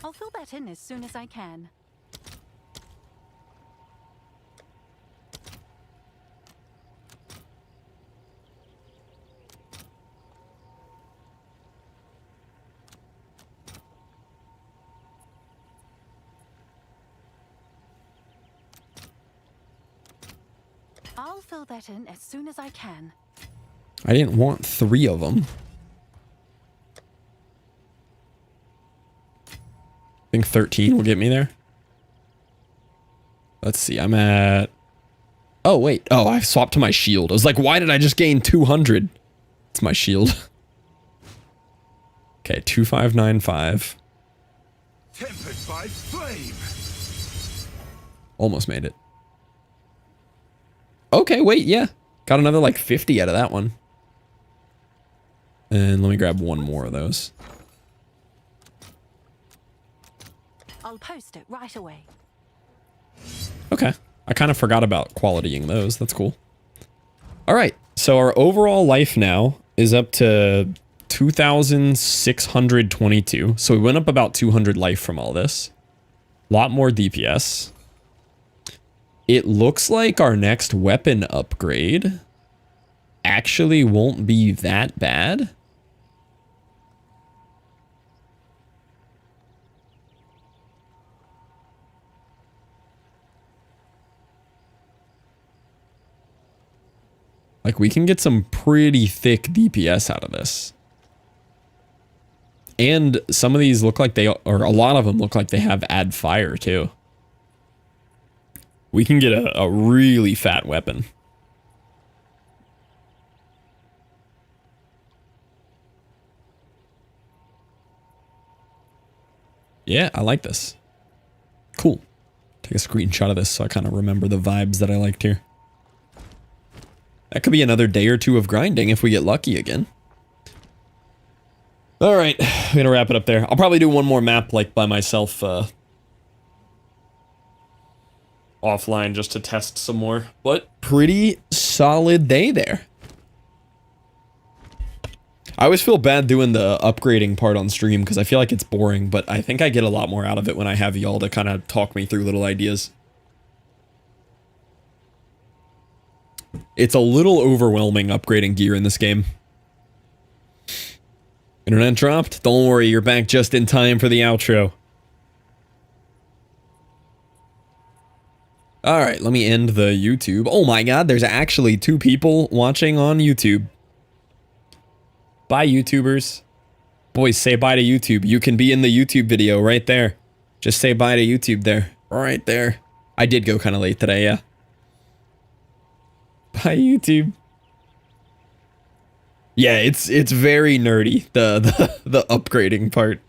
I'll fill that in as soon as I can. I'll fill that in as soon as I can. I didn't want 3 of them. I think 13 will get me there. Let's see, I'm at... Oh, wait. Oh, I swapped to my shield. I was like, why did I just gain 200? It's my shield. Okay, 2595. Tempered by flame. Almost made it. Okay, wait, yeah. Got another like 50 out of that one. And let me grab one more of those. I'll post it right away. Okay. I kind of forgot about qualitying those. That's cool. All right. So our overall life now is up to 2,622. So we went up about 200 life from all this. A lot more DPS. It looks like our next weapon upgrade actually won't be that bad. Like, we can get some pretty thick DPS out of this. And some of these look like they, or a lot of them look like they have add fire too. We can get a really fat weapon. Yeah, I like this. Cool. Take a screenshot of this so I kind of remember the vibes that I liked here. That could be another day or two of grinding if we get lucky again. All right, I'm gonna wrap it up there. I'll probably do one more map like by myself offline just to test some more. But pretty solid day there. I always feel bad doing the upgrading part on stream because I feel like it's boring, but I think I get a lot more out of it when I have y'all to kind of talk me through little ideas. It's a little overwhelming upgrading gear in this game. Internet dropped? Don't worry, you're back just in time for the outro. All right, let me end the YouTube. Oh my God, there's actually 2 people watching on YouTube. Bye, YouTubers. Boys, say bye to YouTube. You can be in the YouTube video right there. Just say bye to YouTube there. Right there. I did go kind of late today, yeah. Bye, YouTube. Yeah, it's very nerdy, the upgrading part.